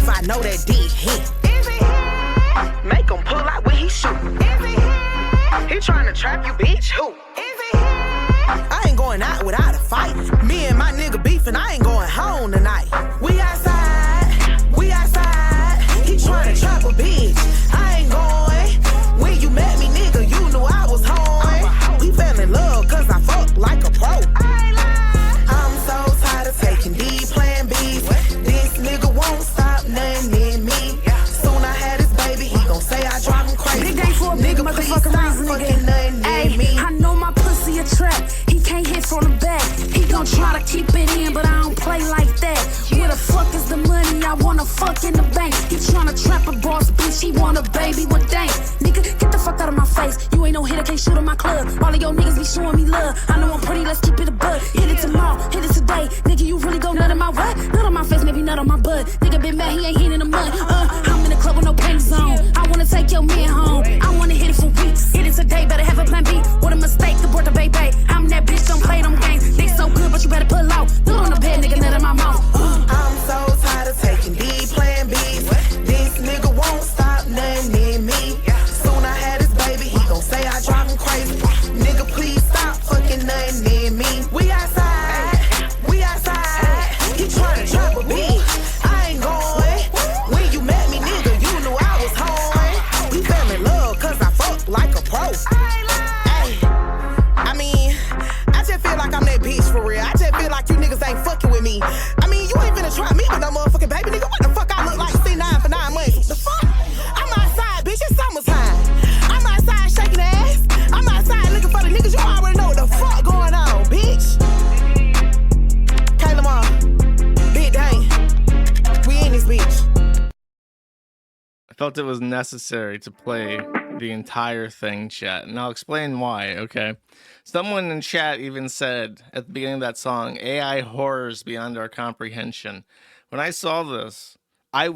beef, I know that dick hit. Is it hit? Make him pull out when he shoot. Is it hit? He tryna trap you, bitch, who? Is it hit? I ain't going out without a fight. Me and my nigga beefing, I ain't going home tonight. We outside, he tryna trap a bitch. I ain't going. When you met me, nigga, you knew I was home. We fell in love cause I fuck like a pro. I'm so tired of taking D plan B's. This nigga won't stop nothing in me. Soon I had his baby, he gon' say I drive him crazy. Big day for a big motherfucking reason, nigga. Ay, I know my pussy a trap. He can't hit from the back. He gon' try to keep it in, but I don't play like that. Where the fuck is the money? I wanna fuck in the bank. He tryna trap a boss bitch. He want a baby with Dank. Nigga, get the fuck out of my face. You ain't no hitter, can't shoot in my club. All of your niggas be showing me love. I know I'm pretty, let's keep it a bud. Hit it tomorrow, hit it today. Nigga, you really go nut in my what? Nut on my face, maybe nut on my butt. Nigga been mad, he ain't hitting the mud. I'm in the club with no panties on. I wanna take your man home. I wanna hit it for weeks. Hit it today, better have a plan B. What a mistake, abort the baby. I'm that bitch, don't play them games. They so good, but you better pull out. Nut on the bed, nigga, nut in my mouth. I'm so tired of taking D plan B's. This nigga won't stop nothing in me. Soon I had his baby, he gon' say I drive him crazy. Nigga, please stop fucking nothing in me. We outside, he tryna trap a bitch. I ain't going. When you met me, nigga, you knew I was home. We fell in love cause I fuck like a pro. I mean, I just feel like I'm that bitch for real. I just feel like you niggas ain't fucking with me. I mean, you ain't finna try me with no motherfucking baby, nigga. What the fuck I look like C9 for 9 months? The fuck? I'm outside, bitch. It's summertime. I'm outside shaking ass. I'm outside looking for the niggas. You already know what the fuck going on, bitch. K Lamar, Big Dank, we in this bitch. I felt it was necessary to play the entire thing, chat, and I'll explain why, okay? Someone in chat even said at the beginning of that song, AI horrors beyond our comprehension. When I saw this, I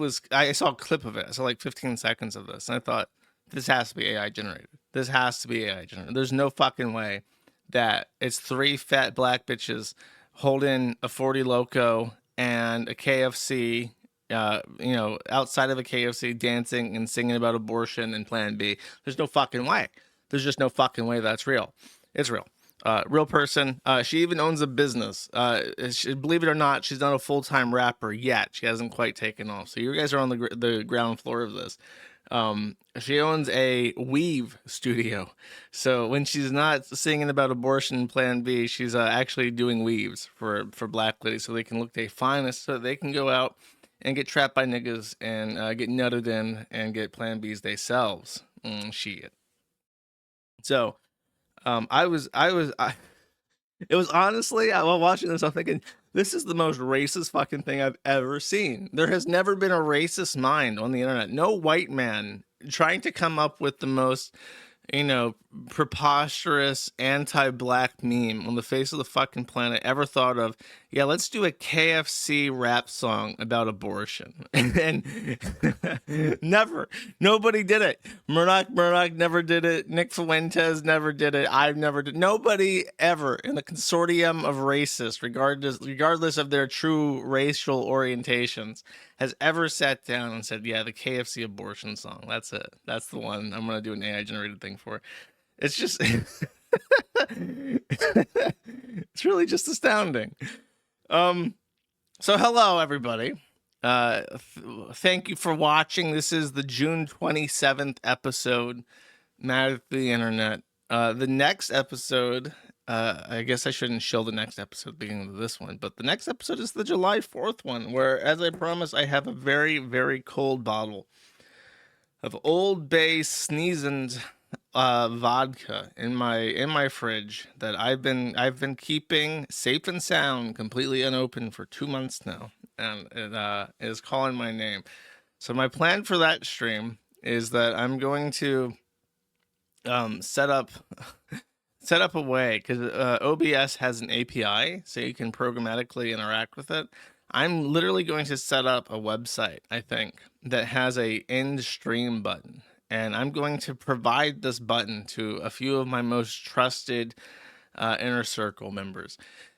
saw a clip of it. I saw like 15 seconds of this, and I thought, this has to be AI generated. This has to be AI generated. There's no fucking way that it's 3 fat black bitches holding a 40 Loco and a KFC, you know, outside of a KFC dancing and singing about abortion and Plan B. There's no fucking way. There's just no fucking way that's real. It's real. Real person. She even owns a business. Believe it or not, she's not a full-time rapper yet. She hasn't quite taken off. So you guys are on the ground floor of this. She owns a weave studio. So when she's not singing about abortion and Plan B, she's actually doing weaves for black ladies so they can look their finest, so they can go out and get trapped by niggas and get nutted in and get Plan Bs themselves. Shit. So, it was honestly, while watching this, I'm thinking, this is the most racist fucking thing I've ever seen. There has never been a racist mind on the internet. No white man trying to come up with the most, you know, preposterous anti-black meme on the face of the fucking planet ever thought of, yeah, let's do a KFC rap song about abortion. And never. Nobody did it. Murdoch never did it. Nick Fuentes never did it. I've never did. Nobody ever in the consortium of racists, regardless of their true racial orientations, has ever sat down and said, yeah, the KFC abortion song. That's it. That's the one I'm going to do an AI generated thing for. It's just, it's really just astounding. So hello, everybody. Thank you for watching. This is the June 27th episode, Mad at the Internet. The next episode, I guess I shouldn't show the next episode beginning of this one, but the next episode is the July 4th one, where, as I promised, I have a very, very cold bottle of Old Bay sneezing vodka in my fridge that I've been keeping safe and sound, completely unopened for 2 months now, and it is calling my name. So my plan for that stream is that I'm going to set up a way, because OBS has an API, so you can programmatically interact with it. I'm literally going to set up a website, I think, that has a end stream button. And I'm going to provide this button to a few of my most trusted inner circle members.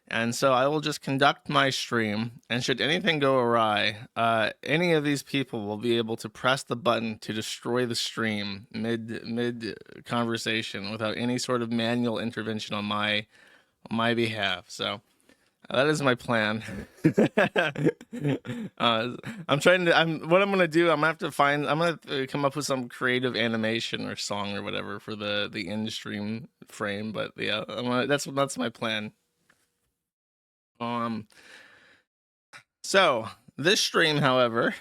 And so I will just conduct my stream, and should anything go awry, any of these people will be able to press the button to destroy the stream mid conversation without any sort of manual intervention on my behalf. So that is my plan. I'm trying to. What I'm gonna do. I'm gonna come up with some creative animation or song or whatever for the in stream frame. But yeah, that's my plan. So this stream, however,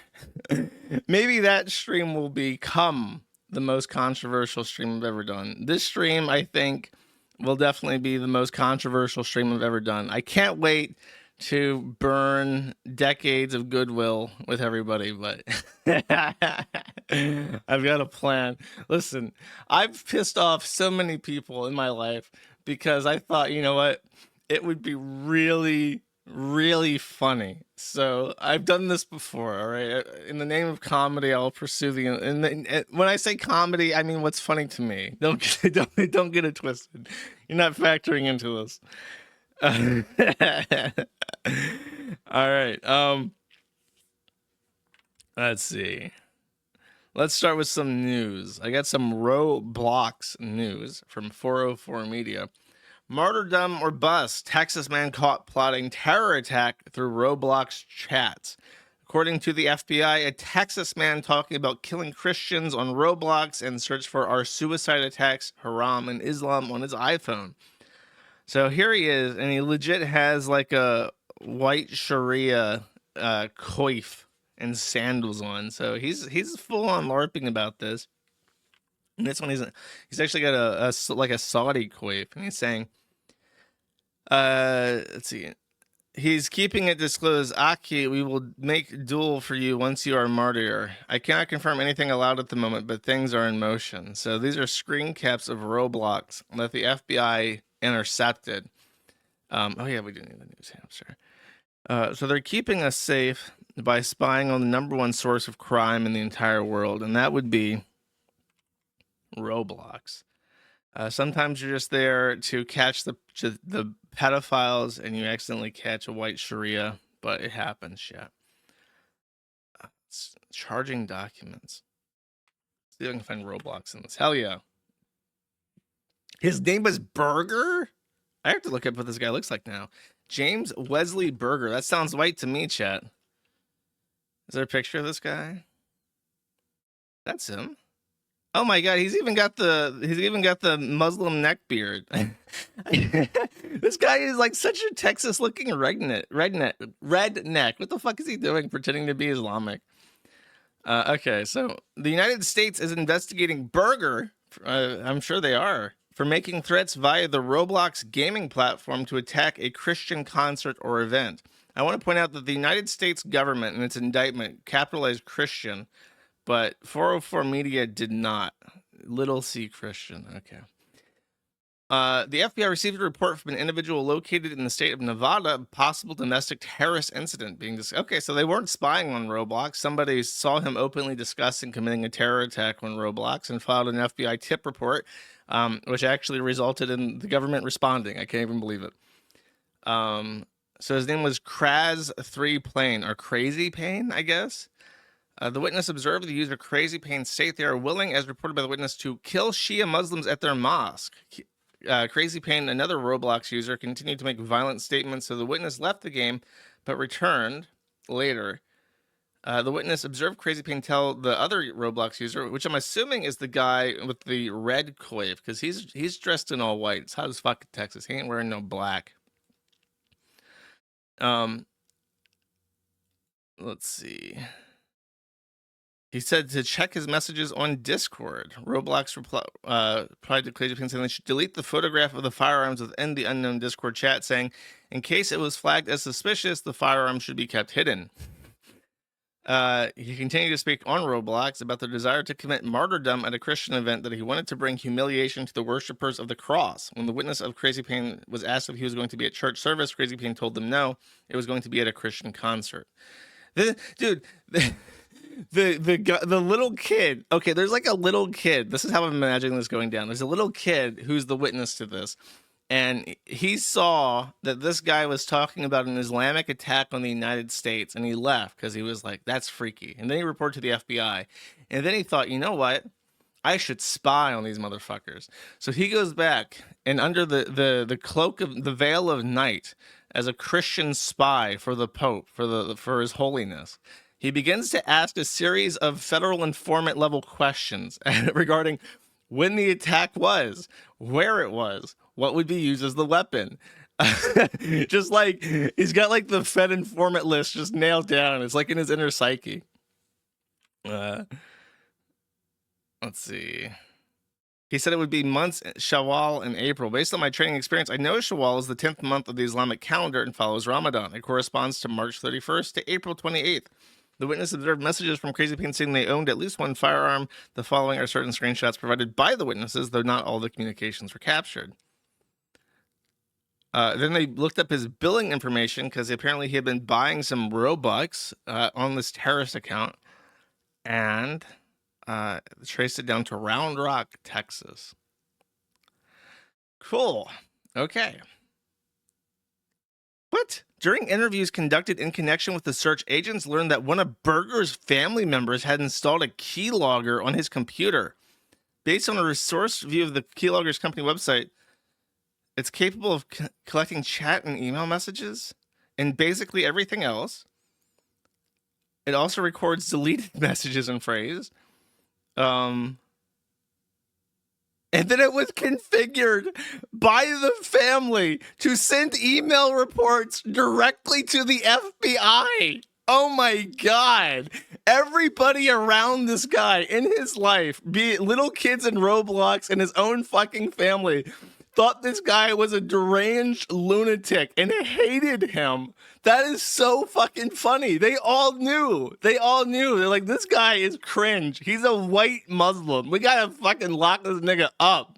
maybe that stream will become the most controversial stream I've ever done. This stream, I think, will definitely be the most controversial stream I've ever done. I can't wait to burn decades of goodwill with everybody, but I've got a plan. Listen, I've pissed off so many people in my life because I thought, you know what, it would be really, really funny. So I've done this before, all right? In the name of comedy, I'll pursue and when I say comedy, I mean what's funny to me. Don't get it twisted. You're not factoring into this. All right. Let's see. Let's start with some news. I got some Roblox news from 404 Media. Martyrdom or bust. Texas man caught plotting terror attack through Roblox chats. According to the FBI, a Texas man talking about killing Christians on Roblox and search for our suicide attacks, haram, and Islam on his iPhone. So here he is, and he legit has like a white Sharia coif and sandals on. So he's full on LARPing about this. And this one he's actually got a Saudi coif, and he's saying, let's see. He's keeping it disclosed. Aki, we will make duel for you once you are martyr. I cannot confirm anything aloud at the moment, but things are in motion. So these are screen caps of Roblox that the FBI intercepted. Oh yeah, we do need the news hamster. So they're keeping us safe by spying on the number one source of crime in the entire world, and that would be Roblox. Sometimes you're just there to catch the pedophiles, and you accidentally catch a white Sharia, but it happens, shit. Charging documents. Let's see if I can find Roblox in this. Hell yeah. His name was Burger? I have to look up what this guy looks like now. James Wesley Burger. That sounds white to me, chat. Is there a picture of this guy? That's him. Oh my god, he's even got the Muslim neck beard. This guy is like such a Texas looking redneck. What the fuck is he doing pretending to be Islamic? Okay, so the United States is investigating Burger, I'm sure they are, for making threats via the Roblox gaming platform to attack a Christian concert or event. I want to point out that the United States government in its indictment capitalized Christian, but 404 Media did not. Little C Christian. Okay. The FBI received a report from an individual located in the state of Nevada, possible domestic terrorist incident being discussed. Okay, so they weren't spying on Roblox. Somebody saw him openly discussing committing a terror attack on Roblox and filed an FBI tip report, which actually resulted in the government responding. I can't even believe it. So his name was Kraz3 Plane, or Crazy Pain, I guess. The witness observed the user Crazy Pain state they are willing, as reported by the witness, to kill Shia Muslims at their mosque. Crazy Pain, another Roblox user, continued to make violent statements, so the witness left the game, but returned later. The witness observed Crazy Pain tell the other Roblox user, which I'm assuming is the guy with the red coif, because he's dressed in all white. It's hot as fuck in Texas. He ain't wearing no black. Let's see. He said to check his messages on Discord. Roblox replied to Crazy Pain saying they should delete the photograph of the firearms within the unknown Discord chat, saying, in case it was flagged as suspicious, the firearm should be kept hidden. He continued to speak on Roblox about the desire to commit martyrdom at a Christian event, that he wanted to bring humiliation to the worshippers of the cross. When the witness of Crazy Pain was asked if he was going to be at church service, Crazy Pain told them no, it was going to be at a Christian concert. The little kid. Okay, there's like a little kid. This is how I'm imagining this going down. There's a little kid who's the witness to this, And he saw that this guy was talking about an Islamic attack on the United States, and he left because he was like, that's freaky. And then he reported to the FBI. And then he thought, you know what? I should spy on these motherfuckers. So he goes back, and under the cloak of the veil of night, as a Christian spy for the Pope, for his holiness, he begins to ask a series of federal informant level questions regarding when the attack was, where it was, what would be used as the weapon. Just like he's got like the Fed informant list just nailed down. It's like in his inner psyche. Let's see. He said it would be months, Shawwal and April. Based on my training experience, I know Shawwal is the 10th month of the Islamic calendar and follows Ramadan. It corresponds to March 31st to April 28th. The witness observed messages from Crazy Pants saying they owned at least one firearm. The following are certain screenshots provided by the witnesses, though not all the communications were captured. Then they looked up his billing information because apparently he had been buying some Robux on this terrorist account, and traced it down to Round Rock, Texas. Cool. Okay. What? During interviews conducted in connection with the search, agents learned that one of Berger's family members had installed a keylogger on his computer. Based on a resource view of the keylogger's company website, it's capable of collecting chat and email messages and basically everything else. It also records deleted messages and phrases. And then it was configured by the family to send email reports directly to the FBI. Oh my God. Everybody around this guy in his life, be it little kids in Roblox and his own fucking family, thought this guy was a deranged lunatic and hated him. That is so fucking funny. They all knew. They're like, this guy is cringe. He's a white Muslim. We gotta fucking lock this nigga up.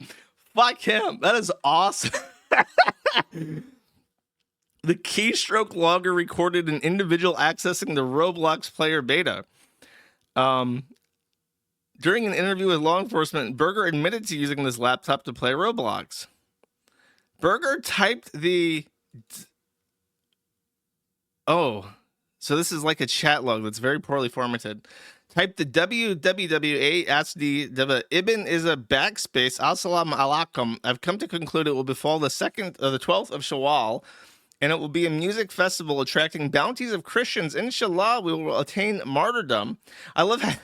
Fuck him. That is awesome. The keystroke logger recorded an individual accessing the Roblox player beta. During an interview with law enforcement, Berger admitted to using this laptop to play Roblox. Berger typed the... Oh, so this is like a chat log that's very poorly formatted. Type the www Ibn is a backspace. Assalamu alaikum. I've come to conclude it will befall the 12th of Shawwal, and it will be a music festival attracting bounties of Christians. Inshallah, we will attain martyrdom. I love how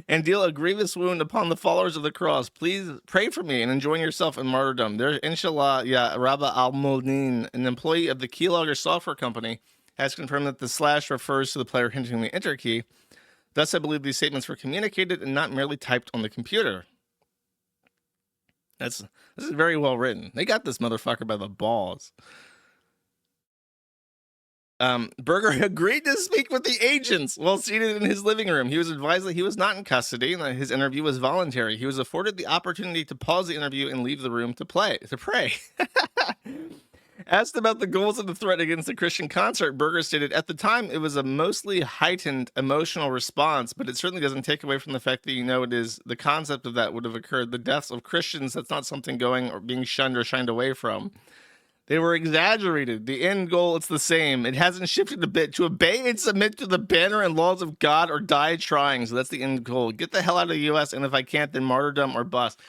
and deal a grievous wound upon the followers of the cross. Please pray for me and enjoy yourself in martyrdom. There, inshallah, Rabba al-Muldin, an employee of the Keylogger software company, has confirmed that the slash refers to the player hinting the enter key. Thus, I believe these statements were communicated and not merely typed on the computer. This is very well written. They got this motherfucker by the balls. Berger agreed to speak with the agents while seated in his living room. He was advised that he was not in custody and that his interview was voluntary. He was afforded the opportunity to pause the interview and leave the room to pray. Asked about the goals of the threat against the Christian concert, Berger stated, at the time, it was a mostly heightened emotional response, but it certainly doesn't take away from the fact that, it is the concept of that would have occurred. The deaths of Christians, that's not something going or being shunned or shined away from. They were exaggerated. The end goal, it's the same. It hasn't shifted a bit. To obey and submit to the banner and laws of God or die trying. So that's the end goal. Get the hell out of the U.S., and if I can't, then martyrdom or bust.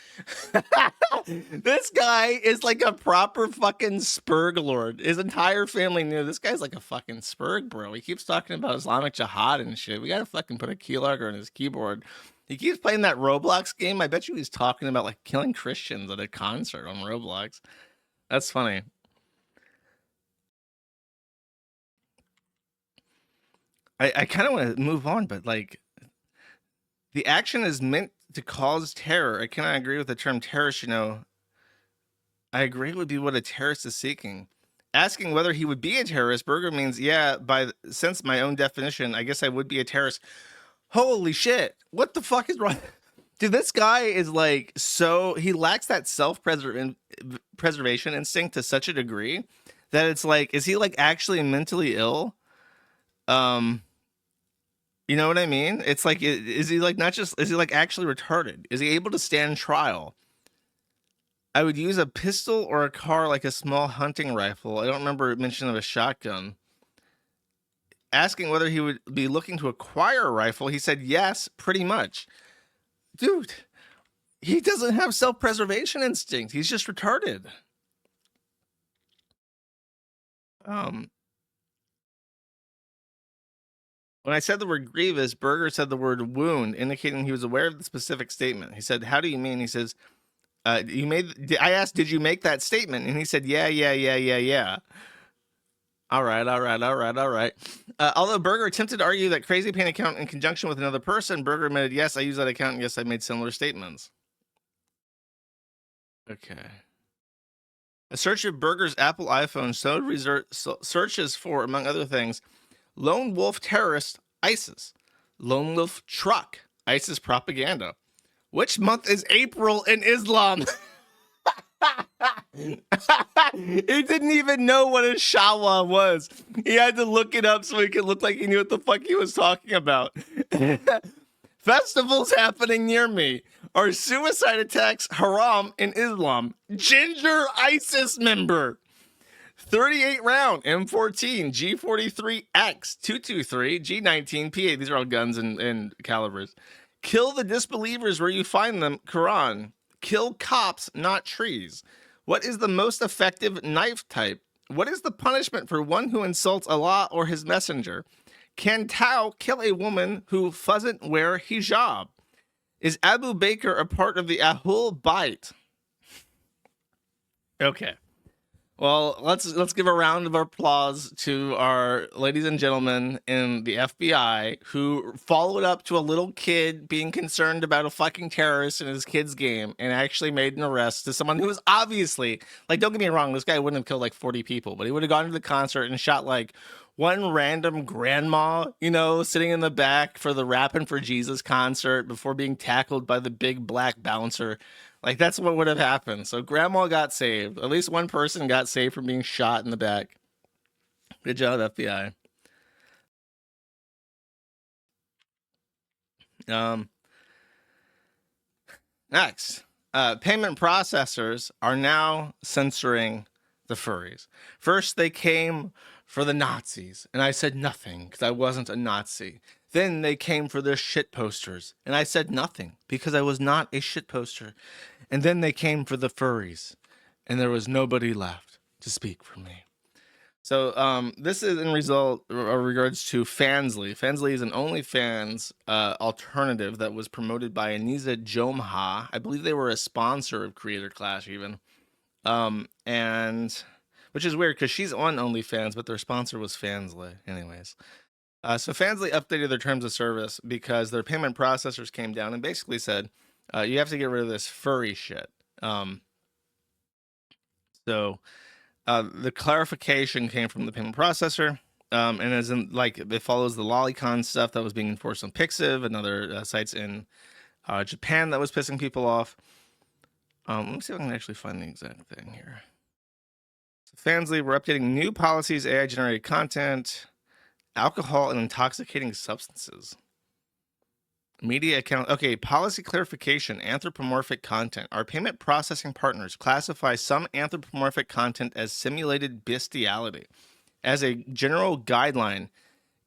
This guy is like a proper fucking Spurg lord. His entire family knew this guy's like a fucking Spurg, bro. He keeps talking about Islamic jihad and shit. We gotta fucking put a keylogger on his keyboard. He keeps playing that Roblox game. I bet you he's talking about like killing Christians at a concert on Roblox. That's funny. I kind of want to move on, but like the action is meant to cause terror. I cannot agree with the term terrorist, I agree it would be what a terrorist is seeking. Asking whether he would be a terrorist, Berger means, yeah, since my own definition, I guess I would be a terrorist. Holy shit. What the fuck is wrong? Dude, this guy is like, he lacks that self-preservation instinct to such a degree that it's like, is he like actually mentally ill? You know what I mean? It's like, is he like actually retarded? Is he able to stand trial? I would use a pistol or a car like a small hunting rifle. I don't remember mention of a shotgun. Asking whether he would be looking to acquire a rifle, he said yes, pretty much. Dude, he doesn't have self-preservation instinct. He's just retarded. When I said the word grievous, Berger said the word wound, indicating he was aware of the specific statement. He said, "How do you mean?" He says, I asked, "Did you make that statement?" And he said, yeah. All right. Although Berger attempted to argue that Crazy Paint account in conjunction with another person, Berger admitted, "Yes, I use that account, and yes, I made similar statements." Okay. A search of Berger's Apple iPhone showed searches for, among other things, Lone Wolf Terrorist, ISIS. Lone Wolf Truck, ISIS propaganda. Which month is April in Islam? He didn't even know what a shawa was. He had to look it up so he could look like he knew what the fuck he was talking about. Festivals happening near me. Are suicide attacks haram in Islam? Ginger ISIS member. 38 round M14 G43X 223 G19 PA. These are all guns and calibers. Kill the disbelievers where you find them. Quran. Kill cops, not trees. What is the most effective knife type? What is the punishment for one who insults Allah or his messenger? Can Tao kill a woman who doesn't wear hijab? Is Abu Bakr a part of the Ahlul Bayt? Okay. Well, let's give a round of applause to our ladies and gentlemen in the FBI who followed up to a little kid being concerned about a fucking terrorist in his kid's game and actually made an arrest to someone who was obviously, like, don't get me wrong, this guy wouldn't have killed like 40 people, but he would have gone to the concert and shot like one random grandma, sitting in the back for the Rappin' for Jesus concert before being tackled by the big black bouncer. Like, that's what would have happened. So grandma got saved. At least one person got saved from being shot in the back. Good job, FBI. Next, payment processors are now censoring the furries. First, they came for the Nazis, and I said nothing because I wasn't a Nazi. Then they came for their shit posters, and I said nothing because I was not a shit poster. And then they came for the furries, and there was nobody left to speak for me. So this is in regards to Fansley. Fansley is an OnlyFans alternative that was promoted by Aniza Jomha. I believe they were a sponsor of Creator Clash even. And which is weird because she's on OnlyFans, but their sponsor was Fansley. Anyways. So Fansley updated their terms of service because their payment processors came down and basically said, you have to get rid of this furry shit. So the clarification came from the payment processor, and as in, like, it follows the lolicon stuff that was being enforced on Pixiv and other sites in Japan that was pissing people off. Let me see if I can actually find the exact thing here. So Fansley, we're updating new policies, AI-generated content, alcohol and intoxicating substances. Media account. Okay, policy clarification, anthropomorphic content. Our payment processing partners classify some anthropomorphic content as simulated bestiality. As a general guideline,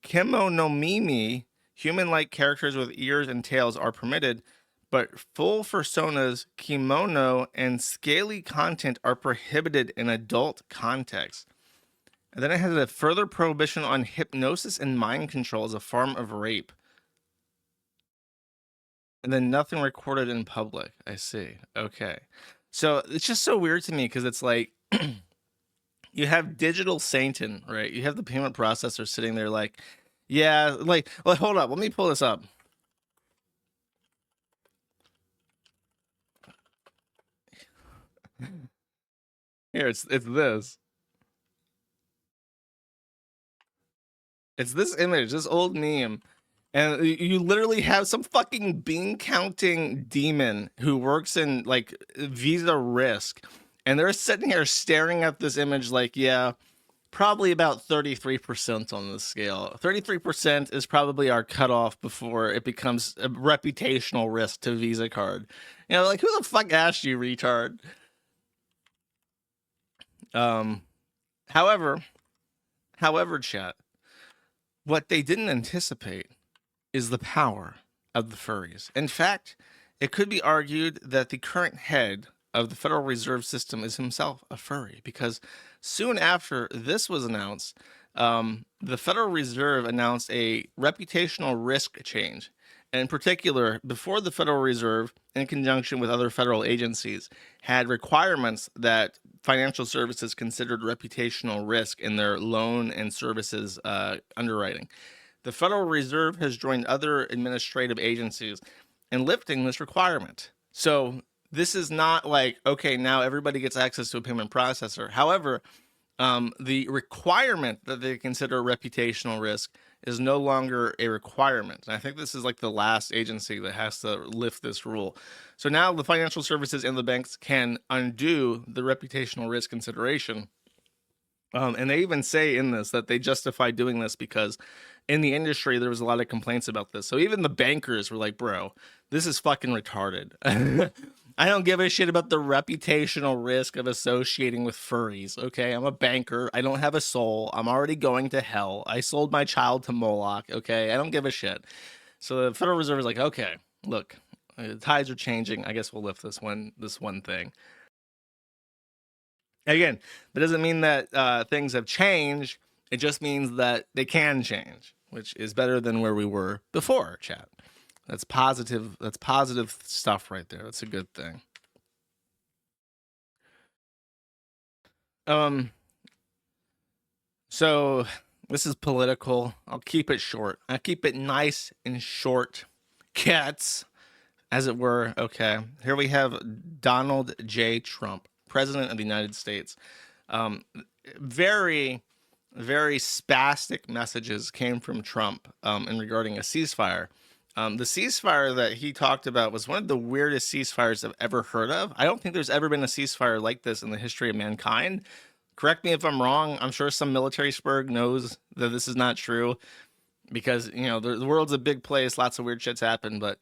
kemonomimi, human-like characters with ears and tails, are permitted, but full personas, kimono, and scaly content are prohibited in adult context. And then it has a further prohibition on hypnosis and mind control as a form of rape. And then nothing recorded in public. I see. Okay. So it's just so weird to me because it's like you have digital Satan, right? You have the payment processor sitting there like, yeah, like, well, hold up. Let me pull this up. Here, it's this. It's this image, this old meme. And you literally have some fucking bean counting demon who works in like Visa Risk. And they're sitting here staring at this image like, yeah, probably about 33% on the scale. 33% is probably our cutoff before it becomes a reputational risk to Visa card. Like, who the fuck asked you, retard? However, chat, what they didn't anticipate is the power of the furries. In fact, it could be argued that the current head of the Federal Reserve System is himself a furry, because soon after this was announced, the Federal Reserve announced a reputational risk change. And in particular, before the Federal Reserve, in conjunction with other federal agencies, had requirements that financial services considered reputational risk in their loan and services underwriting. The Federal Reserve has joined other administrative agencies in lifting this requirement. So this is not like, okay, now everybody gets access to a payment processor. However, the requirement that they consider reputational risk is no longer a requirement. And I think this is like the last agency that has to lift this rule. So now the financial services and the banks can undo the reputational risk consideration. And they even say in this that they justify doing this because in the industry, there was a lot of complaints about this. So even the bankers were like, bro, this is fucking retarded. I don't give a shit about the reputational risk of associating with furries, okay? I'm a banker. I don't have a soul. I'm already going to hell. I sold my child to Moloch, okay? I don't give a shit. So the Federal Reserve is like, okay, look, the tides are changing. I guess we'll lift this one thing. Again, that doesn't mean that things have changed. It just means that they can change, which is better than where we were before, chat. That's positive. That's positive stuff right there. That's a good thing. So this is political. I'll keep it short. I'll keep it nice and short. Cats, as it were. Okay. Here we have Donald J. Trump, President of the United States. Very, very spastic messages came from Trump in regarding a ceasefire. The ceasefire that he talked about was one of the weirdest ceasefires I've ever heard of. I don't think there's ever been a ceasefire like this in the history of mankind. Correct me if I'm wrong. I'm sure some military spurg knows that this is not true because, you know, the world's a big place. Lots of weird shits happen. But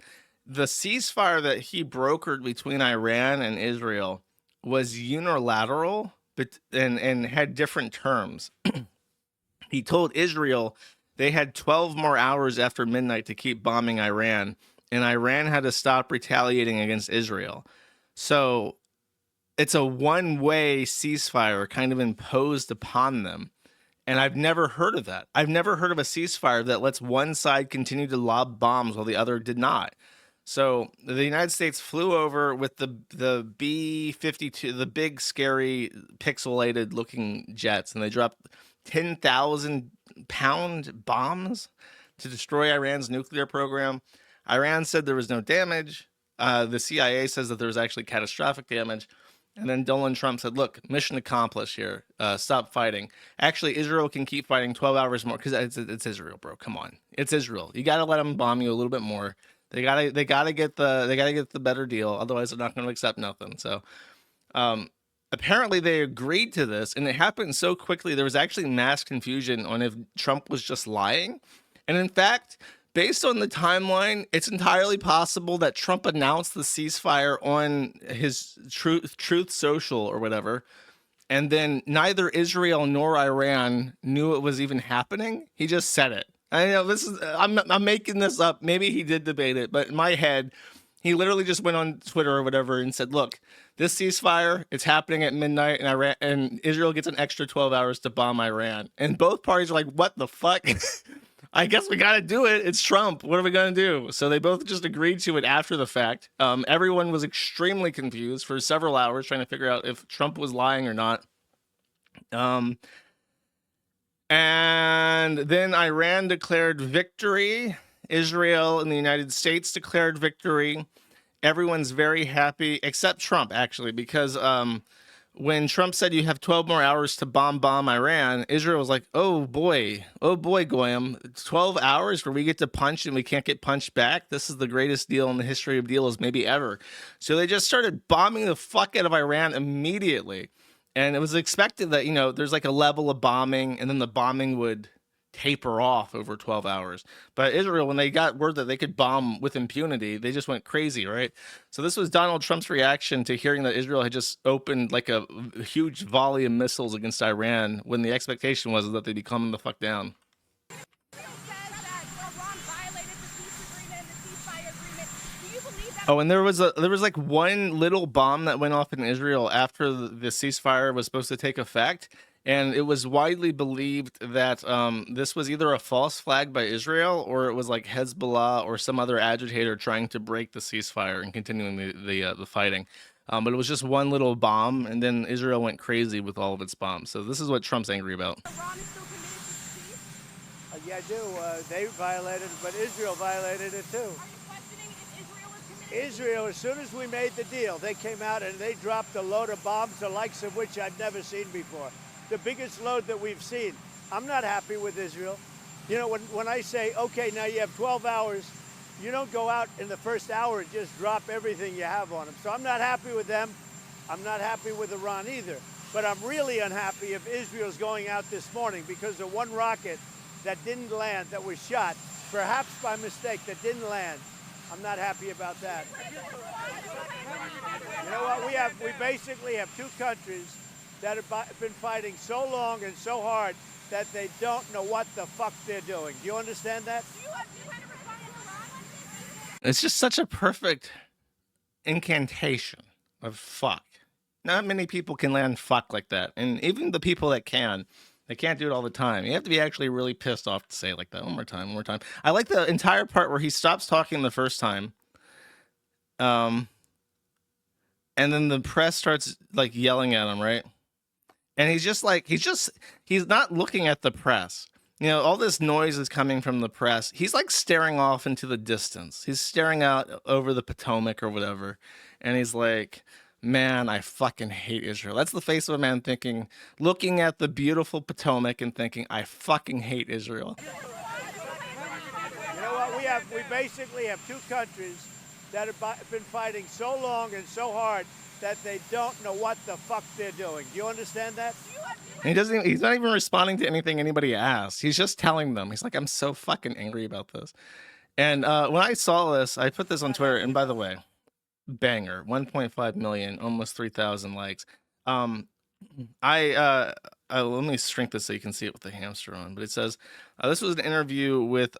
the ceasefire that he brokered between Iran and Israel was unilateral but and had different terms. He told Israel they had 12 more hours after midnight to keep bombing Iran, and Iran had to stop retaliating against Israel. So it's a one-way ceasefire kind of imposed upon them. And I've never heard of that. I've never heard of a ceasefire that lets one side continue to lob bombs while the other did not. So the United States flew over with the B-52, the big, scary, pixelated looking jets, and they dropped 10,000-pound bombs to destroy Iran's nuclear program. Iran said there was no damage. The CIA says that there was actually catastrophic damage. And then Donald Trump said, look, mission accomplished here. Stop fighting. Actually, Israel can keep fighting 12 hours more because it's Israel, bro. Come on. It's Israel. You got to let them bomb you a little bit more. They gotta get the better deal. Otherwise, they're not going to accept nothing. So, apparently they agreed to this, and it happened so quickly. There was actually mass confusion on if Trump was just lying. And in fact, based on the timeline, it's entirely possible that Trump announced the ceasefire on his Truth Social or whatever, and then neither Israel nor Iran knew it was even happening. He just said it. I know this is I'm making this up. Maybe he did debate it, but in my head, he literally just went on Twitter or whatever and said, "Look, this ceasefire, it's happening at midnight, and Iran and Israel gets an extra 12 hours to bomb Iran." And both parties are like, "What the fuck?" I guess we got to do it. It's Trump. What are we going to do? So they both just agreed to it after the fact. Everyone was extremely confused for several hours trying to figure out if Trump was lying or not. And then Iran declared victory. Israel and the United States declared victory. Everyone's very happy, except Trump, actually, because when Trump said you have 12 more hours to bomb Iran, Israel was like, oh boy, Goyim, 12 hours where we get to punch and we can't get punched back? This is the greatest deal in the history of deals maybe ever. So they just started bombing the fuck out of Iran immediately. And it was expected that, you know, there's like a level of bombing and then the bombing would taper off over 12 hours. But Israel, when they got word that they could bomb with impunity, they just went crazy, right? So this was Donald Trump's reaction to hearing that Israel had just opened like a huge volley of missiles against Iran, when the expectation was that they'd be coming the fuck down. Oh, and there was like one little bomb that went off in Israel after the ceasefire was supposed to take effect, and it was widely believed that this was either a false flag by Israel, or it was like Hezbollah or some other agitator trying to break the ceasefire and continuing the fighting. But it was just one little bomb, and then Israel went crazy with all of its bombs. So this is what Trump's angry about. Yeah, I do. They violated it, but Israel violated it too. Israel, as soon as we made the deal, they came out and they dropped a load of bombs, the likes of which I've never seen before. The biggest load that we've seen. I'm not happy with Israel. You know, when I say, okay, now you have 12 hours, you don't go out in the first hour and just drop everything you have on them. So I'm not happy with them. I'm not happy with Iran either. But I'm really unhappy if Israel's going out this morning because of one rocket that didn't land, that was shot, perhaps by mistake, that didn't land. I'm not happy about that. You know what? We basically have two countries that have been fighting so long and so hard that they don't know what the fuck they're doing. Do you understand that? It's just such a perfect incantation of fuck. Not many people can land fuck like that. And even the people that can, they can't do it all the time. You have to be actually really pissed off to say it like that. One more time. I like the entire part where he stops talking the first time. And then the press starts like yelling at him, right? And he's just like, he's not looking at the press. You know, all this noise is coming from the press. He's like staring off into the distance. He's staring out over the Potomac or whatever. And he's like, man, I fucking hate Israel. That's the face of a man looking at the beautiful Potomac and thinking, I fucking hate Israel. You know what? We basically have two countries that have been fighting so long and so hard that they don't know what the fuck they're doing. Do you understand that? He's not even responding to anything anybody asks. He's just telling them. He's like, I'm so fucking angry about this. And when I saw this, I put this on Twitter. And by the way, banger, 1.5 million, almost 3,000 likes. Let me shrink this so you can see it with the hamster on. But it says, this was an interview with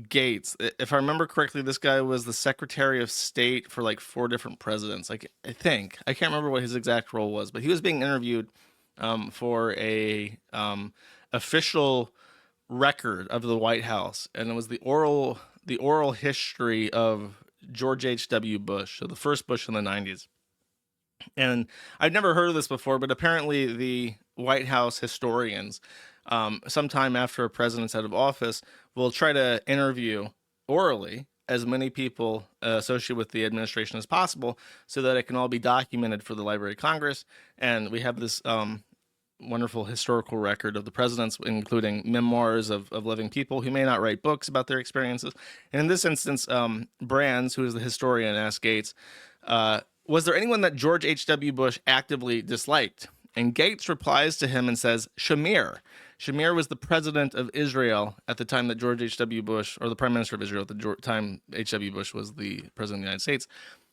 Gates. If I remember correctly, this guy was the Secretary of State for like 4 different presidents. I can't remember what his exact role was, but he was being interviewed for a official record of the White House, and it was the oral history of George H.W. Bush, so the first Bush in the 90s. And I'd never heard of this before, but apparently the White House historians, sometime after a president's out of office, will try to interview orally as many people associated with the administration as possible so that it can all be documented for the Library of Congress. And we have this wonderful historical record of the presidents, including memoirs of living people who may not write books about their experiences. And in this instance, Brands, who is the historian, asked Gates, was there anyone that George H.W. Bush actively disliked? And Gates replies to him and says, Shamir. Shamir was the president of Israel at the time that George H.W. Bush, or the prime minister of Israel at the time H.W. Bush was the president of the United States.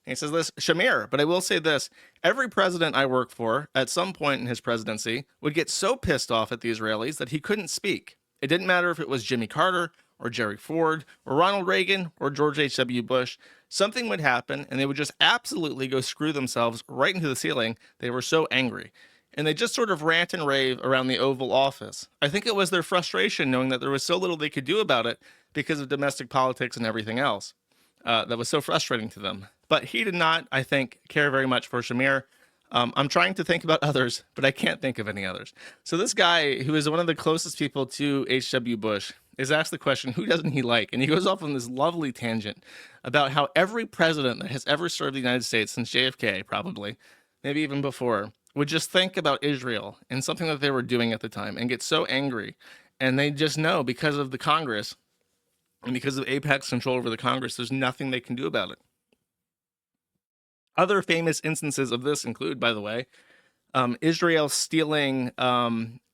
And he says this, Shamir, but I will say this, every president I worked for at some point in his presidency would get so pissed off at the Israelis that he couldn't speak. It didn't matter if it was Jimmy Carter or Jerry Ford or Ronald Reagan or George H.W. Bush. Something would happen and they would just absolutely go screw themselves right into the ceiling. They were so angry. And they just sort of rant and rave around the Oval Office. I think it was their frustration knowing that there was so little they could do about it because of domestic politics and everything else that was so frustrating to them. But he did not, I think, care very much for Shamir. I'm trying to think about others, but I can't think of any others. So this guy, who is one of the closest people to H.W. Bush, is asked the question, who doesn't he like? And he goes off on this lovely tangent about how every president that has ever served the United States since JFK, probably, maybe even before, would just think about Israel and something that they were doing at the time and get so angry. And they just know because of the Congress and because of apex control over the Congress, there's nothing they can do about it. Other famous instances of this include, by the way, Israel stealing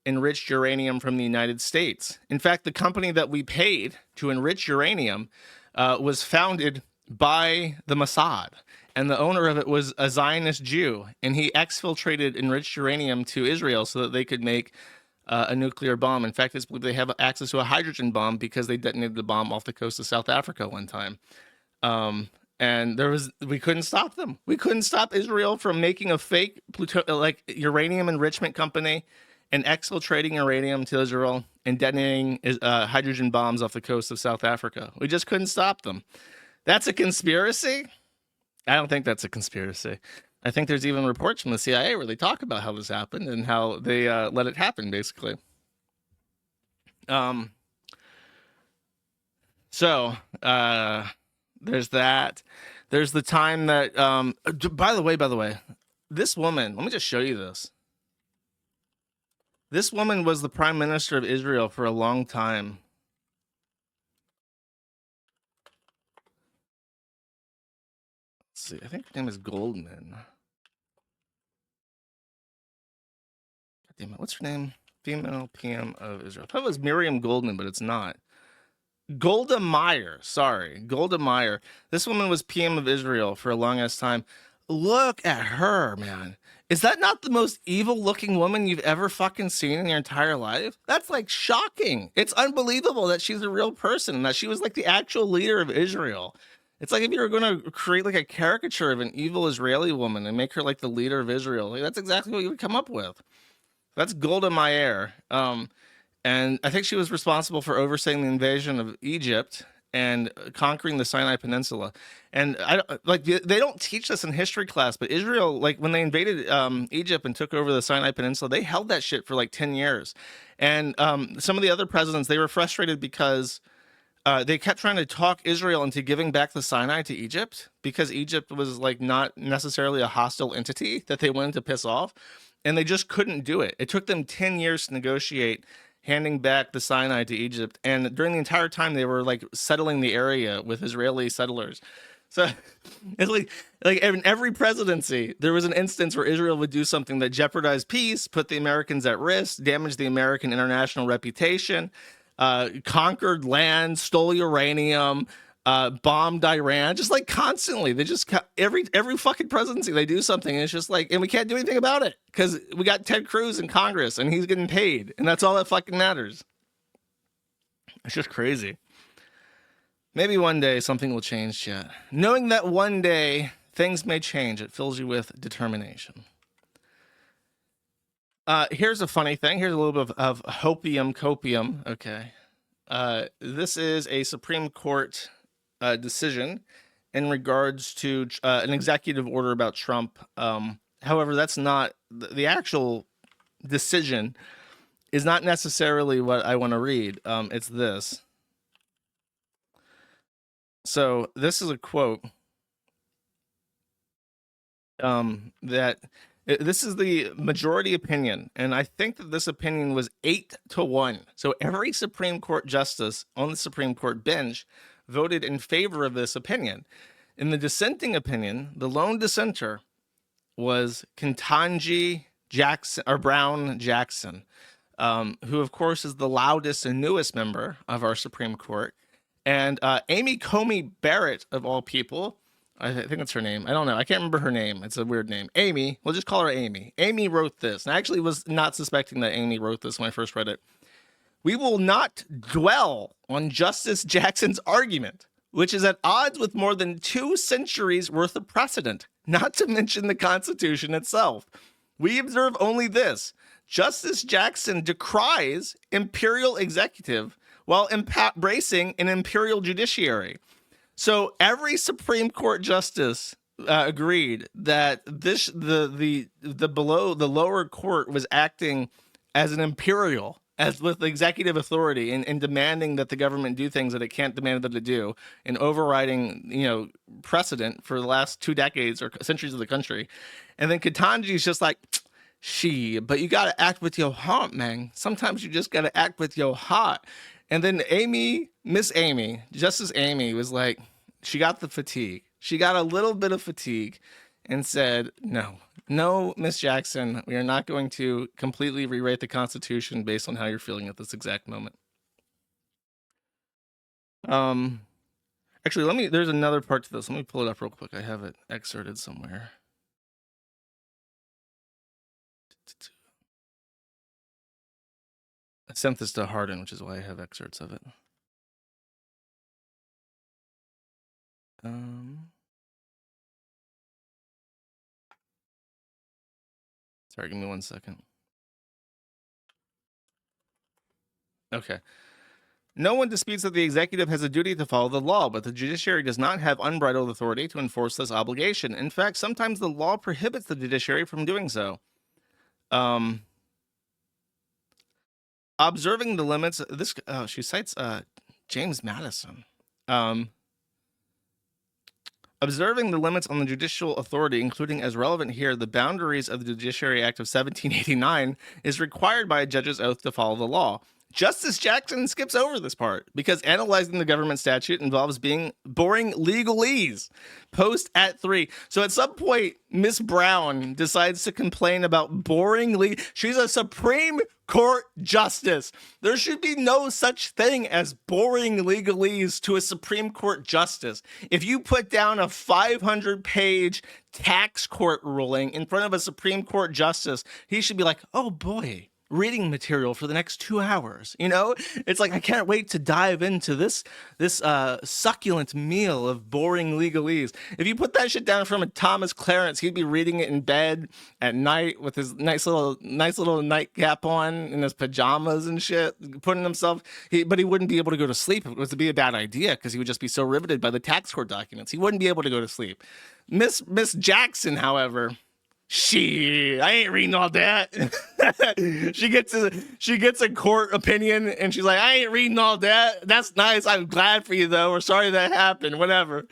enriched uranium from the United States. In fact, the company that we paid to enrich uranium was founded by the Mossad, and the owner of it was a Zionist Jew, and he exfiltrated enriched uranium to Israel so that they could make a nuclear bomb. In fact, it's believed they have access to a hydrogen bomb because they detonated the bomb off the coast of South Africa one time. And we couldn't stop them. We couldn't stop Israel from making a fake uranium enrichment company and exfiltrating uranium to Israel and detonating hydrogen bombs off the coast of South Africa. We just couldn't stop them. That's a conspiracy? I don't think that's a conspiracy. I think there's even reports from the CIA where they talk about how this happened and how they let it happen, basically. There's that. There's the time that, by the way, this woman, let me just show you this. This woman was the prime minister of Israel for a long time. Let's see, I think her name is Goldman. God damn it, what's her name? Female PM of Israel. I thought it was Miriam Goldman, but it's not. Golda Meir, sorry, Golda Meir. This woman was PM of Israel for a long ass time. Look at her, man. Is that not the most evil looking woman you've ever fucking seen in your entire life? That's like shocking. It's unbelievable that she's a real person and that she was like the actual leader of Israel. It's like if you were going to create like a caricature of an evil Israeli woman and make her like the leader of Israel. Like, that's exactly what you would come up with. That's Golda Meir. And I think she was responsible for overseeing the invasion of Egypt and conquering the Sinai Peninsula. And they don't teach this in history class, but Israel, like when they invaded Egypt and took over the Sinai Peninsula, they held that shit for like 10 years. And some of the other presidents, they were frustrated because they kept trying to talk Israel into giving back the Sinai to Egypt because Egypt was like not necessarily a hostile entity that they wanted to piss off. And they just couldn't do it. It took them 10 years to negotiate handing back the Sinai to Egypt. And during the entire time, they were like settling the area with Israeli settlers. So it's like in every presidency, there was an instance where Israel would do something that jeopardized peace, put the Americans at risk, damaged the American international reputation, conquered land, stole uranium, bombed Iran, just like constantly. They just every fucking presidency they do something, and it's just like, and we can't do anything about it because we got Ted Cruz in Congress and he's getting paid, and that's all that fucking matters. It's just crazy. Maybe one day something will change, chat. Knowing that one day things may change, it fills you with determination. Here's a funny thing. Here's a little bit of hopium copium. Okay. This is a Supreme Court decision in regards to an executive order about Trump. However, that's not the actual decision is not necessarily what I want to read. It's this. So this is a quote this is the majority opinion, and I think that this opinion was 8-1. So every Supreme Court justice on the Supreme Court bench voted in favor of this opinion. In the dissenting opinion, the lone dissenter was Ketanji Jackson or Brown Jackson, who of course is the loudest and newest member of our Supreme Court, and Amy Coney Barrett of all people. I think that's her name. I don't know. I can't remember her name. It's a weird name. Amy. We'll just call her Amy. Amy wrote this. And I actually was not suspecting that Amy wrote this when I first read it. We will not dwell on Justice Jackson's argument, which is at odds with more than 2 centuries worth of precedent, not to mention the Constitution itself. We observe only this. Justice Jackson decries imperial executive while embracing an imperial judiciary. So every Supreme Court justice agreed that the lower court was acting as an imperial, as with executive authority, and demanding that the government do things that it can't demand them to do, and overriding precedent for the last 2 decades or centuries of the country. And then Ketanji's just like, but you got to act with your heart, man. Sometimes you just got to act with your heart. And then Justice Amy was like, she got the fatigue. She got a little bit of fatigue and said, no, No, Miss Jackson, we are not going to completely rewrite the Constitution based on how you're feeling at this exact moment. Actually, there's another part to this. Let me pull it up real quick. I have it excerpted somewhere. I sent this to Hardin, which is why I have excerpts of it. Sorry, give me 1 second. Okay. No one disputes that the executive has a duty to follow the law, but the judiciary does not have unbridled authority to enforce this obligation. In fact, sometimes the law prohibits the judiciary from doing so. Observing the limits, she cites James Madison. Observing the limits on the judicial authority, including as relevant here, the boundaries of the Judiciary Act of 1789, is required by a judge's oath to follow the law. Justice Jackson skips over this part because analyzing the government statute involves boring legalese. Post at 3. So at some point, Miss Brown decides to complain about boring She's a Supreme Court justice. There should be no such thing as boring legalese to a Supreme Court justice. If you put down a 500-page tax court ruling in front of a Supreme Court justice, he should be like, oh boy, reading material for the next 2 hours. You know, it's like, I can't wait to dive into this succulent meal of boring legalese. If you put that shit down from a Thomas Clarence, he'd be reading it in bed at night with his nice little nightcap on and his pajamas and shit, putting himself, but he wouldn't be able to go to sleep. It was to be a bad idea because he would just be so riveted by the tax court documents. He wouldn't be able to go to sleep. Miss Jackson, however, I ain't reading all that. she gets a court opinion and she's like, I ain't reading all that. That's nice. I'm glad for you though. We're sorry that happened. Whatever.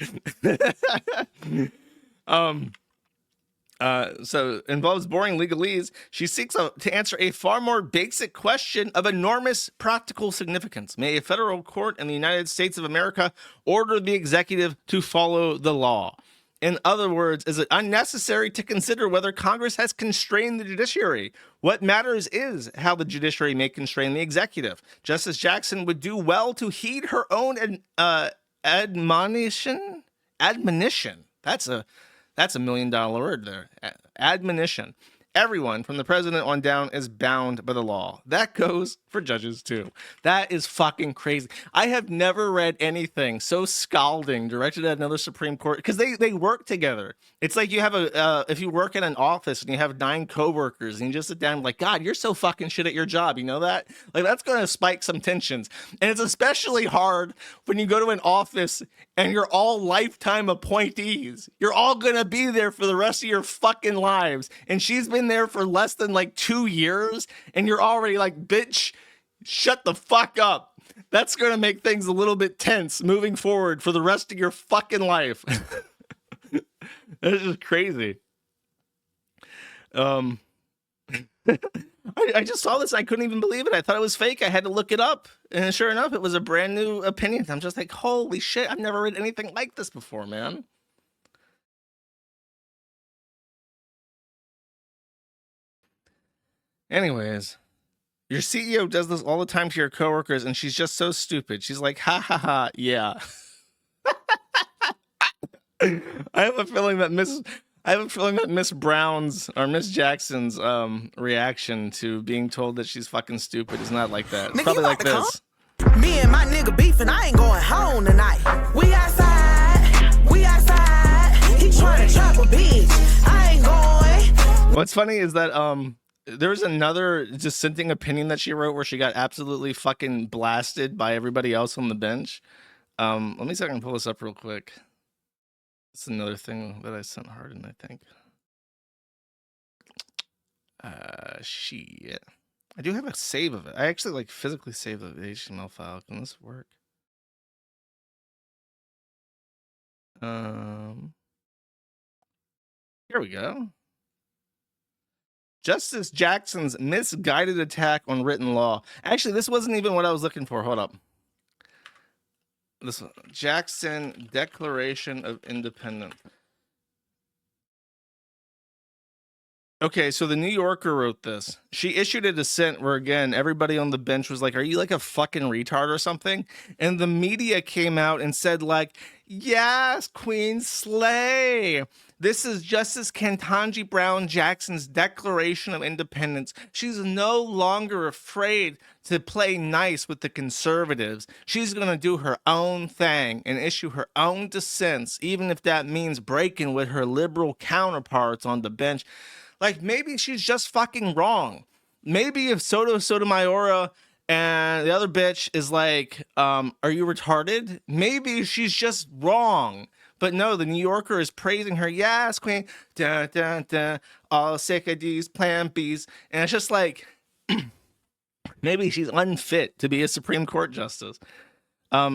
So involves boring legalese. She seeks to answer a far more basic question of enormous practical significance. May a federal court in the United States of America order the executive to follow the law? In other words, is it unnecessary to consider whether Congress has constrained the judiciary? What matters is how the judiciary may constrain the executive. Justice Jackson would do well to heed her own admonition. That's a $1 million word there. Admonition. Everyone from the president on down is bound by the law. That goes for judges too. That is fucking crazy. I have never read anything so scalding directed at another Supreme Court because they work together. It's like you have if you work in an office and you have 9 coworkers and you just sit down and like, God, you're so fucking shit at your job. You know that? Like that's going to spike some tensions. And it's especially hard when you go to an office and you're all lifetime appointees. You're all going to be there for the rest of your fucking lives. And she's been there for less than like 2 years and you're already like, bitch, shut the fuck up. That's going to make things a little bit tense moving forward for the rest of your fucking life. This is crazy. I just saw this. I couldn't even believe it. I thought it was fake. I had to look it up. And sure enough, it was a brand new opinion. I'm just like, holy shit. I've never read anything like this before, man. Anyways, your CEO does this all the time to your coworkers, and she's just so stupid. She's like, ha ha ha, yeah. I have a feeling that Miss Brown's or Miss Jackson's reaction to being told that she's fucking stupid is not like that. It's probably like this. Me and my nigga beefing, I ain't going home tonight. We outside. He trying to trap a bitch. I ain't going. What's funny is that there's another dissenting opinion that she wrote where she got absolutely fucking blasted by everybody else on the bench. Let me see if I can pull this up real quick. It's another thing that I sent Hardin, I think. Shit. I do have a save of it. I actually like physically save the HTML file. Can this work? Here we go. Justice Jackson's misguided attack on written law. Actually, this wasn't even what I was looking for. Hold up. This one. Jackson Declaration of Independence. Okay, so the New Yorker wrote this. She issued a dissent where, again, everybody on the bench was like, are you like a fucking retard or something? And the media came out and said, like, yes, Queen slay. This is Justice Ketanji Brown Jackson's Declaration of Independence. She's no longer afraid to play nice with the conservatives. She's going to do her own thing and issue her own dissents, even if that means breaking with her liberal counterparts on the bench. Like, maybe she's just fucking wrong. Maybe if Sotomayor and the other bitch is like, are you retarded? Maybe she's just wrong. But no, the New Yorker is praising her. Yes, Queen. Dun, dun, dun. All sick of these plan Bs. And it's just like, maybe she's unfit to be a Supreme Court justice.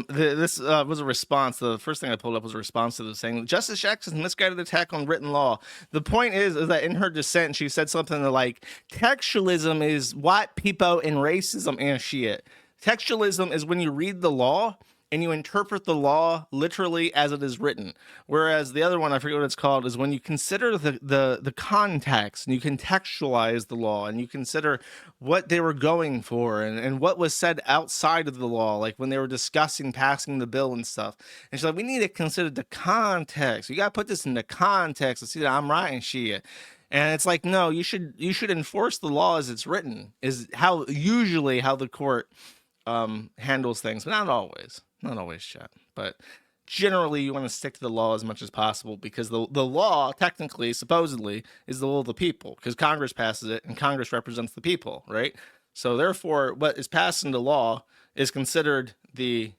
This was a response. The first thing I pulled up was a response to this saying, Justice Jackson's misguided attack on written law. The point is that in her dissent, she said something like, textualism is white people and racism and shit. Textualism is when you read the law and you interpret the law literally as it is written. Whereas the other one, I forget what it's called, is when you consider the context and you contextualize the law and you consider what they were going for and what was said outside of the law, like when they were discussing passing the bill and stuff. And she's like, we need to consider the context. You got to put this in the context to see that I'm right and shit. And it's like, no, you should enforce the law as it's written, is usually how the court handles things, but not always. Not always, chat, but generally you want to stick to the law as much as possible because the law, technically, supposedly, is the will of the people because Congress passes it and Congress represents the people, right? So therefore, what is passed into law is considered the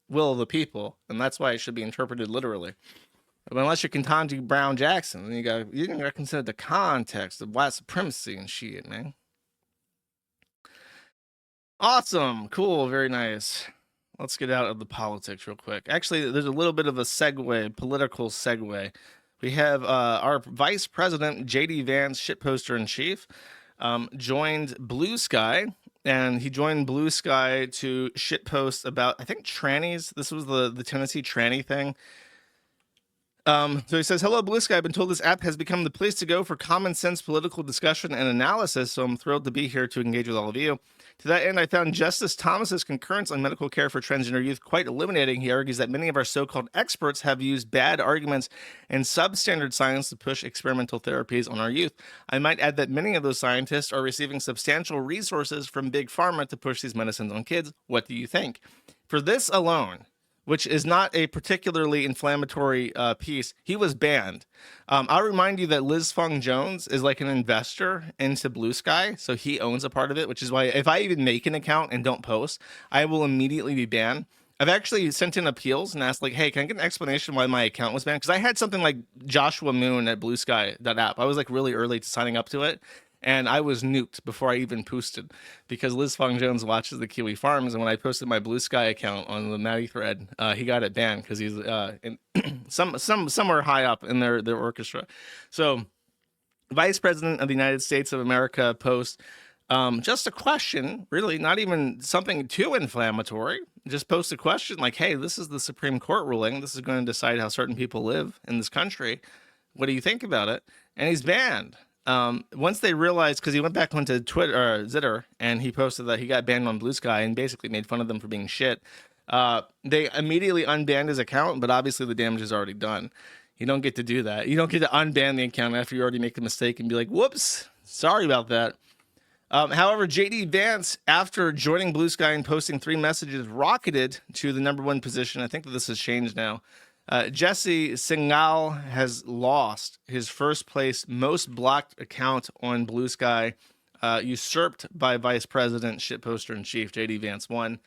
will of the people, and that's why it should be interpreted literally. But unless you're Ketanji Brown Jackson, then you gotta consider the context of white supremacy and shit, man. Awesome, cool, very nice. Let's get out of the politics real quick. Actually, there's a little bit of a segue, political segue. We have our vice president, JD Vance, shitposter-in-chief, joined Blue Sky, and he joined Blue Sky to shitpost about, I think, trannies. This was the Tennessee tranny thing. So he says, hello, Blue Sky. I've been told this app has become the place to go for common sense political discussion and analysis, so I'm thrilled to be here to engage with all of you. To that end, I found Justice Thomas's concurrence on medical care for transgender youth quite illuminating. He argues that many of our so-called experts have used bad arguments and substandard science to push experimental therapies on our youth. I might add that many of those scientists are receiving substantial resources from Big Pharma to push these medicines on kids. What do you think? For this alone, which is not a particularly inflammatory piece, he was banned. I'll remind you that Liz Fong Jones is like an investor into Blue Sky, so he owns a part of it, which is why if I even make an account and don't post, I will immediately be banned. I've actually sent in appeals and asked, like, hey, can I get an explanation why my account was banned? Because I had something like Joshua Moon at bluesky.app. I was like really early to signing up to it. And I was nuked before I even posted because Liz Fong Jones watches the Kiwi Farms. And when I posted my Blue Sky account on the Maddie thread, he got it banned because he's in somewhere high up in their orchestra. So Vice President of the United States of America post just a question, really not even something too inflammatory. Just post a question like, hey, this is the Supreme Court ruling. This is going to decide how certain people live in this country. What do you think about it? And he's banned. Once they realized, because he went back onto Twitter or Zitter and he posted that he got banned on Blue Sky and basically made fun of them for being shit. They immediately unbanned his account, but obviously the damage is already done. You don't get to do that. You don't get to unban the account after you already make a mistake and be like, whoops, sorry about that. However, JD Vance, after joining Blue Sky and posting 3 messages, rocketed to the #1 position. I think that this has changed now. Jesse Singal has lost his first place most blocked account on Blue Sky, usurped by Vice President Shitposter-in-Chief JD Vance 1.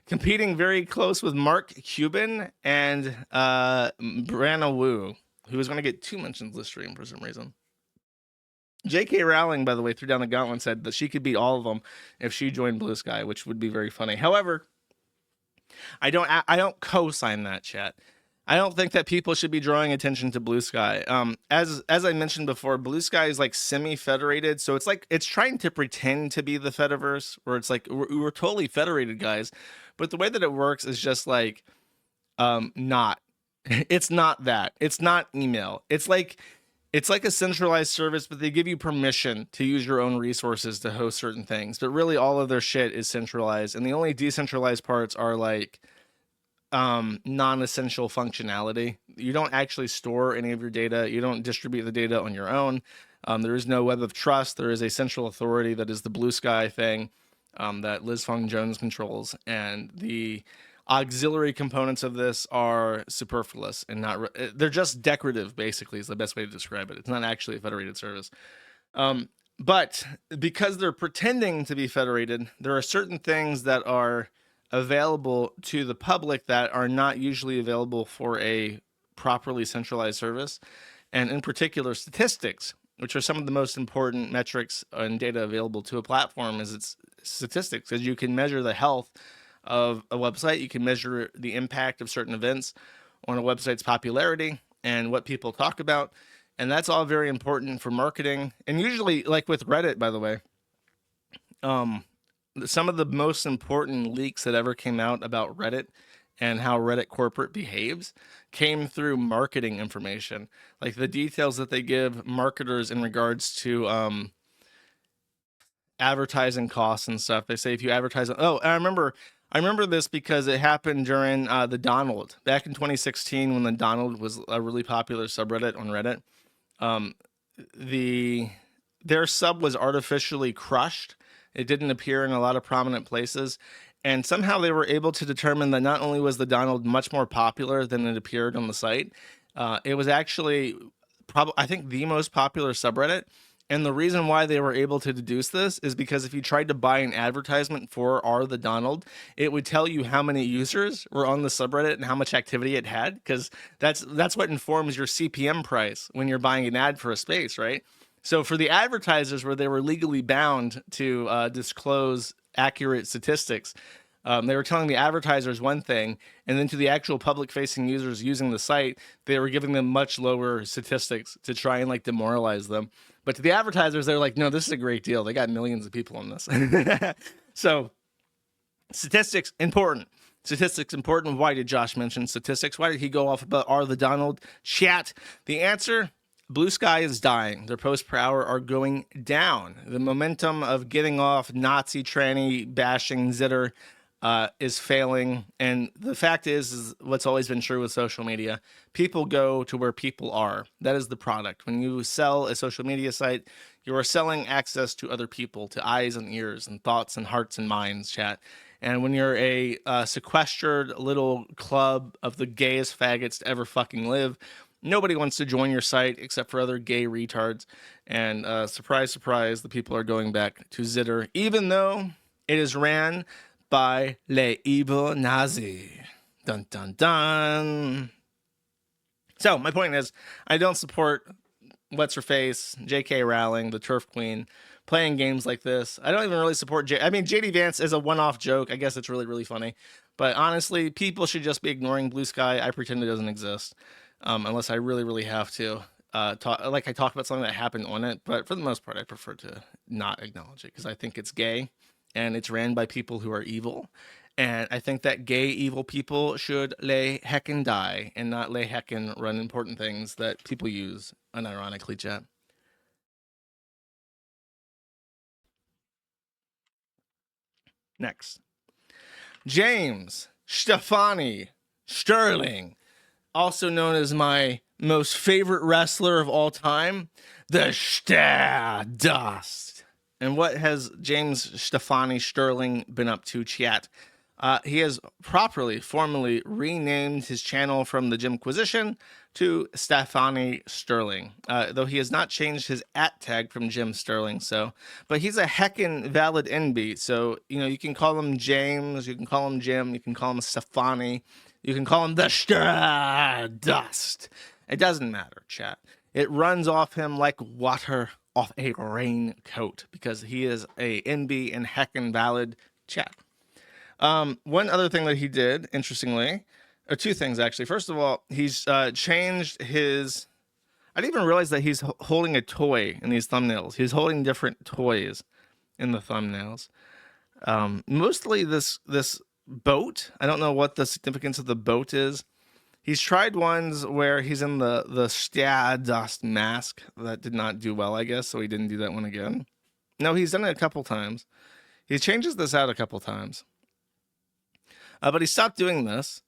Competing very close with Mark Cuban and Brianna Wu, who was going to get 2 mentions this stream for some reason. J.K. Rowling, by the way, threw down the gauntlet and said that she could beat all of them if she joined Blue Sky, which would be very funny. However, I don't co-sign that, chat. I don't think that people should be drawing attention to Blue Sky. As I mentioned before, Blue Sky is like semi-federated, so it's like it's trying to pretend to be the Fediverse, where it's like we're totally federated, guys. But the way that it works is just like not. It's not that. It's not email. It's like it's like a centralized service, but they give you permission to use your own resources to host certain things. But really, all of their shit is centralized, and the only decentralized parts are like non-essential functionality. You don't actually store any of your data. You don't distribute the data on your own. There is no web of trust. There is a central authority that is the Blue Sky thing that Liz Fong Jones controls, and the auxiliary components of this are superfluous and not they're just decorative, basically, is the best way to describe it. It's not actually a federated service. But because they're pretending to be federated, there are certain things that are available to the public that are not usually available for a properly centralized service. And in particular, statistics, which are some of the most important metrics and data available to a platform, is its statistics, because you can measure the health of a website. You can measure the impact of certain events on a website's popularity and what people talk about. And that's all very important for marketing. And usually, like with Reddit, by the way, some of the most important leaks that ever came out about Reddit and how Reddit corporate behaves came through marketing information. Like the details that they give marketers in regards to advertising costs and stuff. They say if you advertise, I remember this because it happened during the Donald back in 2016 when the Donald was a really popular subreddit on Reddit. Their sub was artificially crushed. It didn't appear in a lot of prominent places, and somehow they were able to determine that not only was the Donald much more popular than it appeared on the site, it was actually probably, I think, the most popular subreddit. And the reason why they were able to deduce this is because if you tried to buy an advertisement for the Donald, it would tell you how many users were on the subreddit and how much activity it had, because that's what informs your CPM price when you're buying an ad for a space, right? So for the advertisers, where they were legally bound to disclose accurate statistics, they were telling the advertisers one thing, and then to the actual public-facing users using the site, they were giving them much lower statistics to try and like demoralize them. But to the advertisers, they're like, no, this is a great deal. They got millions of people on this. So statistics, important. Statistics, important. Why did Josh mention statistics? Why did he go off about the Donald? Chat. The answer, Blue Sky is dying. Their posts per hour are going down. The momentum of getting off Nazi, tranny, bashing, zitter is failing. And the fact is what's always been true with social media. People go to where people are. That is the product. When you sell a social media site, you are selling access to other people, to eyes and ears and thoughts and hearts and minds, chat. And when you're a sequestered little club of the gayest faggots to ever fucking live, nobody wants to join your site except for other gay retards. And surprise, surprise, the people are going back to Zitter, even though it is ran by Le Evil Nazi. Dun, dun, dun. So my point is, I don't support what's-her-face, J.K. Rowling, the turf queen, playing games like this. I don't even really support JD Vance is a one-off joke. I guess it's really, really funny. But honestly, people should just be ignoring Blue Sky. I pretend it doesn't exist. Unless I really, really have to. I talk about something that happened on it. But for the most part, I prefer to not acknowledge it because I think it's gay. And it's ran by people who are evil. And I think that gay, evil people should lay heckin' die and not lay heckin' run important things that people use unironically, chat. Next. James Stefani Sterling, also known as my most favorite wrestler of all time, the Stardust. And what has James Stefani Sterling been up to, chat? He has formally renamed his channel from the Jimquisition to Stefani Sterling, though he has not changed his @ from Jim Sterling. But he's a heckin' valid NB. So, you can call him James, you can call him Jim, you can call him Stefani, you can call him the Stardust. It doesn't matter, chat. It runs off him like water off a raincoat because he is a NB and heckin' valid, chat. One other thing that he did, interestingly, or two things actually. First of all, he's changed his. I didn't even realize that he's holding a toy in these thumbnails. He's holding different toys in the thumbnails. Mostly this boat. I don't know what the significance of the boat is. He's tried ones where he's in the Stardust mask. That did not do well, I guess, so he didn't do that one again. No, he's done it a couple times. He changes this out a couple times. But he stopped doing this,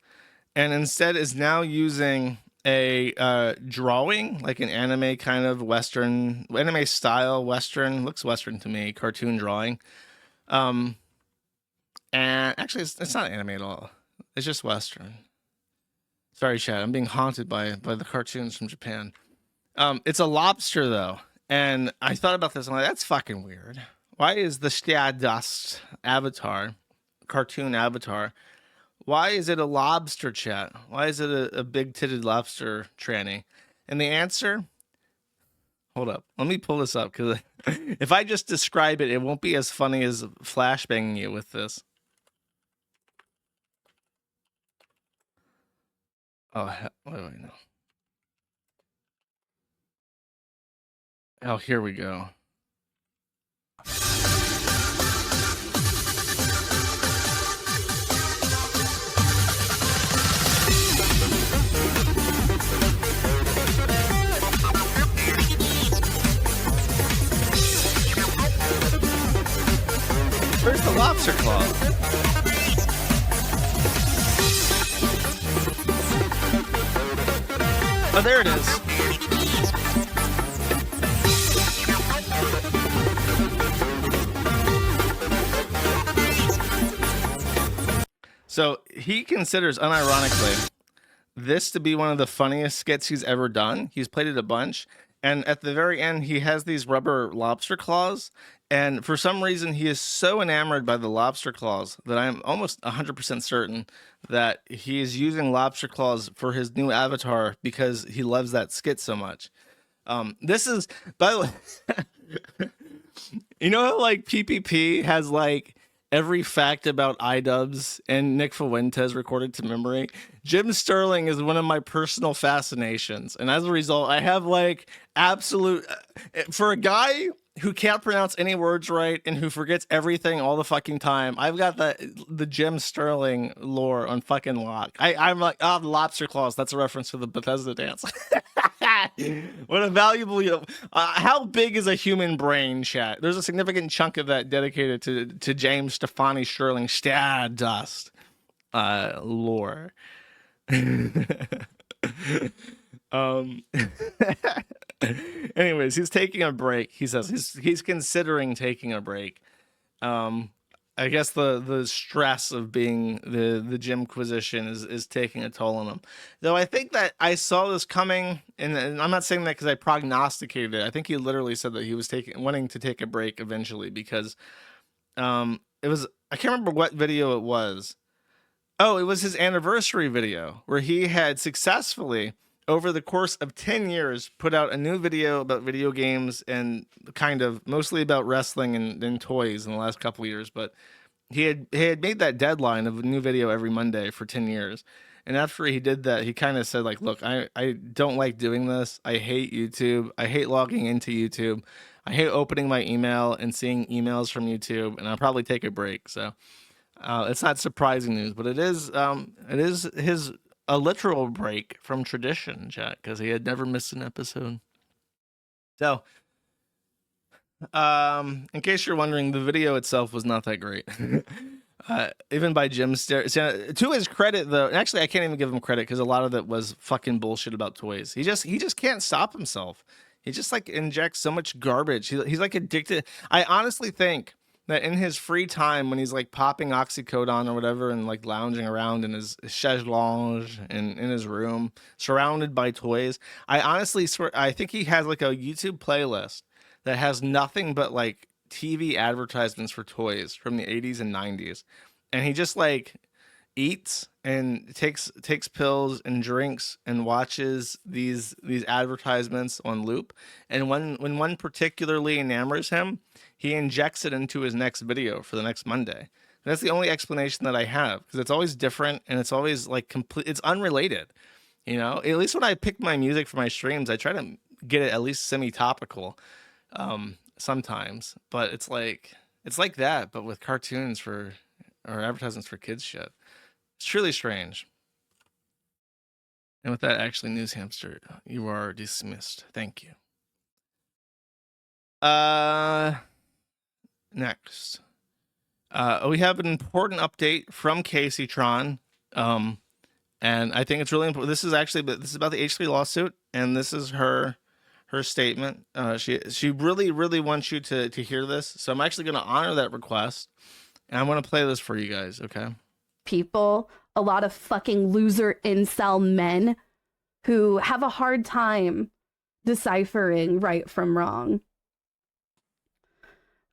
and instead is now using a drawing, like an anime kind of Western, anime style Western, looks Western to me, cartoon drawing. And actually, it's not anime at all. It's just Western. Sorry, chat. I'm being haunted by the cartoons from Japan. It's a lobster, though. And I thought about this. I'm like, that's fucking weird. Why is the Stardust avatar, cartoon avatar, why is it a lobster, chat? Why is it a big-titted lobster tranny? And the answer... Hold up. Let me pull this up, because if I just describe it, it won't be as funny as flashbanging you with this. Oh, wait, no. Oh, here we go. Where's the lobster claw? Oh, there it is. So he considers, unironically, this to be one of the funniest skits he's ever done. He's played it a bunch. And at the very end, he has these rubber lobster claws. And for some reason, he is so enamored by the lobster claws that I'm almost 100% certain that he is using lobster claws for his new avatar because he loves that skit so much. This is, by the way, you know how like PPP has like every fact about iDubbbz and Nick Fuentes recorded to memory? Jim Sterling is one of my personal fascinations. And as a result, I have like absolute, for a guy who can't pronounce any words right and who forgets everything all the fucking time, I've got the Jim Sterling lore on fucking lock. I'm like, the lobster claws. That's a reference to the Bethesda dance. What a valuable, how big is a human brain, chat? There's a significant chunk of that dedicated to James Stefani Sterling Stardust lore. Anyways, he's taking a break. He says he's considering taking a break. I guess the stress of being the Jimquisition is taking a toll on him. Though I think that I saw this coming, and I'm not saying that because I prognosticated it. I think he literally said that he was wanting to take a break eventually because it was, I can't remember what video it was. Oh, it was his anniversary video where he had successfully, over the course of 10 years, put out a new video about video games and kind of mostly about wrestling and toys in the last couple of years. But he had made that deadline of a new video every Monday for 10 years. And after he did that, he kind of said, like, look, I don't like doing this. I hate YouTube. I hate logging into YouTube. I hate opening my email and seeing emails from YouTube. And I'll probably take a break. So it's not surprising news, but it is a literal break from tradition, chat, because he had never missed an episode. So, in case you're wondering, the video itself was not that great. Even by Jim to his credit, though, and actually I can't even give him credit because a lot of it was fucking bullshit about toys. He just can't stop himself. He just like injects so much garbage. He's like addicted. I honestly think that in his free time, when he's like popping oxycodone or whatever and like lounging around in his chaise lounge and in his room surrounded by toys, I honestly swear, I think he has like a YouTube playlist that has nothing but like TV advertisements for toys from the 80s and 90s. And he just like eats and takes pills and drinks and watches these advertisements on loop. And when one particularly enamors him, he injects it into his next video for the next Monday. That's the only explanation that I have, because it's always different and it's always like complete. It's unrelated, you know. At least when I pick my music for my streams, I try to get it at least semi-topical sometimes. But it's like that, but with cartoons or advertisements for kids shit. It's truly strange. And with that, actually, News Hamster, you are dismissed. Thank you. Next. We have an important update from Kaceytron. And I think it's really important. This is about the H3 lawsuit, and this is her statement. She really, really wants you to hear this. So I'm actually going to honor that request, and I'm going to play this for you guys, okay? People, a lot of fucking loser incel men who have a hard time deciphering right from wrong.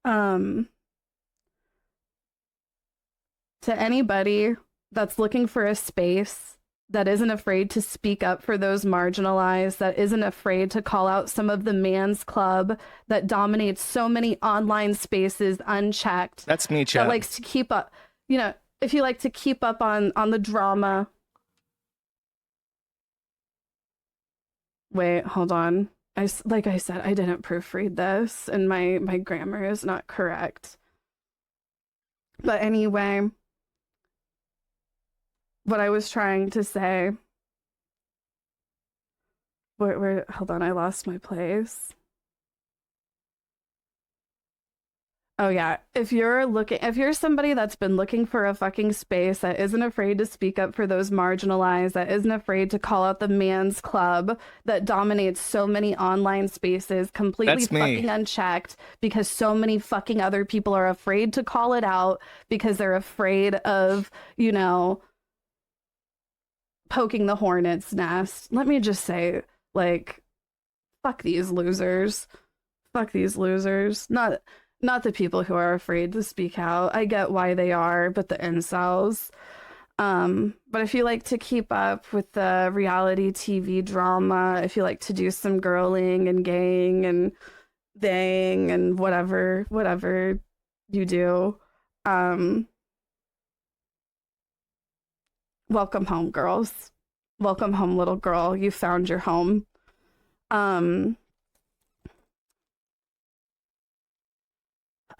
To anybody that's looking for a space, that isn't afraid to speak up for those marginalized, that isn't afraid to call out some of the man's club that dominates so many online spaces unchecked. That's me, chat. That likes to keep up, you know, if you like to keep up on the drama. Wait, hold on. Like I said, I didn't proofread this, and my grammar is not correct. But anyway, what I was trying to say. Where hold on, I lost my place. Oh yeah, if you're somebody that's been looking for a fucking space, that isn't afraid to speak up for those marginalized, that isn't afraid to call out the man's club that dominates so many online spaces completely fucking unchecked, because so many fucking other people are afraid to call it out because they're afraid of, you know, poking the hornet's nest. Let me just say, like, fuck these losers. Fuck these losers. Not the people who are afraid to speak out. I get why they are, but the incels. But if you like to keep up with the reality TV drama, if you like to do some girling and gang and thing and whatever you do, welcome home, girls. Welcome home, little girl. You found your home.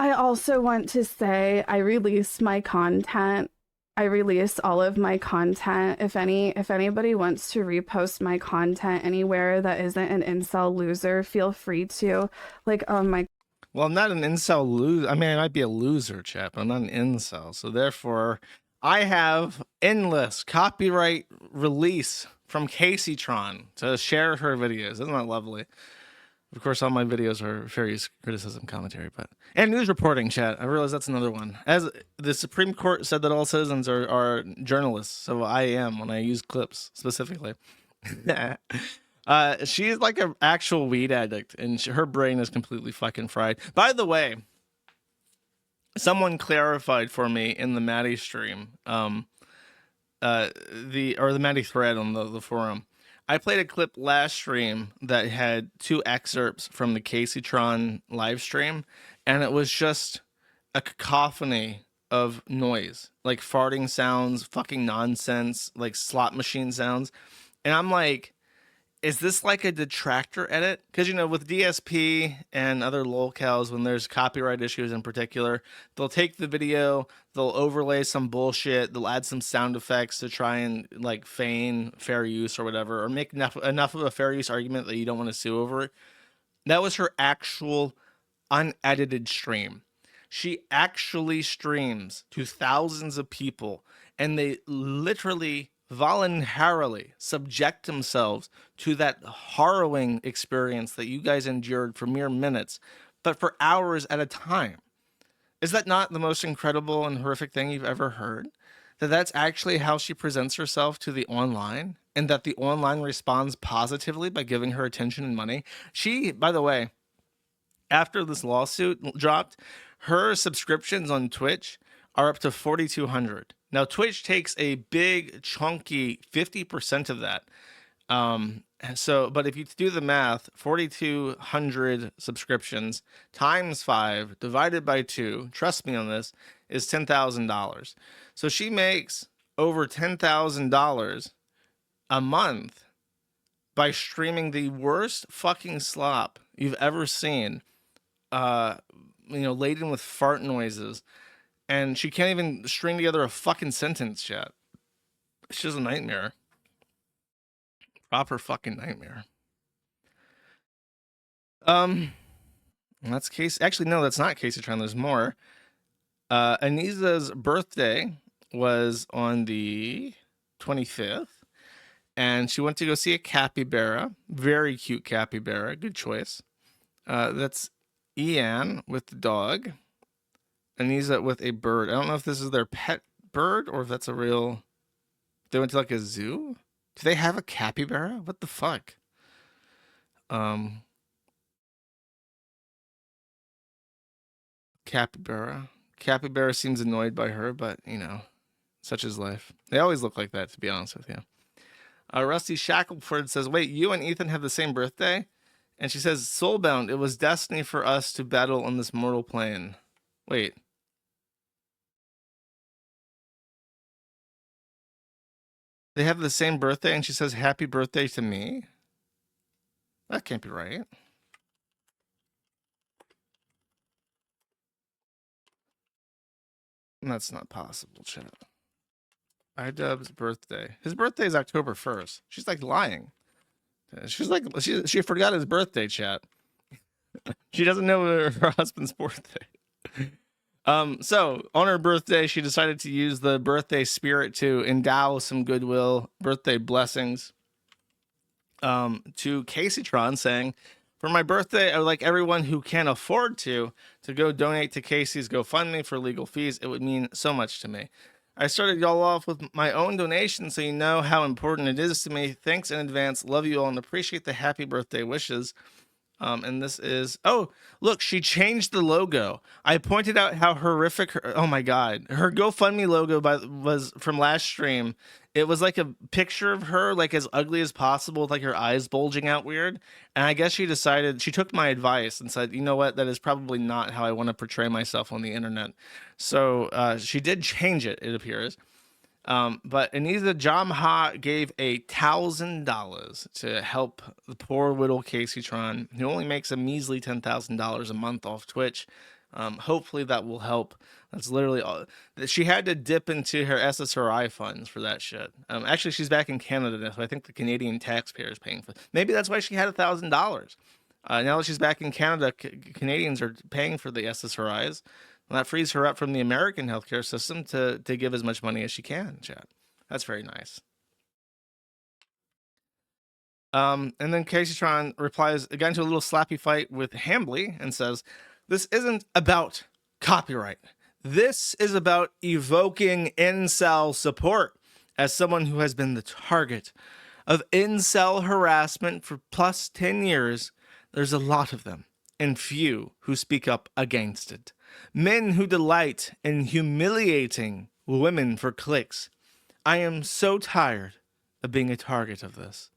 I also want to say I release my content. I release all of my content. If anybody wants to repost my content anywhere that isn't an incel loser, feel free to. Like, oh my. Well, I'm not an incel loser. I mean, I might be a loser, chap. I'm not an incel. So therefore, I have endless copyright release from Kaceytron to share her videos. Isn't that lovely? Of course, all my videos are various criticism, commentary, and news reporting, chat. I realize that's another one. As the Supreme Court said that all citizens are journalists, so I am when I use clips specifically. She is like an actual weed addict, and her brain is completely fucking fried. By the way, someone clarified for me in the Maddie stream, the Maddie thread on the forum. I played a clip last stream that had 2 excerpts from the Kaceytron live stream, and it was just a cacophony of noise, like farting sounds, fucking nonsense, like slot machine sounds. And I'm like, is this like a detractor edit? Because, you know, with DSP and other lolcows, when there's copyright issues in particular, they'll take the video, they'll overlay some bullshit, they'll add some sound effects to try and like feign fair use or whatever, or make enough of a fair use argument that you don't want to sue over it. That was her actual unedited stream. She actually streams to thousands of people, and they literally voluntarily subject themselves to that harrowing experience that you guys endured for mere minutes, but for hours at a time. Is that not the most incredible and horrific thing you've ever heard? That's actually how she presents herself to the online, and that the online responds positively by giving her attention and money. She, by the way, after this lawsuit dropped, her subscriptions on Twitch are up to 4,200. Now, Twitch takes a big, chunky 50% of that. But if you do the math, 4,200 subscriptions times 5 divided by 2, trust me on this, is $10,000. So she makes over $10,000 a month by streaming the worst fucking slop you've ever seen, laden with fart noises. And she can't even string together a fucking sentence yet. It's just a nightmare. Proper fucking nightmare. That's Case. Actually, no, that's not Kaceytron. There's more. Anisa's birthday was on the 25th, and she went to go see a capybara. Very cute capybara. Good choice. That's Ian with the dog. Anisa with a bird. I don't know if this is their pet bird or if that's a real... They went to like a zoo? Do they have a capybara? What the fuck? Capybara. Capybara seems annoyed by her, but, you know, such is life. They always look like that, to be honest with you. Rusty Shackleford says, wait, you and Ethan have the same birthday? And she says, Soulbound, it was destiny for us to battle on this mortal plane. Wait. They have the same birthday, and she says, happy birthday to me? That can't be right. That's not possible, chat. iDubbbz's birthday. His birthday is October 1st. She's like lying. She's like, she forgot his birthday, chat. She doesn't know her husband's birthday. So on her birthday, she decided to use the birthday spirit to endow some goodwill, birthday blessings, to Kaceytron, saying, for my birthday, I would like everyone who can afford to go donate to Casey's GoFundMe for legal fees. It would mean so much to me. I started y'all off with my own donation, so you know how important it is to me. Thanks in advance. Love you all and appreciate the happy birthday wishes. And this is, oh, look, she changed the logo. I pointed out how horrific oh my God, her GoFundMe logo was from last stream. It was like a picture of her, like as ugly as possible, with like her eyes bulging out weird. And I guess she decided, she took my advice and said, you know what, that is probably not how I want to portray myself on the internet. So she did change it, it appears. But Anita Jamha gave $1,000 to help the poor little Kaceytron, who only makes a measly $10,000 a month off Twitch. Hopefully that will help. That's literally all. She had to dip into her SSRI funds for that shit. Actually, she's back in Canada now, so I think the Canadian taxpayer is paying for it. Maybe that's why she had $1,000. Now that she's back in Canada, Canadians are paying for the SSRIs. Well, that frees her up from the American healthcare system to give as much money as she can, chat. That's very nice. And then Kaceytron replies again to a little slappy fight with Hambly and says, this isn't about copyright. This is about evoking incel support. As someone who has been the target of incel harassment for plus 10 years, there's a lot of them, and few who speak up against it. Men who delight in humiliating women for clicks. I am so tired of being a target of this.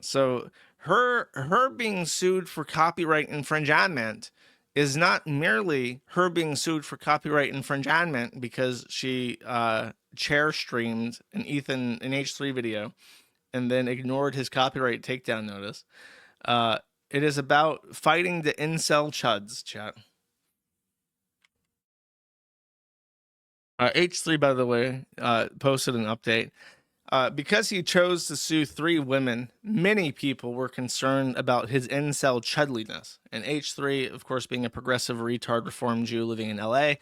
So her being sued for copyright infringement is not merely her being sued for copyright infringement because she chair streamed an H3 video and then ignored his copyright takedown notice. It is about fighting the incel chuds, chat. H3, by the way, posted an update. Because he chose to sue 3 women, many people were concerned about his incel chudliness. And H3, of course, being a progressive retard reform Jew living in LA,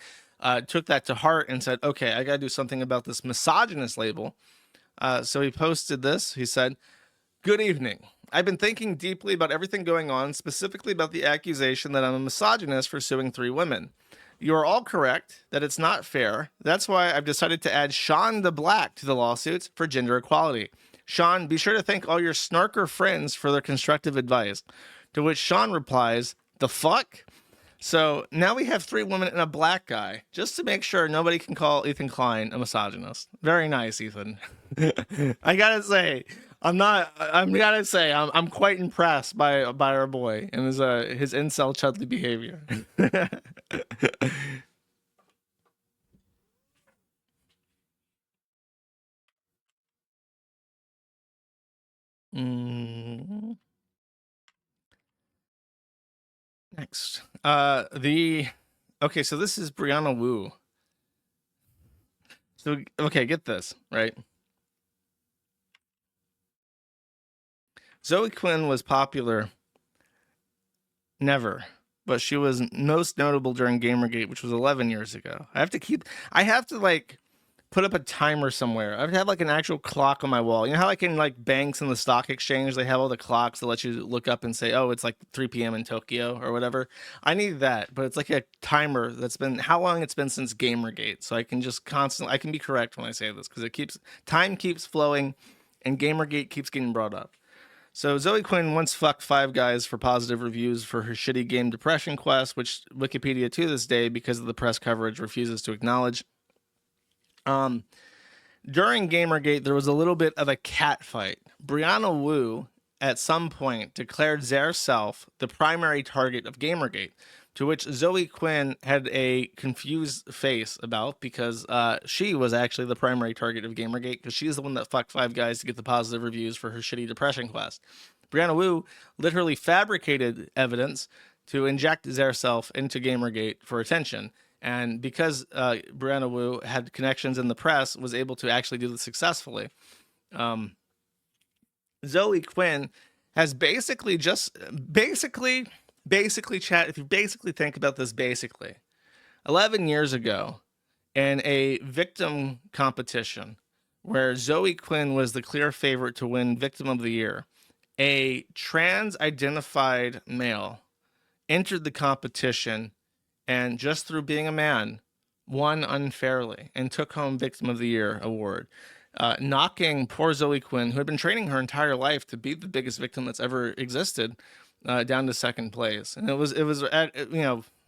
took that to heart and said, okay, I gotta do something about this misogynist label. So he posted this. He said, good evening. I've been thinking deeply about everything going on, specifically about the accusation that I'm a misogynist for suing 3 women. You are all correct that it's not fair. That's why I've decided to add Sean the Black to the lawsuits for gender equality. Sean, be sure to thank all your snarker friends for their constructive advice. To which Sean replies, the fuck? So now we have 3 women and a black guy, just to make sure nobody can call Ethan Klein a misogynist. Very nice, Ethan. I gotta say, I'm quite impressed by our boy and his incel chudly behavior. Next, okay, so this is Brianna Wu. So okay, get this right. Zoe Quinn was popular. Never. But she was most notable during Gamergate, which was 11 years ago. I have to like put up a timer somewhere. I have to have like an actual clock on my wall. You know how like in like banks and the stock exchange, they have all the clocks that let you look up and say, oh, it's like 3 p.m. in Tokyo or whatever. I need that, but it's like a timer that's been how long it's been since Gamergate. So I can just constantly, I can be correct when I say this because time keeps flowing and Gamergate keeps getting brought up. So Zoe Quinn once fucked 5 guys for positive reviews for her shitty game Depression Quest, which Wikipedia to this day, because of the press coverage, refuses to acknowledge. During Gamergate, there was a little bit of a cat fight. Brianna Wu, at some point, declared herself the primary target of Gamergate, to which Zoe Quinn had a confused face about because she was actually the primary target of Gamergate because she's the one that fucked 5 guys to get the positive reviews for her shitty Depression Quest. Brianna Wu literally fabricated evidence to inject herself into Gamergate for attention. And because Brianna Wu had connections in the press, was able to actually do this successfully. Zoe Quinn has basically chat, if you basically think about this 11 years ago in a victim competition where Zoe Quinn was the clear favorite to win Victim of the Year, a trans-identified male entered the competition and just through being a man, won unfairly and took home Victim of the Year award, knocking poor Zoe Quinn, who had been training her entire life to be the biggest victim that's ever existed, down to second place. And it was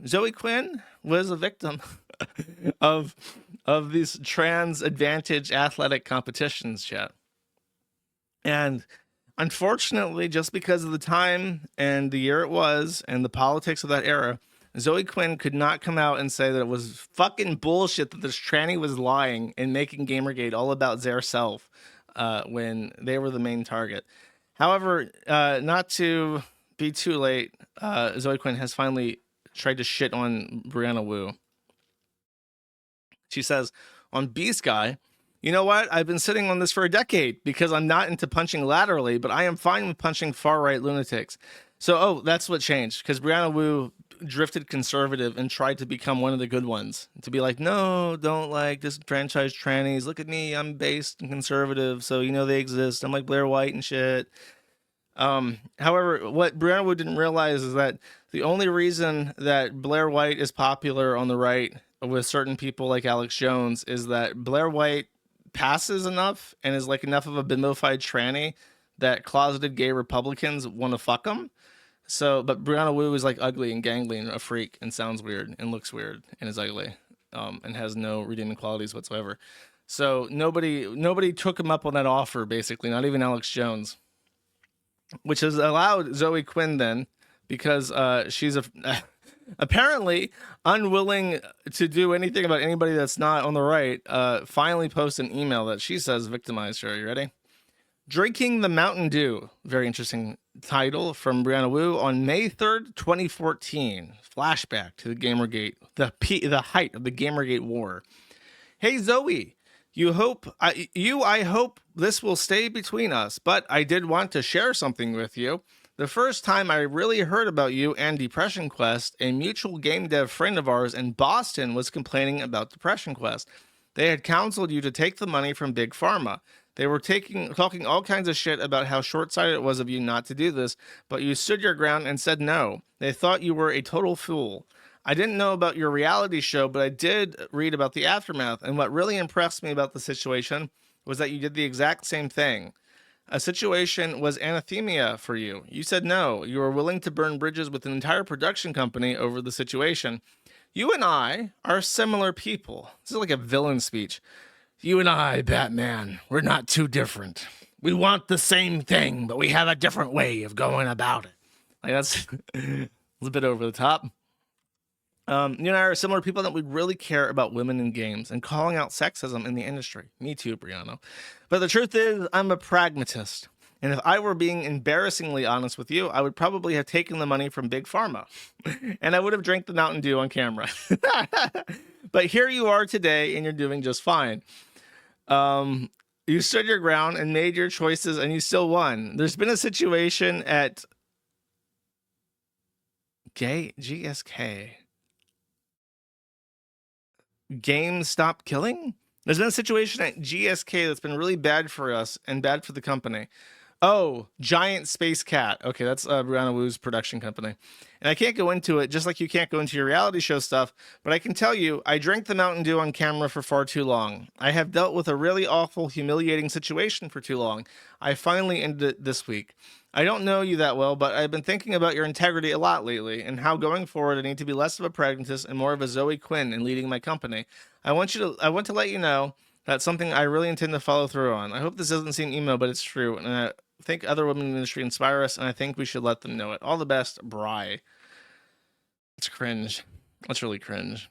Zoe Quinn was a victim of these trans advantage athletic competitions, chat. And unfortunately, just because of the time and the year it was and the politics of that era, Zoe Quinn could not come out and say that it was fucking bullshit that this tranny was lying and making Gamergate all about their self when they were the main target. However, not to be too late, Zoe Quinn has finally tried to shit on Brianna Wu. She says, on B-Sky, you know what? I've been sitting on this for a decade because I'm not into punching laterally, but I am fine with punching far-right lunatics. So, that's what changed, because Brianna Wu drifted conservative and tried to become one of the good ones. To be like, no, don't like disenfranchised trannies. Look at me, I'm based and conservative, so you know they exist. I'm like Blair White and shit. However, what Brianna Wu didn't realize is that the only reason that Blair White is popular on the right with certain people like Alex Jones is that Blair White passes enough and is like enough of a bimbofied tranny that closeted gay Republicans want to fuck him. So, but Brianna Wu is like ugly and gangly and a freak and sounds weird and looks weird and is ugly, and has no redeeming qualities whatsoever. So nobody took him up on that offer, basically, not even Alex Jones, which has allowed Zoe Quinn then, because she's apparently unwilling to do anything about anybody that's not on the right, finally post an email that she says victimized her. You ready? Drinking the Mountain Dew. Very interesting title from Brianna Wu on May 3rd, 2014. Flashback to the Gamergate, the height of the Gamergate war. Hey Zoe, I hope this will stay between us, but I did want to share something with you. The first time I really heard about you and Depression Quest, a mutual game dev friend of ours in Boston was complaining about Depression Quest. They had counseled you to take the money from Big Pharma. They were talking all kinds of shit about how short-sighted it was of you not to do this, but you stood your ground and said no. They thought you were a total fool. I didn't know about your reality show, but I did read about the aftermath, and what really impressed me about the situation was that you did the exact same thing. A situation was anathema for you. You said no. You were willing to burn bridges with an entire production company over the situation. You and I are similar people. This is like a villain speech. You and I, Batman, we're not too different. We want the same thing, but we have a different way of going about it. Like that's a little bit over the top. You and I are similar people that would really care about women in games and calling out sexism in the industry. Me too, Brianna. But the truth is, I'm a pragmatist. And if I were being embarrassingly honest with you, I would probably have taken the money from Big Pharma. And I would have drank the Mountain Dew on camera. But here you are today, and you're doing just fine. You stood your ground and made your choices, and you still won. There's been a situation at GSK. Game Stop Killing? There's been a situation at GSK that's been really bad for us and bad for the company. Oh, Giant Space Cat. Okay, that's Brianna Wu's production company. And I can't go into it, just like you can't go into your reality show stuff, but I can tell you, I drank the Mountain Dew on camera for far too long. I have dealt with a really awful, humiliating situation for too long. I finally ended it this week. I don't know you that well, but I've been thinking about your integrity a lot lately, and how going forward I need to be less of a pragmatist and more of a Zoe Quinn in leading my company. I want to let you know that's something I really intend to follow through on. I hope this doesn't seem emo, but it's true, and I think other women in the industry inspire us, and I think we should let them know it. All the best, Bri. It's cringe. That's really cringe.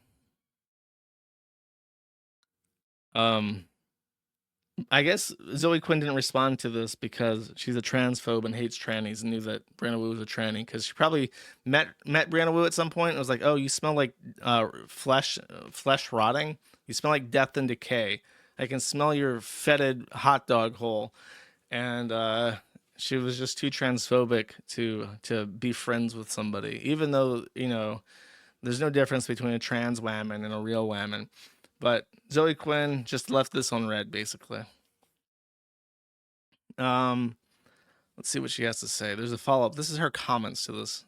I guess Zoe Quinn didn't respond to this because she's a transphobe and hates trannies and knew that Brianna Wu was a tranny, because she probably met Brianna Wu at some point and was like, oh, you smell like flesh rotting. You smell like death and decay. I can smell your fetid hot dog hole. And she was just too transphobic to be friends with somebody, even though, you know, there's no difference between a trans woman and a real woman. But Zoe Quinn just left this on red, basically. Let's see what she has to say. There's a follow-up. This is her comments to this.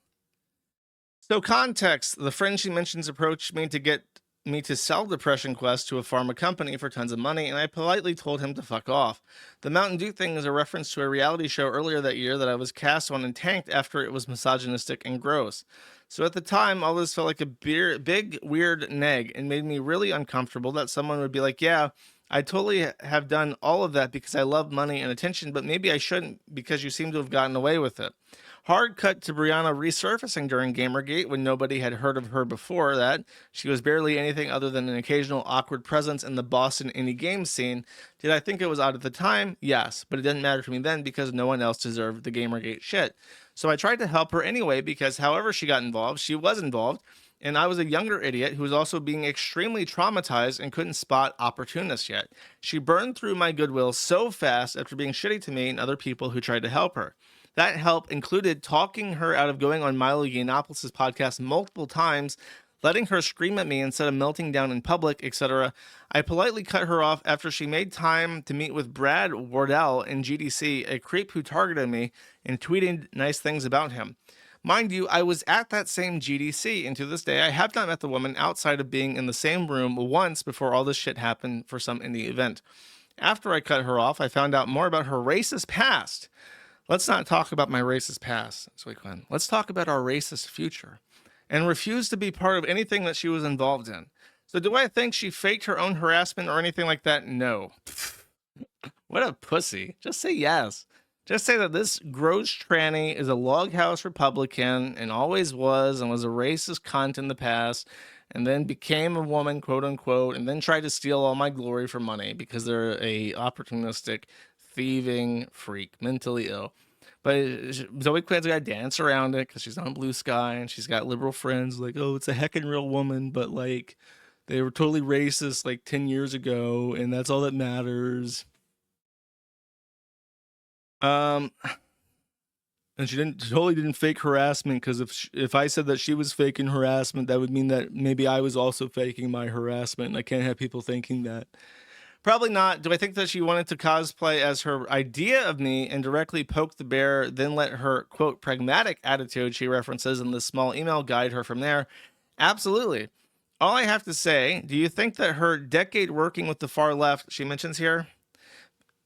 So context, the friend she mentions approached me to get me to sell Depression Quest to a pharma company for tons of money, and I politely told him to fuck off. The Mountain Dew thing is a reference to a reality show earlier that year that I was cast on and tanked after it was misogynistic and gross. So at the time, all this felt like a big, weird neg and made me really uncomfortable that someone would be like, yeah, I totally have done all of that because I love money and attention, but maybe I shouldn't because you seem to have gotten away with it. Hard cut to Brianna resurfacing during GamerGate when nobody had heard of her before that. She was barely anything other than an occasional awkward presence in the Boston indie game scene. Did I think it was odd at the time? Yes, but it didn't matter to me then because no one else deserved the GamerGate shit. So I tried to help her anyway because however she got involved, she was involved. And I was a younger idiot who was also being extremely traumatized and couldn't spot opportunists yet. She burned through my goodwill so fast after being shitty to me and other people who tried to help her. That help included talking her out of going on Milo Yiannopoulos' podcast multiple times, letting her scream at me instead of melting down in public, etc. I politely cut her off after she made time to meet with Brad Wardell in GDC, a creep who targeted me and tweeted nice things about him. Mind you, I was at that same GDC, and to this day, I have not met the woman outside of being in the same room once before all this shit happened for some indie event. After I cut her off, I found out more about her racist past. Let's not talk about my racist past, Zoe Quinn. Let's talk about our racist future. And refused to be part of anything that she was involved in. So do I think she faked her own harassment or anything like that? No. What a pussy. Just say yes. Just say that this gross tranny is a loghouse Republican and always was and was a racist cunt in the past and then became a woman, quote unquote, and then tried to steal all my glory for money because they're a opportunistic, thieving freak, mentally ill. But Zoe Quinn's got to dance around it because she's on Blue Sky and she's got liberal friends like, oh, it's a heckin' real woman, but like they were totally racist like 10 years ago and that's all that matters. And she totally didn't fake harassment because if I said that she was faking harassment, that would mean that maybe I was also faking my harassment, and I can't have people thinking that. Probably not. Do I think that she wanted to cosplay as her idea of me and directly poke the bear, then let her, quote, pragmatic attitude she references in this small email guide her from there? Absolutely. All I have to say, do you think that her decade working with the far left, she mentions here,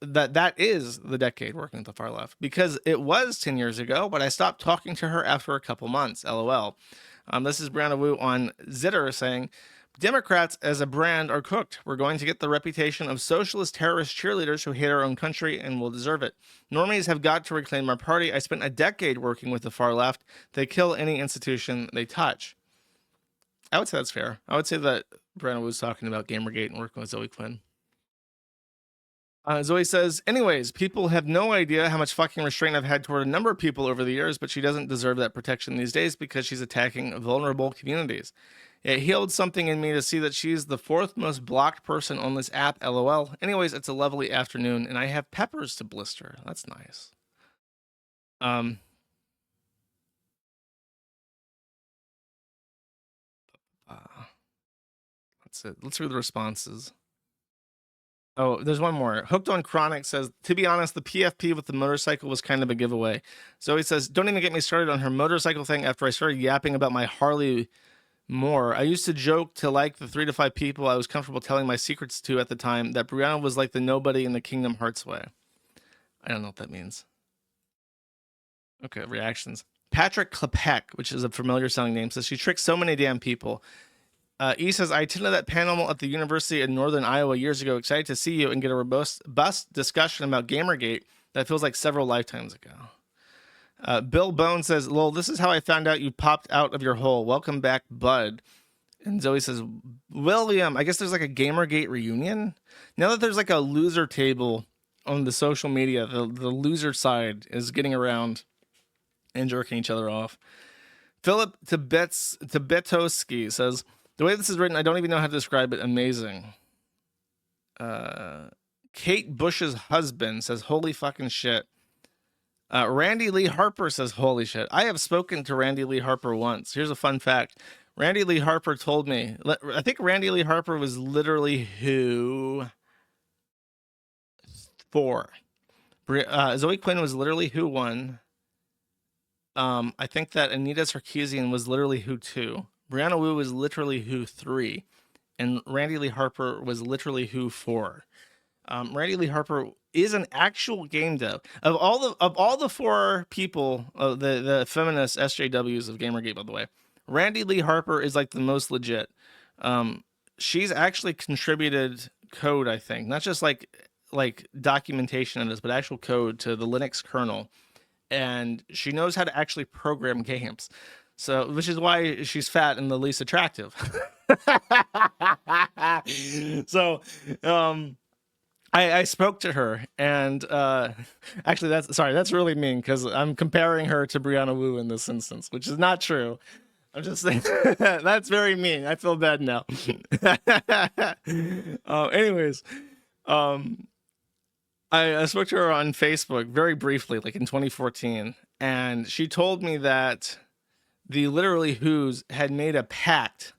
that is the decade working with the far left, because it was 10 years ago, but I stopped talking to her after a couple months, LOL. This is Brianna Wu on Zitter saying, Democrats as a brand are cooked. We're going to get the reputation of socialist terrorist cheerleaders who hate our own country and will deserve it. Normies have got to reclaim our party. I spent a decade working with the far left. They kill any institution they touch. I would say that's fair. I would say that Brianna Wu's talking about Gamergate and working with Zoe Quinn. Zoe says, anyways, people have no idea how much fucking restraint I've had toward a number of people over the years, but she doesn't deserve that protection these days because she's attacking vulnerable communities. It healed something in me to see that she's the 4th most blocked person on this app, lol. Anyways, it's a lovely afternoon, and I have peppers to blister. That's nice. That's it. Let's read the responses. Oh, there's one more. Hooked on Chronic says, to be honest, the PFP with the motorcycle was kind of a giveaway. Zoe says, don't even get me started on her motorcycle thing after I started yapping about my Harley more. I used to joke to like the 3 to 5 people I was comfortable telling my secrets to at the time that Brianna was like the nobody in the Kingdom Hearts way. I don't know what that means. Okay, reactions. Patrick Klepek, which is a familiar sounding name, says she tricks so many damn people. E says, I attended that panel at the University in Northern Iowa years ago. Excited to see you and get a robust discussion about Gamergate that feels like several lifetimes ago. Bill Bone says, lol, this is how I found out you popped out of your hole. Welcome back, bud. And Zoe says, William, I guess there's like a Gamergate reunion. Now that there's like a loser table on the social media, the loser side is getting around and jerking each other off. Philip Tibetowski says, the way this is written, I don't even know how to describe it. Amazing. Kate Bush's husband says, holy fucking shit. Randy Lee Harper says, holy shit. I have spoken to Randy Lee Harper once. Here's a fun fact. Randy Lee Harper told me, I think Randy Lee Harper was literally who 4. Zoe Quinn was literally who 1. I think that Anita Sarkeesian was literally who 2. Brianna Wu was literally who 3. And Randy Lee Harper was literally who 4. Randy Lee Harper is an actual game dev. Of all the 4 people, the feminist SJWs of Gamergate, by the way, Randy Lee Harper is like the most legit. She's actually contributed code, I think, not just like documentation of this, but actual code to the Linux kernel. And she knows how to actually program games. So, which is why she's fat and the least attractive. So, I spoke to her, and actually, that's really mean because I'm comparing her to Brianna Wu in this instance, which is not true. I'm just saying that's very mean. I feel bad now. Anyways, I spoke to her on Facebook very briefly, like in 2014, and she told me that the Literally Who's had made a pact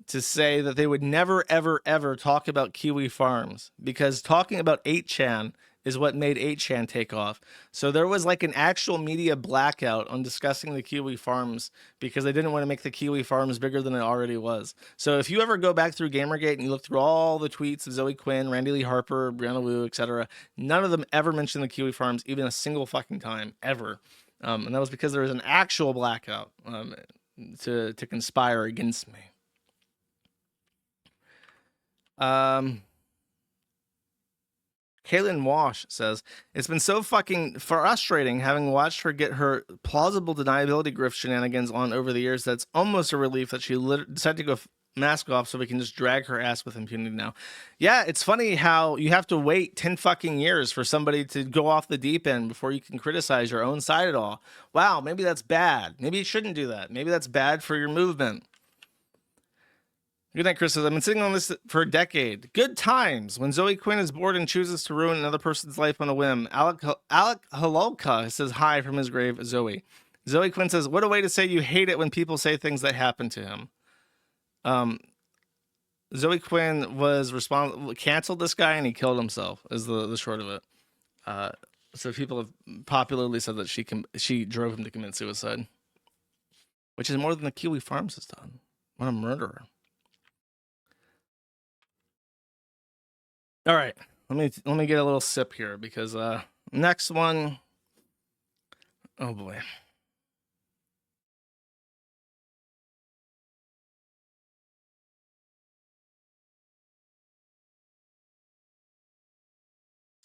to say that they would never, ever, ever talk about Kiwi Farms because talking about 8chan is what made 8chan take off. So there was like an actual media blackout on discussing the Kiwi Farms because they didn't want to make the Kiwi Farms bigger than it already was. So if you ever go back through Gamergate and you look through all the tweets of Zoe Quinn, Randy Lee Harper, Brianna Wu, etc., none of them ever mentioned the Kiwi Farms even a single fucking time, ever. And that was because there was an actual blackout to conspire against me. Kaylin Wash says, it's been so fucking frustrating having watched her get her plausible deniability grift shenanigans on over the years that's almost a relief that she decided to go mask off so we can just drag her ass with impunity now. Yeah, it's funny how you have to wait 10 fucking years for somebody to go off the deep end before you can criticize your own side at all. Wow, maybe that's bad. Maybe you shouldn't do that. Maybe that's bad for your movement. Good night, Chris says, I've been sitting on this for a decade. Good times. When Zoe Quinn is bored and chooses to ruin another person's life on a whim. Alec Halolka says hi from his grave, Zoe. Zoe Quinn says, what a way to say you hate it when people say things that happen to him. Zoe Quinn was canceled this guy and he killed himself is the short of it. So people have popularly said that she drove him to commit suicide, which is more than the Kiwi Farms has done. What a murderer. All right, let me get a little sip here because next one, oh boy.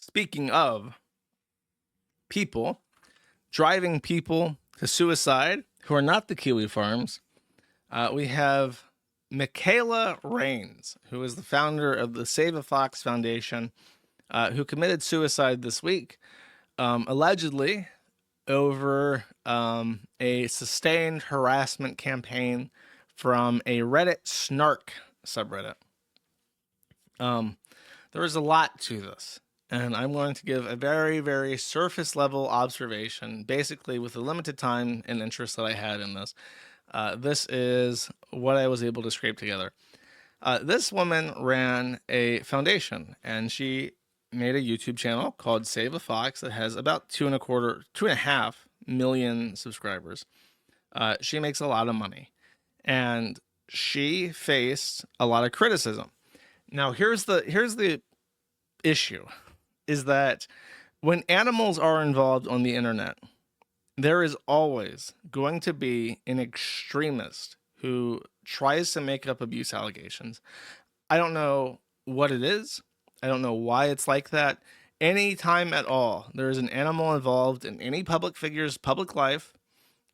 Speaking of people driving people to suicide who are not the Kiwi Farms, we have Michaela Reigns, who is the founder of the Save a Fox Foundation, who committed suicide this week, allegedly over a sustained harassment campaign from a Reddit snark subreddit. There is a lot to this, and I'm going to give a very, very surface level observation, basically with the limited time and interest that I had in this. This is what I was able to scrape together. This woman ran a foundation, and she made a YouTube channel called Save a Fox that has about 2.5 million subscribers. She makes a lot of money, and she faced a lot of criticism. Now, here's the issue, is that when animals are involved on the internet, there is always going to be an extremist who tries to make up abuse allegations. I don't know what it is. I don't know why it's like that. Anytime at all there is an animal involved in any public figure's public life,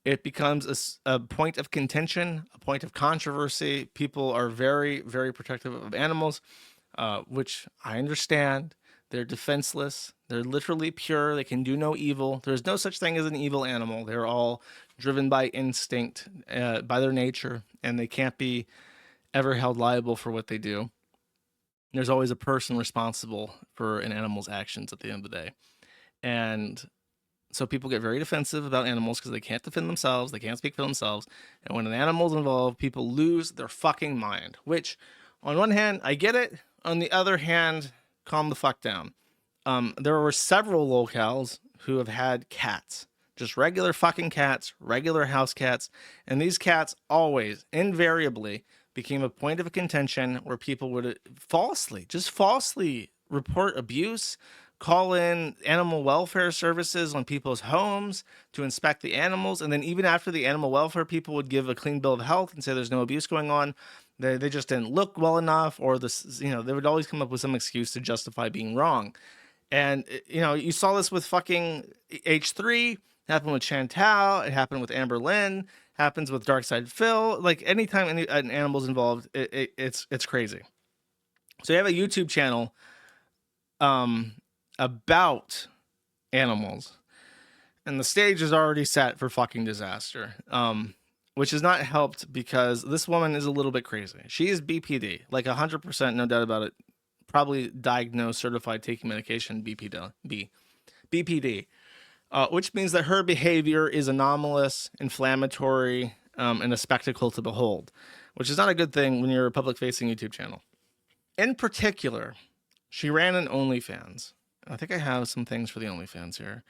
it becomes a point of contention, a point of controversy. People are very, very protective of animals, which I understand. They're defenseless. They're literally pure. They can do no evil. There's no such thing as an evil animal. They're all driven by instinct, by their nature, and they can't be ever held liable for what they do. There's always a person responsible for an animal's actions at the end of the day. And so people get very defensive about animals because they can't defend themselves. They can't speak for themselves. And when an animal's involved, people lose their fucking mind, which on one hand, I get it. On the other hand, calm the fuck down. There were several locales who have had cats, just regular fucking cats, regular house cats. And these cats always, invariably, became a point of contention where people would falsely report abuse, call in animal welfare services on people's homes to inspect the animals. And then even after the animal welfare people would give a clean bill of health and say there's no abuse going on, they just didn't look well enough, or this, they would always come up with some excuse to justify being wrong. And, you saw this with fucking H3, it happened with Chantal, it happened with Amber Lynn, happens with DarksydePhil. Like anytime an animal's involved, it's crazy. So you have a YouTube channel, about animals, and the stage is already set for fucking disaster, which is not helped because this woman is a little bit crazy. She is BPD, like 100%, no doubt about it, probably diagnosed, certified, taking medication, BPD, which means that her behavior is anomalous, inflammatory, and a spectacle to behold, which is not a good thing when you're a public-facing YouTube channel. In particular, she ran an OnlyFans. I think I have some things for the OnlyFans here.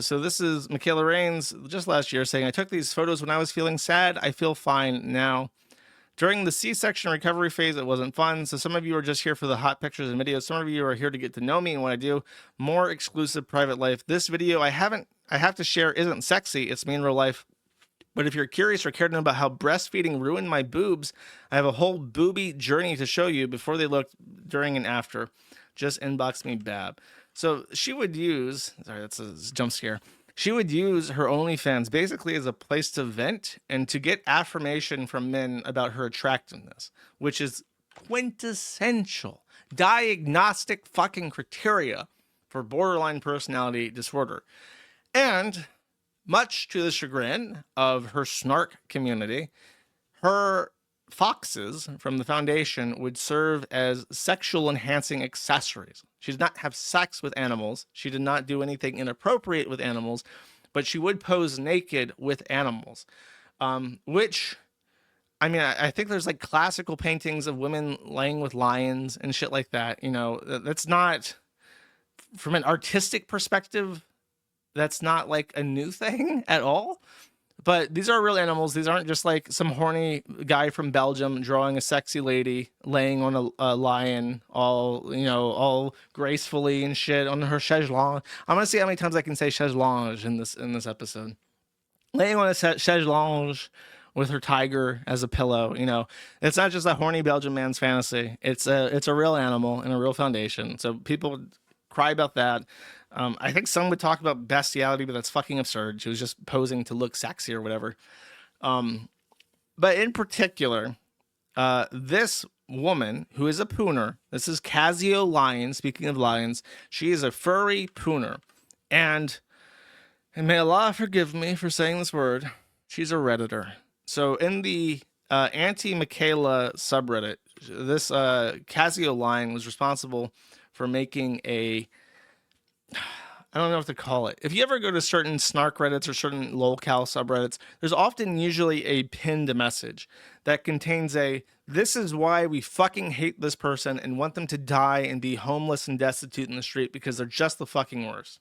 So this is Mikayla Raines just last year saying, I took these photos when I was feeling sad. I feel fine now. During the C-section recovery phase, it wasn't fun. So some of you are just here for the hot pictures and videos. Some of you are here to get to know me and what I do. More exclusive private life. This video I have to share isn't sexy. It's me in real life. But if you're curious or care to know about how breastfeeding ruined my boobs, I have a whole booby journey to show you before they look, during and after. Just inbox me, Bab. So she would use, sorry, that's a jump scare. She would use her OnlyFans basically as a place to vent and to get affirmation from men about her attractiveness, which is quintessential diagnostic fucking criteria for borderline personality disorder. And much to the chagrin of her snark community, her foxes from the foundation would serve as sexual enhancing accessories. She did not have sex with animals. She did not do anything inappropriate with animals, but she would pose naked with animals, which, I mean, I think there's like classical paintings of women laying with lions and shit like that. That's not, from an artistic perspective, that's not like a new thing at all. But these are real animals. These aren't just like some horny guy from Belgium drawing a sexy lady laying on a lion all gracefully and shit on her chaise lounge. I'm gonna see how many times I can say chaise lounge in this episode. Laying on a chaise lounge with her tiger as a pillow. It's not just a horny Belgian man's fantasy. It's a real animal in a real foundation. So people would cry about that. I think some would talk about bestiality, but that's fucking absurd. She was just posing to look sexy or whatever. But in particular, this woman who is a pooner, this is Casio Lion, speaking of lions, she is a furry pooner. And may Allah forgive me for saying this word, she's a Redditor. So in the anti-Mikayla subreddit. This Casio line was responsible for making a, I don't know what to call it. If you ever go to certain snark reddits or certain lolcow subreddits, there's often usually a pinned message that contains a, this is why we fucking hate this person and want them to die and be homeless and destitute in the street because they're just the fucking worst.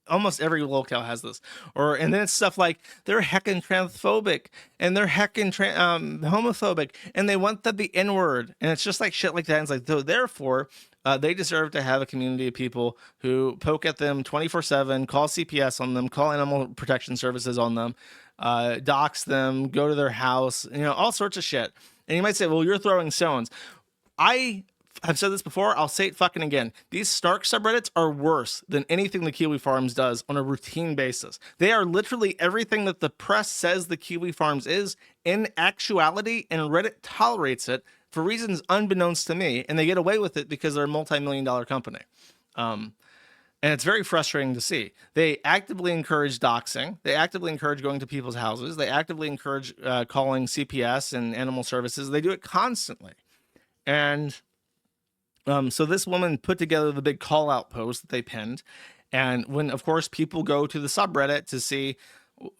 Almost every lolcow has this. And then it's stuff like they're heckin' transphobic and they're heckin' homophobic and they want the N-word. And it's just like shit like that. And it's like, so therefore, they deserve to have a community of people who poke at them 24/7, call CPS on them, call animal protection services on them, dox them, go to their house, all sorts of shit. And you might say, well, you're throwing stones. I have said this before. I'll say it fucking again. These Snark subreddits are worse than anything the Kiwi Farms does on a routine basis. They are literally everything that the press says the Kiwi Farms is in actuality, and Reddit tolerates it for reasons unbeknownst to me, and they get away with it because they're a multi-million-dollar company. And it's very frustrating to see. They actively encourage doxing. They actively encourage going to people's houses. They actively encourage calling CPS and animal services. They do it constantly. And so this woman put together the big call-out post that they pinned. And when, of course, people go to the subreddit to see,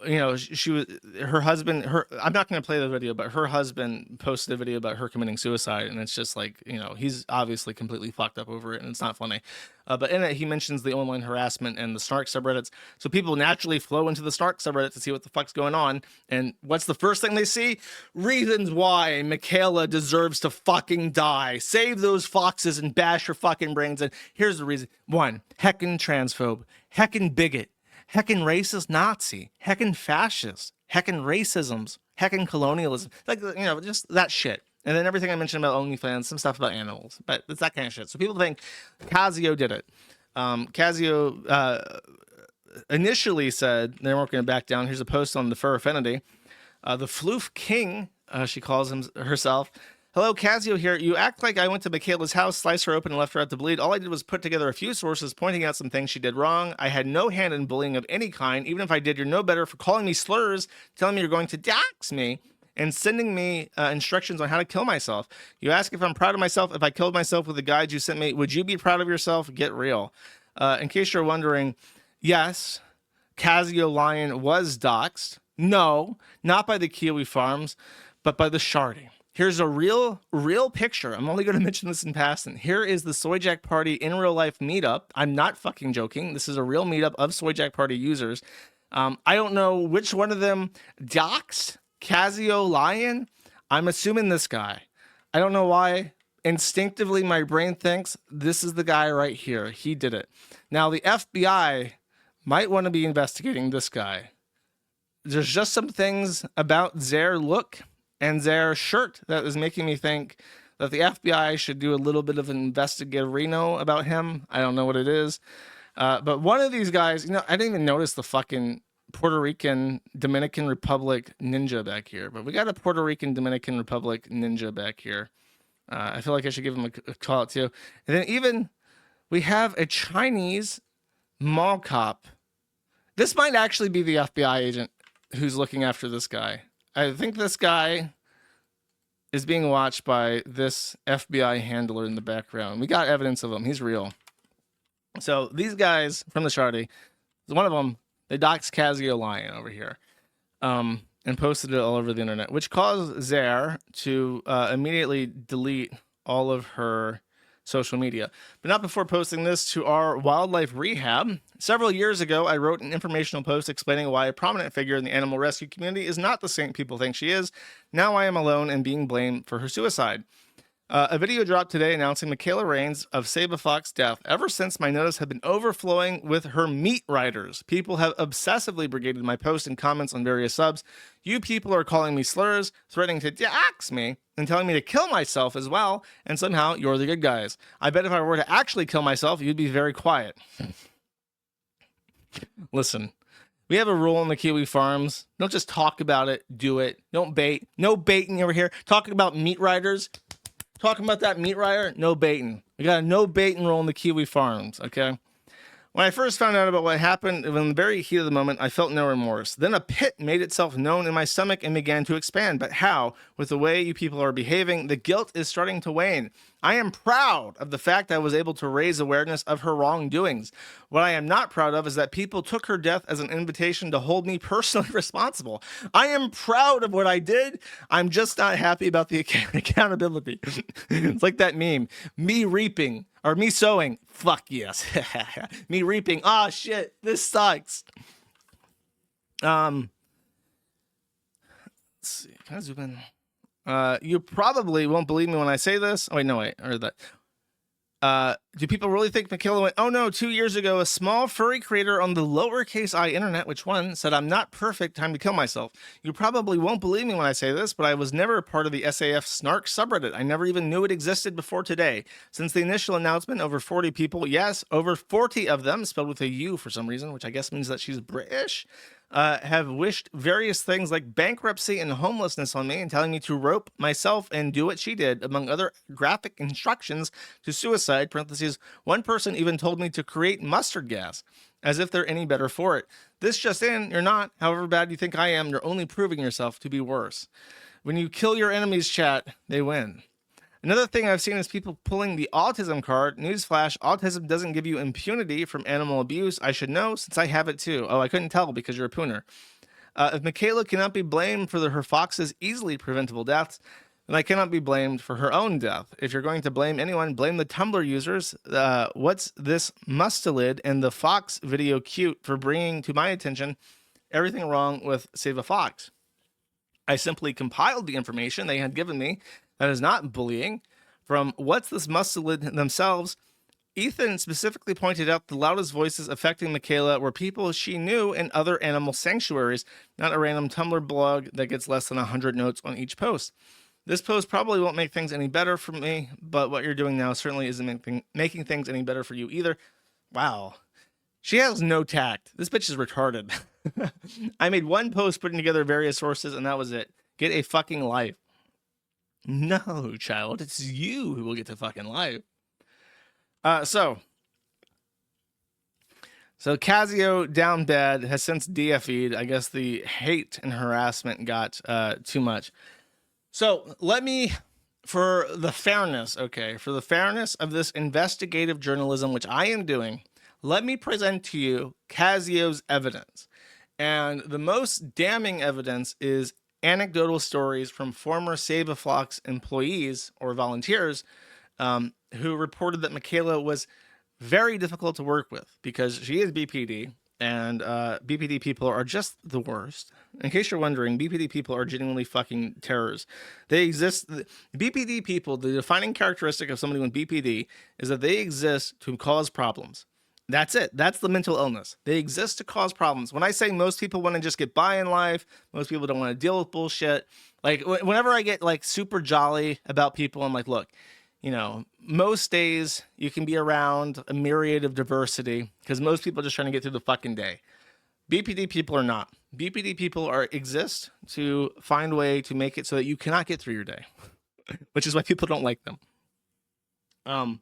her husband, I'm not going to play the video, but her husband posted a video about her committing suicide. And it's just like, he's obviously completely fucked up over it and it's not funny. But in it, he mentions the online harassment and the Snark subreddits. So people naturally flow into the Snark subreddit to see what the fuck's going on. And what's the first thing they see? Reasons why Mikayla deserves to fucking die. Save those foxes and bash her fucking brains. And here's the reason. 1, heckin' transphobe, heckin' bigot, heckin' racist Nazi, heckin' fascist, heckin' racisms, heckin' colonialism. Like, just that shit. And then everything I mentioned about OnlyFans, some stuff about animals. But it's that kind of shit. So people think Casio did it. Casio initially said they weren't going to back down. Here's a post on the Fur Affinity. The Floof King, she calls herself. Hello, Casio here. You act like I went to Mikayla's house, sliced her open, and left her out to bleed. All I did was put together a few sources pointing out some things she did wrong. I had no hand in bullying of any kind. Even if I did, you're no better for calling me slurs, telling me you're going to dox me, and sending me instructions on how to kill myself. You ask if I'm proud of myself. If I killed myself with the guides you sent me, would you be proud of yourself? Get real. In case you're wondering, yes, Casio Lion was doxed. No, not by the Kiwi Farms, but by the Shardy. Here's a real picture. I'm only going to mention this in passing. Here is the Soy Jack Party in real life meetup. I'm not fucking joking. This is a real meetup of Soy Jack Party users. I don't know which one of them doxed Casio Lion. I'm assuming this guy. I don't know why. Instinctively, my brain thinks this is the guy right here. He did it. Now, the FBI might want to be investigating this guy. There's just some things about their look and their shirt that is making me think that the FBI should do a little bit of an investigarino about him. I don't know what it is. But one of these guys, I didn't even notice the fucking Puerto Rican Dominican Republic ninja back here. But we got a Puerto Rican Dominican Republic ninja back here. I feel like I should give him a call out too. And then even we have a Chinese mall cop. This might actually be the FBI agent who's looking after this guy. I think this guy is being watched by this FBI handler in the background. We got evidence of him. He's real. So these guys from the Shardy, one of them, they doxed Casio Lion over here and posted it all over the internet, which caused Zare to immediately delete all of her social media. But not before posting this to our wildlife rehab. Several years ago, I wrote an informational post explaining why a prominent figure in the animal rescue community is not the saint people think she is. Now I am alone and being blamed for her suicide. A video dropped today announcing Michaela Reigns of Saber Spark's death. Ever since, my notice have been overflowing with her meat riders. People have obsessively brigaded my posts and comments on various subs. You people are calling me slurs, threatening to dox me, and telling me to kill myself as well, and somehow you're the good guys. I bet if I were to actually kill myself, you'd be very quiet. Listen, we have a rule in the Kiwi Farms. Don't just talk about it, do it. Don't bait. No baiting over here. Talking about meat riders. Talking about that meat rider, no baiting. We got a no baiting rule in the Kiwi Farms, okay? When I first found out about what happened, in the very heat of the moment, I felt no remorse. Then a pit made itself known in my stomach and began to expand. But how? With the way you people are behaving, the guilt is starting to wane. I am proud of the fact I was able to raise awareness of her wrongdoings. What I am not proud of is that people took her death as an invitation to hold me personally responsible. I am proud of what I did. I'm just not happy about the accountability. It's like that meme. Me reaping. Or me sowing. Fuck yes. Me reaping. Ah, shit. This sucks. Let's see. Can I zoom in? You probably won't believe me when I say this. Oh, wait, no, wait. Or that. Do people really think Mikayla went, oh no, 2 years ago, a small furry creator on the lowercase I internet, which one, said I'm not perfect, time to kill myself. You probably won't believe me when I say this, but I was never a part of the SAF snark subreddit. I never even knew it existed before today. Since the initial announcement, over 40 people, yes, over 40 of them, spelled with a U for some reason, which I guess means that she's British, have wished various things like bankruptcy and homelessness on me and telling me to rope myself and do what she did, among other graphic instructions to suicide, parentheses, one person even told me to create mustard gas, as if they're any better for it. This just in, you're not. However bad you think I am, you're only proving yourself to be worse. When you kill your enemies, chat, they win. Another thing I've seen is people pulling the autism card. Newsflash, autism doesn't give you impunity from animal abuse. I should know since I have it too. Oh, I couldn't tell because you're a pooner. If Mikayla cannot be blamed for her fox's easily preventable deaths, then I cannot be blamed for her own death. If you're going to blame anyone, blame the Tumblr users. What's this mustelid and the fox video cute for bringing to my attention everything wrong with Save a Fox? I simply compiled the information they had given me. That is not bullying. From What's This Mustelid themselves, Ethan specifically pointed out the loudest voices affecting Mikayla were people she knew in other animal sanctuaries, not a random Tumblr blog that gets less than 100 notes on each post. This post probably won't make things any better for me, but what you're doing now certainly isn't making things any better for you either. Wow. She has no tact. This bitch is retarded. I made one post putting together various sources, and that was it. Get a fucking life. No, child, it's you who will get to fucking life. So Casio down bad has since DFE'd. I guess the hate and harassment got too much. So let me, for the fairness of this investigative journalism, which I am doing, let me present to you Casio's evidence. And the most damning evidence is anecdotal stories from former Save a Fox employees or volunteers who reported that Mikayla was very difficult to work with because she is BPD, and BPD people are just the worst. In case you're wondering, BPD people are genuinely fucking terrors. They exist. BPD people, the defining characteristic of somebody with BPD is that they exist to cause problems. That's it. That's the mental illness. They exist to cause problems. When I say most people want to just get by in life, most people don't want to deal with bullshit. Like whenever I get like super jolly about people, I'm like, look, you know, most days you can be around a myriad of diversity because most people are just trying to get through the fucking day. BPD people are not. BPD people exist to find a way to make it so that you cannot get through your day, which is why people don't like them.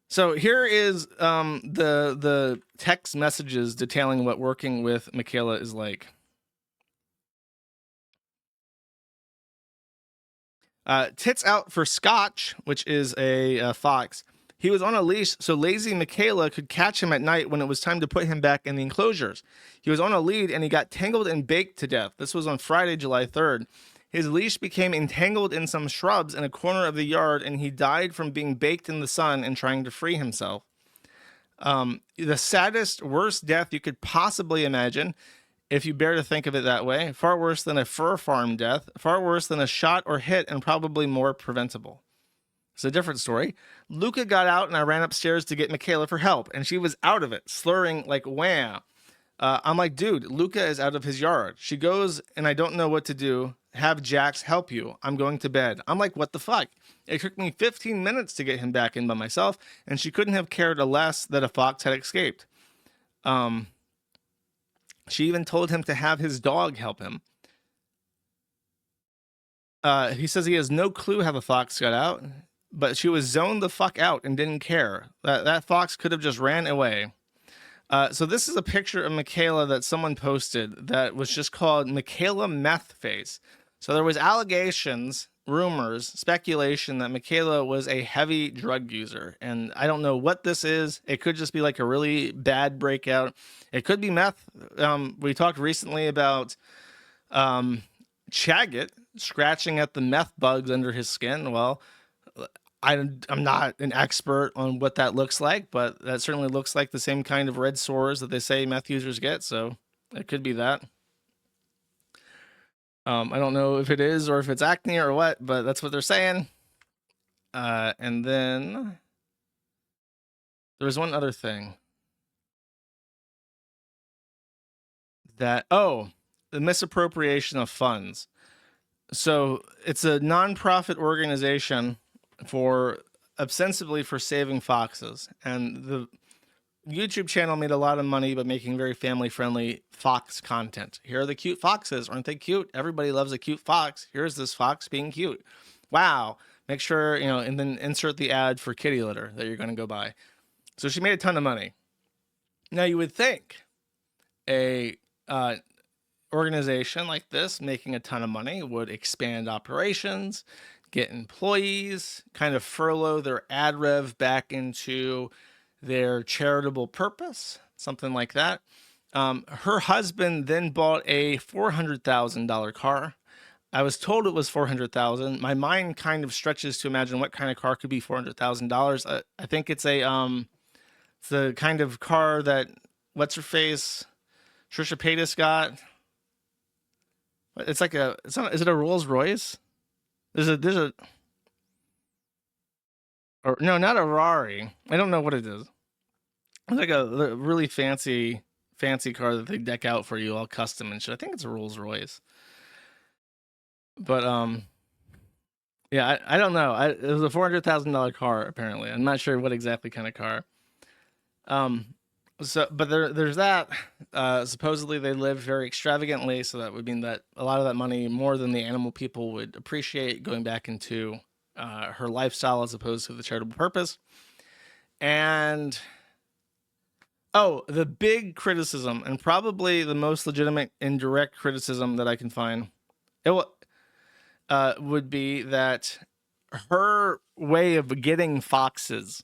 So here is the text messages detailing what working with Mikayla is like. Tits out for Scotch, which is a fox. He was on a leash so lazy Mikayla could catch him at night when it was time to put him back in the enclosures. He was on a lead and he got tangled and baked to death. This was on Friday, July 3rd. His leash became entangled in some shrubs in a corner of the yard, and he died from being baked in the sun and trying to free himself. The saddest, worst death you could possibly imagine, if you bear to think of it that way. Far worse than a fur farm death, far worse than a shot or hit, and probably more preventable. It's a different story. Luca got out, and I ran upstairs to get Mikayla for help, and she was out of it, slurring like, wham. I'm like, dude, Luca is out of his yard. She goes, and I don't know what to do. Have Jax help you. I'm going to bed. I'm like, what the fuck? It took me 15 minutes to get him back in by myself, and she couldn't have cared less that a fox had escaped. She even told him to have his dog help him. He says he has no clue how the fox got out, but she was zoned the fuck out and didn't care. That fox could have just ran away. So this is a picture of Mikayla that someone posted that was just called Mikayla Meth Face. So there was allegations, rumors, speculation that Mikayla was a heavy drug user. And I don't know what this is. It could just be like a really bad breakout. It could be meth. We talked recently about Chagget scratching at the meth bugs under his skin. Well, I'm not an expert on what that looks like, but that certainly looks like the same kind of red sores that they say meth users get. So it could be that. I don't know if it is or if it's acne or what, but that's what they're saying. And then there was one other thing that, the misappropriation of funds. So it's a nonprofit organization for ostensibly for saving foxes, and the YouTube channel made a lot of money by making very family-friendly fox content. Here are the cute foxes. Aren't they cute? Everybody loves a cute fox. Here's this fox being cute. Wow. Make sure, and then insert the ad for kitty litter that you're going to go buy. So she made a ton of money. Now you would think a organization like this making a ton of money would expand operations, get employees, kind of furlough their ad rev back into their charitable purpose, something like that. Her husband then bought a $400,000 car. I was told it was $400,000. My mind kind of stretches to imagine what kind of car could be $400,000. I think it's it's the kind of car that what's her face, Trisha Paytas got. It's like is it a Rolls Royce? Or no, not a Rari. I don't know what it is. It's like a really fancy car that they deck out for you all custom and shit. I think it's a Rolls Royce. But yeah, I don't know. It was a $400,000 car apparently. I'm not sure what exactly kind of car. But there's that. Supposedly they live very extravagantly, so that would mean that a lot of that money, more than the animal people would appreciate, going back into her lifestyle as opposed to the charitable purpose. And the big criticism, and probably the most legitimate and direct criticism that I can find, would be that her way of getting foxes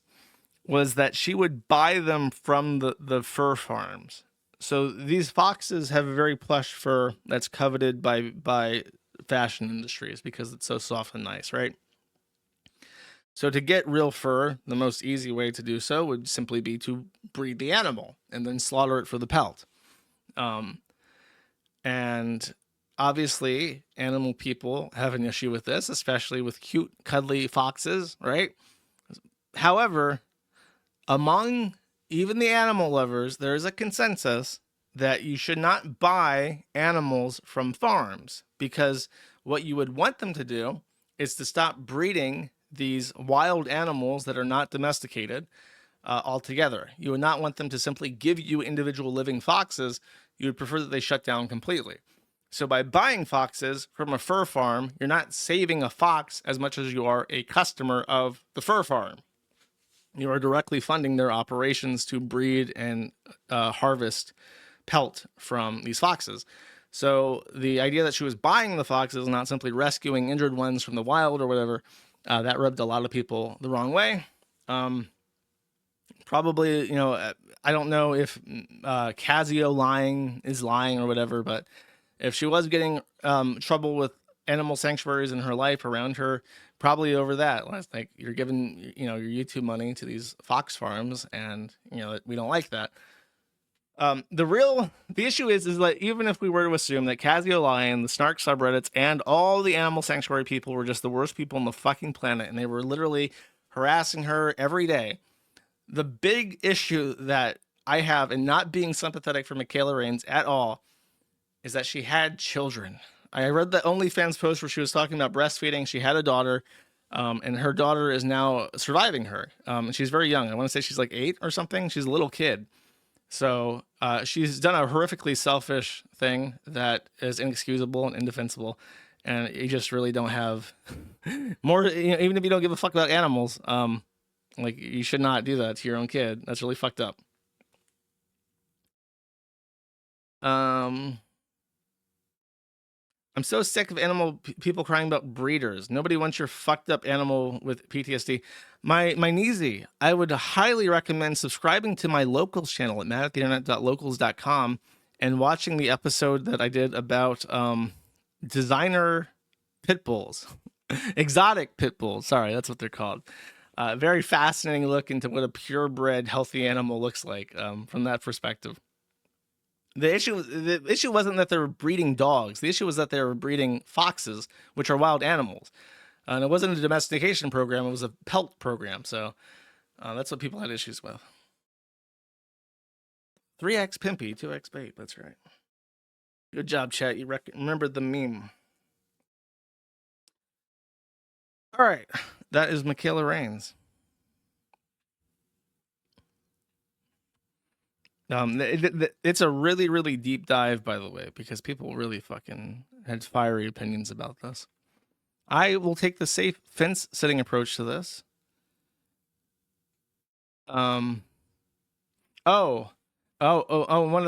was that she would buy them from the fur farms. So these foxes have a very plush fur that's coveted by fashion industries because it's so soft and nice, right? So to get real fur, the most easy way to do so would simply be to breed the animal and then slaughter it for the pelt. And obviously, animal people have an issue with this, especially with cute, cuddly foxes, right? However, among even the animal lovers, there is a consensus that you should not buy animals from farms, because what you would want them to do is to stop breeding these wild animals that are not domesticated altogether. You would not want them to simply give you individual living foxes. You would prefer that they shut down completely. So by buying foxes from a fur farm, you're not saving a fox as much as you are a customer of the fur farm. You are directly funding their operations to breed and harvest pelt from these foxes. So the idea that she was buying the foxes, not simply rescuing injured ones from the wild or whatever, that rubbed a lot of people the wrong way. Probably, I don't know if Casio is lying or whatever, but if she was getting trouble with animal sanctuaries in her life around her, probably over that. Like, you're giving, your YouTube money to these fox farms, and, we don't like that. The issue is that even if we were to assume that Casio, the Snark subreddits, and all the animal sanctuary people were just the worst people on the fucking planet, and they were literally harassing her every day, the big issue that I have in not being sympathetic for Michaela Reigns at all is that she had children. I read the OnlyFans post where she was talking about breastfeeding. She had a daughter, and her daughter is now surviving her. And she's very young. I want to say she's like 8 or something. She's a little kid. So she's done a horrifically selfish thing that is inexcusable and indefensible. And you just really don't have more, even if you don't give a fuck about animals, like, you should not do that to your own kid. That's really fucked up. I'm so sick of people crying about breeders. Nobody wants your fucked up animal with PTSD. My Neezy, I would highly recommend subscribing to my locals channel at matattheinternet.locals.com and watching the episode that I did about designer pit bulls. Exotic pit bulls. Sorry, that's what they're called. Very fascinating look into what a purebred, healthy animal looks like from that perspective. The issue wasn't that they were breeding dogs. The issue was that they were breeding foxes, which are wild animals. And it wasn't a domestication program. It was a pelt program. So that's what people had issues with. 3x pimpy, 2x bait. That's right. Good job, chat. You remembered the meme. All right. That is Michaela Reigns. It's a really, really deep dive, by the way, because people really fucking had fiery opinions about this. I will take the safe fence sitting approach to this. One other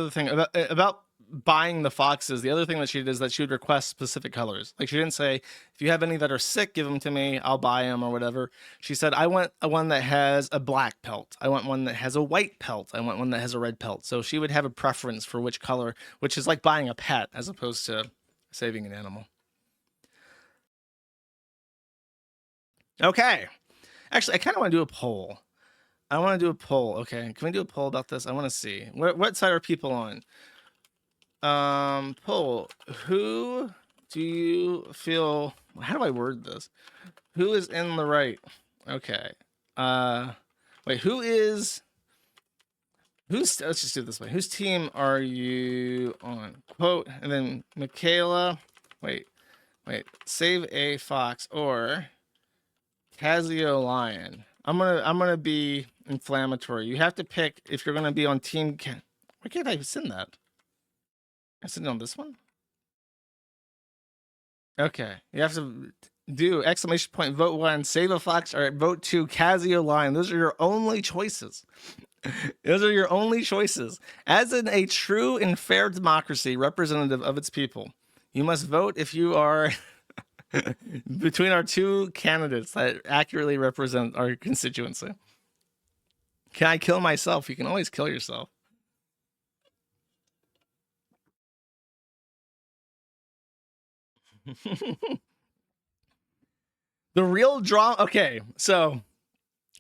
thing about buying the foxes. The other thing that she did is that she would request specific colors. Like, she didn't say, if you have any that are sick, give them to me, I'll buy them or whatever. She said, I want one that has a black pelt. I want one that has a white pelt. I want one that has a red pelt. So she would have a preference for which color, which is like buying a pet as opposed to saving an animal. Okay. Actually, I kind of want to do a poll. Okay. Can we do a poll about this? I want to see. What side are people on? Poll. Who do you feel... How do I word this? Who is in the right? Okay. Wait, let's just do it this way. Whose team are you on? Quote, and then Michaela... Wait. Save a fox or... Casio Lion. I'm gonna be inflammatory. You have to pick if you're gonna be on team. Why can't I send that? I send it on this one. Okay, you have to do exclamation point vote 1 save a fox or vote 2 Casio Lion. Those are your only choices. Those are your only choices. As in a true and fair democracy, representative of its people, you must vote if you are. Between our two candidates that accurately represent our constituency. Can I kill myself? You can always kill yourself. The real drama. Okay, so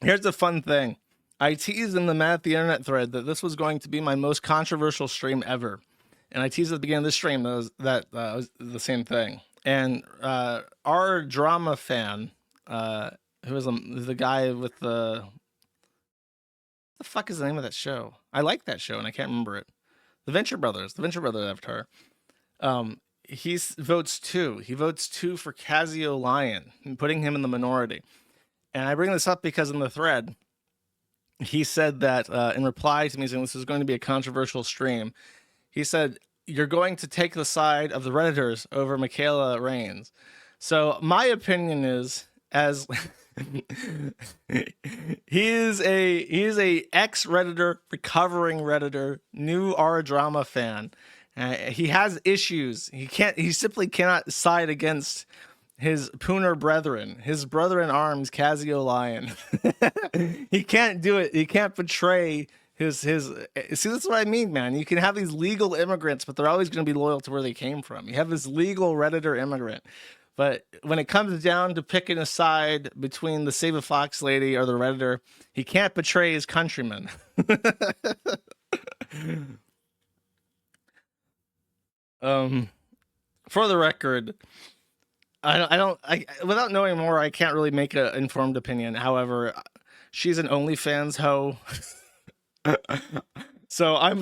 here's the fun thing. I teased in the Matt at the Internet thread that this was going to be my most controversial stream ever. And I teased at the beginning of the stream that was the same thing. And our drama fan, who was the guy with the fuck is the name of that show? I like that show and I can't remember it. The Venture Brothers avatar. He votes 2. He votes 2 for Casio Lion, putting him in the minority. And I bring this up because in the thread, he said that in reply to me saying this is going to be a controversial stream, he said, you're going to take the side of the Redditors over Michaela Reigns. So my opinion is, as he is a ex-Redditor, recovering Redditor, new R drama fan. He has issues. He simply cannot side against his pooner brethren, his brother in arms, Casio Lion. He can't do it. He can't betray his see, that's what I mean, man. You can have these legal immigrants, but they're always going to be loyal to where they came from. You have this legal Redditor immigrant, but when it comes down to picking a side between the Save a Fox lady or the Redditor, he can't betray his countrymen. For the record, I without knowing more, I can't really make an informed opinion. However, she's an OnlyFans hoe. So I'm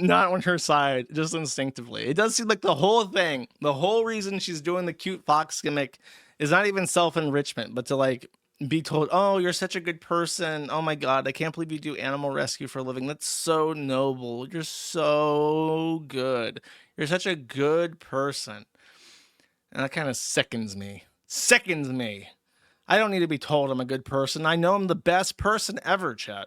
not on her side, just instinctively. It does seem like the whole reason she's doing the cute fox gimmick is not even self-enrichment, but to like be told, oh, you're such a good person. Oh my God, I can't believe you do animal rescue for a living. That's so noble. You're so good. You're such a good person. And that kind of sickens me. I don't need to be told I'm a good person. I know I'm the best person ever, chat.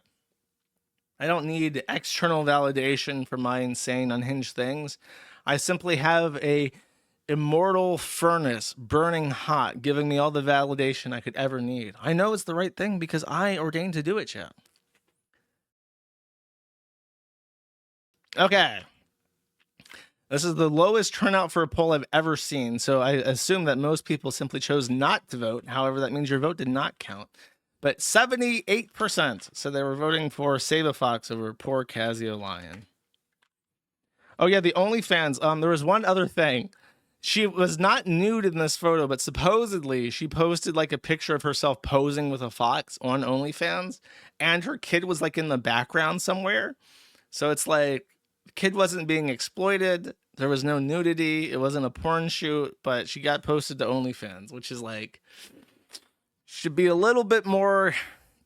I don't need external validation for my insane, unhinged things. I simply have a immortal furnace burning hot, giving me all the validation I could ever need. I know it's the right thing because I ordained to do it, chat. Okay. This is the lowest turnout for a poll I've ever seen, so I assume that most people simply chose not to vote. However, that means your vote did not count. But 78% said they were voting for Saber Fox over poor Casio Lion. Oh yeah, the OnlyFans. There was one other thing. She was not nude in this photo, but supposedly she posted like a picture of herself posing with a fox on OnlyFans, and her kid was like in the background somewhere. So it's like the kid wasn't being exploited. There was no nudity. It wasn't a porn shoot, but she got posted to OnlyFans, which is like, should be a little bit more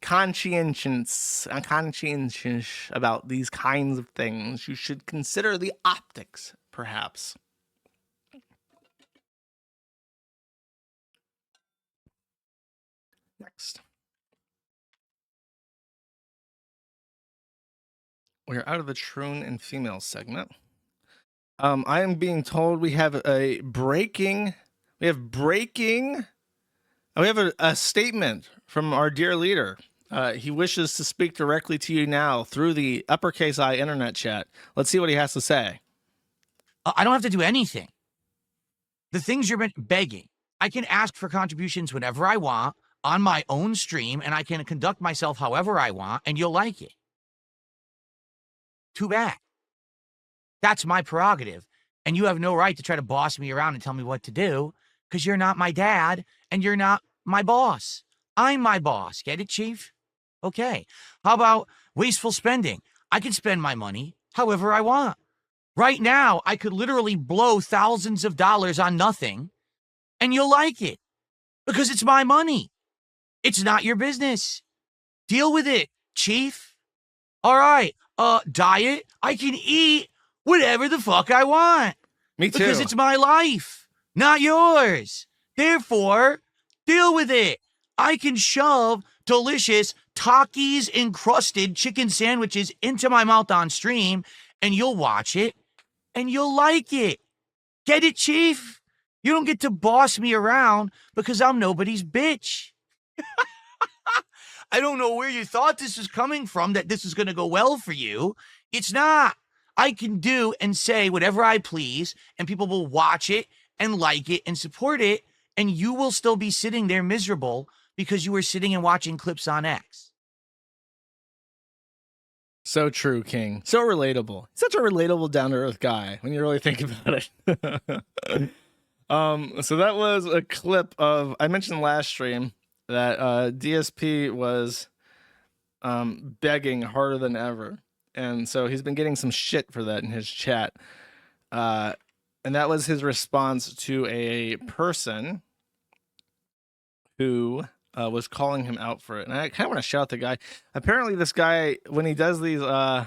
conscientious about these kinds of things. You should consider the optics, perhaps. Next. We're out of the Troon and Female segment. I am being told we have a breaking. We have a statement from our dear leader. He wishes to speak directly to you now through the uppercase I internet chat. Let's see what he has to say. I don't have to do anything. The things you're begging, I can ask for contributions whenever I want on my own stream, and I can conduct myself however I want, and you'll like it. Too bad. That's my prerogative, and you have no right to try to boss me around and tell me what to do, because you're not my dad, and you're not my boss. I'm my boss. Get it, Chief? Okay. How about wasteful spending? I can spend my money however I want. Right now, I could literally blow thousands of dollars on nothing, and you'll like it, because it's my money. It's not your business. Deal with it, Chief. All right. Diet, I can eat whatever the fuck I want. Me too. Because it's my life, not yours. Therefore, deal with it. I can shove delicious Takis encrusted chicken sandwiches into my mouth on stream, and you'll watch it, and you'll like it. Get it, Chief? You don't get to boss me around because I'm nobody's bitch. I don't know where you thought this was coming from, that this is going to go well for you. It's not. I can do and say whatever I please, and people will watch it and like it and support it, and you will still be sitting there miserable because you were sitting and watching clips on X. So true, King. So relatable. Such a relatable, down-to-earth guy when you really think about it. So that was a clip of, I mentioned last stream that DSP was begging harder than ever. And so he's been getting some shit for that in his chat. And that was his response to a person who was calling him out for it. And I kind of want to shout out the guy. Apparently this guy, when he does these, I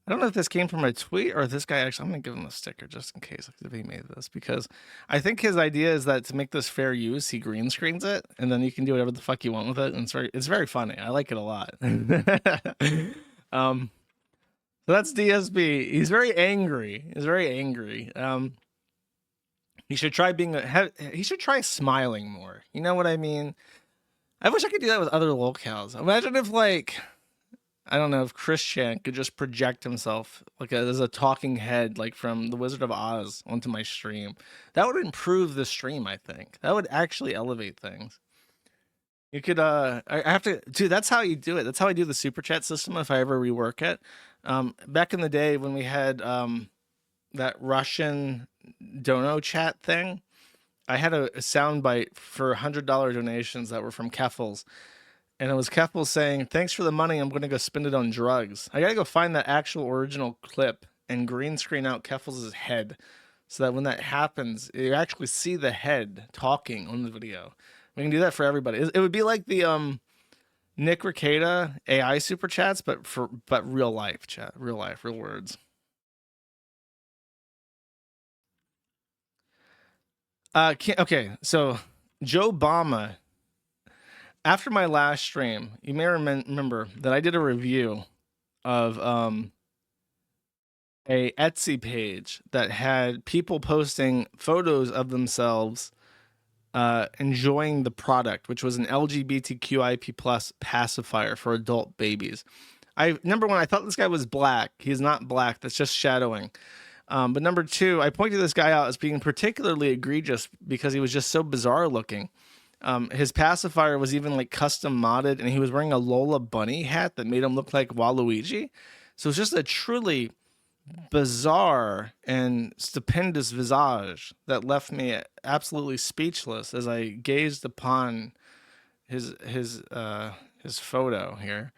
don't know if this came from a tweet or if this guy actually, I'm going to give him a sticker just in case if he made this, because I think his idea is that to make this fair use, he green screens it and then you can do whatever the fuck you want with it. And it's very funny. I like it a lot. So that's DSB. He's very angry. He should try he should try smiling more. You know what I mean? I wish I could do that with other locales. Imagine if, like, I don't know, if Chris Chan could just project himself like as a talking head, like from The Wizard of Oz, onto my stream. That would improve the stream, I think. That would actually elevate things. You could, I have to, dude, that's how you do it. That's how I do the super chat system if I ever rework it. Back in the day when we had that Russian dono chat thing, I had a soundbite for $100 donations that were from Keffels. And it was Keffels saying, "Thanks for the money. I'm going to go spend it on drugs." I got to go find that actual original clip and green screen out Keffels' head so that when that happens, you actually see the head talking on the video. We can do that for everybody. It would be like the Nick Ricada AI super chats, but real life chat, real life, real words. Okay, so Joe Obama. After my last stream, you may remember that I did a review of a Etsy page that had people posting photos of themselves enjoying the product, which was an LGBTQIP plus pacifier for adult babies. Number one, I thought this guy was black. He's not black. That's just shadowing. But number two, I pointed this guy out as being particularly egregious because he was just so bizarre looking. His pacifier was even like custom modded, and he was wearing a Lola bunny hat that made him look like Waluigi. So it's just a truly bizarre and stupendous visage that left me absolutely speechless as I gazed upon his photo here.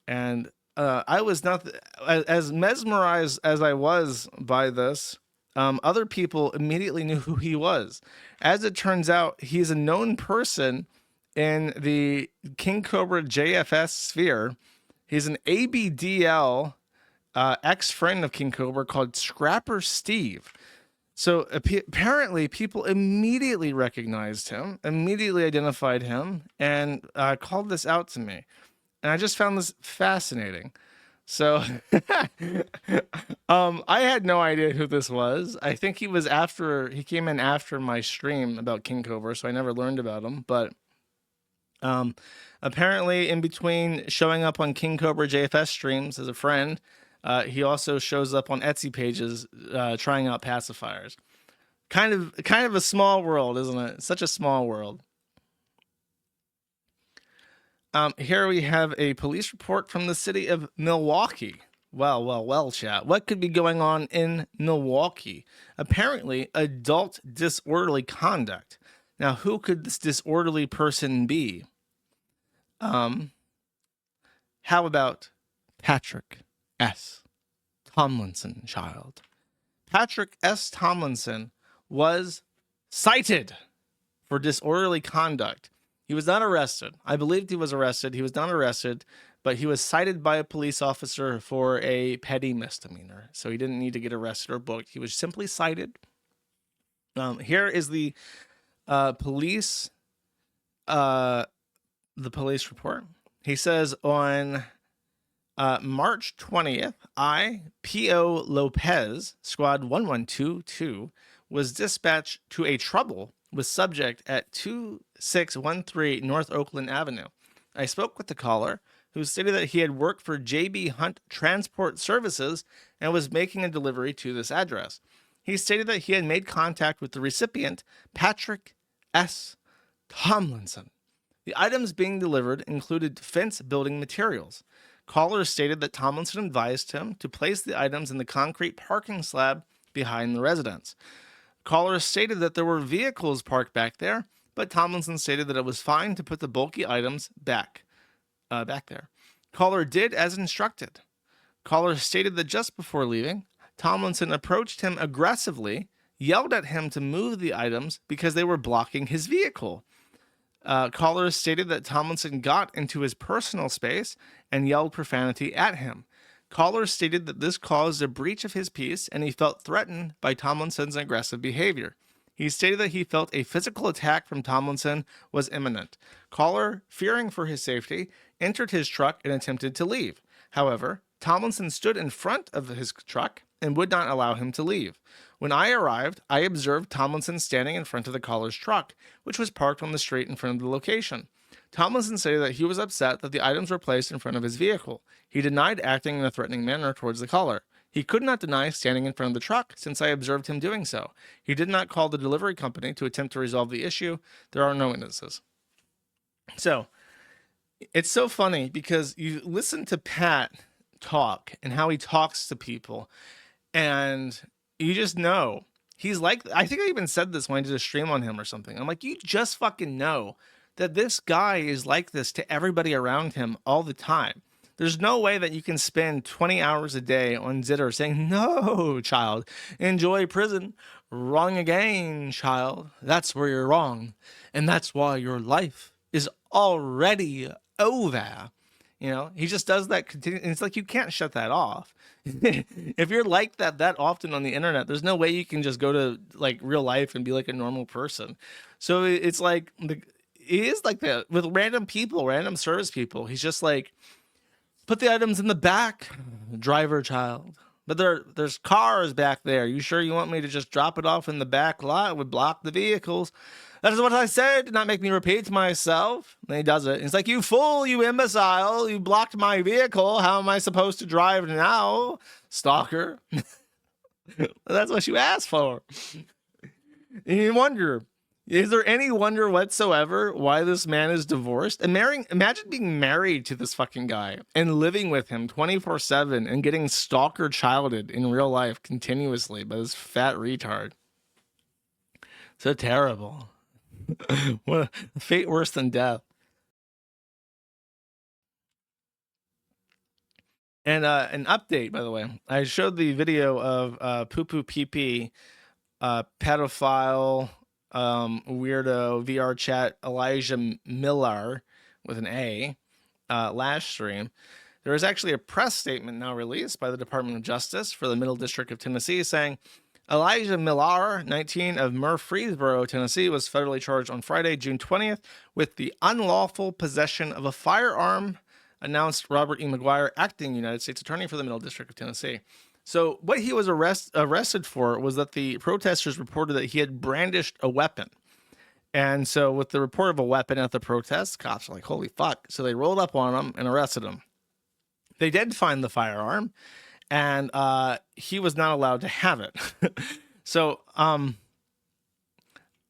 And I was not as mesmerized as I was by this. Other people immediately knew who he was. As it turns out, he's a known person in the King Cobra JFS sphere. He's an ABDL ex-friend of King Cobra called Scrapper Steve. So apparently people immediately recognized him, immediately identified him, and called this out to me. And I just found this fascinating. So I had no idea who this was. I think he came in after my stream about King Cobra, so I never learned about him. But apparently in between showing up on King Cobra JFS streams as a friend, he also shows up on Etsy pages trying out pacifiers. Kind of a small world, isn't it? Such a small world. Here we have a police report from the city of Milwaukee. Well, chat. What could be going on in Milwaukee? Apparently, adult disorderly conduct. Now, who could this disorderly person be? How about Patrick S. Tomlinson, child? Patrick S. Tomlinson was cited for disorderly conduct. He was not arrested. I believed he was arrested. He was not arrested, but he was cited by a police officer for a petty misdemeanor. So he didn't need to get arrested or booked. He was simply cited. Here is the police report. He says on March 20th, P.O. Lopez, squad 1122, was dispatched to a trouble with subject at 2613 North Oakland Avenue. I spoke with the caller, who stated that he had worked for JB Hunt Transport Services and was making a delivery to this address. He stated that he had made contact with the recipient, Patrick S. Tomlinson. The items being delivered included fence building materials. Caller stated that Tomlinson advised him to place the items in the concrete parking slab behind the residence. Caller stated that there were vehicles parked back there, but Tomlinson stated that it was fine to put the bulky items back there. Caller did as instructed. Caller stated that just before leaving, Tomlinson approached him aggressively, yelled at him to move the items because they were blocking his vehicle. Caller stated that Tomlinson got into his personal space and yelled profanity at him. Caller stated that this caused a breach of his peace and he felt threatened by Tomlinson's aggressive behavior. He stated that he felt a physical attack from Tomlinson was imminent. Caller, fearing for his safety, entered his truck and attempted to leave. However, Tomlinson stood in front of his truck and would not allow him to leave. When I arrived, I observed Tomlinson standing in front of the caller's truck, which was parked on the street in front of the location. Tomlinson stated that he was upset that the items were placed in front of his vehicle. He denied acting in a threatening manner towards the caller. He could not deny standing in front of the truck since I observed him doing so. He did not call the delivery company to attempt to resolve the issue. There are no witnesses. So, it's so funny because you listen to Pat talk and how he talks to people, and you just know he's like, I think I even said this when I did a stream on him or something. I'm like, you just fucking know that this guy is like this to everybody around him all the time. There's no way that you can spend 20 hours a day on Zitter saying, no, child, enjoy prison. Wrong again, child. That's where you're wrong. And that's why your life is already over. You know, he just does that. And it's like, you can't shut that off. If you're like that often on the internet, there's no way you can just go to like real life and be like a normal person. So it's like, he is like that with random people, random service people. He's just like, Put the items in the back, driver child. But there's cars back there. You sure you want me to just drop it off in the back lot? It would block the vehicles. That is what I said. Did not make me repeat myself. And he does it. He's like, you fool, you imbecile. You blocked my vehicle. How am I supposed to drive now, stalker? That's what you asked for. And you wonder, is there any wonder whatsoever why this man is divorced? And imagine being married to this fucking guy and living with him 24/7 and getting stalker childed in real life continuously by this fat retard. So terrible. What a fate worse than death. And an update, by the way. I showed the video of Poo Poo Pee Pee, pedophile, weirdo VR chat Elijah Millar with an A last stream. There is actually a press statement now released by the Department of Justice for the Middle District of Tennessee saying Elijah Millar, 19, of Murfreesboro, Tennessee, was federally charged on Friday, June 20th, with the unlawful possession of a firearm, announced Robert E. McGuire, acting United States Attorney for the Middle District of Tennessee. So what he was arrested for was that the protesters reported that he had brandished a weapon. And so with the report of a weapon at the protest, cops are like, holy fuck. So they rolled up on him and arrested him. They did find the firearm, and he was not allowed to have it. So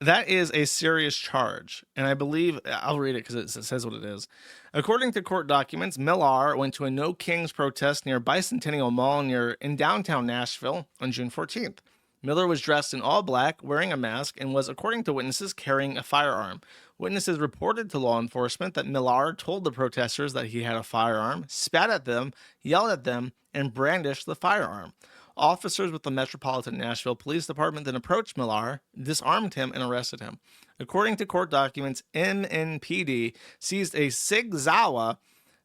that is a serious charge. And I believe, I'll read it because it says what it is. According to court documents, Millar went to a No Kings protest near Bicentennial Mall in downtown Nashville on June 14th. Miller was dressed in all black, wearing a mask, and was, according to witnesses, carrying a firearm. Witnesses reported to law enforcement that Millar told the protesters that he had a firearm, spat at them, yelled at them, and brandished the firearm. Officers with the Metropolitan Nashville Police Department then approached Millar, disarmed him, and arrested him. According to court documents, MNPD seized a Sig Sauer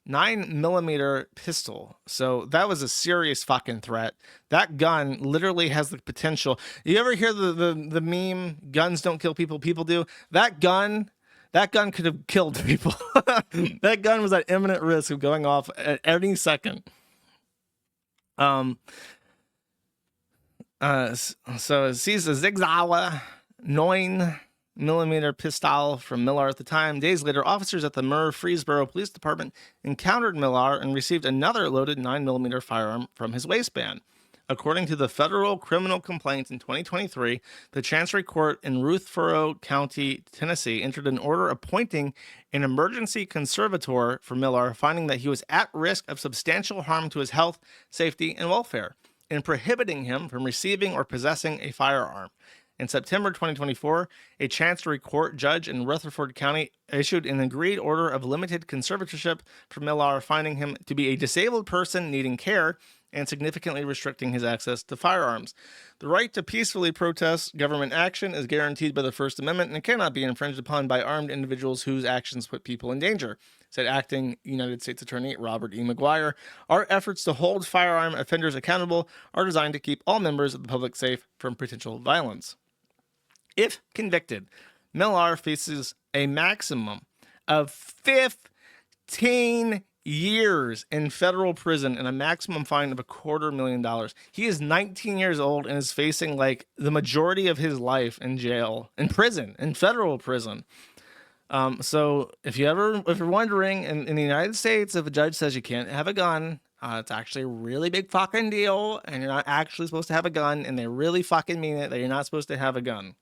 9mm pistol. So that was a serious fucking threat. That gun literally has the potential. You ever hear the meme, guns don't kill people, people do? That gun could have killed people. That gun was at imminent risk of going off at any second. So it sees a Sig Sauer 9mm pistol from Millar at the time. Days later, officers at the Murfreesboro Police Department encountered Millar and received another loaded 9mm firearm from his waistband. According to the federal criminal complaint in 2023, the Chancery Court in Ruthforo County, Tennessee, entered an order appointing an emergency conservator for Millar, finding that he was at risk of substantial harm to his health, safety, and welfare, and prohibiting him from receiving or possessing a firearm. In September 2024, a Chancery Court judge in Rutherford County issued an agreed order of limited conservatorship for Millar, finding him to be a disabled person needing care and significantly restricting his access to firearms. The right to peacefully protest government action is guaranteed by the First Amendment and cannot be infringed upon by armed individuals whose actions put people in danger, said acting United States Attorney Robert E. McGuire. Our efforts to hold firearm offenders accountable are designed to keep all members of the public safe from potential violence. If convicted, Millar faces a maximum of 15 years in federal prison and a maximum fine of $250,000. He is 19 years old and is facing like the majority of his life in jail, in prison, in federal prison. So if you're wondering, in the United States, if a judge says you can't have a gun, it's actually a really big fucking deal, and you're not actually supposed to have a gun, and they really fucking mean it that you're not supposed to have a gun.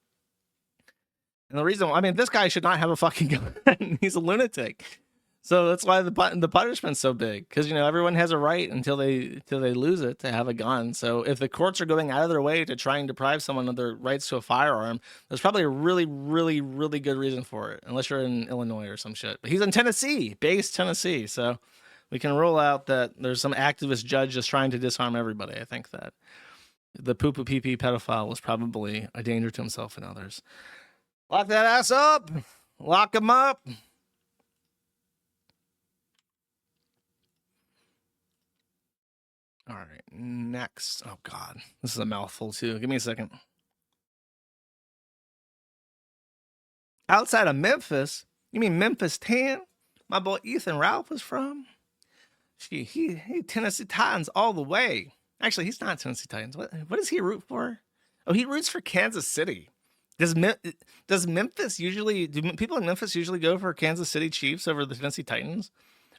And the reason, I mean, this guy should not have a fucking gun. He's a lunatic. So that's why the punishment's so big, because everyone has a right until they lose it to have a gun. So if the courts are going out of their way to try and deprive someone of their rights to a firearm, there's probably a really, really, really good reason for it, unless you're in Illinois or some shit. But he's in Tennessee, based Tennessee, so we can rule out that there's some activist judge just trying to disarm everybody. I think that the poo-poo pee-pee pedophile was probably a danger to himself and others. Lock that ass up. Lock him up. All right, next. Oh, God. This is a mouthful, too. Give me a second. Outside of Memphis? You mean Memphis 10? My boy Ethan Ralph is from? He Tennessee Titans all the way. Actually, he's not Tennessee Titans. What does he root for? Oh, he roots for Kansas City. Does Memphis usually, do people in Memphis usually go for Kansas City Chiefs over the Tennessee Titans?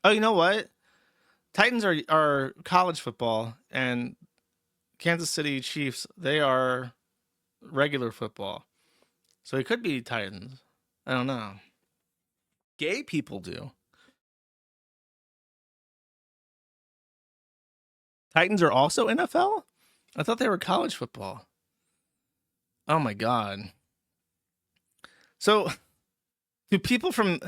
Oh, you know what? Titans are college football, and Kansas City Chiefs, they are regular football. So it could be Titans. I don't know. Gay people do. Titans are also NFL? I thought they were college football. Oh my God. So do people from,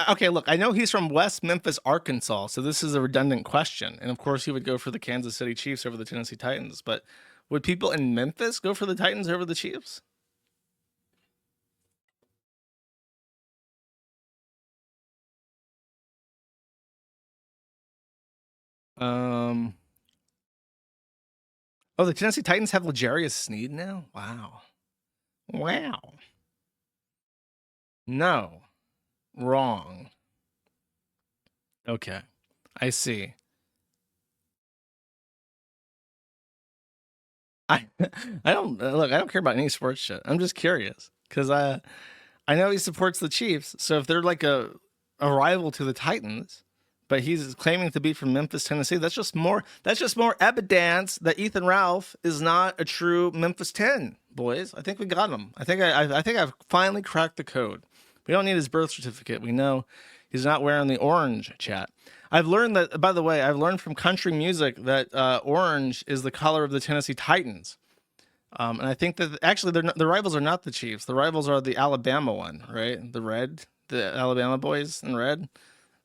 okay, look, I know he's from West Memphis, Arkansas, so this is a redundant question. And of course he would go for the Kansas City Chiefs over the Tennessee Titans, but would people in Memphis go for the Titans over the Chiefs? Oh, the Tennessee Titans have L'Jarius Sneed now? Wow. Wow. No. Wrong. Okay. I see. I don't look, I don't care about any sports shit. I'm just curious because I know he supports the Chiefs. So if they're like a rival to the Titans, but he's claiming to be from Memphis, Tennessee, that's just more evidence that Ethan Ralph is not a true Memphis 10, boys. I think we got him. I think I've finally cracked the code. We don't need his birth certificate. We know he's not wearing the orange, chat. I've learned that, by the way, I've learned from country music that orange is the color of the Tennessee Titans. And I think that actually the rivals are not the Chiefs. The rivals are the Alabama one, right? The Alabama boys in red.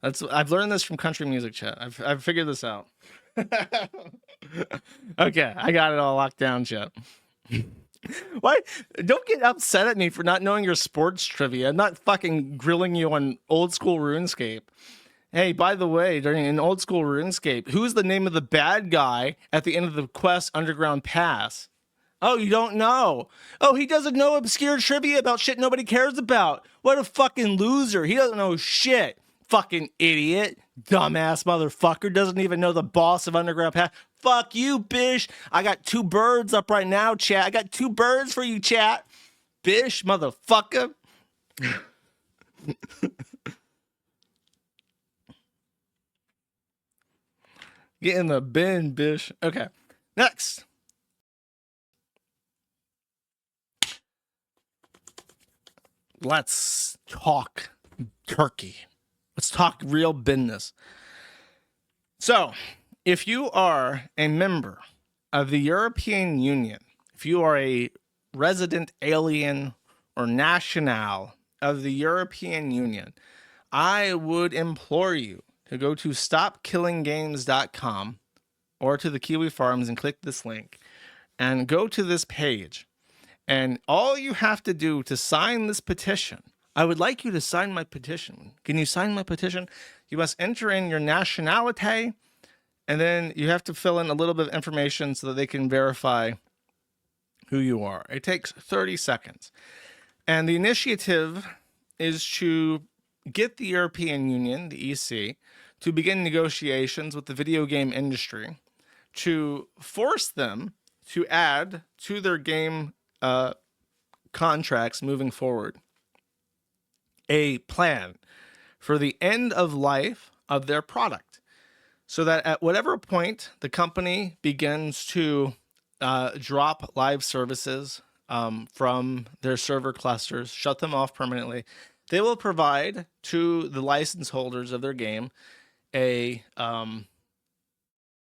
I've learned this from country music, chat. I've figured this out. Okay, I got it all locked down, chat. Why? Don't get upset at me for not knowing your sports trivia. I'm not fucking grilling you on old school RuneScape. Hey, by the way, during an old school RuneScape, who's the name of the bad guy at the end of the Quest Underground Pass? Oh, you don't know. Oh, he doesn't know obscure trivia about shit nobody cares about. What a fucking loser. He doesn't know shit. Fucking idiot. Dumbass motherfucker. Doesn't even know the boss of Underground Pass. Fuck you, bish. I got 2 birds up right now, chat. I got 2 birds for you, chat. Bish, motherfucker. Get in the bin, bish. Okay. Next. Let's talk turkey. Let's talk real business. So, if you are a member of the European Union, if you are a resident alien or national of the European Union, I would implore you to go to stopkillinggames.com or to the Kiwi Farms and click this link and go to this page. And all you have to do to sign this petition, I would like you to sign my petition. Can you sign my petition? You must enter in your nationality, and then you have to fill in a little bit of information so that they can verify who you are. It takes 30 seconds. And the initiative is to get the European Union, the EC, to begin negotiations with the video game industry to force them to add to their game contracts moving forward a plan for the end of life of their product, so that at whatever point the company begins to drop live services from their server clusters, shut them off permanently, they will provide to the license holders of their game a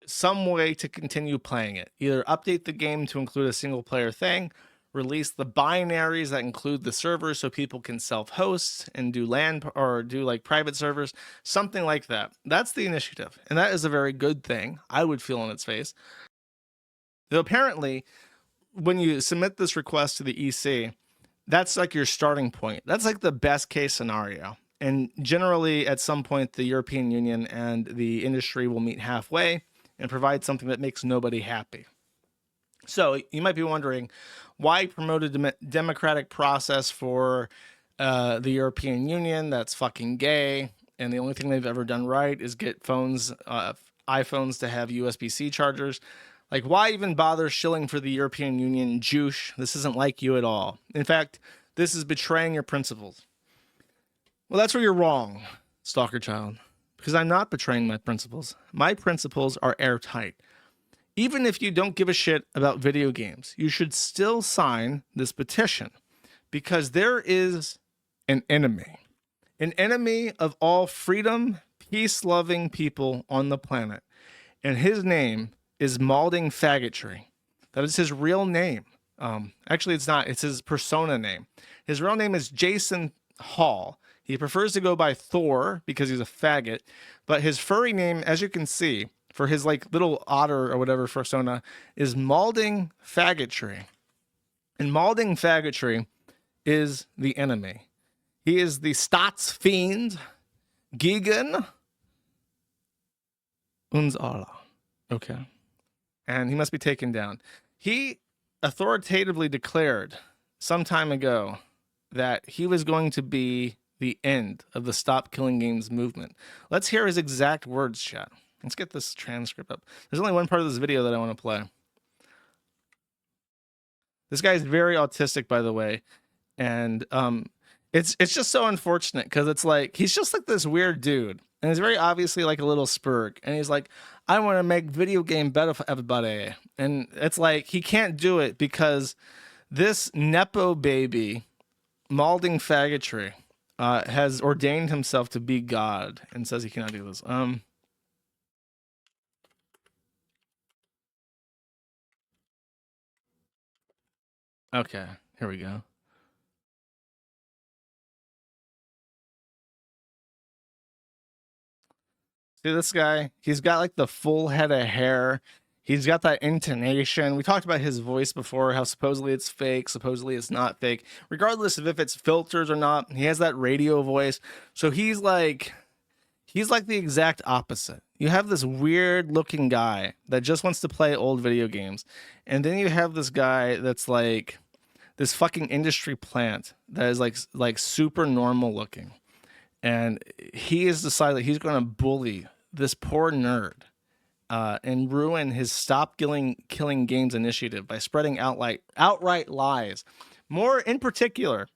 some way to continue playing it. Either update the game to include a single player thing, release the binaries that include the servers so people can self-host and do LAN or do like private servers, something like that. That's the initiative, and that is a very good thing, I would feel, on its face. Though apparently, when you submit this request to the EC, that's like your starting point. That's like the best case scenario. And generally, at some point, the European Union and the industry will meet halfway and provide something that makes nobody happy. So you might be wondering, why promote a democratic process for the European Union that's fucking gay, and the only thing they've ever done right is get phones iPhones to have USB-C chargers. Like, why even bother shilling for the European Union juice? This isn't like you at all. In fact, this is betraying your principles. Well, that's where you're wrong, stalker child, because I'm not betraying my principles. My principles are airtight. Even if you don't give a shit about video games, you should still sign this petition, because there is an enemy of all freedom, peace-loving people on the planet, and his name is Maldavius Figtree. That is his real name. Actually, it's not. It's his persona name. His real name is Jason Hall. He prefers to go by Thor because he's a faggot, but his furry name, as you can see, for his like little otter or whatever persona, is Maldavius Figtree. And Maldavius Figtree is the enemy. He is the Staatsfiend gegen uns alle. Okay. And he must be taken down. He authoritatively declared some time ago that he was going to be the end of the Stop Killing Games movement. Let's hear his exact words, chat. Let's get this transcript up. There's only one part of this video that I want to play. This guy is very autistic, by the way. And it's just so unfortunate because it's like, he's just like this weird dude. And he's very obviously like a little spurg. And he's like, I want to make video game better for everybody. And it's like, he can't do it because this Nepo baby, Maldavius Figtree, has ordained himself to be God and says he cannot do this. Okay, here we go. See this guy? He's got like the full head of hair. He's got that intonation. We talked about his voice before, how supposedly it's fake, supposedly it's not fake. Regardless of if it's filters or not, he has that radio voice. So he's like the exact opposite. You have this weird looking guy that just wants to play old video games. And then you have this guy that's like this fucking industry plant that is like super normal looking. And he has decided that he's going to bully this poor nerd and ruin his Stop Killing Games initiative by spreading outright lies. More in particular,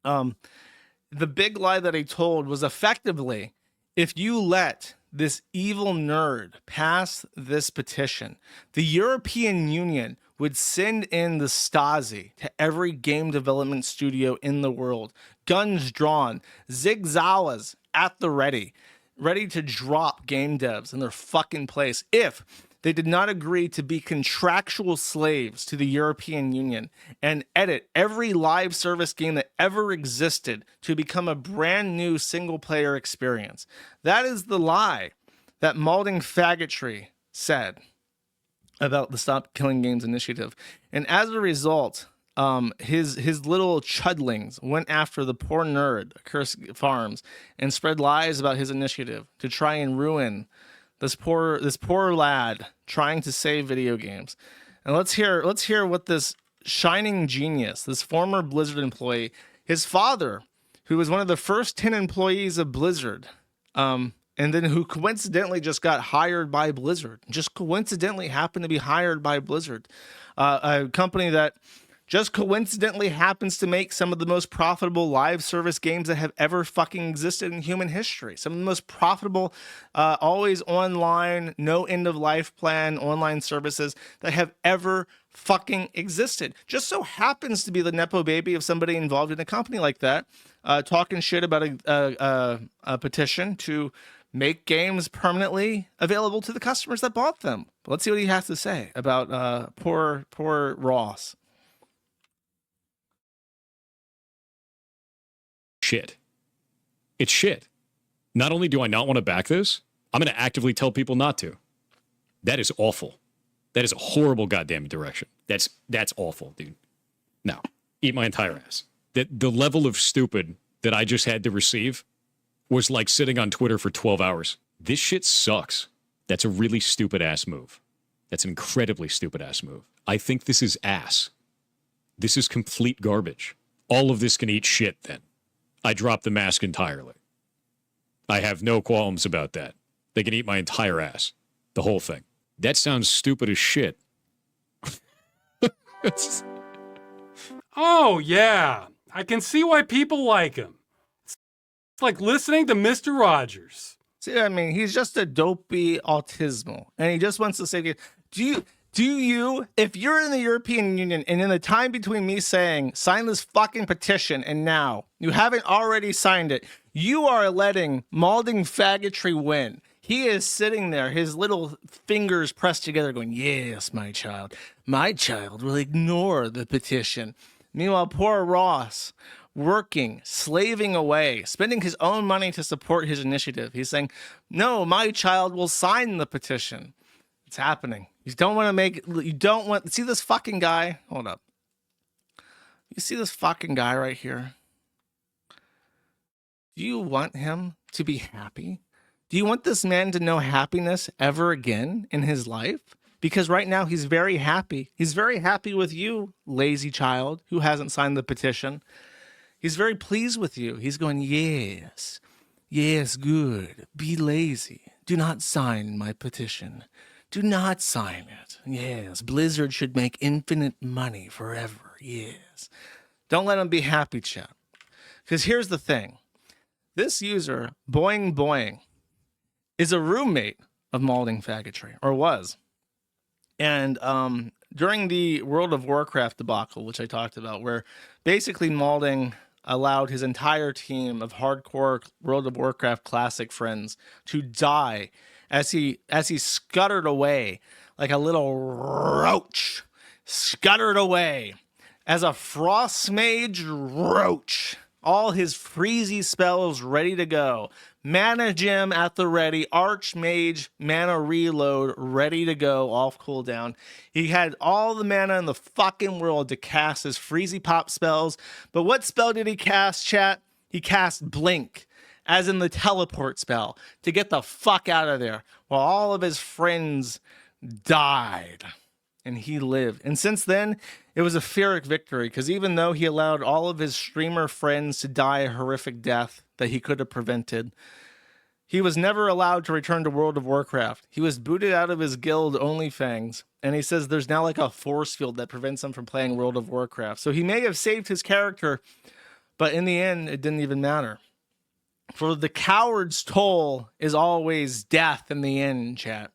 the big lie that he told was effectively, if you let this evil nerd pass this petition, the European Union would send in the Stasi to every game development studio in the world, guns drawn, zigzawas at the ready to drop game devs in their fucking place if they did not agree to be contractual slaves to the European Union and edit every live service game that ever existed to become a brand new single player experience. That is the lie that Maldavius Figtree said about the Stop Killing Games initiative. And as a result, his little chudlings went after the poor nerd, Accursed Farms, and spread lies about his initiative to try and ruin this poor lad trying to save video games. And let's hear what this shining genius, this former Blizzard employee, his father, who was one of the first 10 employees of Blizzard, and then who coincidentally just got hired by Blizzard, just coincidentally happened to be hired by Blizzard, a company that just coincidentally happens to make some of the most profitable live service games that have ever fucking existed in human history. Some of the most profitable, always online, no end of life plan online services that have ever fucking existed. Just so happens to be the Nepo baby of somebody involved in a company like that, talking shit about a petition to make games permanently available to the customers that bought them. Let's see what he has to say about poor Ross. Shit. It's shit. Not only do I not want to back this, I'm going to actively tell people not to. That is awful. That is a horrible goddamn direction. That's awful, dude. No, eat my entire ass. The level of stupid that I just had to receive was like sitting on Twitter for 12 hours. This shit sucks. That's a really stupid ass move. That's an incredibly stupid ass move. I think this is ass. This is complete garbage. All of this can eat shit then. I drop the mask entirely. I have no qualms about that. They can eat my entire ass. The whole thing. That sounds stupid as shit. Oh, yeah. I can see why people like him. It's like listening to Mr. Rogers. See, I mean, he's just a dopey autismal, and he just wants to say, do you, if you're in the European Union and in the time between me saying, sign this fucking petition, and now you haven't already signed it, you are letting Maldavius Figtree win. He is sitting there, his little fingers pressed together going, yes, my child will ignore the petition. Meanwhile, poor Ross, working, slaving away, spending his own money to support his initiative. He's saying, no, my child will sign the petition. It's happening. You don't want, see this fucking guy? Hold up. You see this fucking guy right here? Do you want him to be happy? Do you want this man to know happiness ever again in his life? Because right now he's very happy. He's very happy with you, lazy child who hasn't signed the petition. He's very pleased with you. He's going, yes, good. Be lazy. Do not sign my petition. Do not sign it. Yes, Blizzard should make infinite money forever. Yes. Don't let him be happy, chat. Because here's the thing. This user, Boing, is a roommate of Maldavius Figtree, or was. And during the World of Warcraft debacle, which I talked about, where basically Maldavius allowed his entire team of hardcore World of Warcraft classic friends to die as he scuttered away like a little roach, scuttered away as a frost mage roach. All his freezy spells ready to go. Mana gem at the ready. Archmage mana reload ready to go off cooldown. He had all the mana in the fucking world to cast his freezy pop spells. But what spell did he cast, chat? He cast Blink, as in the teleport spell, to get the fuck out of there while all of his friends died. And he lived. And since then, it was a Pyrrhic victory, because even though he allowed all of his streamer friends to die a horrific death that he could have prevented, he was never allowed to return to World of Warcraft. He was booted out of his guild, OnlyFangs, and he says there's now like a force field that prevents him from playing World of Warcraft. So he may have saved his character, but in the end, it didn't even matter. For the coward's toll is always death in the end, chat.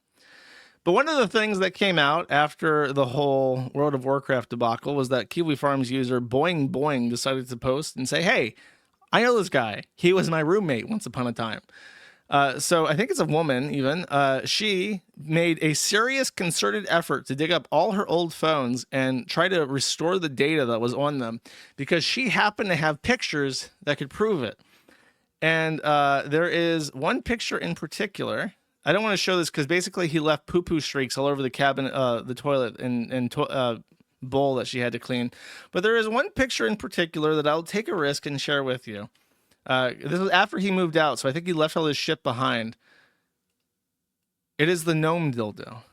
But one of the things that came out after the whole World of Warcraft debacle was that Kiwi Farms user Boing decided to post and say, hey, I know this guy. He was my roommate once upon a time. So I think it's a woman even. She made a serious concerted effort to dig up all her old phones and try to restore the data that was on them because she happened to have pictures that could prove it. And there is one picture in particular. I don't want to show this because basically he left poo-poo streaks all over the cabinet, the toilet and bowl that she had to clean. But there is one picture in particular that I'll take a risk and share with you. This was after he moved out, so I think he left all his shit behind. It is the gnome dildo.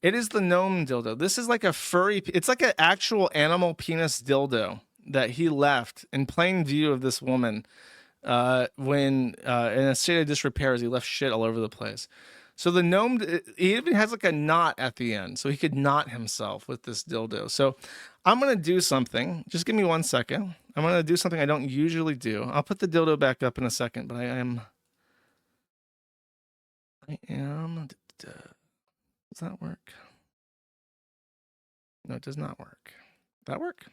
It is the gnome dildo. This is like a furry, it's like an actual animal penis dildo that he left in plain view of this woman. When in a state of disrepair as he left shit all over the place. So the gnome, he even has like a knot at the end, so he could knot himself with this dildo. So I'm going to do something. Just give me 1 second. I'm going to do something I don't usually do. I'll put the dildo back up in a second, but I am. Does that work? No, it does not work. That work?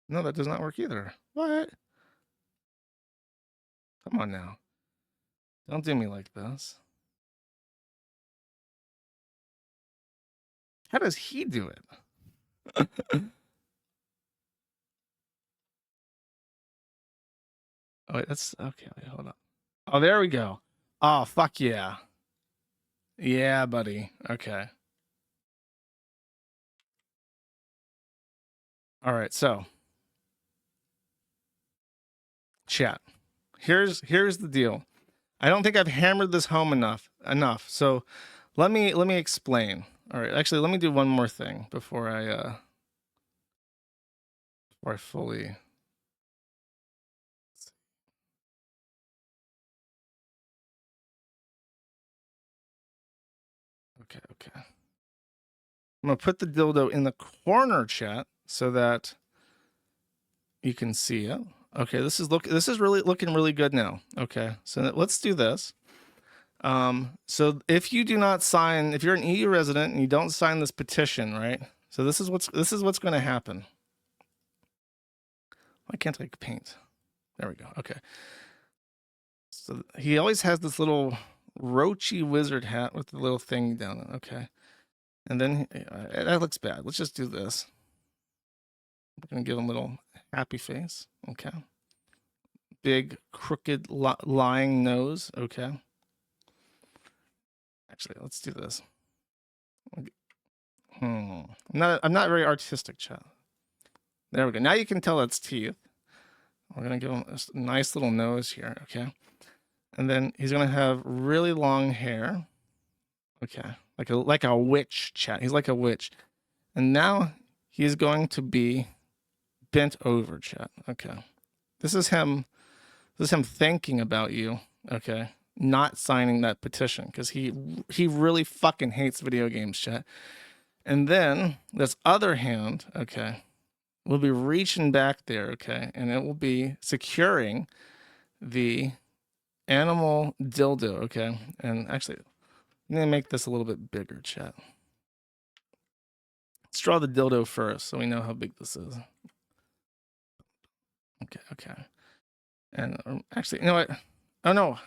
No, that does not work either. What? Come on now. Don't do me like this. How does he do it? Oh, wait, that's okay. Wait, hold up. Oh, there we go. Oh, fuck yeah. Yeah, buddy. Okay. All right, so chat. Here's the deal. I don't think I've hammered this home enough. So let me explain. All right, actually, let me do one more thing before I fully. Okay. I'm gonna put the dildo in the corner, chat, so that you can see it. Okay, this is really looking really good now. Okay, so let's do this. So if you do not sign, if you're an EU resident and you don't sign this petition, right? So this is what's going to happen. Why can't I paint? There we go. Okay. So he always has this little roachy wizard hat with the little thing down it. Okay. And then that looks bad. Let's just do this. We're going to give him a little happy face. Okay. Big, crooked, lying nose. Okay. Actually, let's do this. I'm not very artistic, chat. There we go. Now you can tell it's teeth. We're going to give him a nice little nose here. Okay. And then he's going to have really long hair. Okay. Like a witch, chat. He's like a witch. And now he's going to be bent over, chat. Okay. This is him thinking about you. Okay. Not signing that petition because he really fucking hates video games, chat. And then this other hand, okay, will be reaching back there, okay, and it will be securing the animal dildo, okay. And actually, I'm gonna make this a little bit bigger, chat. Let's draw the dildo first so we know how big this is. Okay. And actually, you know what? Oh no.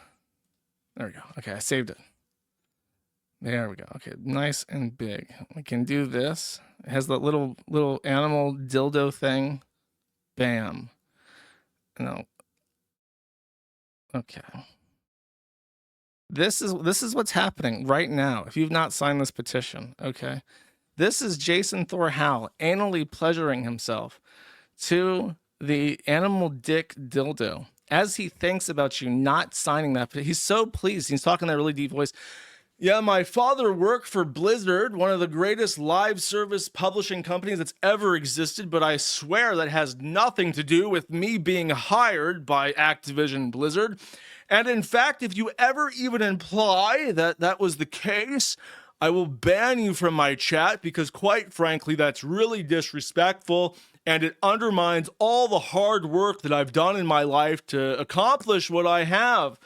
There we go. Okay, I saved it. There we go. Okay, nice and big. We can do this. It has the little animal dildo thing. Bam. No. Okay. This is what's happening right now. If you've not signed this petition, okay. This is Jason Thor Howell anally pleasuring himself to the animal dick dildo as he thinks about you not signing that. He's so pleased. He's talking in that really deep voice. Yeah, my father worked for Blizzard, one of the greatest live service publishing companies that's ever existed, but I swear that has nothing to do with me being hired by Activision Blizzard. And in fact, if you ever even imply that that was the case, I will ban you from my chat because quite frankly, that's really disrespectful and it undermines all the hard work that I've done in my life to accomplish what I have.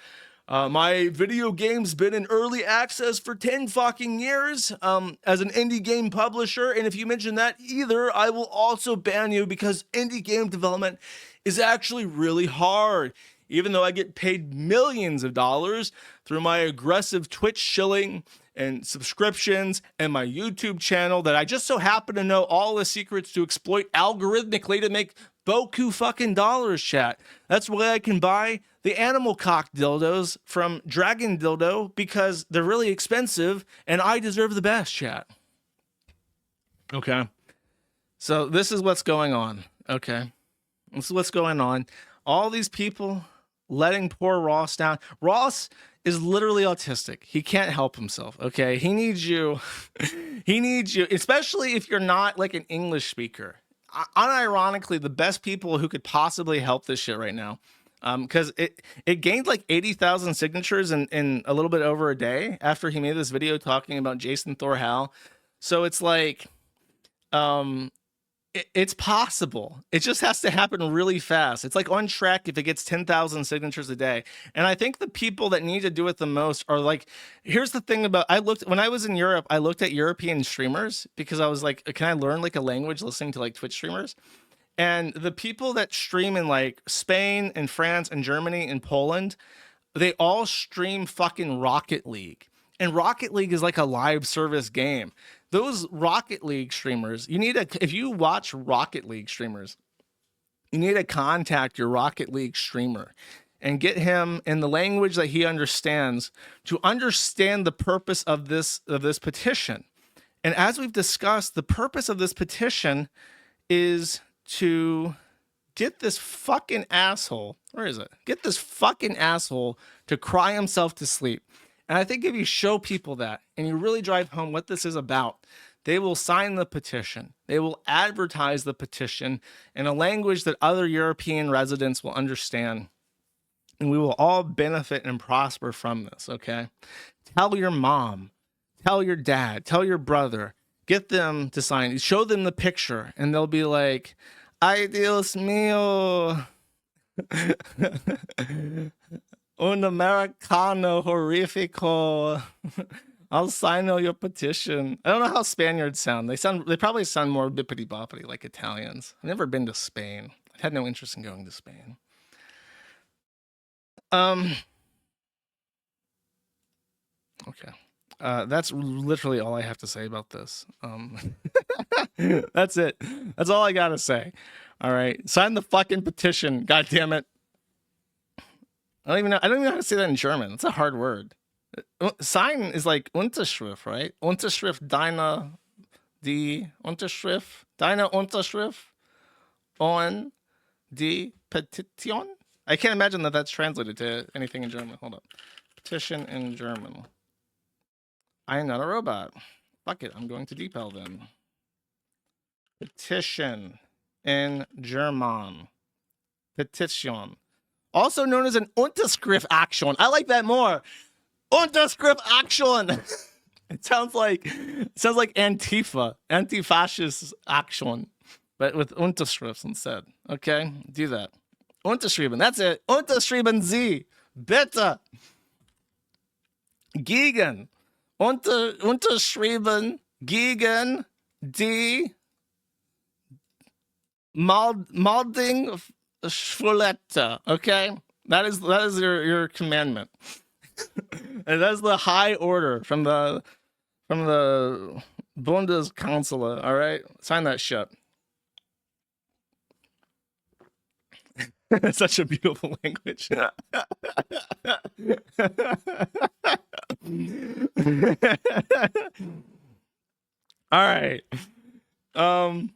My video game's been in early access for 10 fucking years as an indie game publisher. And if you mention that either, I will also ban you because indie game development is actually really hard. Even though I get paid millions of dollars through my aggressive Twitch shilling and subscriptions and my YouTube channel that I just so happen to know all the secrets to exploit algorithmically to make boku fucking dollars, chat. That's why I can buy the animal cock dildos from Dragon Dildo because they're really expensive and I deserve the best, chat. Okay. So this is what's going on. Okay. This is what's going on. All these people letting poor Ross down. Ross is literally autistic. He can't help himself. Okay. He needs you. He needs you, especially if you're not like an English speaker. Unironically, the best people who could possibly help this shit right now. Because it gained like 80,000 signatures in a little bit over a day after he made this video talking about Jason Thor Howell. So it's like, it's possible. It just has to happen really fast. It's like on track if it gets 10,000 signatures a day. And I think the people that need to do it the most are like, here's the thing about, when I was in Europe, I looked at European streamers because I was like, can I learn like a language listening to like Twitch streamers? And the people that stream in like Spain and France and Germany and Poland, they all stream fucking Rocket League. And Rocket League is like a live service game. Those Rocket League streamers, if you watch Rocket League streamers, you need to contact your Rocket League streamer and get him in the language that he understands to understand the purpose of this petition. And as we've discussed, the purpose of this petition is to get this fucking asshole, where is it? Get this fucking asshole to cry himself to sleep. And I think if you show people that and you really drive home what this is about, they will sign the petition. They will advertise the petition in a language that other European residents will understand. And we will all benefit and prosper from this, okay? Tell your mom. tell your dad, tell your brother, get them to sign, show them the picture, and they'll be like, ay Dios mío, un americano horrifico. I'll sign all your petition. I don't know how Spaniards sound. They probably sound more bippity boppity like Italians. I've never been to Spain. I had no interest in going to Spain. Okay. That's literally all I have to say about this. That's it. That's all I gotta say. All right. Sign the fucking petition. God damn it. I don't even know how to say that in German. It's a hard word. Sign is like Unterschrift, right? Unterschrift, deine Unterschrift on die Petition. I can't imagine that that's translated to anything in German. Hold up. Petition in German. I am not a robot. Fuck it. I'm going to DeepL then. Petition in German. Petition. Also known as an Unterschrift action. I like that more. Unterschrift action. It sounds like Antifa, anti-fascist action, but with Unterschrifts instead. Okay, do that. Unterschrieben. That's it. Unterschrieben Sie. Bitte. Gegen. Unterschrieben gegen die Malding Schwulette. Okay, that is your commandment. And that's the high order from the Bundeskanzler. All right, sign that shit. It's such a beautiful language. All right. All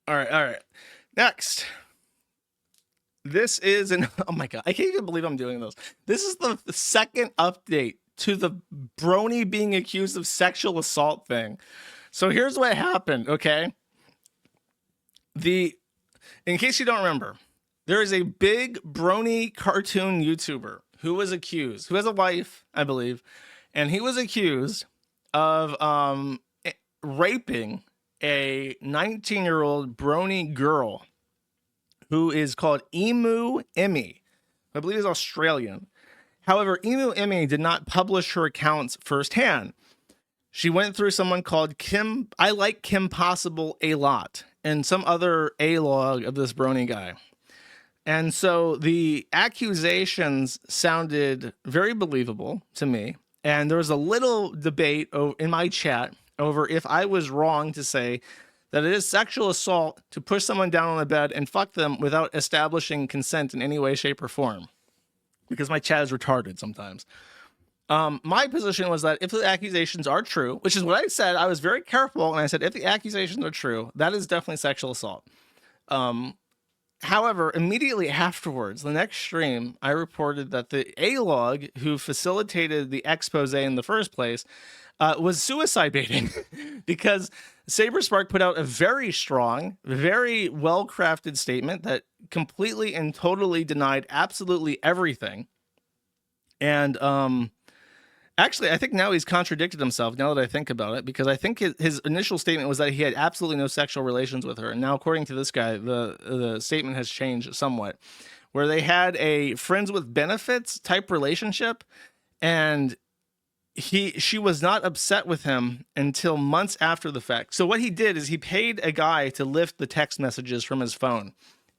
right. Next. This is oh my god, I can't even believe I'm doing this. This is the second update to the brony being accused of sexual assault thing. So here's what happened, okay? In case you don't remember, there is a big brony cartoon YouTuber who was accused, who has a wife, I believe, and he was accused of raping a 19-year-old brony girl who is called Emu Emmy. I believe is Australian. However, Emu Emmy did not publish her accounts firsthand. She went through someone called Kim. I like Kim Possible a lot, and some other A-log of this brony guy. And so the accusations sounded very believable to me. And there was a little debate in my chat over if I was wrong to say that it is sexual assault to push someone down on a bed and fuck them without establishing consent in any way, shape, or form. Because my chat is retarded sometimes. My position was that if the accusations are true, which is what I said, I was very careful, and I said if the accusations are true, that is definitely sexual assault. However, immediately afterwards, the next stream, I reported that the A-log who facilitated the expose in the first place was suicide baiting because Saber Spark put out a very strong, very well-crafted statement that completely and totally denied absolutely everything. And actually, I think now he's contradicted himself now that I think about it, because I think his initial statement was that he had absolutely no sexual relations with her. And now, according to this guy, the statement has changed somewhat, where they had a friends with benefits type relationship, and she was not upset with him until months after the fact. So what he did is he paid a guy to lift the text messages from his phone,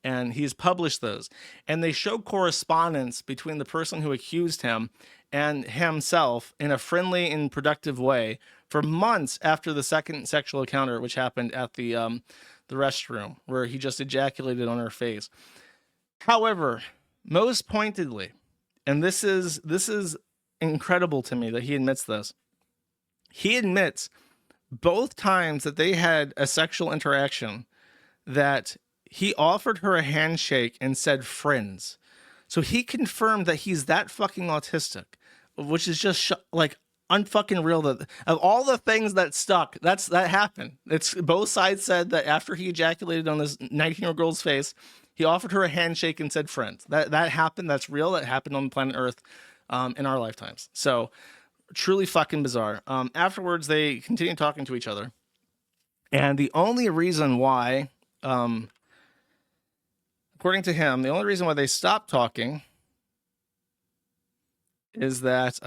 and he's published those. And they show correspondence between the person who accused him and himself in a friendly and productive way for months after the second sexual encounter, which happened at the restroom, where he just ejaculated on her face. However, most pointedly, and this is incredible to me that he admits this. He admits both times that they had a sexual interaction that he offered her a handshake and said friends. So he confirmed that he's that fucking autistic, which is just like unfucking real. That of all the things that stuck, that happened. It's both sides said that after he ejaculated on this 19-year-old girl's face, he offered her a handshake and said friends. That happened. That's real. That happened on planet Earth. in our lifetimes. So truly fucking bizarre. Afterwards, they continued talking to each other. And the only reason why, according to him, the only reason why they stopped talking is that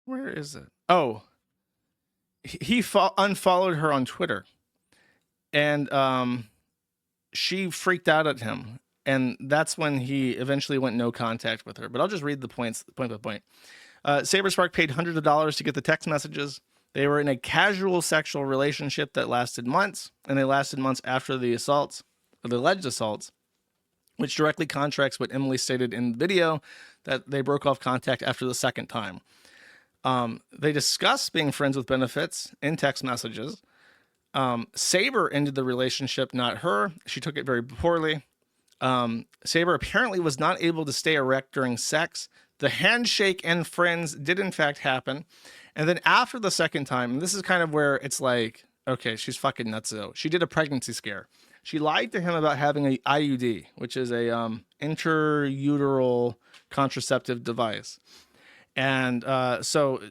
where is it? Oh, he unfollowed her on Twitter, and she freaked out at him, and that's when he eventually went no contact with her. But I'll just read the points point by point. Saber Spark paid hundreds of dollars to get the text messages. They were in a casual sexual relationship that lasted months, and they lasted months after the assaults, or the alleged assaults, which directly contradicts what Emily stated in the video, that they broke off contact after the second time. They discussed being friends with benefits in text messages. Saber ended the relationship, not her. She took it very poorly. Saber apparently was not able to stay erect during sex. The handshake and friends did in fact happen. And then after the second time, and this is kind of where it's like, okay, she's fucking nutso. She did a pregnancy scare. She lied to him about having a IUD, which is a intrauteral contraceptive device. And so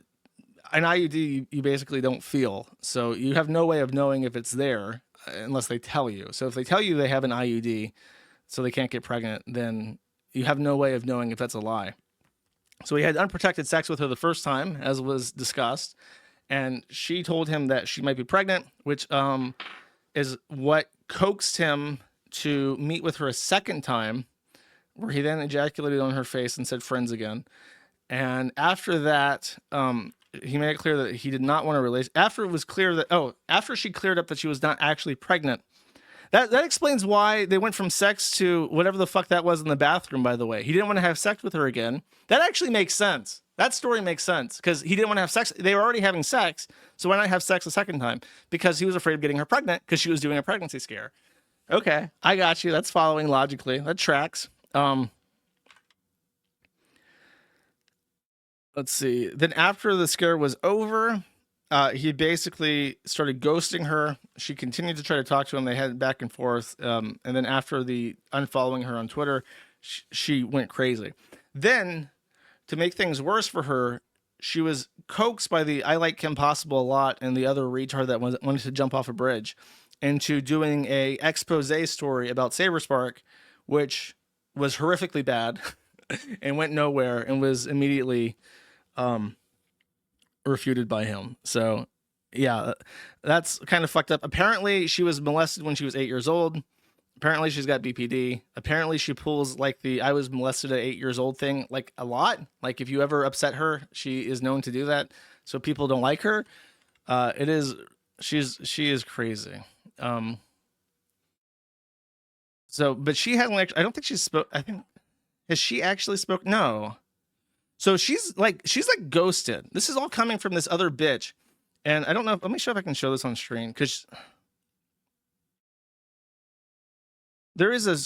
an IUD you basically don't feel. So you have no way of knowing if it's there unless they tell you. So if they tell you they have an IUD so they can't get pregnant, then you have no way of knowing if that's a lie. So he had unprotected sex with her the first time, as was discussed. And she told him that she might be pregnant, which is what coaxed him to meet with her a second time, where he then ejaculated on her face and said friends again. And after that, he made it clear that he did not want to release. After it was clear that, after she cleared up that she was not actually pregnant, that explains why they went from sex to whatever the fuck that was in the bathroom, by the way. He didn't want to have sex with her again. That actually makes sense. That story makes sense because he didn't want to have sex. They were already having sex. So why not have sex a second time? Because he was afraid of getting her pregnant because she was doing a pregnancy scare. Okay, I got you. That's following logically. That tracks. Let's see. Then after the scare was over, he basically started ghosting her. She continued to try to talk to him. They had back and forth. And then after the unfollowing her on Twitter, she went crazy. Then, to make things worse for her, she was coaxed by the I Like Kim Possible a Lot and the other retard that wanted to jump off a bridge into doing a expose story about Saber Spark, which was horrifically bad and went nowhere and was immediately refuted by him. So yeah, that's kind of fucked up. Apparently she was molested when she was 8 years old. Apparently she's got BPD. Apparently she pulls like the I was molested at 8 years old thing like a lot. Like if you ever upset her, she is known to do that. So people don't like her. She is crazy. But she hasn't actually, I don't think she's spoke. I think, has she actually spoke? No. So she's like ghosted. This is all coming from this other bitch. And I don't know. Let me show if I can show this on screen. Cause there is a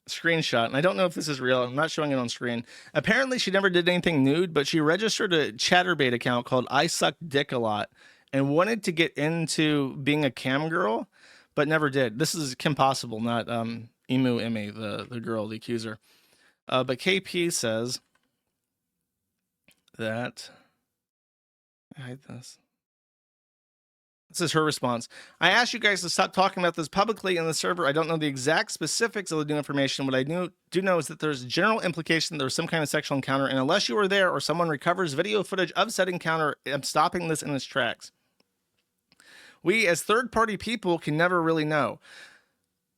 screenshot, and I don't know if this is real. I'm not showing it on screen. Apparently she never did anything nude, but she registered a ChatterBait account called I Suck Dick a Lot and wanted to get into being a cam girl, but never did. This is Kim Possible, not Emmy, the girl, the accuser. But KP says that I hide this. This is her response. I asked you guys to stop talking about this publicly in the server. I don't know the exact specifics of the new information. What I do know is that there's general implication there was some kind of sexual encounter, and unless you were there or someone recovers video footage of said encounter, I'm stopping this in its tracks. We, as third-party people, can never really know.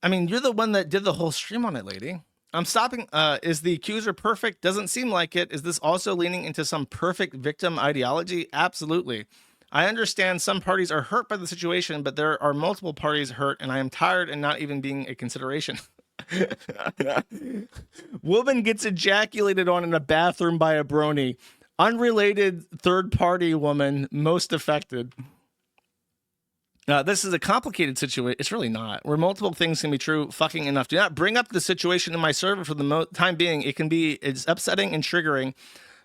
I mean, you're the one that did the whole stream on it, lady. I'm stopping. Is the accuser perfect? Doesn't seem like it. Is this also leaning into some perfect victim ideology? Absolutely. I understand some parties are hurt by the situation, but there are multiple parties hurt, and I am tired and not even being a consideration. Woman gets ejaculated on in a bathroom by a brony. Unrelated third-party woman most affected. This is a complicated situation. It's really not. Where multiple things can be true, fucking enough. Do not bring up the situation in my server for the time being. It's upsetting and triggering.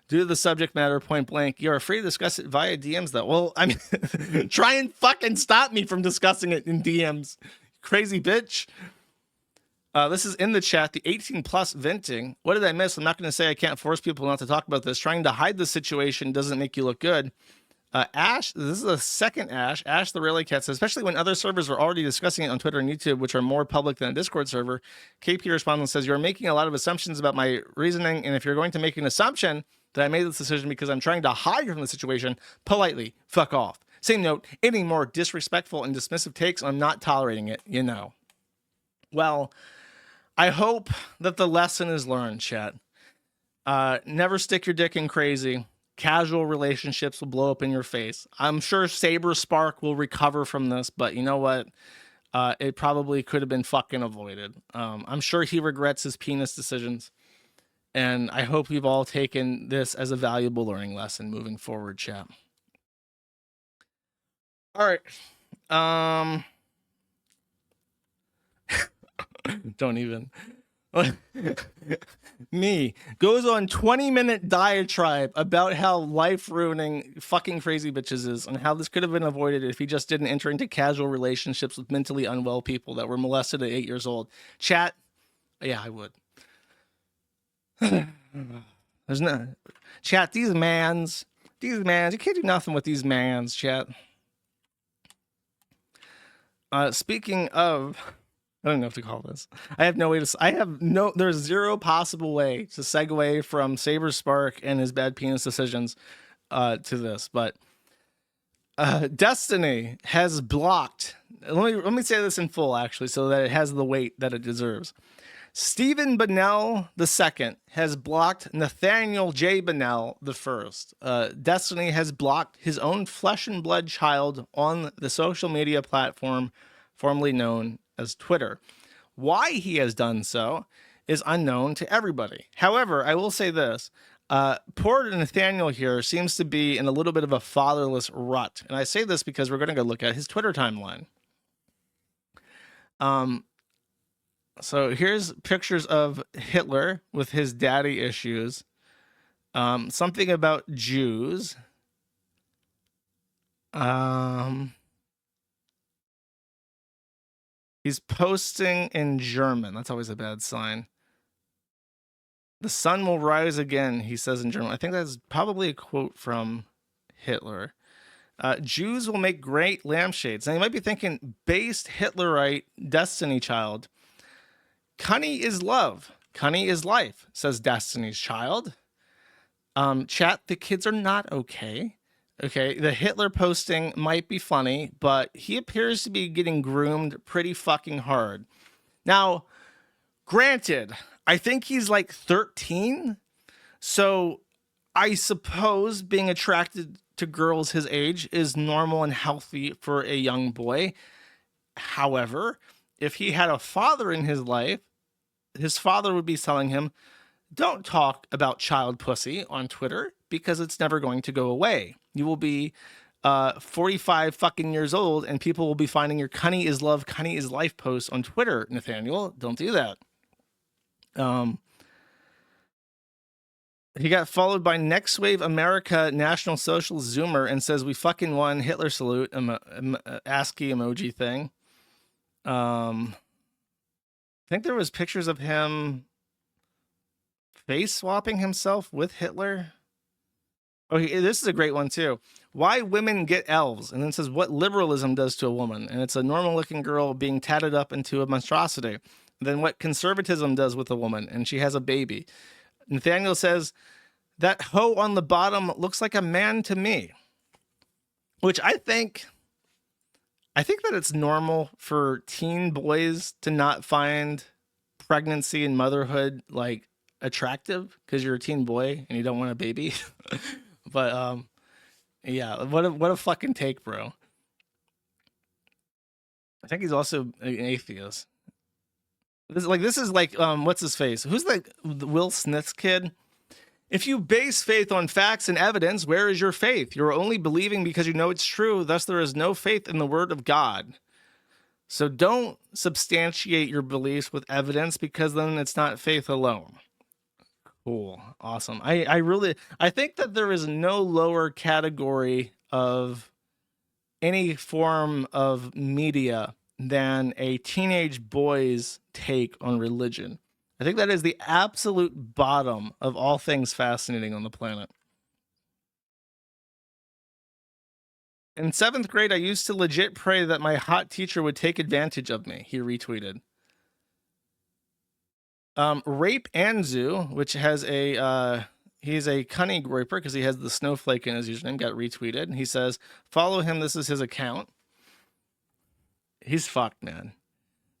Due to the subject matter point blank, you're free to discuss it via DMs though. Well, I mean, try and fucking stop me from discussing it in DMs. Crazy bitch. This is in the chat, the 18 plus venting. What did I miss? I'm not going to say I can't force people not to talk about this. Trying to hide the situation doesn't make you look good. Ash, this is the second Ash. Ash the Rally Cat says, especially when other servers are already discussing it on Twitter and YouTube, which are more public than a Discord server. KP responds and says, you're making a lot of assumptions about my reasoning. And if you're going to make an assumption that I made this decision because I'm trying to hide from the situation, politely, fuck off. Same note, any more disrespectful and dismissive takes, I'm not tolerating it, you know. Well, I hope that the lesson is learned, chat. Never stick your dick in crazy. Casual relationships will blow up in your face. I'm sure Saber Spark will recover from this, but you know what? It probably could have been fucking avoided. I'm sure he regrets his penis decisions. And I hope you've all taken this as a valuable learning lesson moving forward, chat. All right. Don't even. Me goes on 20-minute diatribe about how life-ruining fucking crazy bitches is and how this could have been avoided if he just didn't enter into casual relationships with mentally unwell people that were molested at 8 years old. Chat, yeah, I would. There's no chat. These mans, you can't do nothing with these mans, chat. Speaking of, I don't know what to call this. There's zero possible way to segue from Saber Spark and his bad penis decisions to this, but Destiny has blocked. Let me say this in full, actually, so that it has the weight that it deserves. Stephen Bonnell II has blocked Nathaniel J. Bonnell I. Destiny has blocked his own flesh and blood child on the social media platform formerly known as Twitter. Why he has done so is unknown to everybody. However, I will say this. Poor Nathaniel here seems to be in a little bit of a fatherless rut. And I say this because we're going to go look at his Twitter timeline. So here's pictures of Hitler with his daddy issues. Something about Jews. He's posting in German. That's always a bad sign. The sun will rise again, he says in German. I think that's probably a quote from Hitler. Jews will make great lampshades. Now you might be thinking, based Hitlerite Destiny child. Cunny is love. Cunny is life, says Destiny's child. Chat, the kids are not okay. Okay, the Hitler posting might be funny, but he appears to be getting groomed pretty fucking hard. Now, granted, I think he's like 13, so I suppose being attracted to girls his age is normal and healthy for a young boy. However, if he had a father in his life, his father would be telling him, don't talk about child pussy on Twitter because it's never going to go away. You will be 45 fucking years old and people will be finding your cunny is love, cunny is life posts on Twitter, Nathaniel. Don't do that. He got followed by Next Wave America National Socialist Zoomer and says, we fucking won, Hitler salute, ASCII emoji thing. I think there was pictures of him face swapping himself with Hitler. Oh, this is a great one too. Why women get elves, and then it says what liberalism does to a woman, and it's a normal-looking girl being tatted up into a monstrosity. And then what conservatism does with a woman, and she has a baby. Nathaniel says that hoe on the bottom looks like a man to me, which I think that it's normal for teen boys to not find pregnancy and motherhood like attractive because you're a teen boy and you don't want a baby. But yeah, what a fucking take, bro. I think he's also an atheist. This is like what's his face? Who's like Will Smith's kid? If you base faith on facts and evidence, where is your faith? You're only believing because you know it's true. Thus, there is no faith in the word of God. So don't substantiate your beliefs with evidence because then it's not faith alone. Cool. Awesome. I think that there is no lower category of any form of media than a teenage boy's take on religion. I think that is the absolute bottom of all things fascinating on the planet. In 7th grade, I used to legit pray that my hot teacher would take advantage of me, he retweeted. Rape Anzu, which has he's a cunning raper because he has the snowflake in his username, got retweeted. He says, follow him, this is his account. He's fucked, man.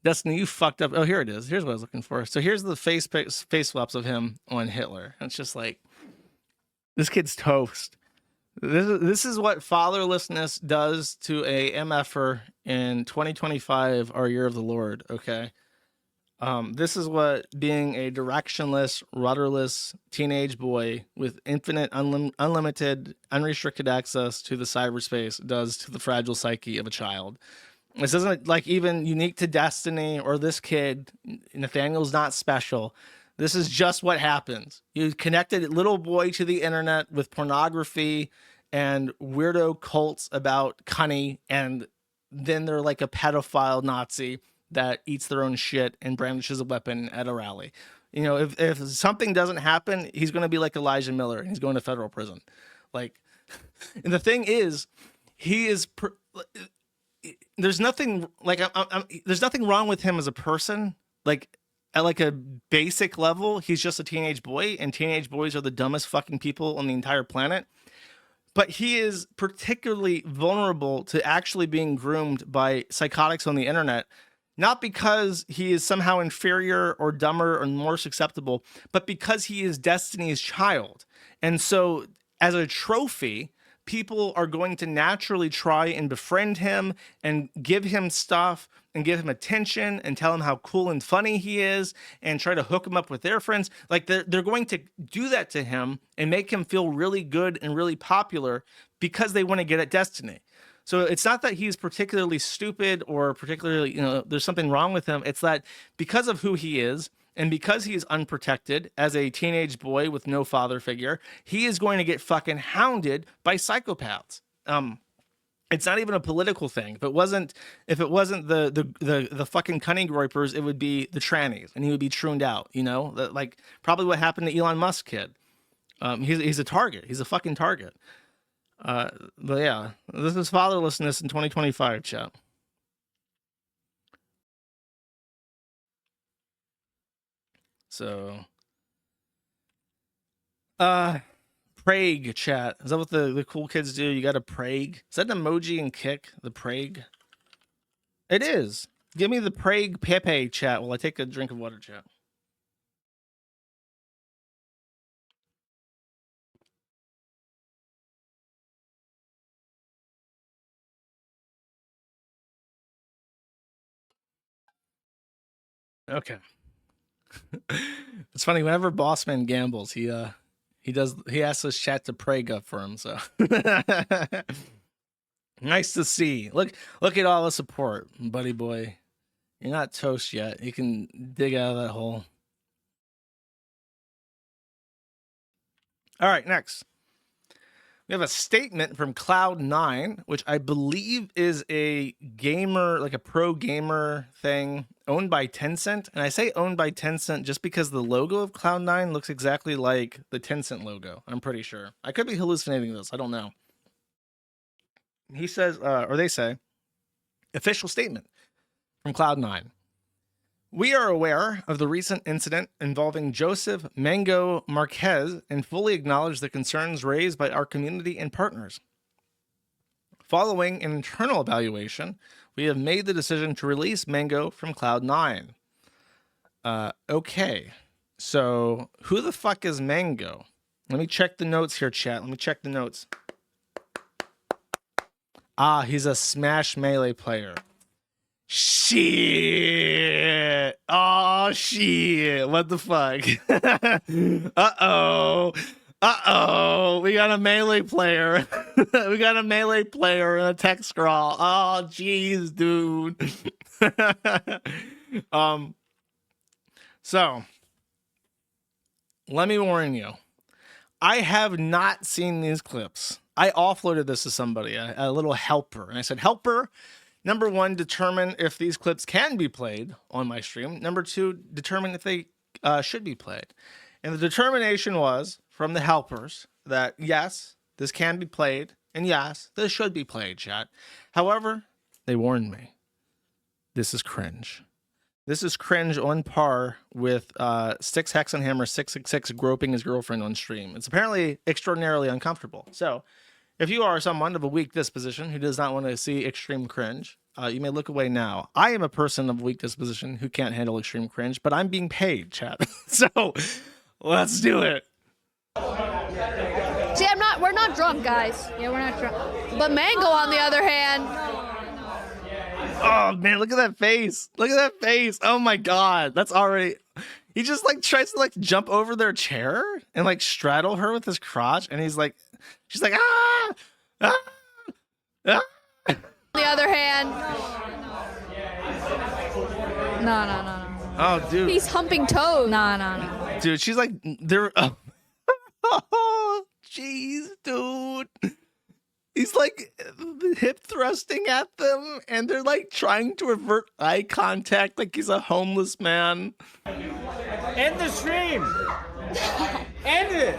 Destiny, you fucked up. Oh, here it is. Here's what I was looking for. So here's the face swaps of him on Hitler. It's just like, this kid's toast. This is what fatherlessness does to a MFer in 2025, our year of the Lord, okay? This is what being a directionless, rudderless teenage boy with infinite, unlimited, unrestricted access to the cyberspace does to the fragile psyche of a child. This isn't like even unique to Destiny or this kid. Nathaniel's not special. This is just what happens. You connected a little boy to the internet with pornography and weirdo cults about cunny, and then they're like a pedophile Nazi that eats their own shit and brandishes a weapon at a rally. You know, if something doesn't happen, he's going to be like Elijah Miller and he's going to federal prison. Like, and the thing is, he is, there's nothing like, there's nothing wrong with him as a person. Like, at like a basic level, he's just a teenage boy, and teenage boys are the dumbest fucking people on the entire planet. But he is particularly vulnerable to actually being groomed by psychotics on the internet, not because he is somehow inferior or dumber or more susceptible, but because he is Destiny's child. And so as a trophy, people are going to naturally try and befriend him and give him stuff and give him attention and tell him how cool and funny he is and try to hook him up with their friends. Like they're going to do that to him and make him feel really good and really popular because they want to get at Destiny. So it's not that he's particularly stupid or particularly, you know, there's something wrong with him. It's that because of who he is and because he's unprotected as a teenage boy with no father figure, he is going to get fucking hounded by psychopaths. It's not even a political thing. If it wasn't the fucking cunning groypers, it would be the trannies, and he would be trooned out. You know, like probably what happened to Elon Musk kid. He's a target. He's a fucking target. But yeah, this is fatherlessness in 2025, chat. So, Prague chat. Is that what the cool kids do? You got to Prague. Is that an emoji and kick? The Prague? It is. Give me the Prague Pepe chat while I take a drink of water, chat. Okay. It's funny, whenever Bossman gambles, he asks his chat to pray up for him, so nice to see. Look at all the support, buddy boy. You're not toast yet. You can dig out of that hole. All right, next. We have a statement from Cloud9, which I believe is a gamer, like a pro gamer thing owned by Tencent. And I say owned by Tencent just because the logo of Cloud9 looks exactly like the Tencent logo. I'm pretty sure. I could be hallucinating this. I don't know. He says, or they say, official statement from Cloud9. We are aware of the recent incident involving Joseph Mango Marquez and fully acknowledge the concerns raised by our community and partners. Following an internal evaluation, we have made the decision to release Mango from Cloud9. Okay, so who the fuck is Mango? Let me check the notes here, chat. Let me check the notes. Ah, he's a Smash Melee player. Shit. Oh, shit. What the fuck? Uh-oh. We got a Melee player. We got a Melee player in a text scroll. Oh, jeez, dude. So let me warn you. I have not seen these clips. I offloaded this to somebody, a little helper. And I said, helper, number one, determine if these clips can be played on my stream. Number two, determine if they should be played. And the determination was from the helpers that yes, this can be played. And yes, this should be played, chat. However, they warned me. This is cringe. This is cringe on par with Six Hexenhammer 666 groping his girlfriend on stream. It's apparently extraordinarily uncomfortable. So, if you are someone of a weak disposition who does not want to see extreme cringe, you may look away now. I am a person of weak disposition who can't handle extreme cringe, but I'm being paid, chat. So, let's do it. See, we're not drunk, guys. Yeah, we're not drunk. But Mango, on the other hand. Oh man, look at that face. Look at that face. Oh my god. That's already he just like tries to like jump over their chair and like straddle her with his crotch, and he's like she's like ah, ah, ah. On the other hand. No. Oh dude. He's humping toes. No. Dude, she's like they're oh jeez, dude. He's like hip thrusting at them, and they're like trying to avert eye contact like he's a homeless man. End the stream! End it!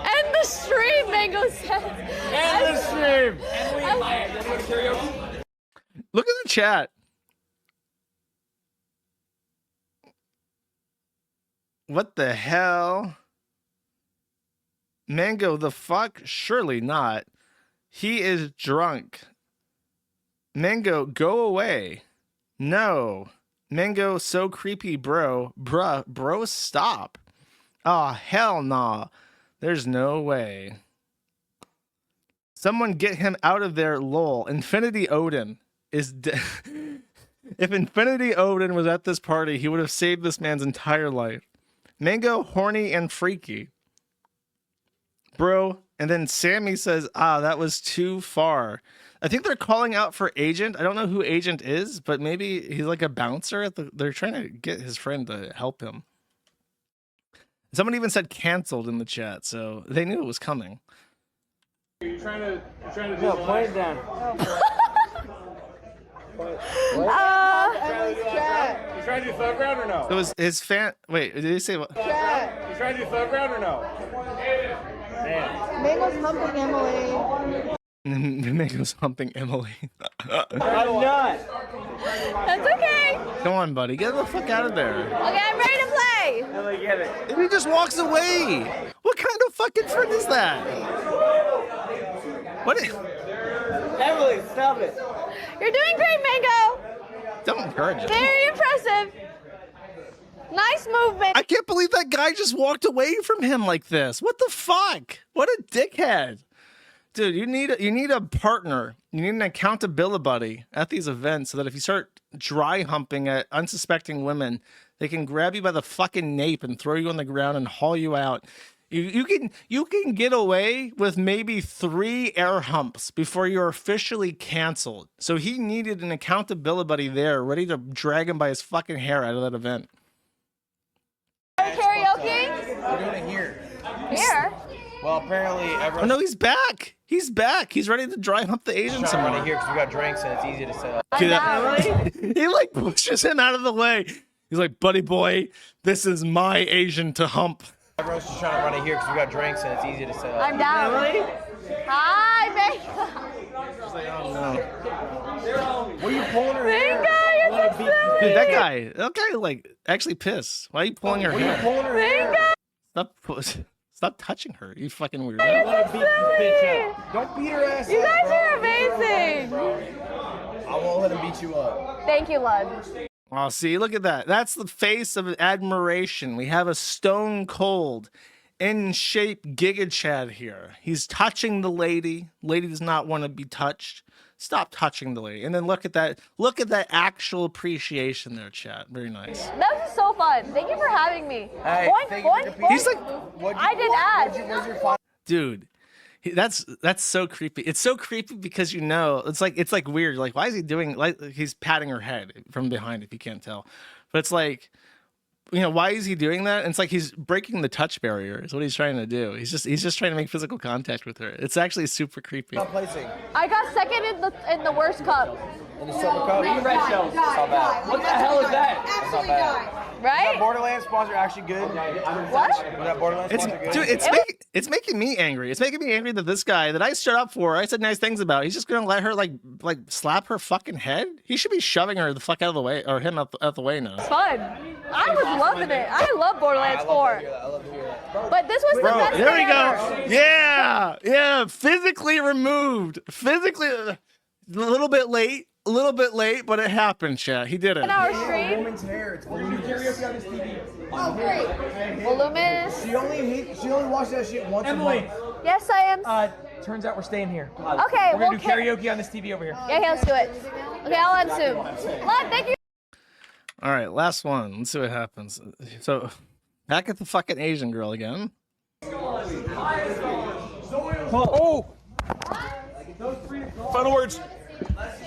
End the stream, Mango says. End the stream! Look at the chat. What the hell? Mango, the fuck? Surely not. He is drunk. Mango, go away. No. Mango, so creepy, bro. Bro, stop. Oh, hell nah. There's no way. Someone get him out of there, lol. Infinity Odin is If Infinity Odin was at this party, he would have saved this man's entire life. Mango, horny and freaky. Bro, and then Sammy says, that was too far. I think they're calling out for Agent. I don't know who Agent is, but maybe he's like a bouncer. They're trying to get his friend to help him. Someone even said canceled in the chat, so they knew it was coming. You're trying to do play it down. You trying to do thug round or no? It was his fan. Wait, did he say what? You trying to do thug round or no? Mango's humping Emily. Mango's humping Emily. I'm not. That's okay. Come on, buddy. Get the fuck out of there. Okay, I'm ready to play. Emily, get it. And he just walks away. What kind of fucking friend is that? What? Emily, stop it. You're doing great, Mango. Don't encourage him. Very impressive. Nice movement. I can't believe that guy just walked away from him like this. What the fuck? What a dickhead. Dude, you need a partner. You need an accountability buddy at these events so that if you start dry humping at unsuspecting women, they can grab you by the fucking nape and throw you on the ground and haul you out. You can get away with maybe 3 air humps before you're officially canceled. So he needed an accountability buddy there, ready to drag him by his fucking hair out of that event. Karaoke? We're doing it here. Here? Well, apparently everyone. Oh no, he's back. He's back. He's ready to dry hump the Asian Trying somewhere. to here because we got drinks and it's easy to set up. He like pushes him out of the way. He's like, buddy boy, this is my Asian to hump. Everyone's just trying to run it here because we got drinks and it's easy to set up. I'm down. Hi, Mango. She's like, oh no. What are you pulling her hair? Mango, you're so silly. Dude, that guy like actually pissed. Why are you pulling her hair? Pulling her hair? Stop touching her, you fucking weirdo. I want to beat this bitch up. Don't beat her ass You up, guys bro. are amazing. I won't let him beat you up. Thank you, Lud. Oh, see, look at that. That's the face of admiration. We have a stone cold, in shape Giga Chad here. He's touching the lady. Lady does not want to be touched. Stop touching the lady. And then look at that. Look at that actual appreciation there, Chad. Very nice. That was so fun. Thank you for having me. Hey, thank you for competing. He's like, I did ads. What's your final? dude. That's so creepy. It's so creepy because it's like weird. Like, why is he doing like he's patting her head from behind if you can't tell? But it's like, why is he doing that? And it's like he's breaking the touch barrier. Is what he's trying to do. He's just trying to make physical contact with her. It's actually super creepy. I got second in the worst cup. In the silver cup? Red shells. That's not bad. What the hell is that? That's not bad. Right? That Borderlands spawns are actually good. What? Was that Borderlands spawns are good? Dude, it's making me angry. It's making me angry that this guy that I stood up for, I said nice things about, he's just gonna let her like slap her fucking head. He should be shoving her the fuck out of the way, or him out the way now. It's fun. I was loving it. I love Borderlands 4. I love to hear that. But this was the best There we thing go. ever. Yeah. Physically removed. Physically, a little bit late, but it happened, chat. He did it. In our stream. Woman's hair. It's we're gonna do karaoke on this TV. Oh, great. Voluminous. She only watches that shit once a month. Yes, I am. Turns out we're staying here. Okay, We're gonna do karaoke on this TV over here. Yeah, let's do it. Okay, I'll end soon. Love, thank you. All right, last one. Let's see what happens. So, back at the fucking Asian girl again. Oh! Final words.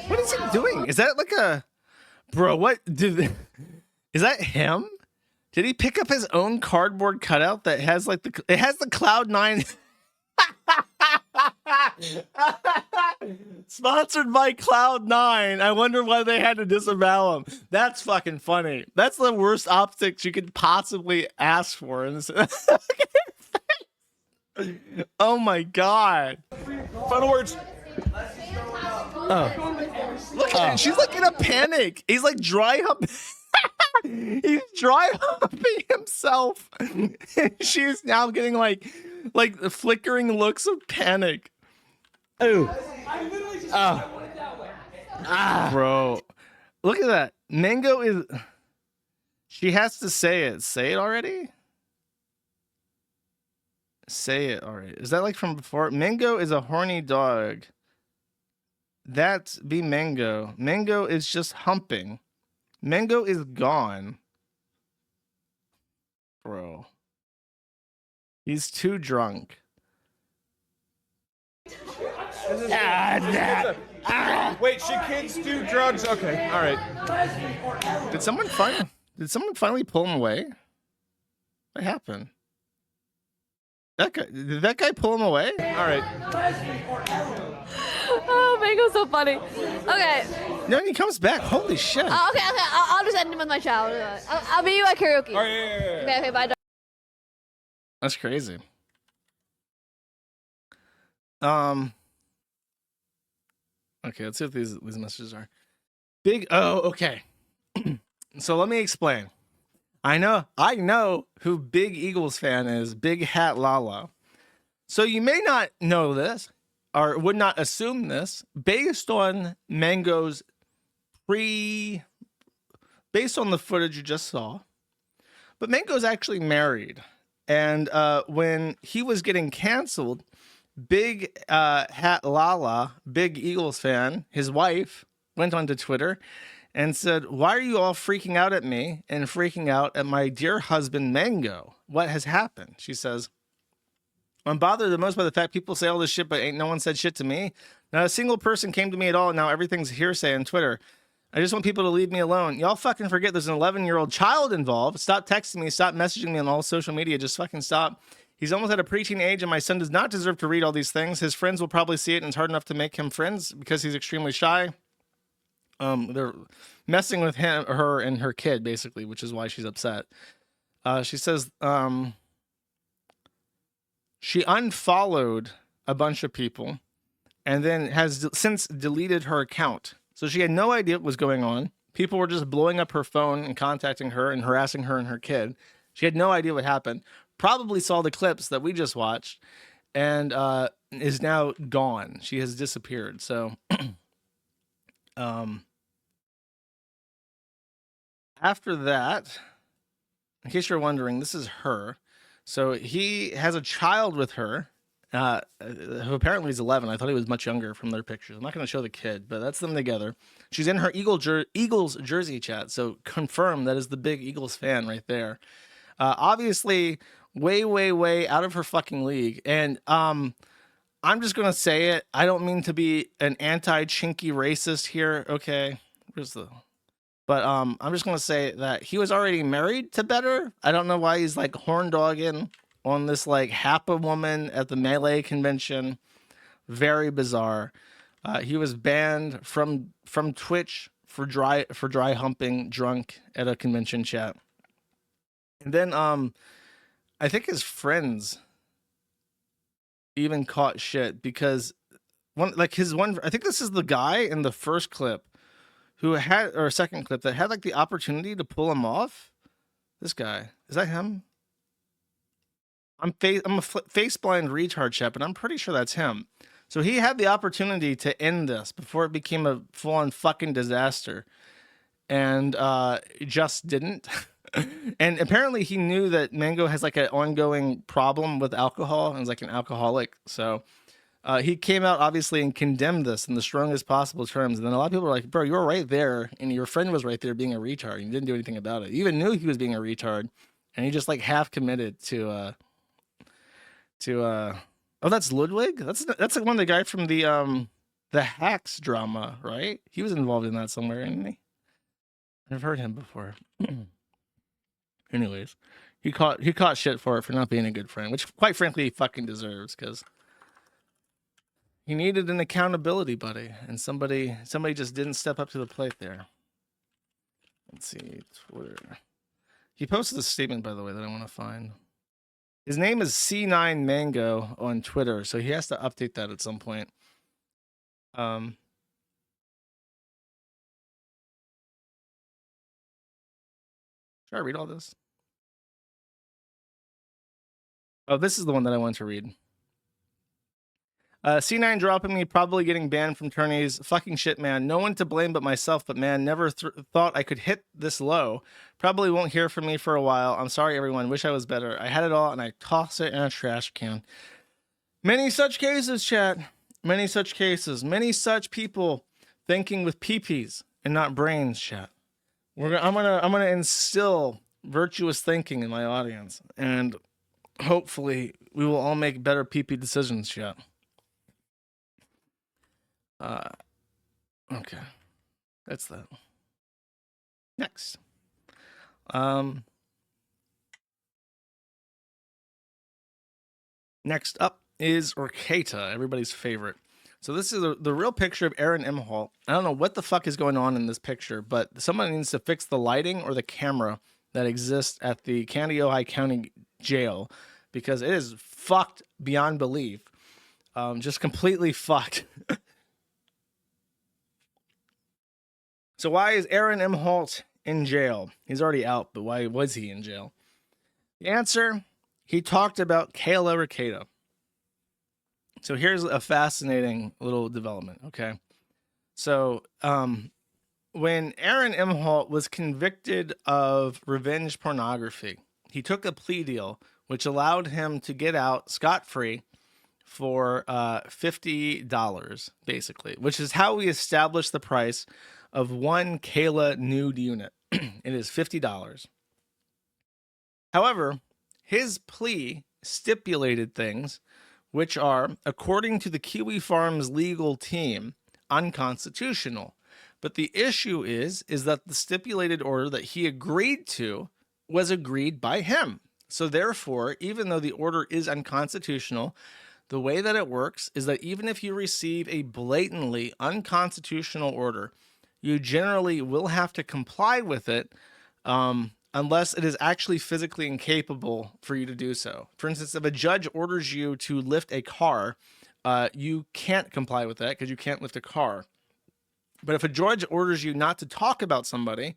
What is he doing? Is that like a... Bro, what? Is that him? Did he pick up his own cardboard cutout that has like the... It has the Cloud9... Sponsored by Cloud9. I wonder why they had to disavow him. That's fucking funny. That's the worst optics you could possibly ask for. In this. Oh my god. Final words. Look at her. She's like in a panic. He's like dry humping. He's dry humping himself. She's now getting like flickering looks of panic. Ooh. Bro. Look at that. Mango is... She has to say it. Say it already? Say it already. Is that like from before? Mango is a horny dog. That's be Mango. Mango is just humping. Mango is gone. Bro. He's too drunk. Wait, should kids do drugs? Okay, all right. Did someone finally pull him away? What happened? Did that guy pull him away? All right. Oh, Mango's so funny. Okay. No, he comes back. Holy shit. Okay. I'll just end him with my child. I'll meet you at karaoke. All right, yeah. Okay, bye. That's crazy. Okay, let's see what these messages are. Okay. So let me explain. I know who Big Eagles fan is, Big Hat Lala. So you may not know this or would not assume this based on Mango's based on the footage you just saw. But Mango's actually married. And when he was getting canceled, Big Hat Lala, Big Eagles fan, his wife, went onto Twitter and said, "Why are you all freaking out at me and freaking out at my dear husband, Mango? What has happened?" She says, "I'm bothered the most by the fact people say all this shit, but ain't no one said shit to me. Not a single person came to me at all, and now everything's hearsay on Twitter. I just want people to leave me alone. Y'all fucking forget there's an 11-year-old child involved. Stop texting me. Stop messaging me on all social media. Just fucking stop. He's almost at a preteen age, and my son does not deserve to read all these things. His friends will probably see it, and it's hard enough to make him friends because he's extremely shy." They're messing with her and her kid, basically, which is why she's upset. She says she unfollowed a bunch of people and then has since deleted her account. So she had no idea what was going on. People were just blowing up her phone and contacting her and harassing her and her kid. She had no idea what happened. Probably saw the clips that we just watched and is now gone. She has disappeared. So after that, in case you're wondering, this is her. So he has a child with her, who apparently is 11. I thought he was much younger from their pictures. I'm not going to show the kid, but that's them together. She's in her Eagles jersey chat, so confirm that is the Big Eagles fan right there. Obviously, way out of her fucking league. And I'm just going to say it. I don't mean to be an anti-chinky racist here, okay? But I'm just gonna say that he was already married to Better. I don't know why he's like horn dogging on this like Happa woman at the Melee convention. Very bizarre. He was banned from Twitch for dry humping drunk at a convention chat. And then I think his friends even caught shit because I think this is the guy in the first clip who had, or second clip, that had like the opportunity to pull him off. This guy, is that him? I'm a face blind retard chat, but I'm pretty sure that's him. So he had the opportunity to end this before it became a full on fucking disaster, and just didn't. And apparently he knew that Mango has like an ongoing problem with alcohol and is like an alcoholic. So he came out obviously and condemned this in the strongest possible terms. And then a lot of people were like, bro, you were right there. And your friend was right there being a retard. And you didn't do anything about it. You even knew he was being a retard. And he just like half committed to oh, that's Ludwig. That's like one of the guy from the Hacks drama, right? He was involved in that somewhere, isn't he? I've heard him before. Anyways, he caught shit for it for not being a good friend, which quite frankly he fucking deserves, because he needed an accountability buddy, and somebody just didn't step up to the plate there. Let's see, Twitter. He posted a statement, by the way, that I want to find. His name is C9 Mango on Twitter, so he has to update that at some point. Should I read all this? Oh, this is the one that I want to read. C9 dropping me, probably getting banned from tourneys. Fucking shit, man. No one to blame but myself, but man, never thought I could hit this low. Probably won't hear from me for a while. I'm sorry, everyone. Wish I was better. I had it all, and I toss it in a trash can. Many such cases, chat. Many such cases. Many such people thinking with peepees and not brains, chat. I'm gonna instill virtuous thinking in my audience, and hopefully we will all make better pee-pee decisions, chat. Okay, that's that. Next, next up is Orcata, everybody's favorite. So this is the real picture of Aaron Imholte. I don't know what the fuck is going on in this picture, but someone needs to fix the lighting or the camera that exists at the Kandiyohi County Jail, because it is fucked beyond belief. Just completely fucked. So why is Aaron Imholte in jail? He's already out, but why was he in jail? The answer, he talked about Mikayla Raines. So here's a fascinating little development, okay? So when Aaron Imholte was convicted of revenge pornography, he took a plea deal which allowed him to get out scot-free for $50, basically, which is how we established the price of one Kayla nude unit. It is $50. However, his plea stipulated things which are, according to the Kiwi Farms legal team, unconstitutional. But the issue is that the stipulated order that he agreed to was agreed by him. So therefore, even though the order is unconstitutional, the way that it works is that even if you receive a blatantly unconstitutional order, you generally will have to comply with it unless it is actually physically incapable for you to do so. For instance, if a judge orders you to lift a car, you can't comply with that because you can't lift a car. But if a judge orders you not to talk about somebody,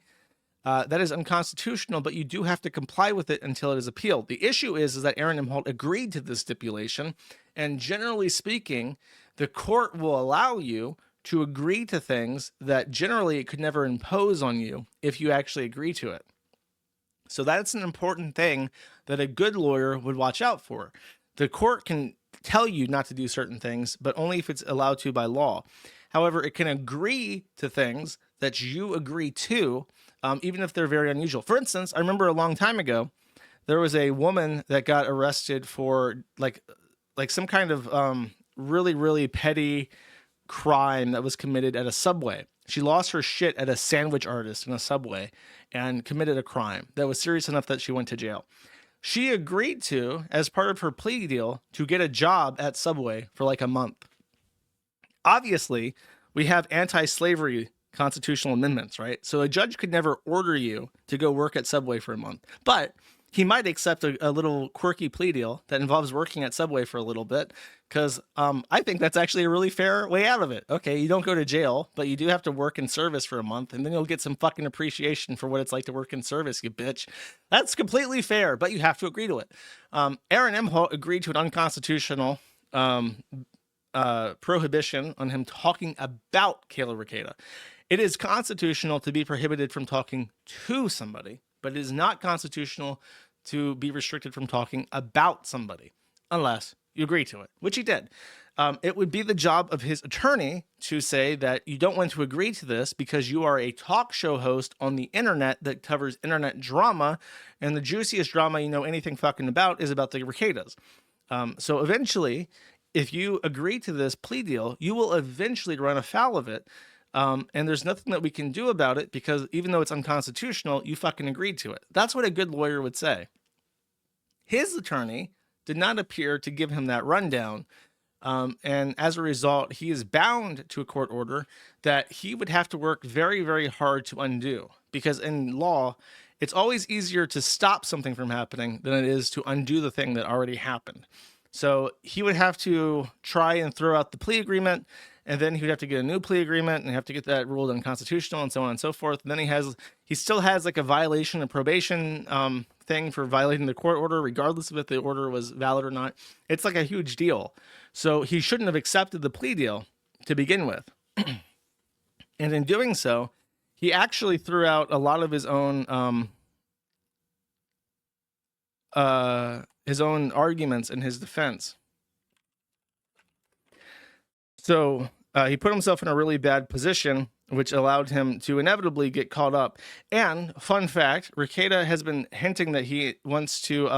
that is unconstitutional, but you do have to comply with it until it is appealed. The issue is that Aaron Imholte agreed to this stipulation, and generally speaking, the court will allow you to agree to things that generally it could never impose on you if you actually agree to it. So that's an important thing that a good lawyer would watch out for. The court can tell you not to do certain things, but only if it's allowed to by law. However, it can agree to things that you agree to, even if they're very unusual. For instance, I remember a long time ago, there was a woman that got arrested for like some kind of really, really petty crime that was committed at a Subway. She lost her shit at a sandwich artist in a Subway and committed a crime that was serious enough that she went to jail. She agreed to, as part of her plea deal, to get a job at Subway for like a month. Obviously, we have anti-slavery constitutional amendments, right? So a judge could never order you to go work at Subway for a month, but he might accept a little quirky plea deal that involves working at Subway for a little bit, because I think that's actually a really fair way out of it. Okay, you don't go to jail, but you do have to work in service for a month, and then you'll get some fucking appreciation for what it's like to work in service, you bitch. That's completely fair, but you have to agree to it. Aaron Imholte agreed to an unconstitutional prohibition on him talking about Kayla Reigns. It is constitutional to be prohibited from talking to somebody, but it is not constitutional to be restricted from talking about somebody unless you agree to it, which he did. It would be the job of his attorney to say that you don't want to agree to this because you are a talk show host on the internet that covers internet drama, and the juiciest drama you know anything fucking about is about the Reigns. So eventually, if you agree to this plea deal, you will eventually run afoul of it. And there's nothing that we can do about it because even though it's unconstitutional, you fucking agreed to it. That's what a good lawyer would say. His attorney did not appear to give him that rundown. And as a result, he is bound to a court order that he would have to work very, very hard to undo. Because in law, it's always easier to stop something from happening than it is to undo the thing that already happened. So he would have to try and throw out the plea agreement, and then he would have to get a new plea agreement and have to get that ruled unconstitutional and so on and so forth. And then he still has like a violation of probation thing for violating the court order, regardless of if the order was valid or not. It's like a huge deal. So he shouldn't have accepted the plea deal to begin with. And in doing so, he actually threw out a lot of his own arguments in his defense. So he put himself in a really bad position, which allowed him to inevitably get caught up. And fun fact, Reigns has been hinting that he wants to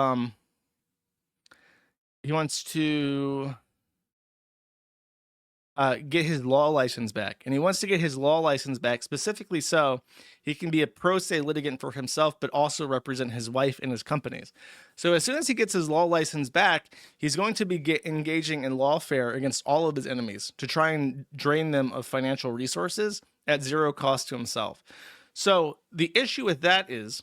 get his law license back. And he wants to get his law license back specifically so he can be a pro se litigant for himself, but also represent his wife and his companies. So as soon as he gets his law license back, he's going to be engaging in lawfare against all of his enemies to try and drain them of financial resources at zero cost to himself. So the issue with that is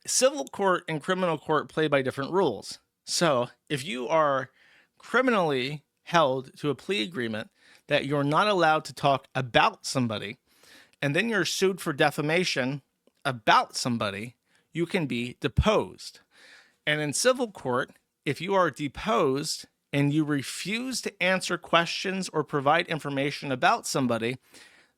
civil court and criminal court play by different rules. So if you are criminally held to a plea agreement that you're not allowed to talk about somebody, and then you're sued for defamation about somebody, you can be deposed. And in civil court, if you are deposed and you refuse to answer questions or provide information about somebody,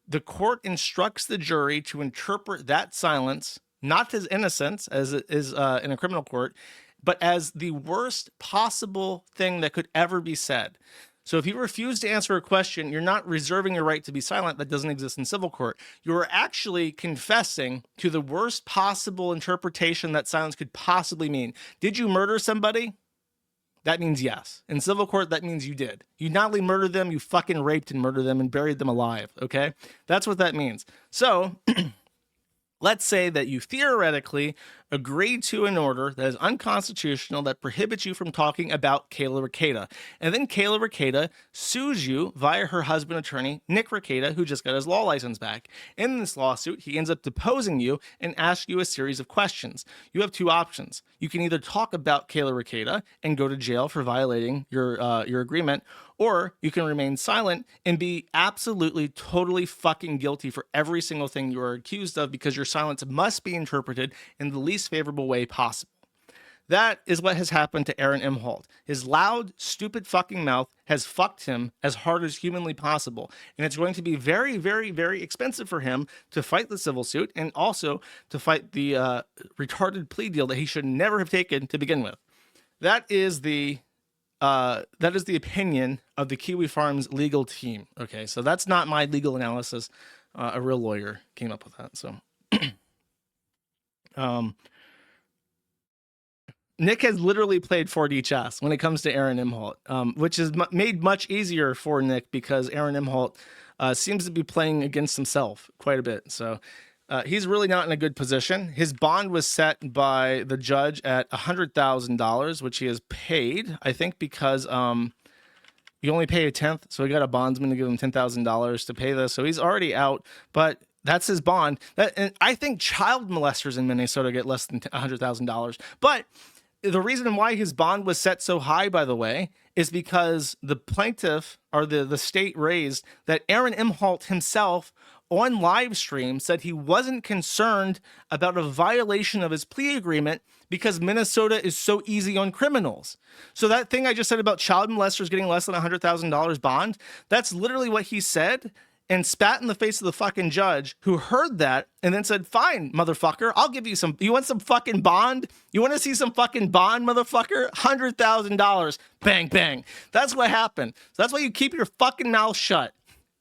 the court instructs the jury to interpret that silence not as innocence, as it is in a criminal court, but as the worst possible thing that could ever be said. So if you refuse to answer a question, you're not reserving your right to be silent. That doesn't exist in civil court. You're actually confessing to the worst possible interpretation that silence could possibly mean. Did you murder somebody? That means yes. In civil court, that means you did. You not only murdered them, you fucking raped and murdered them and buried them alive, okay? That's what that means. So let's say that you theoretically agreed to an order that is unconstitutional that prohibits you from talking about Kayla Reigns. And then Kayla Reigns sues you via her husband attorney, Nick Reigns, who just got his law license back. In this lawsuit, he ends up deposing you and asks you a series of questions. You have two options. You can either talk about Kayla Reigns and go to jail for violating your agreement, or you can remain silent and be absolutely, totally fucking guilty for every single thing you are accused of because your silence must be interpreted in the least favorable way possible. That is what has happened to Aaron Imholte. His loud, stupid fucking mouth has fucked him as hard as humanly possible. And it's going to be very, very, very expensive for him to fight the civil suit and also to fight the retarded plea deal that he should never have taken to begin with. That is the opinion of the Kiwi Farms legal team. Okay, so that's not my legal analysis. A real lawyer came up with that. So, Nick has literally played 4D chess when it comes to Aaron Imholte, which is made much easier for Nick because Aaron Imholte seems to be playing against himself quite a bit. So he's really not in a good position. His bond was set by the judge at $100,000, which he has paid, I think, because you only pay a tenth. So he got a bondsman to give him $10,000 to pay this. So he's already out, but that's his bond. And I think child molesters in Minnesota get less than $100,000. But the reason why his bond was set so high, by the way, is because the plaintiff or the state raised that Aaron Imholte himself on live stream said he wasn't concerned about a violation of his plea agreement because Minnesota is so easy on criminals. So that thing I just said about child molesters getting less than $100,000 bond, that's literally what he said, and spat in the face of the fucking judge who heard that and then said, fine, motherfucker, I'll give you some. You want some fucking bond? You want to see some fucking bond, motherfucker? $100,000. Bang, bang. That's what happened. So that's why you keep your fucking mouth shut.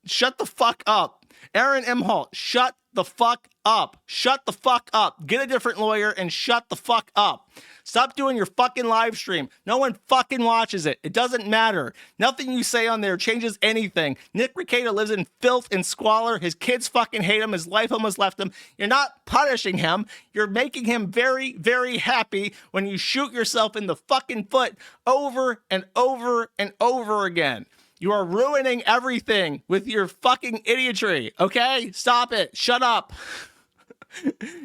Shut the fuck up. Aaron Imholte, shut the fuck up. Shut the fuck up. Get a different lawyer and shut the fuck up. Stop doing your fucking live stream. No one fucking watches it. It doesn't matter. Nothing you say on there changes anything. Nick Rekieta lives in filth and squalor. His kids fucking hate him. His life almost left him. You're not punishing him. You're making him very, very happy when you shoot yourself in the fucking foot over and over and over again. You are ruining everything with your fucking idiotry, okay? Stop it. Shut up.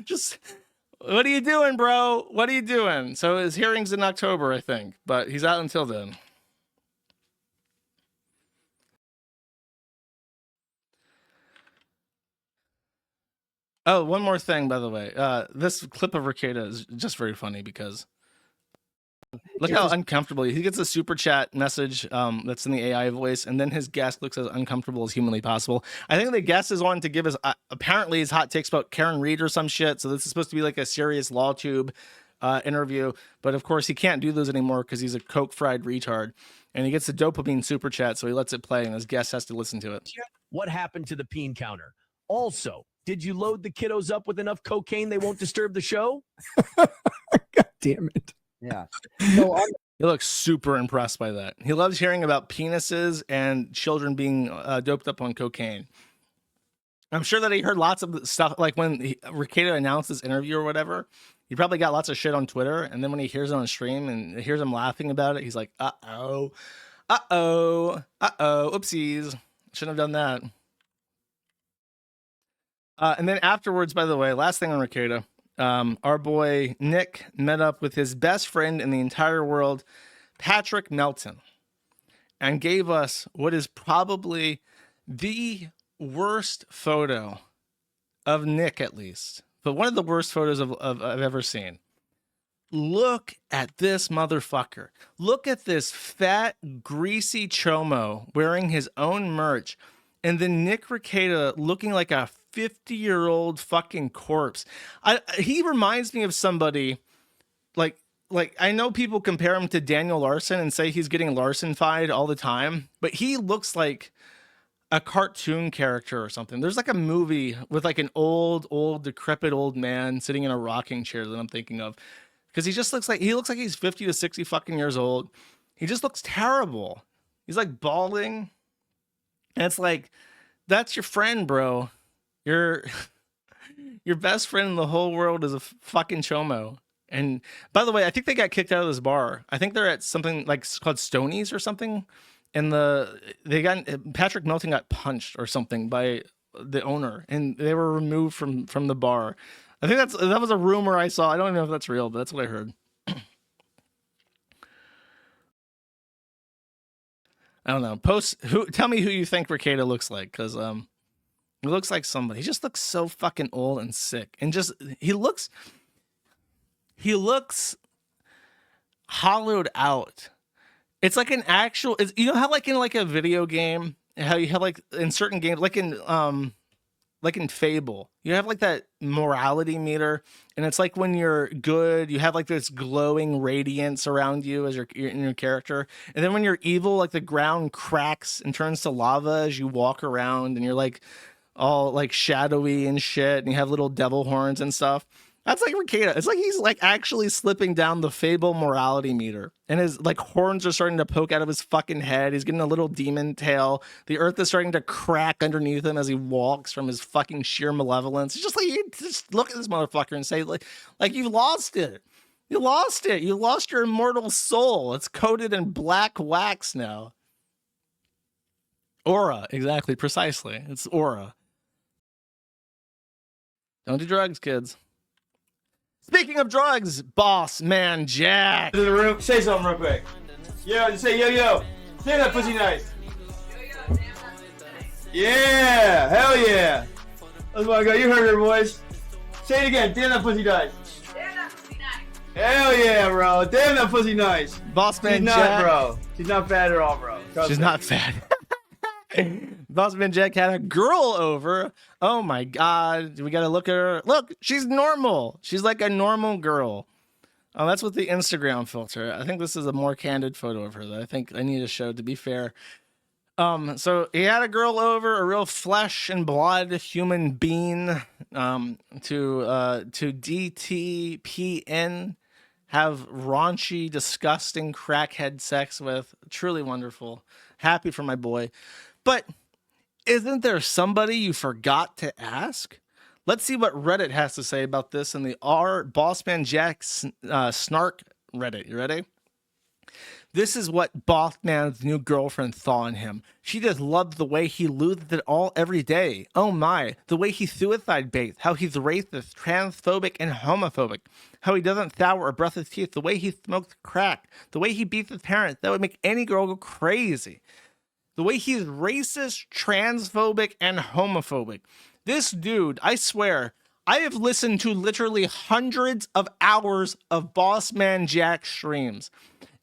Just, what are you doing, bro? What are you doing? So his hearing's in October, I think, but he's out until then. Oh, one more thing, by the way. This clip of Rekieta is just very funny because look how uncomfortable he gets a super chat message that's in the AI voice, and then his guest looks as uncomfortable as humanly possible. I think the guest is wanting to give his apparently his hot takes about Karen Reed or some shit. So this is supposed to be like a serious law tube interview, but of course he can't do those anymore because he's a coke fried retard. And he gets the dopamine super chat, so he lets it play, and his guest has to listen to it. What happened to the peen counter? Also, did you load the kiddos up with enough cocaine they won't disturb the show? God damn it. Yeah. He looks super impressed by that. He loves hearing about penises and children being doped up on cocaine. I'm sure that he heard lots of stuff, like when Rekieta announced this interview or whatever, he probably got lots of shit on Twitter, and then when he hears it on stream and hears him laughing about it, he's like, uh-oh, oopsies, shouldn't have done that. And then afterwards, by the way, last thing on Rekieta, our boy Nick met up with his best friend in the entire world, Patrick Melton, and gave us what is probably the worst photo of Nick, at least, but one of the worst photos I've ever seen. Look at this motherfucker. Look at this fat, greasy chomo wearing his own merch, and then Nick Rekieta looking like a 50-year-old fucking corpse. He reminds me of somebody like I know people compare him to Daniel Larson and say he's getting Larson-fied all the time, but he looks like a cartoon character or something. There's like a movie with like an old decrepit old man sitting in a rocking chair that I'm thinking of, because he looks like he's 50 to 60 fucking years old. He just looks terrible. He's like balding, and it's like, that's your friend, bro. Your best friend in the whole world is a fucking chomo. And by the way, I think they got kicked out of this bar. I think they're at something like called Stoney's or something. And Patrick Melton got punched or something by the owner, and they were removed from the bar. I think that was a rumor I saw. I don't even know if that's real, but that's what I heard. I don't know. Tell me who you think Rekieta looks like, because he looks like somebody. He just looks so fucking old and sick, and just he looks hollowed out. It's like an actual. You know how like in like a video game, how you have like in certain games, like in Fable, you have like that morality meter, and it's like when you're good, you have like this glowing radiance around you as in your character, and then when you're evil, like the ground cracks and turns to lava as you walk around, and you're like all like shadowy and shit, and you have little devil horns and stuff. That's like Mikayla. It's like he's like actually slipping down the Fable morality meter, and his like horns are starting to poke out of his fucking head. He's getting a little demon tail. The earth is starting to crack underneath him as he walks from his fucking sheer malevolence. It's just like you just look at this motherfucker and say like you lost it. You lost it. You lost your immortal soul. It's coated in black wax now. Aura, exactly, precisely. It's aura. Don't do drugs, kids. Speaking of drugs, boss man Jack. To the room, say something real quick. Yo, just say yo yo. Damn that pussy nice. Yeah, hell yeah. That's what I got. You heard her voice. Say it again. Damn that pussy nice. Hell yeah, bro. Damn that pussy nice. Boss man She's not, Jack. bro. She's not fat at all, bro. Trust She's me. not fat. Bossman Jack had a girl over. Oh my god. We gotta look at her. Look, she's normal. She's like a normal girl. Oh, that's with the Instagram filter. I think this is a more candid photo of her that I think I need to show, to be fair. So he had a girl over, a real flesh and blood human being, to DTPN, have raunchy, disgusting crackhead sex with. Truly wonderful. Happy for my boy. But isn't there somebody you forgot to ask? Let's see what Reddit has to say about this in the Bossman Jack snark Reddit. You ready? This is what Bossman's new girlfriend thought on him. She just loved the way he loothed it all every day. Oh my, the way he suicide baits, how he's racist, transphobic, and homophobic. How he doesn't sour or brush his teeth, the way he smokes crack, the way he beats his parents. That would make any girl go crazy. The way he's racist, transphobic, and homophobic. This dude, I swear, I have listened to literally hundreds of hours of Bossman Jack streams.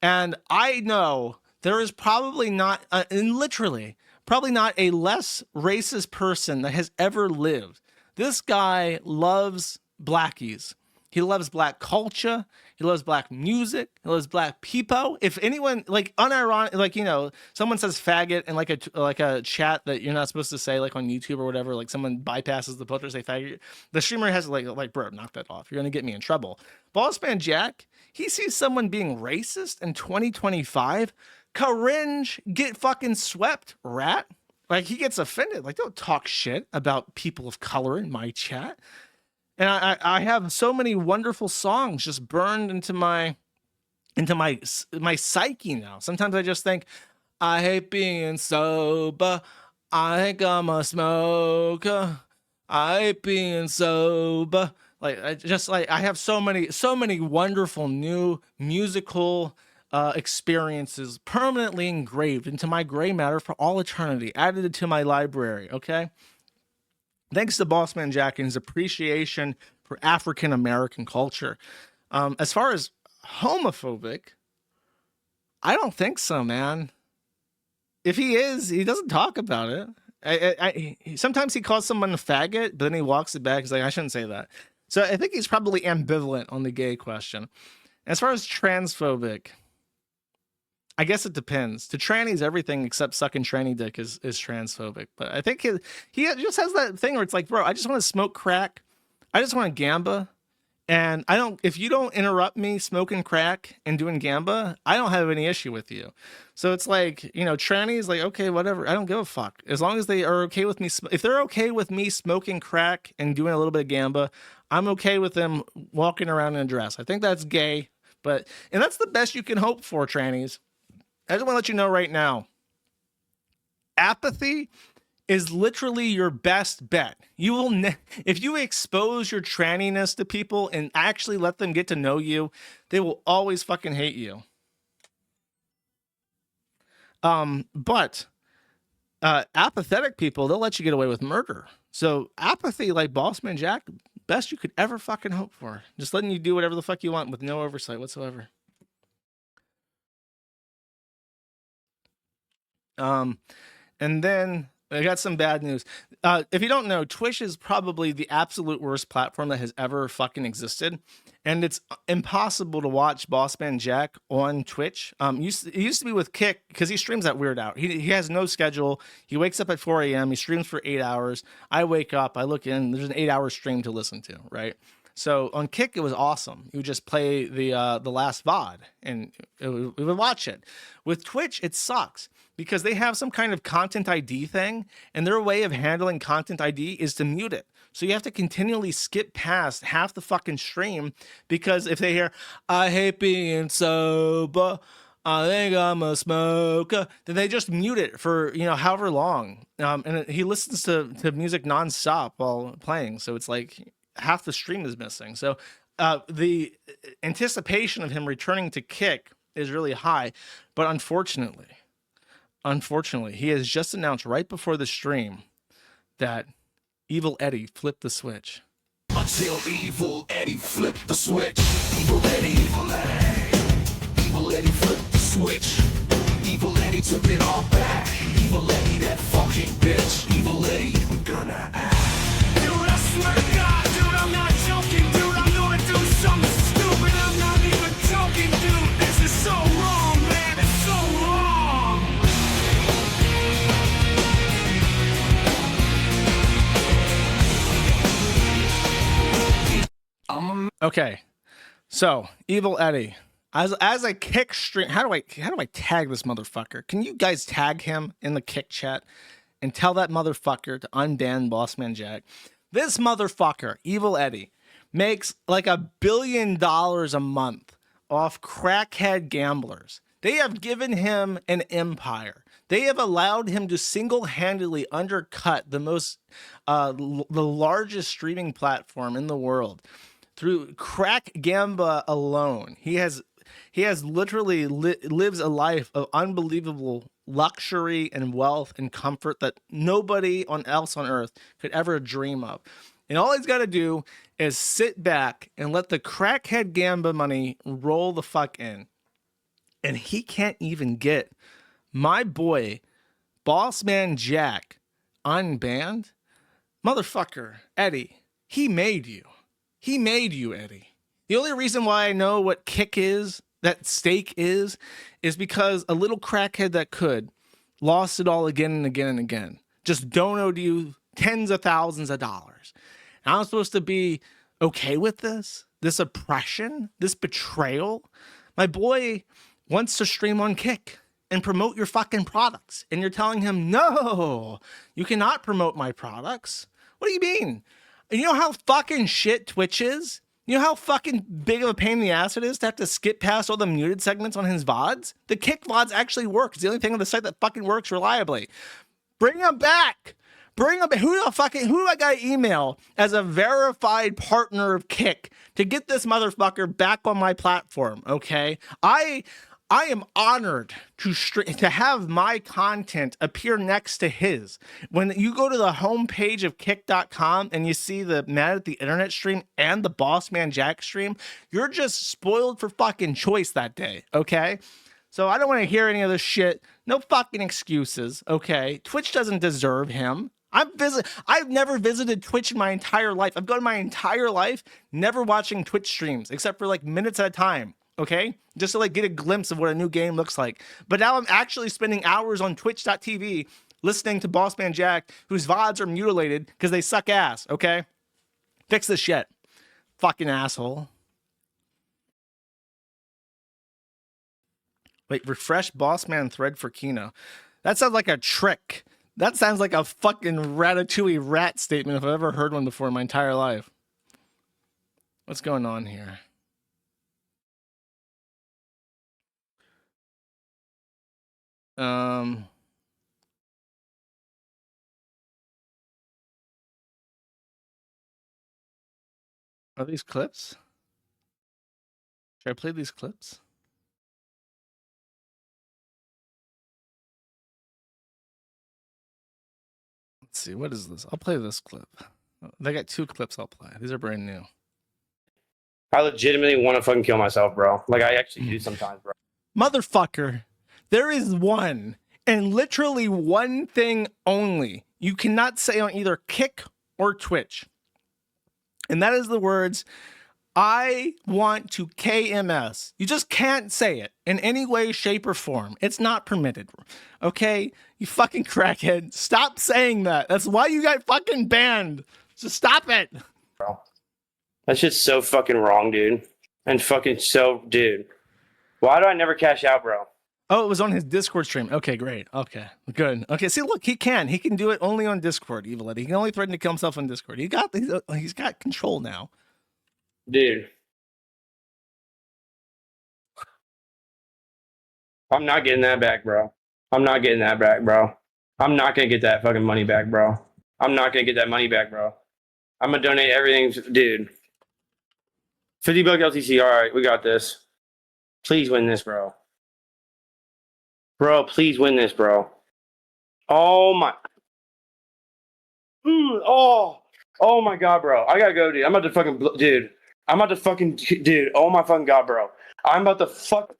And I know there is probably not, probably not a less racist person that has ever lived. This guy loves blackies. He loves black culture. He loves black music. He loves black people. If anyone, like, unironic, like, you know, someone says faggot in like a chat that you're not supposed to say, like on YouTube or whatever, like someone bypasses the filter, say faggot, the streamer has to like, bro, knock that off. You're gonna get me in trouble. Bossman Jack, he sees someone being racist in 2025. Cringe, get fucking swept, rat. Like, he gets offended. Like, don't talk shit about people of color in my chat. And I have so many wonderful songs just burned into my psyche now. Sometimes I just think, I hate being sober. I think I'm a smoker. I hate being sober. Like, I have so many wonderful new musical experiences permanently engraved into my gray matter for all eternity, added to my library. Okay. Thanks to Bossman Jack and his appreciation for African American culture. As far as homophobic, I don't think so, man. If he is, he doesn't talk about it. Sometimes he calls someone a faggot, but then he walks it back. He's like, I shouldn't say that. So I think he's probably ambivalent on the gay question. As far as transphobic, I guess it depends. To trannies, everything except sucking tranny dick is transphobic. But I think he just has that thing where it's like, bro, I just want to smoke crack. I just want to gamba. And if you don't interrupt me smoking crack and doing gamba, I don't have any issue with you. So it's like, you know, trannies, like, okay, whatever. I don't give a fuck. As long as they are okay with me. If they're okay with me smoking crack and doing a little bit of gamba, I'm okay with them walking around in a dress. I think that's gay. And that's the best you can hope for, trannies. I just want to let you know right now, apathy is literally your best bet. You will, if you expose your tranniness to people and actually let them get to know you, they will always fucking hate you. But apathetic people, they'll let you get away with murder. So apathy, like Bossman Jack, best you could ever fucking hope for. Just letting you do whatever the fuck you want with no oversight whatsoever. And then I got some bad news. If you don't know, Twitch is probably the absolute worst platform that has ever fucking existed. And it's impossible to watch Bossman Jack on Twitch. It used to be with Kick, because he streams that weird out. He has no schedule. He wakes up at 4 a.m. He streams for 8 hours. I wake up, I look in, there's an 8-hour stream to listen to, right? So on Kick, it was awesome. You would just play the last VOD and we would watch it. With Twitch, it sucks because they have some kind of content ID thing, and their way of handling content ID is to mute it. So you have to continually skip past half the fucking stream because if they hear, I hate being sober, I think I'm a smoker, then they just mute it for, you know, however long. And he listens to music nonstop while playing. So it's like half the stream is missing. So the anticipation of him returning to Kick is really high. But unfortunately, he has just announced right before the stream that Evil Eddie flipped the switch. Until Evil Eddie flipped the switch. Evil Eddie flipped the switch. Evil Eddie took it all back. Evil Eddie, that fucking bitch. Evil Eddie, we're gonna act. Dude, I swear to God, dude, I'm not joking, dude. I'm gonna do something stupid. I'm not even joking, dude. This is so wrong, man. It's so wrong. Okay, so Evil Eddie, as a Kick stream, how do I tag this motherfucker? Can you guys tag him in the Kick chat and tell that motherfucker to unban Bossman Jack? This motherfucker, Evil Eddie, makes like $1 billion a month off crackhead gamblers. They have given him an empire. They have allowed him to single-handedly undercut the largest streaming platform in the world through crack gamba alone. He has literally lives a life of unbelievable luxury and wealth and comfort that nobody else on earth could ever dream of. And all he's got to do is sit back and let the crackhead gamba money roll the fuck in. And he can't even get my boy, Bossman Jack, unbanned. Motherfucker, Eddie, he made you. He made you, Eddie. The only reason why I know what Kick is, that stake is because a little crackhead that could lost it all again and again and again. Just donoed you tens of thousands of dollars. And I'm supposed to be okay with this oppression, this betrayal. My boy wants to stream on Kick and promote your fucking products. And you're telling him, no, you cannot promote my products. What do you mean? And you know how fucking shit Twitch is? You know how fucking big of a pain in the ass it is to have to skip past all the muted segments on his VODs? The Kick VODs actually work. It's the only thing on the site that fucking works reliably. Bring them back. Bring them back. Who do I got to email as a verified partner of Kick to get this motherfucker back on my platform, okay? I am honored to have my content appear next to his. When you go to the homepage of kick.com and you see the Mad at the Internet stream and the Bossman Jack stream, you're just spoiled for fucking choice that day, okay? So I don't want to hear any of this shit. No fucking excuses, okay? Twitch doesn't deserve him. I've never visited Twitch in my entire life. I've gone my entire life never watching Twitch streams except for like minutes at a time. Okay, just to like get a glimpse of what a new game looks like. But now I'm actually spending hours on twitch.tv listening to Bossman Jack, whose VODs are mutilated because they suck ass. Okay, fix this shit, fucking asshole. Wait, refresh Bossman thread for Kino. That sounds like a trick. That sounds like a fucking Ratatouille rat statement if I've ever heard one before in my entire life. What's going on here? Are these clips? Should I play these clips? Let's see, what is this? I'll play this clip. They got 2 clips I'll play. These are brand new. I legitimately want to fucking kill myself, bro. Like, I actually do sometimes, bro. Motherfucker, there is one and literally one thing only you cannot say on either Kick or Twitch. And that is the words, I want to KMS. You just can't say it in any way, shape, or form. It's not permitted. Okay? You fucking crackhead. Stop saying that. That's why you got fucking banned. So stop it. Bro. That's just so fucking wrong, dude. And fucking so, dude. Why do I never cash out, bro? Oh, it was on his Discord stream. Okay, great. Okay, good. Okay, see, look, he can do it only on Discord. Evil Eddie. He can only threaten to kill himself on Discord. He's got control now, dude. I'm not getting that back, bro. I'm not getting that back, bro. I'm not gonna get that fucking money back, bro. I'm not gonna get that money back, bro. I'm gonna donate everything, dude. 50 buck LTC. All right, we got this. Please win this, bro. Bro, please win this, bro. Oh my. Oh my god, bro. I gotta go, dude. I'm about to fucking, dude. Dude. Oh my fucking god, bro. I'm about to fuck.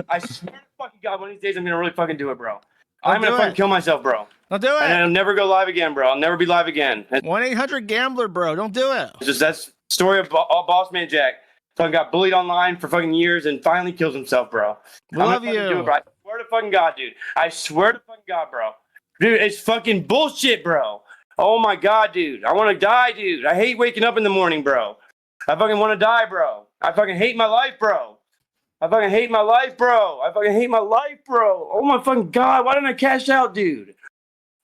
I swear to fucking god, one of these days I'm gonna really fucking do it, bro. I'm gonna fucking kill myself, bro. Don't do it. And I'll never go live again, bro. I'll never be live again. 1-800-GAMBLER, bro. Don't do it. It's just that's story of Boss Man Jack. Fucking got bullied online for fucking years and finally kills himself, bro. Love you. Do it, bro. I swear to fucking god, dude. I swear to fucking god, bro. Dude, it's fucking bullshit, bro. Oh my god, dude. I want to die, dude. I hate waking up in the morning, bro. I fucking want to die, bro. I fucking hate my life, bro. I fucking hate my life, bro. I fucking hate my life, bro. Oh my fucking god. Why didn't I cash out, dude?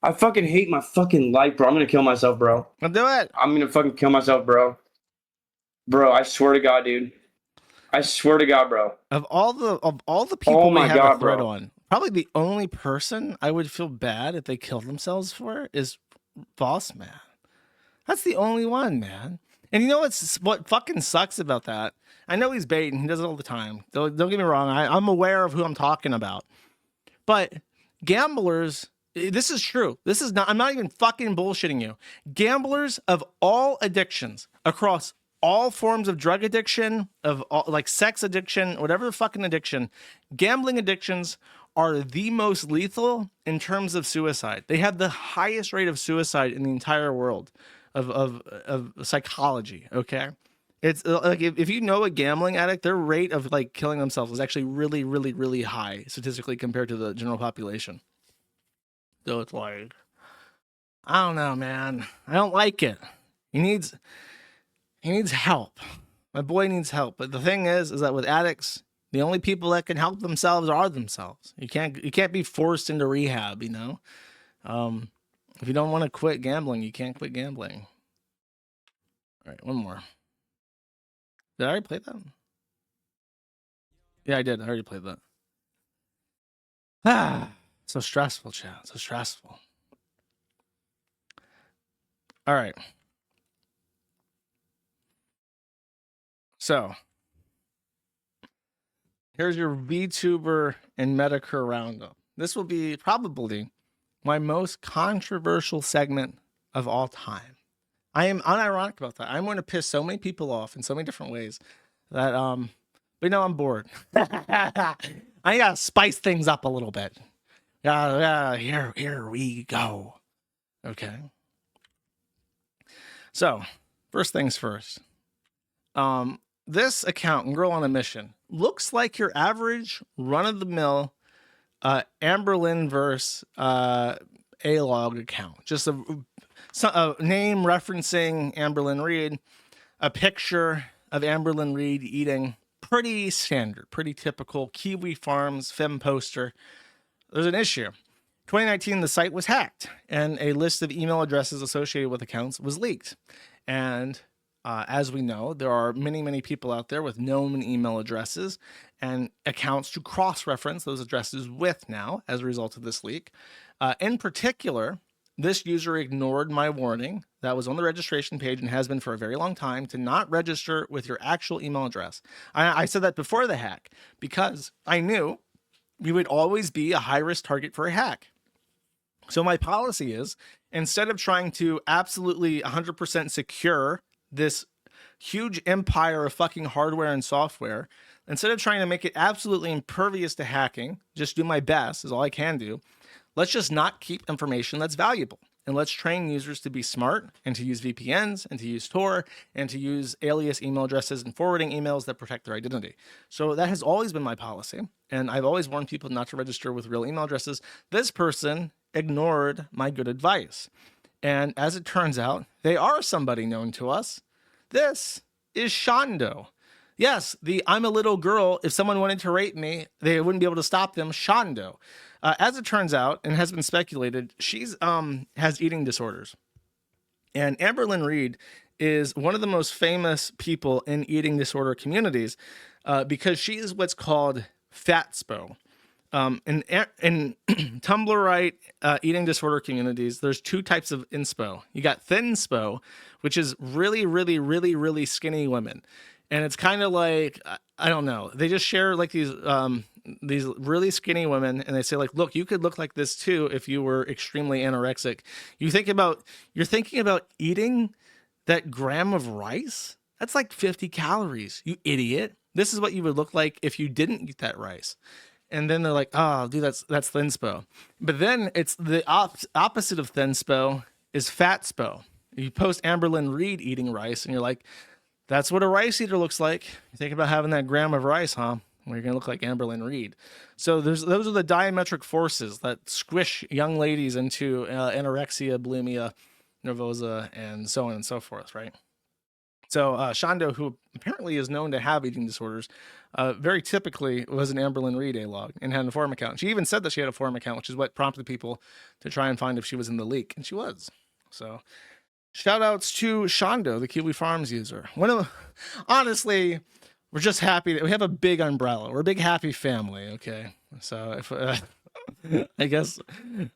I fucking hate my fucking life, bro. I'm gonna kill myself, bro. Don't do it. I'm gonna fucking kill myself, bro. Bro, I swear to god, dude. I swear to god, bro. Of all the people we have a thread on, probably the only person I would feel bad if they killed themselves for is Boss Man. That's the only one, man. And you know what fucking sucks about that? I know he's baiting. He does it all the time. Don't get me wrong. I'm aware of who I'm talking about. But gamblers, this is true. This is not, I'm not even fucking bullshitting you. Gamblers of all addictions, across all forms of drug addiction, of all, like sex addiction, whatever the fucking addiction, gambling addictions are the most lethal in terms of suicide. They have the highest rate of suicide in the entire world of psychology. Okay. It's like if you know a gambling addict, their rate of like killing themselves is actually really, really, really high statistically compared to the general population. So it's like, I don't know, man. I don't like it. He needs help. My boy needs help. But the thing is that with addicts, the only people that can help themselves are themselves. You can't be forced into rehab, you know? If you don't want to quit gambling, you can't quit gambling. All right, one more. Did I already play that? Yeah, I did. I already played that. Ah, so stressful, chat. So stressful. All right. So, here's your VTuber and Medicare roundup. This will be probably my most controversial segment of all time. I am unironic about that. I'm going to piss so many people off in so many different ways that, but no, I'm bored. I gotta spice things up a little bit. Here we go. Okay. So, first things first. This account, Girl on a Mission, looks like your average run-of-the-mill Amberlyn verse A-log account. Just a name referencing Amberlyn Reed, a picture of Amberlyn Reed eating. Pretty standard, pretty typical Kiwi Farms femme poster. There's an issue. 2019, the site was hacked, and a list of email addresses associated with accounts was leaked. And as we know, there are many, many people out there with known email addresses and accounts to cross-reference those addresses with now as a result of this leak. In particular, this user ignored my warning that was on the registration page and has been for a very long time to not register with your actual email address. I said that before the hack because I knew we would always be a high-risk target for a hack. So my policy is, instead of trying to absolutely 100% secure this huge empire of fucking hardware and software, instead of trying to make it absolutely impervious to hacking, just do my best is all I can do. Let's just not keep information that's valuable. And let's train users to be smart and to use VPNs and to use Tor and to use alias email addresses and forwarding emails that protect their identity. So that has always been my policy. And I've always warned people not to register with real email addresses. This person ignored my good advice. And as it turns out, they are somebody known to us. This is Shondo. Yes, the I'm a little girl. If someone wanted to rape me, they wouldn't be able to stop them. Shondo. As it turns out, and has been speculated, she's has eating disorders. And Amberlynn Reed is one of the most famous people in eating disorder communities because she is what's called fatspo. In Tumblrite eating disorder communities, there's two types of inspo. You got thinspo, which is really, really, really, really skinny women. And it's kind of like, I don't know, they just share like these really skinny women, and they say like, look, you could look like this too if you were extremely anorexic. You're thinking about eating that gram of rice? That's like 50 calories, you idiot. This is what you would look like if you didn't eat that rice. And then they're like, oh, dude, that's thinspo. But then it's the opposite of thinspo is fatspo. You post Amberlynn Reed eating rice, and you're like, that's what a rice eater looks like. You think about having that gram of rice, huh? Well, you're going to look like Amberlynn Reed. So those are the diametric forces that squish young ladies into anorexia, bulimia, nervosa, and so on and so forth, right? So Shondo, who apparently is known to have eating disorders, very typically was an Amberlynn Reed A-log and had a forum account. She even said that she had a forum account, which is what prompted people to try and find if she was in the leak, and she was. So shout outs to Shondo, the Kiwi Farms user. Honestly, we're just happy that we have a big umbrella. We're a big happy family, okay? So if I guess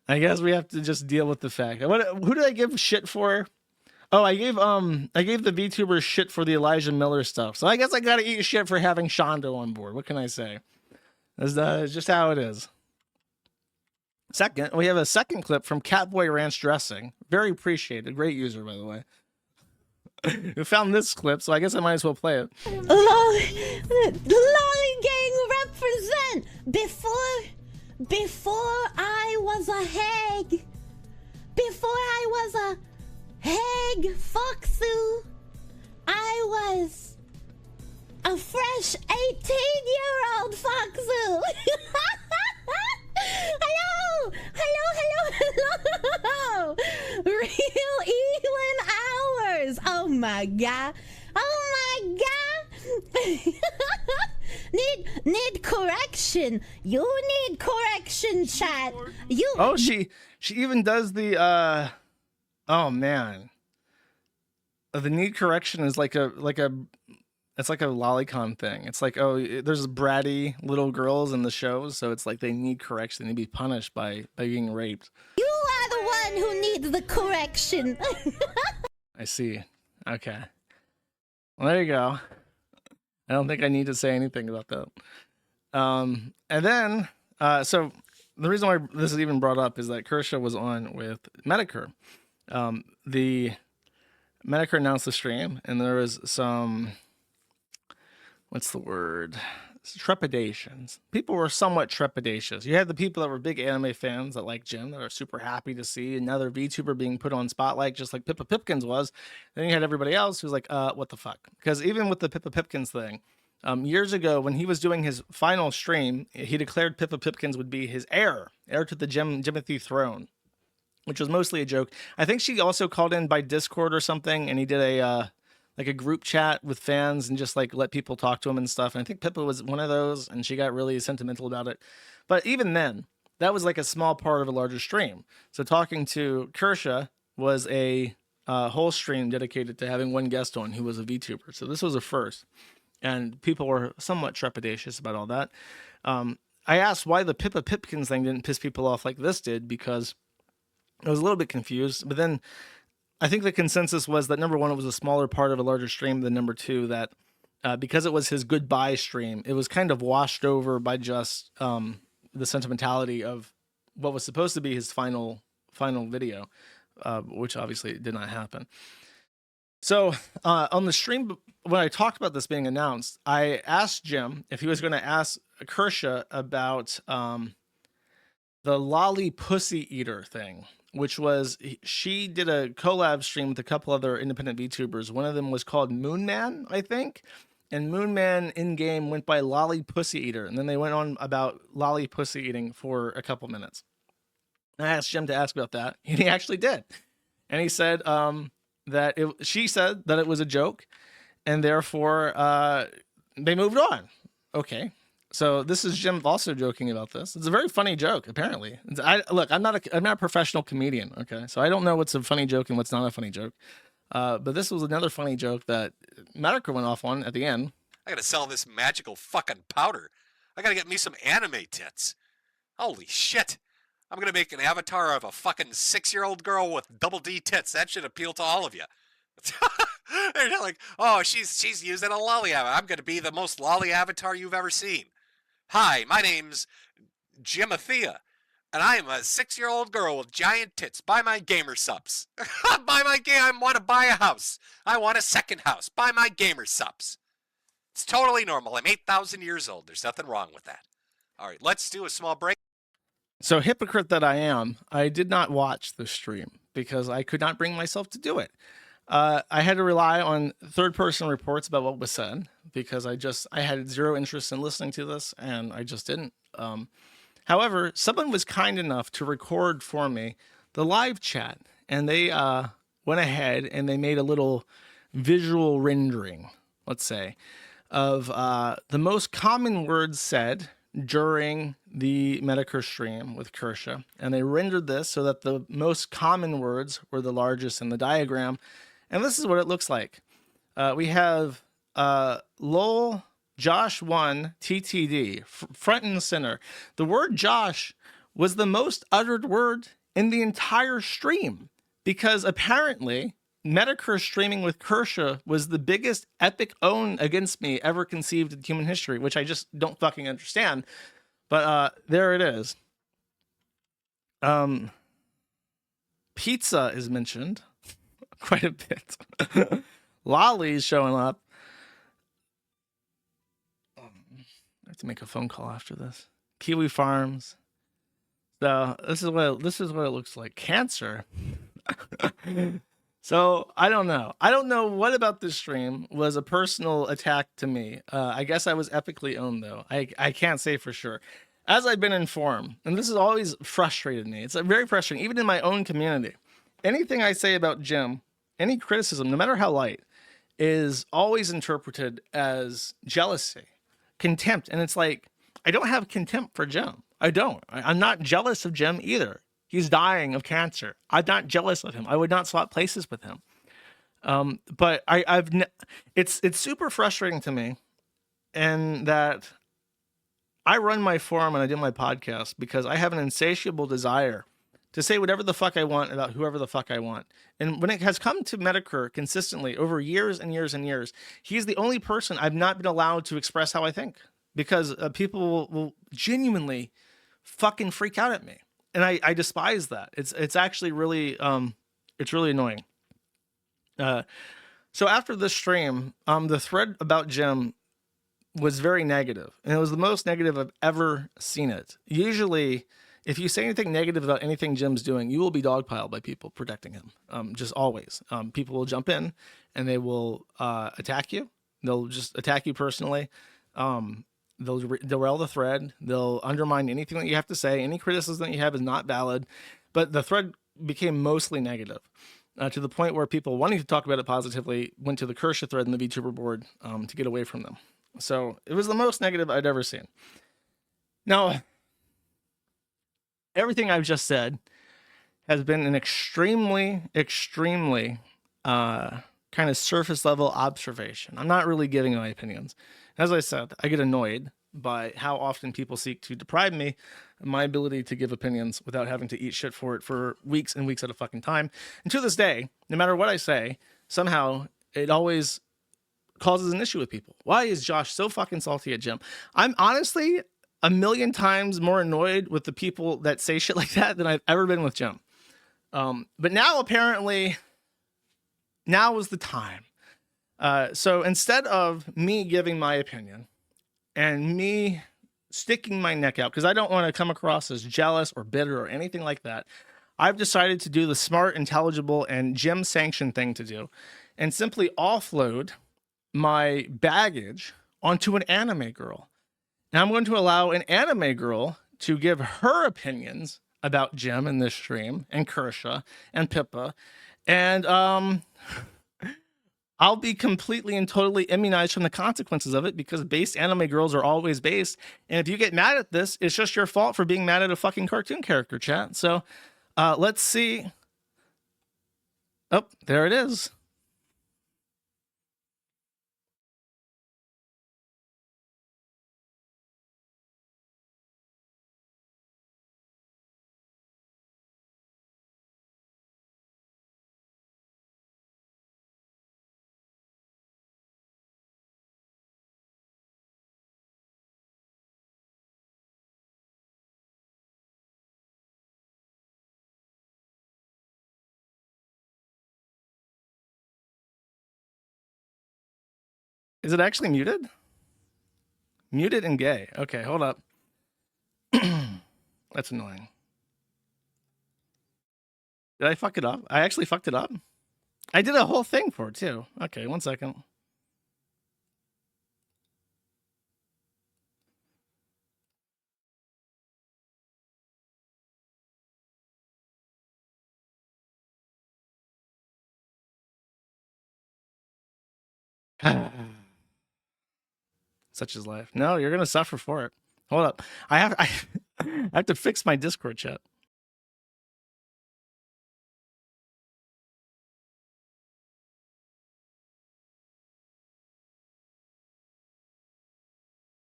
we have to just deal with the fact. Who did I give shit for? Oh, I gave the VTubers shit for the Elijah Miller stuff. So I guess I gotta eat shit for having Shondo on board. What can I say? That's just how it is. Second, we have a second clip from Catboy Ranch Dressing. Very appreciated. Great user, by the way. Who found this clip, so I guess I might as well play it. Lolly gang represent. Before I was a hag. Before I was a hag foxu, I was a fresh 18-year-old foxu. Hello. Real Elin hours. Oh my god. Need correction. You need correction, chat. Oh, she even does the oh man. The need correction is like a it's like a lolicon thing. It's like, oh, there's bratty little girls in the shows, so it's like they need correction. They need to be punished by being raped. You are the one who needs the correction. I see. Okay. Well, there you go. I don't think I need to say anything about that. And then, so the reason why this is even brought up is that Kershaw was on with Medicare. The Medicare announced the stream, and there was some, what's the word? Trepidations. People were somewhat trepidatious. You had the people that were big anime fans that like Jim, that are super happy to see another VTuber being put on spotlight, just like Pippa Pipkins was. Then you had everybody else who's like, what the fuck? Because even with the Pippa Pipkins thing, years ago when he was doing his final stream, he declared Pippa Pipkins would be his heir to the Jimothy throne, which was mostly a joke. I think she also called in by Discord or something, and he did a like a group chat with fans and just like let people talk to him and stuff. And I think Pippa was one of those, and she got really sentimental about it. But even then, that was like a small part of a larger stream. So talking to Kershaw was a whole stream dedicated to having one guest on who was a VTuber. So this was a first, and people were somewhat trepidatious about all that. I asked why the Pippa Pipkins thing didn't piss people off like this did, because I was a little bit confused. But then I think the consensus was that number one, it was a smaller part of a larger stream than number two, that because it was his goodbye stream, it was kind of washed over by just the sentimentality of what was supposed to be his final video, which obviously did not happen. So on the stream, when I talked about this being announced, I asked Jim if he was going to ask Kershaw about the lolly pussy eater thing, which was, she did a collab stream with a couple other independent VTubers. One of them was called Moonman, I think. And Moonman in-game went by Lolly Pussy Eater. And then they went on about Lolly Pussy Eating for a couple minutes. And I asked Jim to ask about that, and he actually did. And he said, that she said that it was a joke, and therefore they moved on. Okay. So this is Jim also joking about this. It's a very funny joke, apparently. I'm not a professional comedian, okay? So I don't know what's a funny joke and what's not a funny joke. But this was another funny joke that Medica went off on at the end. I gotta sell this magical fucking powder. I gotta get me some anime tits. Holy shit. I'm gonna make an avatar of a fucking 6-year-old girl with double D tits. That should appeal to all of you. They're like, oh, she's using a lolly avatar. I'm gonna be the most lolly avatar you've ever seen. Hi, my name's Jimathea, and I am a 6-year-old girl with giant tits. Buy my gamer subs. Buy my game. I want to buy a house. I want a second house. Buy my gamer subs. It's totally normal. I'm 8,000 years old. There's nothing wrong with that. All right, let's do a small break. So hypocrite that I am, I did not watch the stream because I could not bring myself to do it. I had to rely on third-person reports about what was said because I had zero interest in listening to this, and I just didn't. However, someone was kind enough to record for me the live chat, and they went ahead and they made a little visual rendering, let's say, of the most common words said during the Medicare stream with Kersha, and they rendered this so that the most common words were the largest in the diagram. And this is what it looks like. We have lol Josh 1 TTD front and center. The word Josh was the most uttered word in the entire stream because apparently Medicare streaming with Kersha was the biggest epic own against me ever conceived in human history, which I just don't fucking understand. But there it is. Pizza is mentioned quite a bit. Lolly's showing up. I have to make a phone call after this. Kiwi Farms. So this is what it looks like. Cancer. So I don't know. I don't know what about this stream was a personal attack to me. I guess I was epically owned though. I can't say for sure. As I've been informed, and this has always frustrated me. It's very frustrating, even in my own community. Anything I say about Jim, any criticism, no matter how light, is always interpreted as jealousy, contempt. And it's like, I don't have contempt for Jim. I don't. I'm not jealous of Jim either. He's dying of cancer. I'm not jealous of him. I would not swap places with him. But it's super frustrating to me, and that I run my forum and I do my podcast because I have an insatiable desire to say whatever the fuck I want about whoever the fuck I want. And when it has come to Medicare consistently over years and years and years, he's the only person I've not been allowed to express how I think because people will genuinely fucking freak out at me. And I despise that. It's actually really, it's really annoying. So after this stream, the thread about Jim was very negative, and it was the most negative I've ever seen it. Usually, if you say anything negative about anything Jim's doing, you will be dogpiled by people protecting him. Just always. People will jump in and they will attack you. They'll just attack you personally. They'll derail the thread. They'll undermine anything that you have to say. Any criticism that you have is not valid. But the thread became mostly negative to the point where people wanting to talk about it positively went to the Kersha thread and the VTuber board to get away from them. So it was the most negative I'd ever seen. Now, everything I've just said has been an extremely, extremely kind of surface level observation. I'm not really giving my opinions. As I said, I get annoyed by how often people seek to deprive me of my ability to give opinions without having to eat shit for it for weeks and weeks at a fucking time. And to this day, no matter what I say, somehow it always causes an issue with people. Why is Josh so fucking salty at Jim? I'm honestly a million times more annoyed with the people that say shit like that than I've ever been with Jim. But now apparently, now is the time. So instead of me giving my opinion and me sticking my neck out, because I don't want to come across as jealous or bitter or anything like that, I've decided to do the smart, intelligible, and Jim sanctioned thing to do and simply offload my baggage onto an anime girl. And I'm going to allow an anime girl to give her opinions about Jim in this stream, and Kersha, and Pippa, And I'll be completely and totally immunized from the consequences of it because based anime girls are always based. And if you get mad at this, it's just your fault for being mad at a fucking cartoon character, chat. So let's see. Oh, there it is. Is it actually muted? Muted and gay. Okay, hold up. That's annoying. Did I fuck it up? I actually fucked it up? I did a whole thing for it too. Okay, 1 second. Such is life. No, you're gonna suffer for it. Hold up. I have to fix my Discord chat.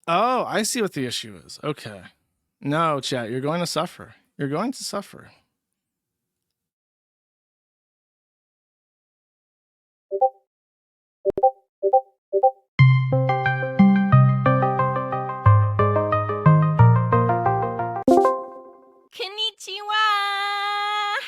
Oh, I see what the issue is. Okay. No, chat, you're going to suffer. You're going to suffer. Konnichiwa!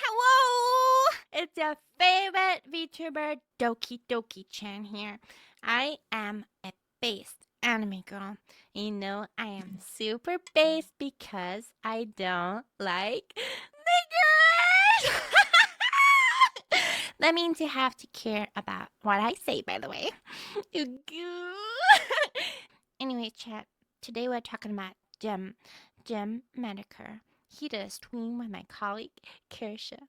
Hello! It's your favorite VTuber, Doki Doki Chan here. I am a based anime girl. You know, I am super based because I don't like niggers! That means you have to care about what I say, by the way. Anyway, chat, today we're talking about Gem Medicare. He did a stream with my colleague, Kirsha.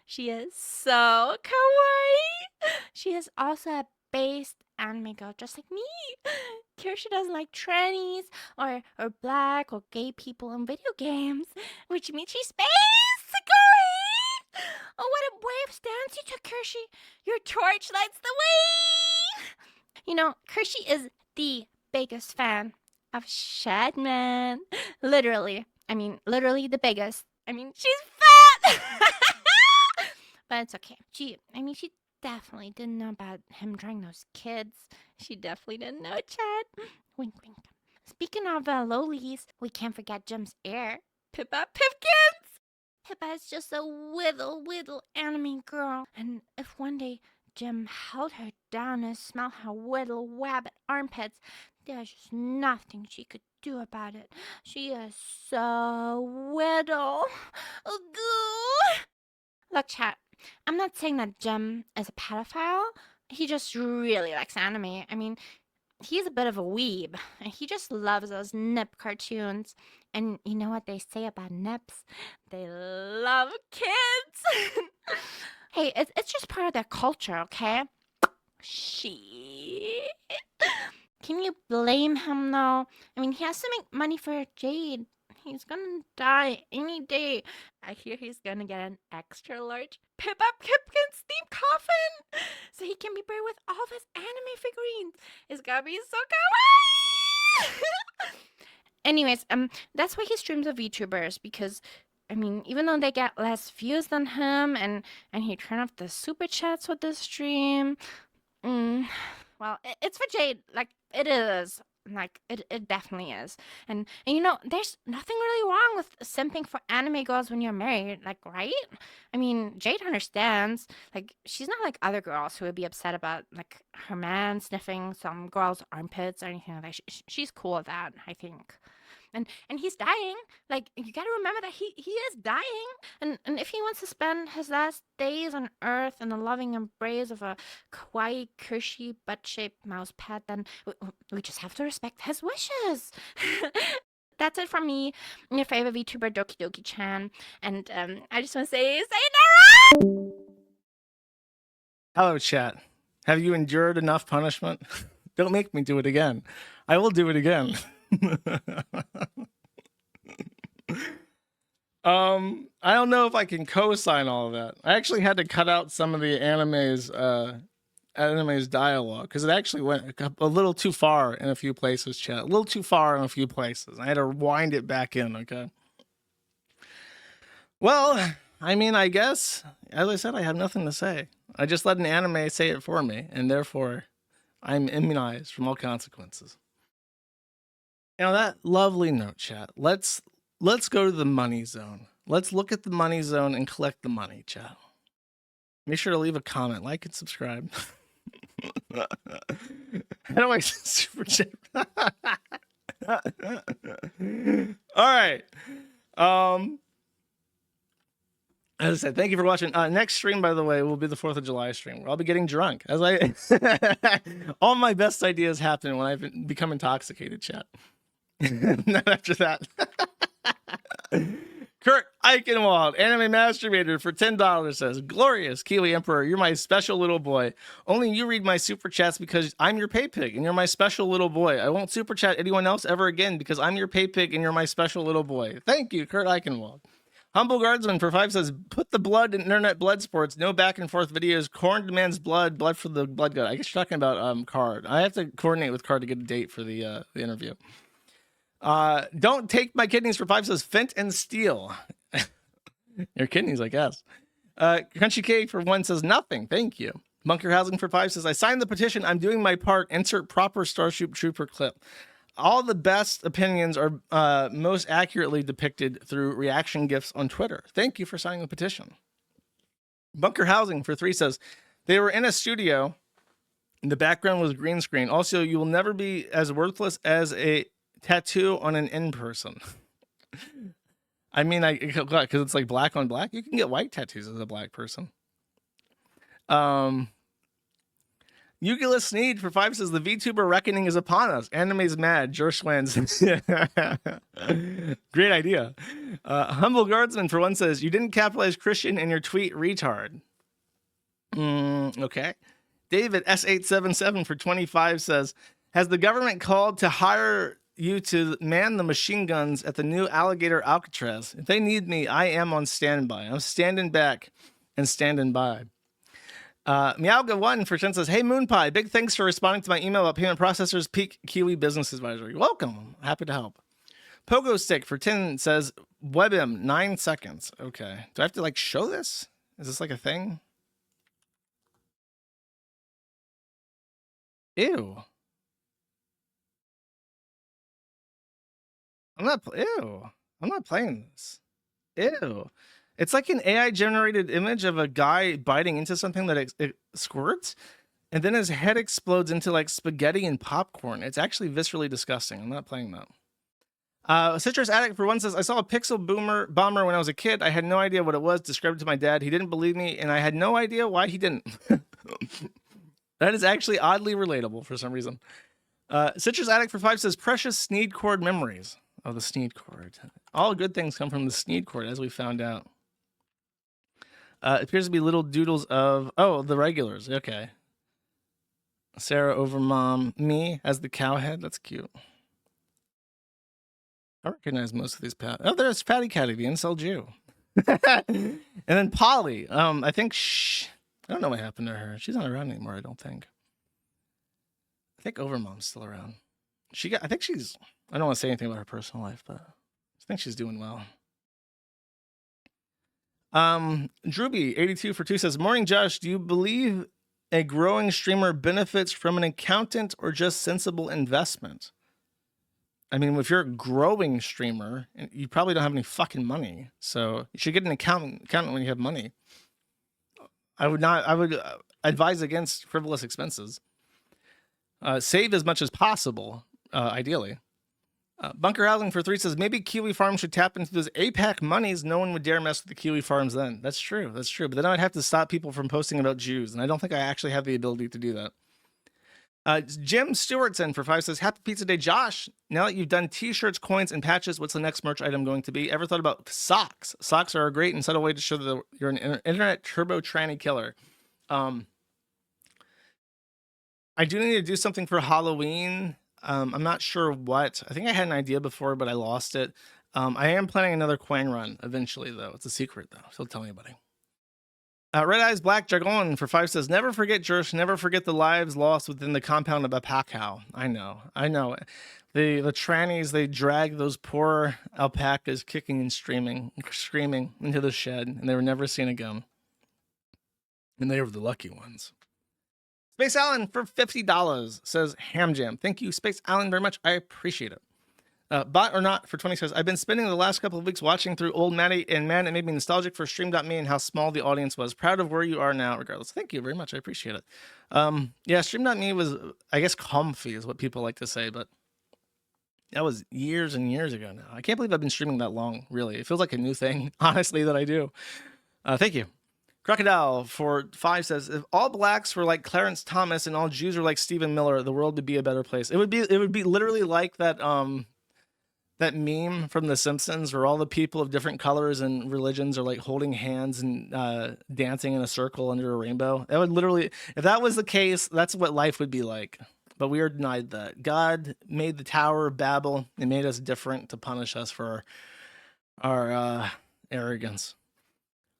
She is so kawaii. She is also a based anime girl, just like me. Kirsha doesn't like trannies or black or gay people in video games, which means she's based kawaii. Oh, what a brave stance you took, Kirsha. Your torch lights the way. You know, Kirsha is the biggest fan of Shadman. Literally. I mean, literally the biggest. I mean, she's fat! But it's okay. She definitely didn't know about him drawing those kids. She definitely didn't know, Chad. Wink, wink. Speaking of lolies, we can't forget Jim's heir, Pippa Pipkins! Pippa is just a whittle anime girl. And if one day Jim held her down and smelled her whittle wabbit armpits, there's just nothing she could do about it. She is so whittle. Look, chat, I'm not saying that Jim is a pedophile. He just really likes anime. I mean, he's a bit of a weeb. And he just loves those nip cartoons. And you know what they say about nips? They love kids. Hey, it's just part of their culture, okay? Shit. Can you blame him, though? I mean, he has to make money for Jade. He's gonna die any day. I hear he's gonna get an extra large Pippa Pipkins themed coffin so he can be buried with all of his anime figurines. It's gonna be so kawaii! Anyways, that's why he streams with VTubers, because I mean, even though they get less views than him, and he turned off the super chats with the stream, well, it's for Jade. Like, it is. Like, it definitely is. And you know, there's nothing really wrong with simping for anime girls when you're married, like, right? I mean, Jade understands. Like, she's not like other girls who would be upset about, like, her man sniffing some girl's armpits or anything like that. She's cool with that, I think. And he's dying. Like, you gotta remember that he is dying. And if he wants to spend his last days on Earth in the loving embrace of a kawaii, cushy, butt-shaped mouse pet, then we just have to respect his wishes. That's it from me, your favorite VTuber, Doki Doki Chan. And I just want to say sayonara! Hello, chat. Have you endured enough punishment? Don't make me do it again. I will do it again. I don't know if I can co-sign all of that. I actually had to cut out some of the anime's dialogue because it actually went a little too far in a few places, chat. A little too far in a few places. I had to wind it back in, okay? Well, I mean, I guess, as I said, I have nothing to say. I just let an anime say it for me, and therefore I'm immunized from all consequences. Now, that lovely note, chat. Let's go to the money zone. Let's look at the money zone and collect the money, chat. Make sure to leave a comment, like, and subscribe. How do I super chat? All right. As I said, thank you for watching. Next stream, by the way, will be the 4th of July stream, where I'll be getting drunk. As I, all my best ideas happen when I've become intoxicated, chat. Not after that. Kurt Eichenwald, anime masturbator for $10 says, glorious Kiwi Emperor, you're my special little boy. Only you read my super chats because I'm your pay pig and you're my special little boy. I won't super chat anyone else ever again because I'm your pay pig and you're my special little boy. Thank you, Kurt Eichenwald. Humble Guardsman for 5 says, put the blood in internet blood sports, no back and forth videos. Corn demands blood for the blood god. I guess you're talking about Card. I have to coordinate with Card to get a date for the interview. Don't take my kidneys for 5 says, Fent and Steel. Your kidneys, I guess. Crunchy K for 1 says, nothing. Thank you. Bunker Housing for 5 says, I signed the petition. I'm doing my part. Insert proper Starship Trooper clip. All the best opinions are most accurately depicted through reaction gifs on Twitter. Thank you for signing the petition. Bunker Housing for 3 says, they were in a studio. The background was green screen. Also, you will never be as worthless as a tattoo on an in-person. I mean, because it's like black on black. You can get white tattoos as a black person. Yugila Sneed for 5 says, the VTuber reckoning is upon us. Anime's mad. Gershwans. Great idea. Humble Guardsman for 1 says, you didn't capitalize Christian in your tweet, retard. Okay. David S877 for 25 says, has the government called to hire you to man the machine guns at the new Alligator Alcatraz? If they need me, I am on standby. I'm standing back and standing by. Meowga1 for 10 says, hey Moonpie, big thanks for responding to my email about payment processors, Peak Kiwi Business Advisory. Welcome. Happy to help. Pogo Stick for 10 says, WebM 9 seconds. Okay. Do I have to like show this? Is this like a thing? Ew. I'm not playing this. Ew. It's like an AI generated image of a guy biting into something that it squirts, and then his head explodes into like spaghetti and popcorn. It's actually viscerally disgusting. I'm not playing that. Citrus Addict for 1 says, I saw a pixel bomber when I was a kid. I had no idea what it was. Described it to my dad. He didn't believe me, and I had no idea why he didn't. That is actually oddly relatable for some reason. Citrus Addict for 5 says, precious Sneed cord memories. Oh, the Sneed cord. All good things come from the Sneed cord, as we found out. It appears to be little doodles of, the regulars. Okay. Sarah over mom. Me as the cowhead. That's cute. I recognize most of these. Oh, there's Patty Catty, the incel Jew. And then Polly. I think I don't know what happened to her. She's not around anymore, I don't think. I think Overmom's still around. I think she's, I don't want to say anything about her personal life, but I think she's doing well. Drewby82 for 2 says, morning Josh, do you believe a growing streamer benefits from an accountant or just sensible investment? I mean, if you're a growing streamer, you probably don't have any fucking money, so you should get an accountant when you have money. I would advise against frivolous expenses. Save as much as possible, ideally. Bunker Housing for 3 says, maybe Kiwi Farms should tap into those APAC monies. No one would dare mess with the Kiwi Farms then. That's true. That's true. But then I'd have to stop people from posting about Jews, and I don't think I actually have the ability to do that. Jim Stewartson for 5 says, happy pizza day, Josh. Now that you've done t-shirts, coins, and patches, what's the next merch item going to be? Ever thought about socks? Socks are a great and subtle way to show that you're an internet turbo tranny killer. I do need to do something for Halloween. I'm not sure what. I think I had an idea before, but I lost it. I am planning another Quinn run eventually, though. It's a secret, though, so don't tell anybody. Red Eyes Black Dragon for 5 says, never forget, Jersh, never forget the lives lost within the compound of a pack cow. I know. The trannies, they drag those poor alpacas kicking and screaming into the shed, and they were never seen again. And they were the lucky ones. Space Allen for $50 says, Ham Jam. Thank you, Space Allen, very much. I appreciate it. Bot or not for 20 says, I've been spending the last couple of weeks watching through old Maddie, and man, it made me nostalgic for Stream.me and how small the audience was. Proud of where you are now, regardless. Thank you very much. I appreciate it. Yeah, Stream.me was, I guess, comfy is what people like to say, but that was years and years ago now. I can't believe I've been streaming that long, really. It feels like a new thing, honestly, that I do. Thank you. Crocodile for 5 says, if all blacks were like Clarence Thomas and all Jews were like Stephen Miller, the world would be a better place. It would be literally like that that meme from The Simpsons where all the people of different colors and religions are like holding hands and dancing in a circle under a rainbow. That would literally, if that was the case, that's what life would be like. But we are denied that. God made the Tower of Babel and made us different to punish us for our arrogance.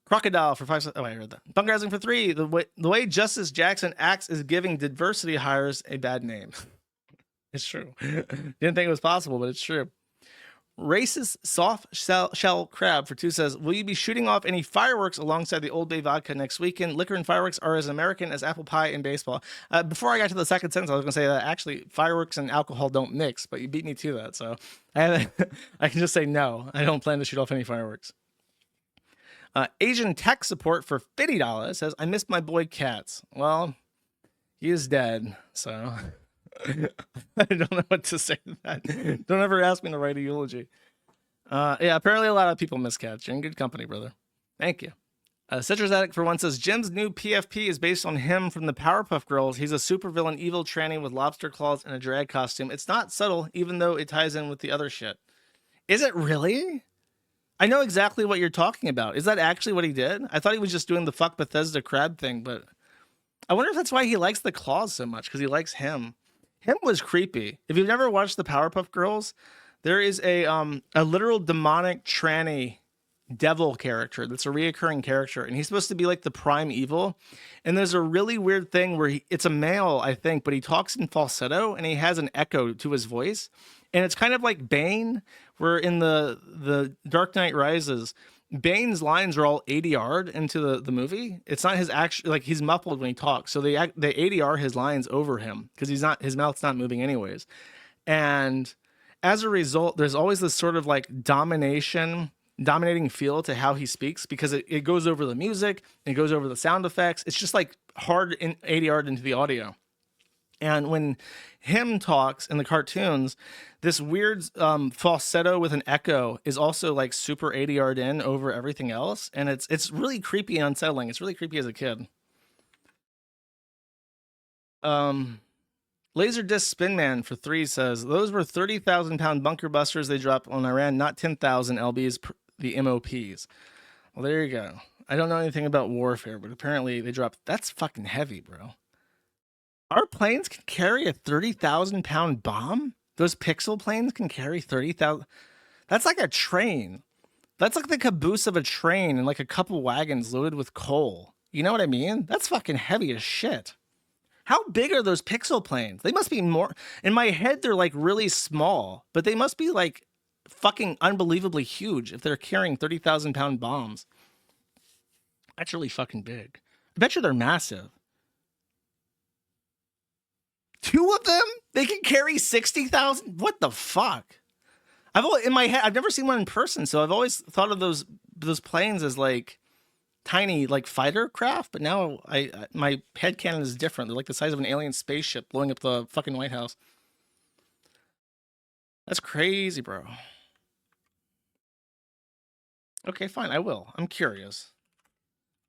Crocodile for 5. Oh, I heard that. Bunkerizing for 3. The way Justice Jackson acts is giving diversity hires a bad name. It's true. Didn't think it was possible, but it's true. Racist soft shell crab for 2 says, will you be shooting off any fireworks alongside the Old Bay vodka next weekend? Liquor and fireworks are as American as apple pie and baseball. Before I got to the second sentence, I was going to say that actually fireworks and alcohol don't mix, but you beat me to that. So I can just say no. I don't plan to shoot off any fireworks. Asian tech support for $50 says, I missed my boy Cats. Well, he is dead, so I don't know what to say to that. Don't ever ask me to write a eulogy. Yeah, apparently a lot of people miss Cats. You're in good company, brother. Thank you. Citrus Addict for 1 says, Jim's new PFP is based on him from the Powerpuff Girls. He's a supervillain evil tranny with lobster claws and a drag costume. It's not subtle, even though it ties in with the other shit. Is it really? I know exactly what you're talking about. Is that actually what he did? I thought he was just doing the fuck Bethesda crab thing, but I wonder if that's why he likes the claws so much, because he likes him. Him was creepy. If you've never watched the Powerpuff Girls, there is a literal demonic tranny devil character that's a reoccurring character, and he's supposed to be like the prime evil. And there's a really weird thing where it's a male, I think, but he talks in falsetto and he has an echo to his voice. And it's kind of like Bane, where in the Dark Knight Rises, Bane's lines are all ADR'd into the movie. It's not his actual, like, he's muffled when he talks. So they ADR his lines over him because his mouth's not moving anyways. And as a result, there's always this sort of like dominating feel to how he speaks, because it goes over the music, it goes over the sound effects. It's just like hard ADR'd into the audio. And when him talks in the cartoons, this weird falsetto with an echo is also like super ADR'd in over everything else. And it's really creepy and unsettling. It's really creepy as a kid. Laserdisc Spinman for 3 says, those were 30,000 pound bunker busters they dropped on Iran, not 10,000 LBs, the MOPs. Well, there you go. I don't know anything about warfare, but apparently they dropped. That's fucking heavy, bro. Our planes can carry a 30,000 pound bomb? Those pixel planes can carry 30,000. That's like a train. That's like the caboose of a train and like a couple wagons loaded with coal. You know what I mean? That's fucking heavy as shit. How big are those pixel planes? They must be more. In my head, they're like really small, but they must be like fucking unbelievably huge if they're carrying 30,000 pound bombs. That's really fucking big. I bet you they're massive. 2 of them? They can carry 60,000? What the fuck? In my head, I've never seen one in person, so I've always thought of those planes as like tiny, like fighter craft. But now my headcanon is different. They're like the size of an alien spaceship blowing up the fucking White House. That's crazy, bro. Okay, fine. I will. I'm curious.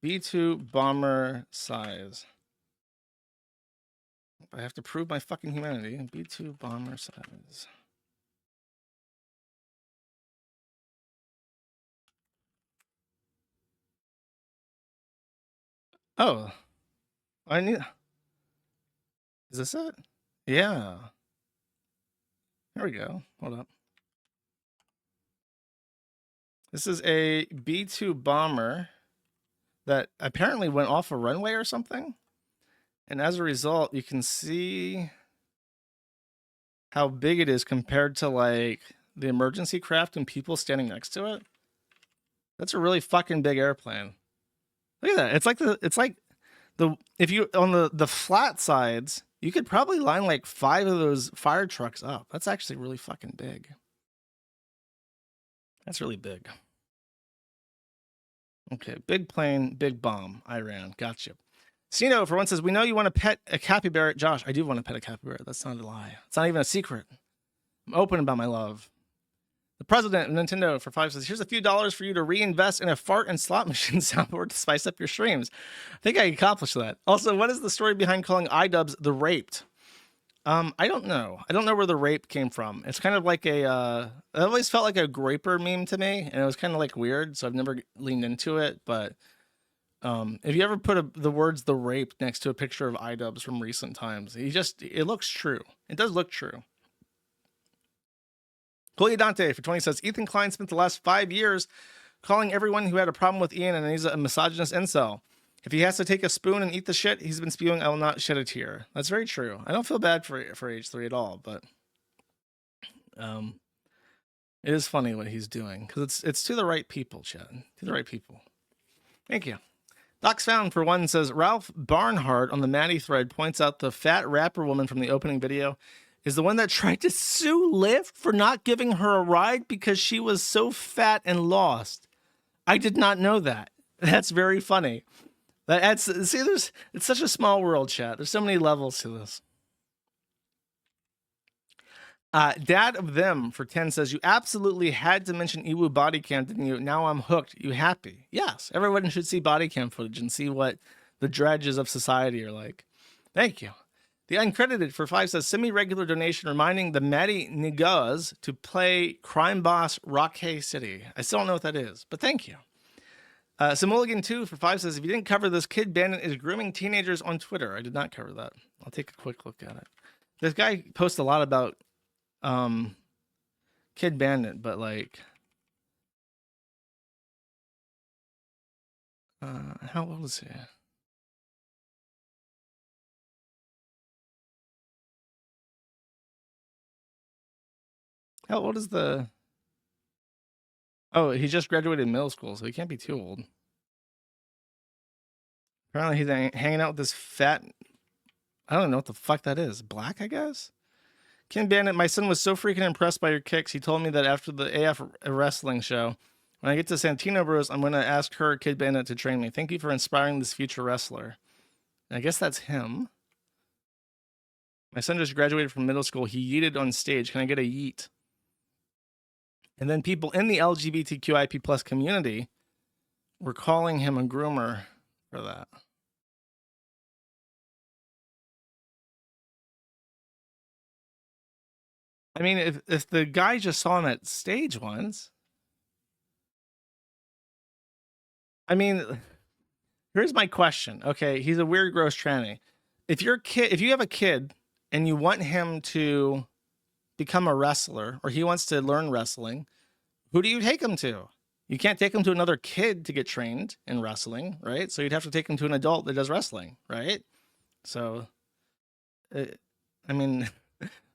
B2 bomber size. I have to prove my fucking humanity. B2 bomber size. Oh. Is this it? Yeah. There we go. Hold up. This is a B-2 bomber that apparently went off a runway or something. And as a result, you can see how big it is compared to like the emergency craft and people standing next to it. That's a really fucking big airplane. Look at that. It's like the if you on the flat sides, you could probably line like 5 of those fire trucks up. That's actually really fucking big. That's really big. Okay, big plane, big bomb, Iran. Gotcha. Sino for one says, we know you want to pet a capybara. Josh, I do want to pet a capybara. That's not a lie. It's not even a secret. I'm open about my love. The president of Nintendo for 5 says, here's a few dollars for you to reinvest in a fart and slot machine soundboard to spice up your streams. I think I accomplished that. Also, what is the story behind calling iDubbbz the raped? I don't know. I don't know where the rape came from. It's kind of like it always felt like a graper meme to me, and it was kind of like weird, so I've never leaned into it, but if you ever put the words "the rape" next to a picture of iDubbbz from recent times, it looks true. It does look true. Chloe Dante for 20 says, Ethan Klein spent the last 5 years calling everyone who had a problem with Ian and he's a misogynist incel. If he has to take a spoon and eat the shit he's been spewing, I will not shed a tear. That's very true. I don't feel bad for H3 at all, but it is funny what he's doing because it's to the right people, Chad. To the right people. Thank you. Docs Found for one says, Ralph Barnhart on the Maddie thread points out the fat rapper woman from the opening video is the one that tried to sue Lyft for not giving her a ride because she was so fat and lost. I did not know that. That's very funny. It's such a small world, chat. There's so many levels to this. Dad of Them for 10 says, you absolutely had to mention Iwu body cam, didn't you? Now I'm hooked. You happy? Yes. Everyone should see body cam footage and see what the dredges of society are like. Thank you. The Uncredited for 5 says, semi-regular donation reminding the Maddie Niggas to play Crime Boss Rockhay City. I still don't know what that is, but thank you. Simulligan 2 for 5 says, if you didn't cover this, Kid Bandit is grooming teenagers on Twitter. I did not cover that. I'll take a quick look at it. This guy posts a lot about Kid Bandit, but like, how old is he? How old is the... Oh, he just graduated middle school, so he can't be too old. Apparently he's hanging out with this fat... I don't know what the fuck that is. Black, I guess? Ken Bandit, my son was so freaking impressed by your kicks. He told me that after the AF wrestling show, when I get to Santino Bros, I'm going to ask her, Kid Bandit, to train me. Thank you for inspiring this future wrestler. And I guess that's him. My son just graduated from middle school. He yeeted on stage. Can I get a yeet? And then people in the LGBTQIP plus community were calling him a groomer for that. I mean, if the guy just saw him at stage once, I mean, here's my question. Okay, he's a weird, gross tranny. If you have a kid and you want him to become a wrestler or he wants to learn wrestling, who do you take him to? You can't take him to another kid to get trained in wrestling, right? So you'd have to take him to an adult that does wrestling, right? So, I mean,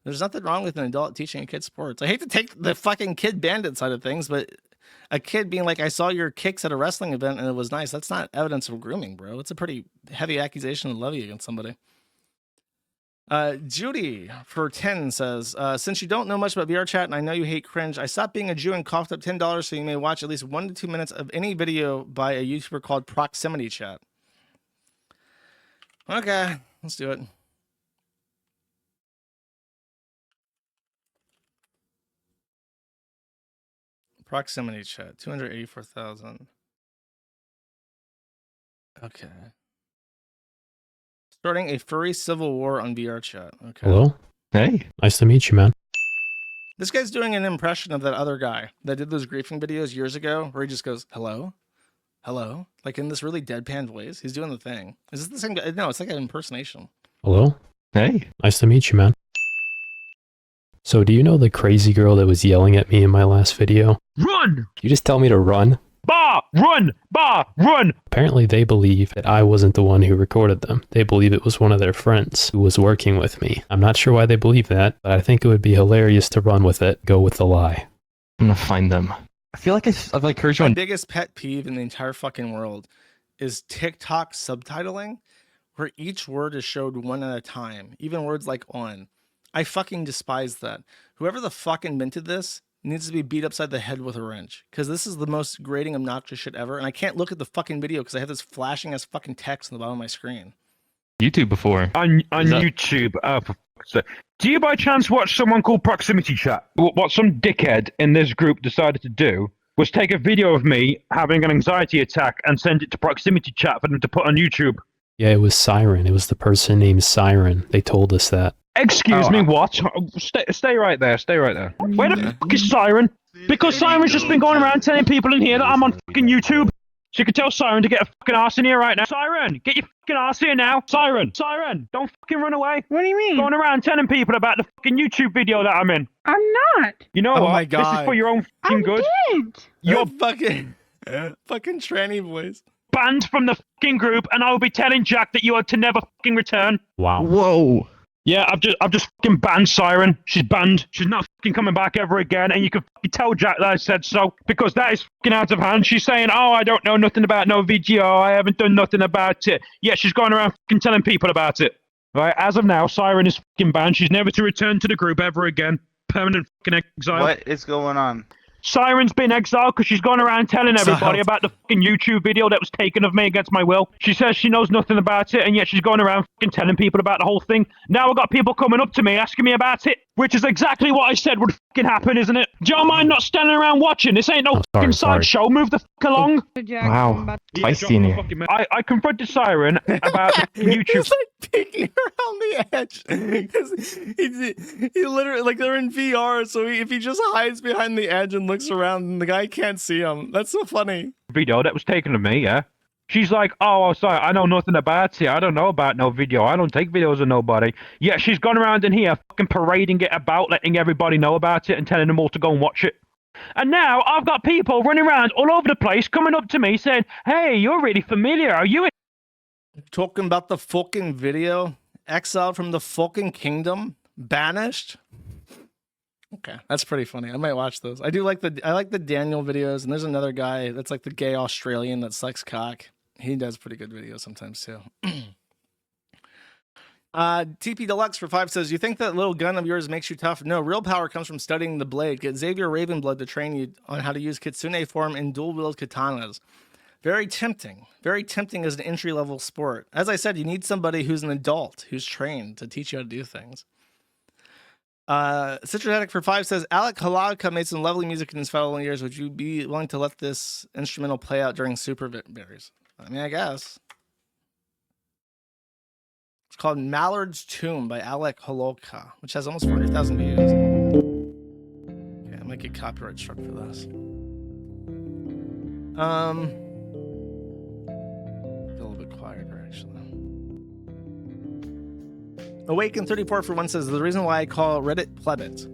there's nothing wrong with an adult teaching a kid sports. I hate to take the fucking Kid Bandit side of things, but a kid being like, I saw your kicks at a wrestling event and it was nice. That's not evidence of grooming, bro. It's a pretty heavy accusation of levy against somebody. Judy for 10 says, since you don't know much about VR chat and I know you hate cringe, I stopped being a Jew and coughed up $10 so you may watch at least 1 to 2 minutes of any video by a YouTuber called Proximity Chat. Okay, let's do it. Proximity Chat, 284,000. Okay. Starting a furry civil war on VR chat. Okay. Hello? Hey. Nice to meet you, man. This guy's doing an impression of that other guy that did those griefing videos years ago where he just goes, hello? Hello? Like in this really deadpan voice. He's doing the thing. Is this the same guy? No, it's like an impersonation. Hello? Hey, nice to meet you, man. So do you know the crazy girl that was yelling at me in my last video? Run! You just tell me to run? Bah! Run! Bah! Run! Apparently they believe that I wasn't the one who recorded them. They believe it was one of their friends who was working with me. I'm not sure why they believe that, but I think it would be hilarious to run with it, go with the lie. I'm gonna find them. I feel like I've like heard you My on... biggest pet peeve in the entire fucking world is TikTok subtitling, where each word is showed one at a time, even words like on. I fucking despise that. Whoever the fuck invented this needs to be beat upside the head with a wrench, because this is the most grating, obnoxious shit ever, and I can't look at the fucking video because I have this flashing ass fucking text on the bottom of my screen. YouTube before. On YouTube. For fuck's sake. Do you by chance watch someone called Proximity Chat? What some dickhead in this group decided to do was take a video of me having an anxiety attack and send it to Proximity Chat for them to put on YouTube. Yeah, it was Siren. It was the person named Siren. They told us that. Excuse me, what? Stay right there, stay right there. Where the fuck is Siren? Because Siren's just been going around telling people in here that I'm on fucking YouTube. So you can tell Siren to get a fucking ass in here right now. Siren, get your fucking ass here now. Siren, don't fucking run away. What do you mean? Going around telling people about the fucking YouTube video that I'm in. I'm not. You know what? My God. This is for your own fucking good. Didn't. You're fucking tranny boys. Banned from the fucking group, and I will be telling Jack that you are to never fucking return. Wow. Whoa. Yeah, I've just fucking banned Siren. She's banned. She's not fucking coming back ever again, and you can fucking tell Jack that I said so, because that is fucking out of hand. She's saying, oh, I don't know nothing about no video. I haven't done nothing about it. Yeah, she's going around fucking telling people about it. Right, as of now, Siren is fucking banned. She's never to return to the group ever again. Permanent fucking exile. What is going on? Siren's been exiled because she's gone around telling everybody about the fucking YouTube video that was taken of me against my will. She says she knows nothing about it, and yet she's going around fucking telling people about the whole thing. Now I've got people coming up to me asking me about it, which is exactly what I said would fucking happen, isn't it? Do you mind not standing around watching? This ain't no fucking sideshow. Move the fuck along. Wow. Feisty in here. I confronted Siren about the YouTube. He's like peeking around the edge because he literally, like, they're in VR, so if he just hides behind the edge and looks around, and the guy can't see him. That's so funny. Video that was taken of me, yeah. She's like, oh, sorry, I know nothing about it. I don't know about no video. I don't take videos of nobody. Yeah, she's gone around in here fucking parading it about, letting everybody know about it and telling them all to go and watch it. And now I've got people running around all over the place coming up to me saying, hey, you're really familiar. Are you talking about the fucking video? Exiled from the fucking kingdom? Banished? Okay, that's pretty funny. I might watch those. I like the Daniel videos, and there's another guy that's like the gay Australian that sucks cock. He does pretty good videos sometimes too. TP Deluxe for 5 says, you think that little gun of yours makes you tough? No, real power comes from studying the blade. Get Xavier Ravenblood to train you on how to use Kitsune form and dual-wield katanas. Very tempting. Very tempting as an entry-level sport. As I said, you need somebody who's an adult, who's trained to teach you how to do things. Citratic for 5 says, Alec Halaka made some lovely music in his following years. Would you be willing to let this instrumental play out during Super Berries? I mean, I guess. It's called Mallard's Tomb by Alec Halaka, which has almost 40,000 views. Okay, I might get copyright struck for this. A little bit quieter, actually. Awaken34 for 1 says, the reason why I call Reddit plebit.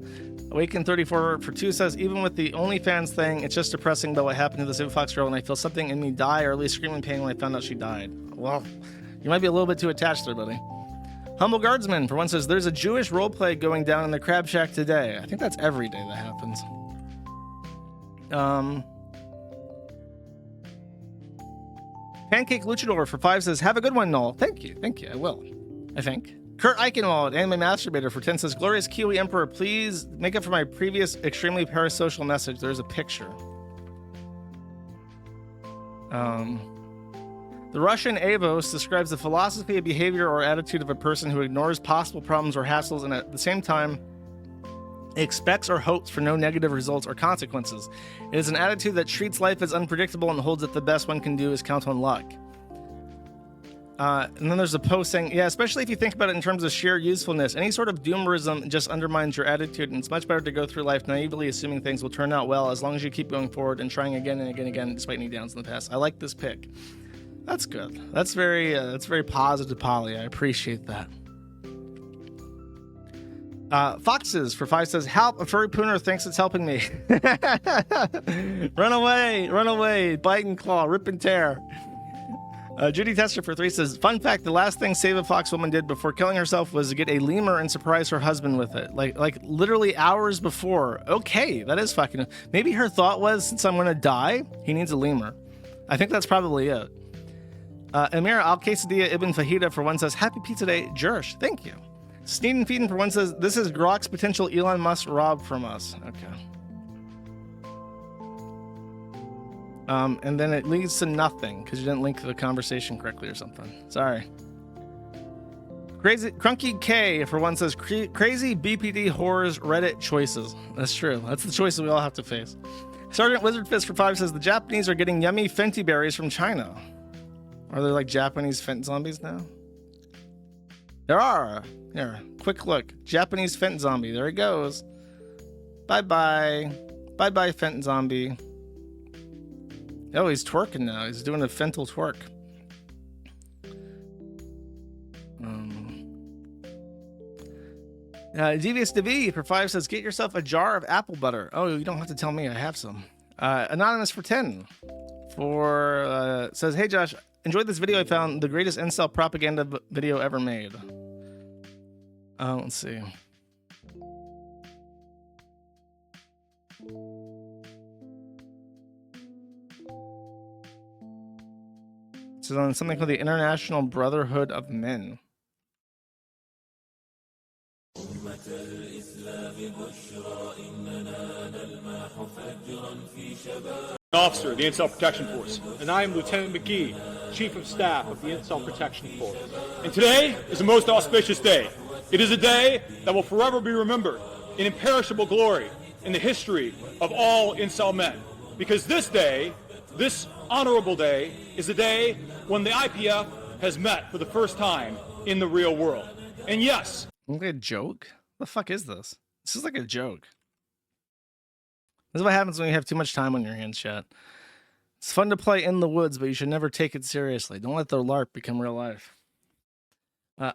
Awaken34 for 2 says, even with the OnlyFans thing, it's just depressing about what happened to the Silver Fox girl, and I feel something in me die, or at least scream in pain when I found out she died. Well, you might be a little bit too attached there, buddy. Humble Guardsman for 1 says, there's a Jewish roleplay going down in the Crab Shack today. I think that's every day that happens. Pancake Luchador for 5 says, have a good one, Null. Thank you, I will. I think. Kurt Eichenwald, Anime Masturbator for 10 says, Glorious Kiwi Emperor, please make up for my previous extremely parasocial message. There's a picture. The Russian Avos describes the philosophy of behavior or attitude of a person who ignores possible problems or hassles and at the same time expects or hopes for no negative results or consequences. It is an attitude that treats life as unpredictable and holds that the best one can do is count on luck. And then there's a post saying, yeah, especially if you think about it in terms of sheer usefulness, any sort of doomerism just undermines your attitude, and it's much better to go through life naively assuming things will turn out well as long as you keep going forward and trying again and again and again despite any downs in the past. I like this pick. That's good. That's very positive, Polly. I appreciate that. Foxes for 5 says, help, a furry pooner thinks it's helping me. Run away, bite and claw, rip and tear. Judy Tester for 3 says, fun fact, the last thing Save a Fox woman did before killing herself was to get a lemur and surprise her husband with it. Like literally hours before. Okay, that is fucking... Maybe her thought was, since I'm gonna die, he needs a lemur. I think that's probably it. Amira Al-Quesadilla Ibn Fahida for 1 says, happy pizza day, Jersh. Thank you. Sneed and Feeding for 1 says, this is Grok's potential Elon Musk rob from us. Okay. And then it leads to nothing because you didn't link the conversation correctly or something. Sorry. Crazy Crunky K for 1 says, crazy BPD horrors Reddit choices. That's true. That's the choices we all have to face. Sergeant Wizard Fist for 5 says, the Japanese are getting yummy Fenty berries from China. Are there like Japanese Fent zombies now? There are. Here, quick look. Japanese Fent zombie. There he goes. Bye-bye. Bye-bye, Fent zombie. Oh, he's twerking now. He's doing a Fental twerk. Devious DeV for 5 says, get yourself a jar of apple butter. Oh, you don't have to tell me. I have some. Anonymous for 10 says, hey, Josh, enjoyed this video. I found the greatest incel propaganda video ever made. Let's see. This is on something called the International Brotherhood of Men. Officer of the Incel Protection Force, and I am Lieutenant McGee, Chief of Staff of the Incel Protection Force. And today is a most auspicious day. It is a day that will forever be remembered in imperishable glory in the history of all Incel men. Because this day, this honorable day, is a day when the IPF has met for the first time in the real world. And yes. Like a joke? The fuck is this? This is like a joke. This is what happens when you have too much time on your hands, chat. It's fun to play in the woods, but you should never take it seriously. Don't let the LARP become real life.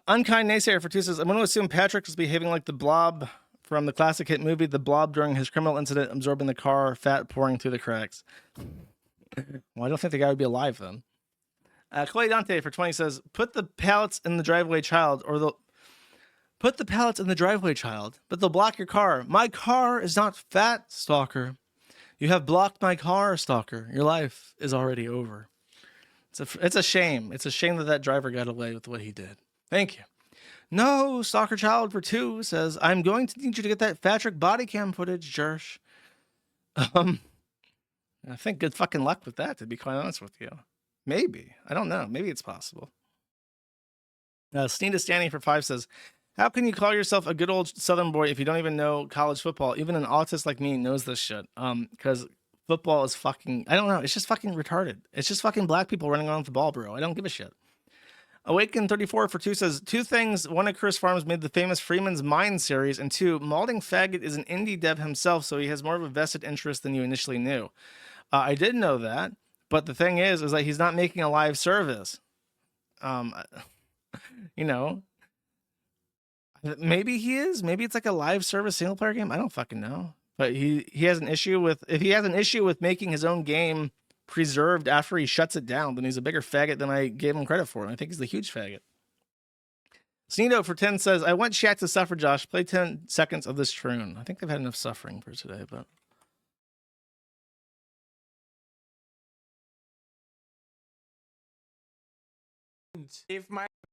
Unkind Naysayer for 2 says, I'm going to assume Patrick is behaving like the Blob from the classic hit movie The Blob during his criminal incident, absorbing the car, fat pouring through the cracks. Well, I don't think the guy would be alive then. Clay Dante for 20 says, put the pallets in the driveway, child, or they'll... Put the pallets in the driveway, child, but they'll block your car. My car is not fat, stalker. You have blocked my car, stalker. Your life is already over. It's a shame. It's a shame that driver got away with what he did. Thank you. No, stalker child for 2 says, I'm going to need you to get that Patrick body cam footage, Jersh. I think good fucking luck with that, to be quite honest with you. Maybe. I don't know. Maybe it's possible. Sneeda Standing for 5 says, how can you call yourself a good old Southern boy if you don't even know college football? Even an autist like me knows this shit. Because football is fucking, I don't know. It's just fucking retarded. It's just fucking black people running around with the ball, bro. I don't give a shit. Awaken 34 for 2 says, 2 things. 1, Accursed Farms made the famous Freeman's Mind series. And 2, Malding Faggot is an indie dev himself, so he has more of a vested interest than you initially knew. I did know that. But the thing is that he's not making a live service. You know, maybe he is. Maybe it's like a live service single player game. I don't fucking know. But he has an issue with, if he has an issue with making his own game preserved after he shuts it down, then he's a bigger faggot than I gave him credit for. And I think he's a huge faggot. Sneedo for 10 says, I want chat to suffer, Josh. Play 10 seconds of this troon. I think they've had enough suffering for today, but. If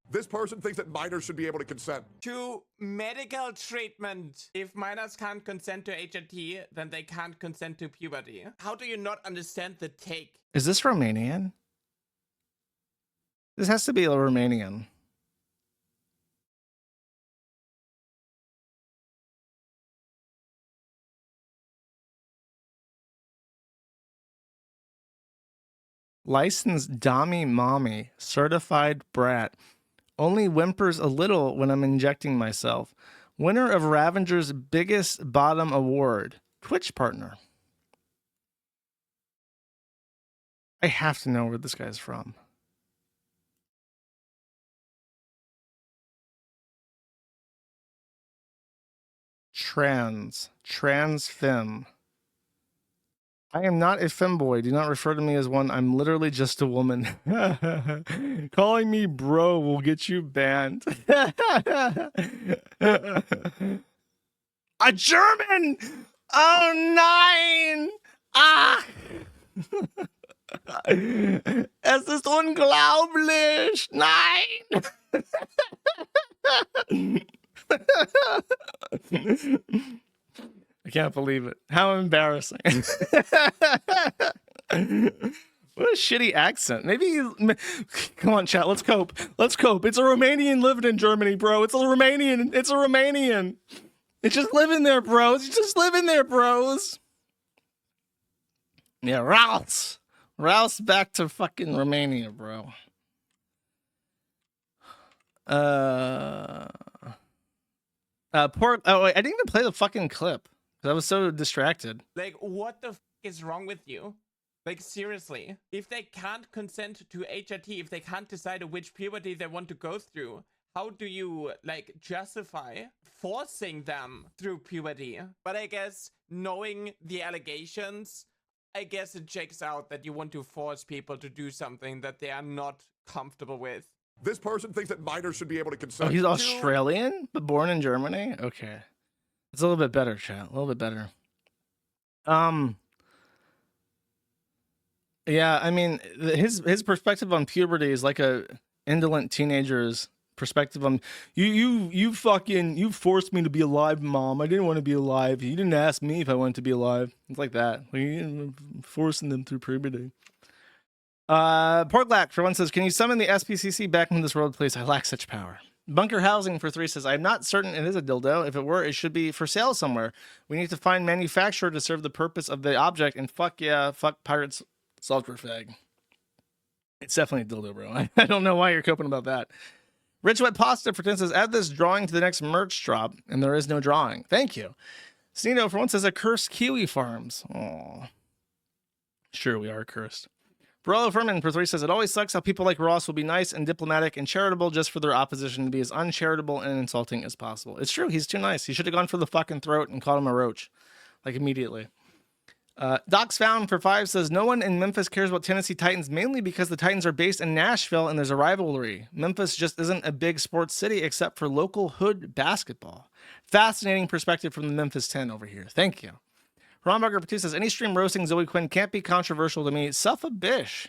this person thinks that minors should be able to consent to medical treatment. If minors can't consent to HRT, then they can't consent to puberty. How do you not understand the take? Is this Romanian? This has to be a Romanian. Licensed Dommy Mommy, certified brat. Only whimpers a little when I'm injecting myself. Winner of Ravenger's biggest bottom award. Twitch partner. I have to know where this guy's from. Transfem. I am not a femboy. Do not refer to me as one. I'm literally just a woman. Calling me bro will get you banned. A German! Oh, nein! Ah! Es ist unglaublich! Nein! I can't believe it. How embarrassing. What a shitty accent. Maybe come on, chat. Let's cope. Let's cope. It's a Romanian living in Germany, bro. It's a Romanian. It's a Romanian. It's just living there, bros. It's just living there, bros. Yeah, Rouse. Rouse back to fucking Romania, bro. Oh, wait, I didn't even play the fucking clip. I was so distracted. Like, what the f is wrong with you? Like, seriously. If they can't consent to HRT, if they can't decide which puberty they want to go through, how do you, like, justify forcing them through puberty? But I guess, knowing the allegations, I guess it checks out that you want to force people to do something that they are not comfortable with. This person thinks that minors should be able to consent. Oh, he's Australian, but born in Germany? Okay. It's a little bit better, chat. A little bit better. Yeah, I mean, his perspective on puberty is like a indolent teenager's perspective on you forced me to be alive, mom. I didn't want to be alive. You didn't ask me if I wanted to be alive. It's like that. Like, you're forcing them through puberty. Portlack for one says, can you summon the SPCC back into this world, please? I lack such power. Bunker Housing for 3 says, I'm not certain it is a dildo. If it were, it should be for sale somewhere. We need to find manufacturer to serve the purpose of the object, and fuck pirates sulfur fag. It's definitely a dildo, bro. I don't know why you're coping about that. Rich Wet Pasta for 10 says, add this drawing to the next merch drop, and there is no drawing. Thank you. Snito for one says, Accursed Kiwi Farms. Oh, sure we are cursed. Barolo Furman for 3 says, it always sucks how people like Ross will be nice and diplomatic and charitable just for their opposition to be as uncharitable and insulting as possible. It's true. He's too nice. He should have gone for the fucking throat and called him a roach. Like, immediately. Docs Found for 5 says, no one in Memphis cares about Tennessee Titans, mainly because the Titans are based in Nashville and there's a rivalry. Memphis just isn't a big sports city except for local hood basketball. Fascinating perspective from the Memphis 10 over here. Thank you. Romberger Patu says, any stream roasting Zoe Quinn can't be controversial to me. Suffa bish.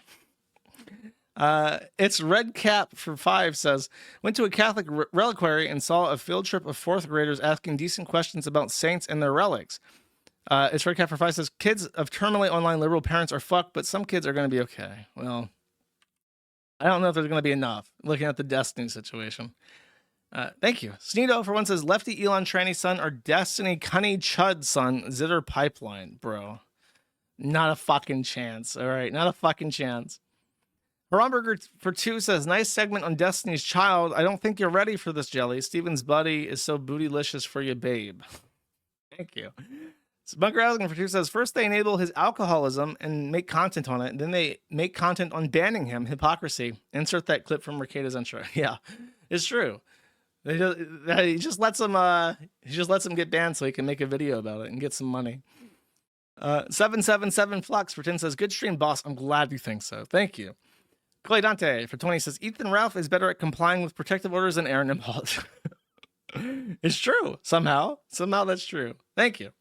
It's Red Cap for 5 says, went to a Catholic reliquary and saw a field trip of 4th graders asking decent questions about saints and their relics. It's Red Cap for 5 says, kids of terminally online liberal parents are fucked, but some kids are going to be okay. Well, I don't know if there's going to be enough looking at the Destiny situation. Thank you. Sneedo for 1 says, Lefty Elon Tranny son or Destiny Cunny Chud son, Zitter Pipeline, bro. Not a fucking chance. All right, not a fucking chance. Romberger for 2 says, nice segment on Destiny's Child. I don't think you're ready for this, Jelly. Steven's buddy is so bootylicious for you, babe. Thank you. So Bunker Housing for 2 says, first they enable his alcoholism and make content on it, and then they make content on banning him. Hypocrisy. Insert that clip from Mercado's intro. Yeah, it's true. He just lets him get banned so he can make a video about it and get some money. 777 Flux for 10 says, good stream, boss. I'm glad you think so. Thank you. Clay Dante for 20 says, Ethan Ralph is better at complying with protective orders than Aaron Imholte. It's true. Somehow that's true. Thank you.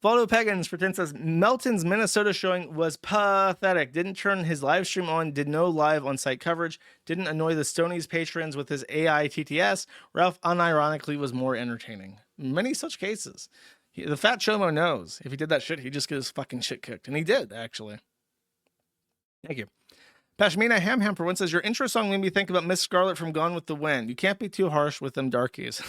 Photo Pagans for 10 says, Melton's Minnesota showing was pathetic. Didn't turn his live stream on, did no live on-site coverage, didn't annoy the Stonies patrons with his AI TTS. Ralph unironically was more entertaining. Many such cases. The fat Chomo knows. If he did that shit, he'd just get his fucking shit kicked. And he did, actually. Thank you. Pashmina Ham for 1 says, your intro song made me think about Miss Scarlet from Gone with the Wind. You can't be too harsh with them darkies.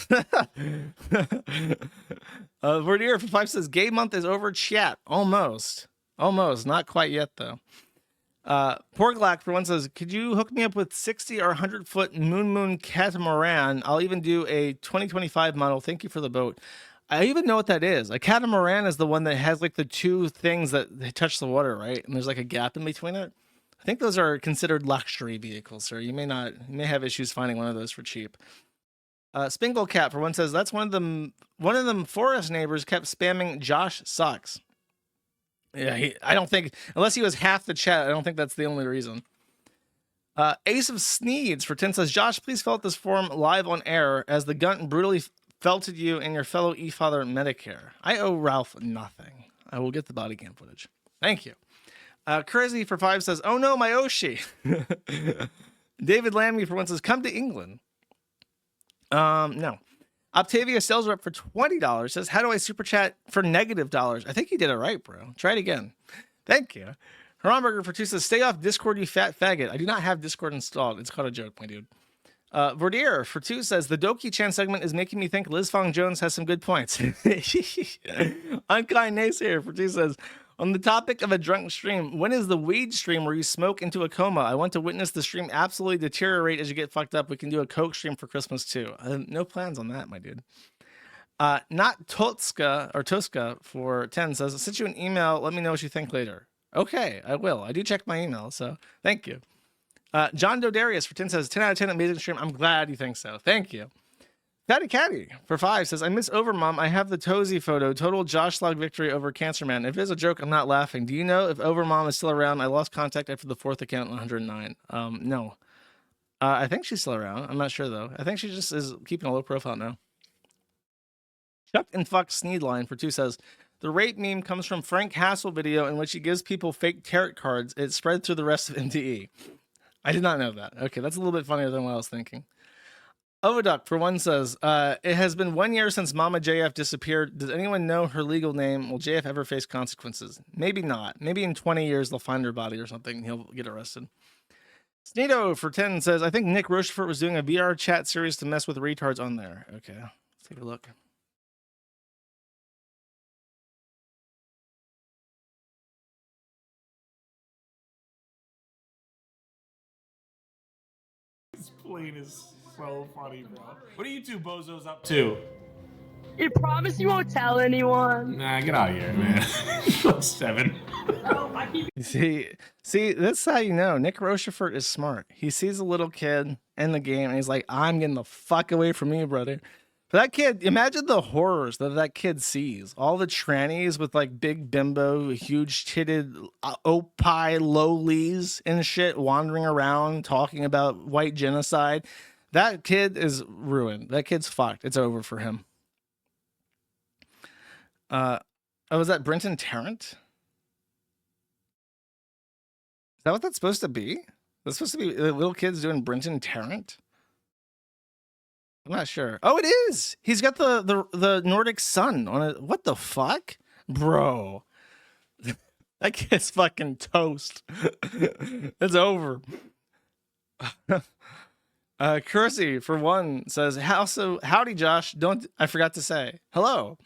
Verdier for 5 says, gay month is over, chat. Almost. Not quite yet, though. Porglack for 1 says, could you hook me up with 60 or 100-foot Moon catamaran? I'll even do a 2025 model. Thank you for the boat. I even know what that is. A catamaran is the one that has like the 2 things that they touch the water, right? And there's like a gap in between it. I think those are considered luxury vehicles, sir. You may have issues finding one of those for cheap. Spingle Cat for one says that's one of them forest neighbors kept spamming Josh sucks. Yeah, I don't think, unless he was half the chat, I don't think that's the only reason. Ace of Sneeds for 10 says, Josh, please fill out this form live on air as the gun brutally felted you and your fellow e-father Medicare. I owe Ralph nothing. I will get the body cam footage. Thank you. Crazy for 5 says, oh no, my Oshi. David Lamy for 1 says, come to England. No. Octavia sales rep for $20 says, how do I super chat for $-? I think you did it right, bro. Try it again. Thank you. Hamburger for 2 says, stay off Discord, you fat faggot. I do not have Discord installed. It's called a joke, my dude. Verdier for 2 says, the Doki Chan segment is making me think Liz Fong Jones has some good points. Unkind Naysayer for 2 says, on the topic of a drunk stream, when is the weed stream where you smoke into a coma? I want to witness the stream absolutely deteriorate as you get fucked up. We can do a coke stream for Christmas too. No plans on that, my dude. Not Totska or Toska for 10 says, I'll send you an email. Let me know what you think later. Okay, I will. I do check my email, so thank you. John Dodarius for 10 says, 10 out of 10 amazing stream. I'm glad you think so. Thank you. Fatty Caddy for 5 says, I miss Overmom. I have the Tozy photo. Total Josh Log victory over Cancer Man. If it is a joke, I'm not laughing. Do you know if Overmom is still around? I lost contact after the 4th account 109. No. I think she's still around. I'm not sure, though. I think she just is keeping a low profile now. Chuck and Fuck Sneedline for 2 says, the rape meme comes from Frank Hassel video in which he gives people fake tarot cards. It spread through the rest of MTE. I did not know that. Okay, that's a little bit funnier than what I was thinking. Oviduck for 1 says, it has been 1 year since Mama JF disappeared. Does anyone know her legal name? Will JF ever face consequences? Maybe not. Maybe in 20 years they'll find her body or something and he'll get arrested. Sneedo for 10 says, I think Nick Rochefort was doing a VR chat series to mess with retards on there. Okay, let's take a look. This plane is so funny, bro. What are you two bozos up to? You promise you won't tell anyone. Nah, get out of here, man. Like 7. See, that's how you know Nick Rochefort is smart. He sees a little kid in the game and he's like, I'm getting the fuck away from you, brother. But that kid, imagine the horrors that kid sees. All the trannies with like big bimbo, huge titted opie lowlies and shit wandering around talking about white genocide. That kid is ruined. That kid's fucked. It's over for him. Oh, was that Brenton Tarrant? Is that what that's supposed to be? That's supposed to be little kids doing Brenton Tarrant? I'm not sure. Oh, it is. He's got the Nordic sun on it. What the fuck? Bro. That kid's fucking toast. It's over. Kersey, for 1, says, howdy, Josh. I forgot to say. Hello.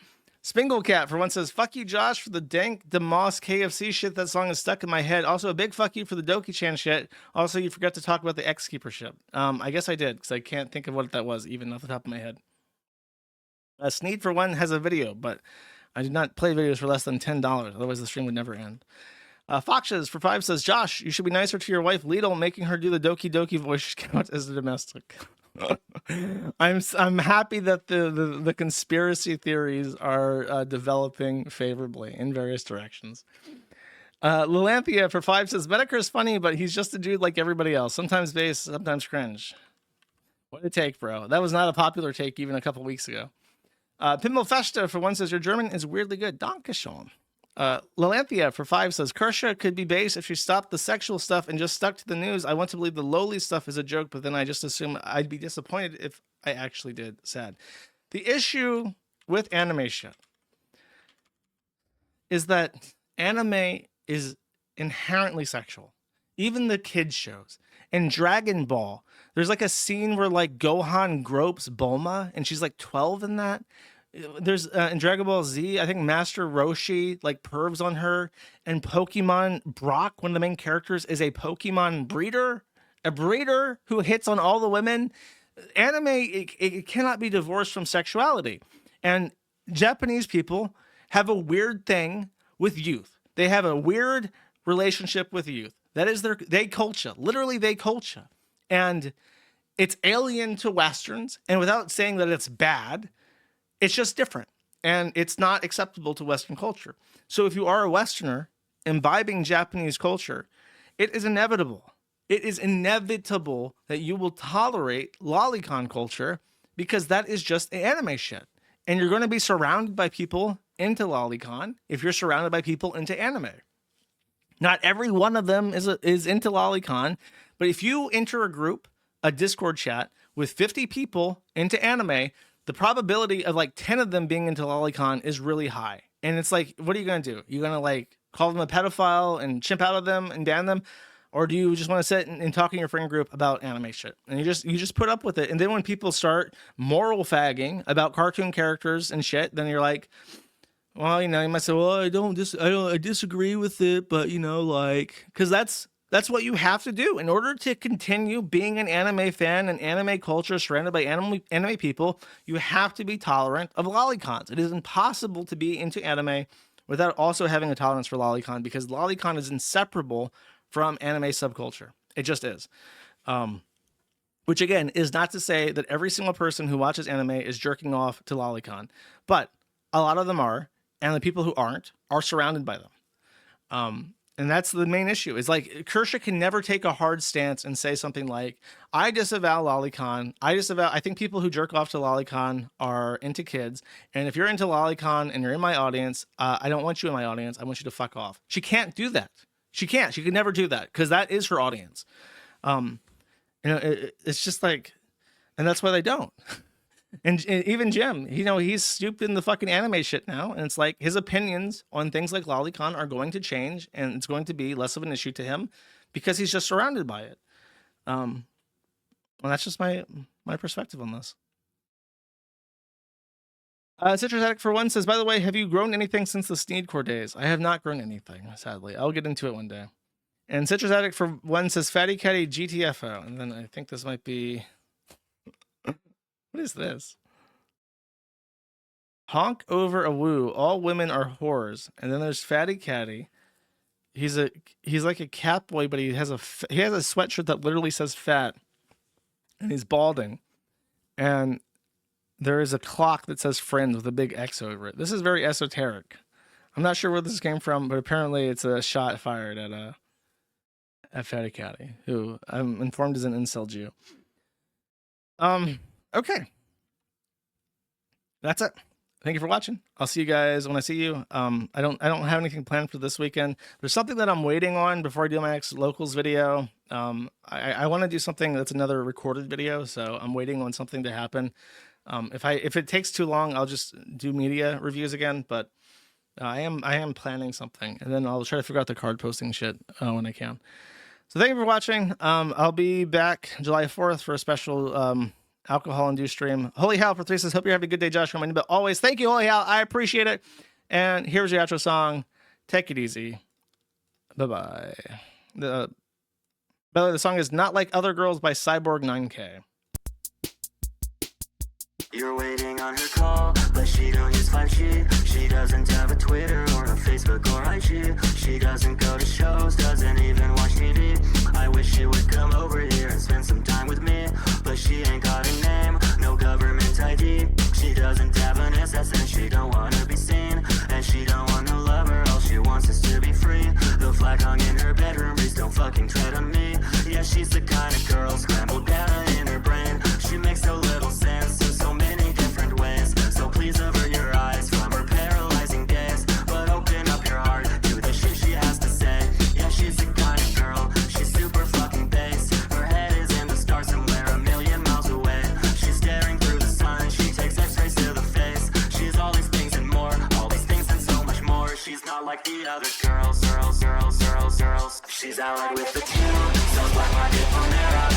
Spingle Cat, for 1, says, fuck you, Josh, for the Dank, Demoss, KFC shit. That song is stuck in my head. Also, a big fuck you for the Doki Chan shit. Also, you forgot to talk about the X-Keeper ship. I guess I did, because I can't think of what that was, even off the top of my head. Sneed, for 1, has a video, but I do not play videos for less than $10. Otherwise, the stream would never end. Foxes, for 5, says, Josh, you should be nicer to your wife, Lidl, making her do the Doki Doki voice count as a domestic. I'm happy that the conspiracy theories are developing favorably in various directions. Lilanthia for 5 says, Medicare's funny, but he's just a dude like everybody else. Sometimes bass, sometimes cringe. What a take, bro. That was not a popular take even a couple weeks ago. Pimble Festa for 1 says, your German is weirdly good. Dankeschön. Lilanthia for 5 says, Kersha could be base if she stopped the sexual stuff and just stuck to the news. I want to believe the lowly stuff is a joke, but then I just assume I'd be disappointed if I actually did. Sad. The issue with anime shit is that anime is inherently sexual. Even the kids shows. In Dragon Ball, there's like a scene where like Gohan gropes Bulma and she's like 12 in that. There's in Dragon Ball Z, I think Master Roshi like pervs on her, and Pokemon Brock, one of the main characters, is a Pokemon breeder, a breeder who hits on all the women. Anime, it cannot be divorced from sexuality, and Japanese people have a weird thing with youth. They have a weird relationship with youth. That is they culture, literally they culture, and it's alien to Westerns, and without saying that it's bad, it's just different, and it's not acceptable to Western culture. So if you are a Westerner imbibing Japanese culture, it is inevitable. It is inevitable that you will tolerate lolicon culture because that is just anime shit. And you're going to be surrounded by people into lolicon if you're surrounded by people into anime. Not every one of them is into lolicon, but if you enter a group, a Discord chat with 50 people into anime, the probability of like 10 of them being into lolicon is really high. And it's like, what are you going to do? You're going to like call them a pedophile and chimp out of them and ban them? Or do you just want to sit and talk in your friend group about anime shit? And you just put up with it. And then when people start moral fagging about cartoon characters and shit, then you're like, well, you know, you might say, well, I disagree with it, but you know, like, because that's what you have to do in order to continue being an anime fan and anime culture surrounded by anime people. You have to be tolerant of lolicons. It is impossible to be into anime without also having a tolerance for lolicon, because lolicon is inseparable from anime subculture. It just is. Which again is not to say that every single person who watches anime is jerking off to lolicon, but a lot of them are, and the people who aren't are surrounded by them. And that's the main issue. Is like Kersha can never take a hard stance and say something like, I disavow lolicon. I think people who jerk off to lolicon are into kids. And if you're into lolicon and you're in my audience, I don't want you in my audience. I want you to fuck off. She can't do that. She can't. She could never do that because that is her audience. You know, it's just like, and that's why they don't. And even Jim, you know, he's stooped in the fucking anime shit now, and it's like his opinions on things like lolicon are going to change, and it's going to be less of an issue to him because he's just surrounded by it. Well, that's just my perspective on this. Citrus Addict for one says, by the way, have you grown anything since the Sneedcore days? I have not grown anything, sadly. I'll get into it one day. And Citrus Addict for one says, Fatty Catty GTFO. And then I think this might be... What is this? Honk over a woo. All women are whores. And then there's Fatty Catty. He's like a cat boy, but he has a sweatshirt that literally says fat. And he's balding. And there is a clock that says friends with a big X over it. This is very esoteric. I'm not sure where this came from, but apparently it's a shot fired at Fatty Catty, who I'm informed is an incel Jew. Okay. That's it. Thank you for watching. I'll see you guys when I see you. I don't have anything planned for this weekend. There's something that I'm waiting on before I do my next locals video. I want to do something that's another recorded video, so I'm waiting on something to happen. If it takes too long, I'll just do media reviews again, but I am planning something, and then I'll try to figure out the card posting shit when I can. So thank you for watching. I'll be back July 4th for a special alcohol-induced stream. Holy Hell for 3 says, hope you're having a good day, Josh. But always, thank you, Holy Hell. I appreciate it. And here's your outro song. Take it easy. Bye-bye. By the way, the song is Not Like Other Girls by Cyborg 9K. You're waiting on her call, but she don't use 5G. She doesn't have a Twitter or a Facebook or IG. She doesn't go to shows, doesn't even watch TV. I wish she would come over here and spend some time with me, but she ain't got a name, no government ID. She doesn't have an SS and she don't wanna be seen, and she don't want no lover, all she wants is to be free. The flag hung in her bedroom, please don't fucking tread on me. Yeah, she's the kind of girl, scrambled data in her brain. She makes so little sense in so many different ways. So please avert your eyes from her paralyzing gaze, but open up your heart to the shit she has to say. Yeah, she's the kind of girl, she's super fucking base. Her head is in the stars somewhere a million miles away. She's staring through the sun, she takes x-rays to the face. She's all these things and more, all these things and so much more. She's not like the other girls. She's alright with the two, so black market Panera.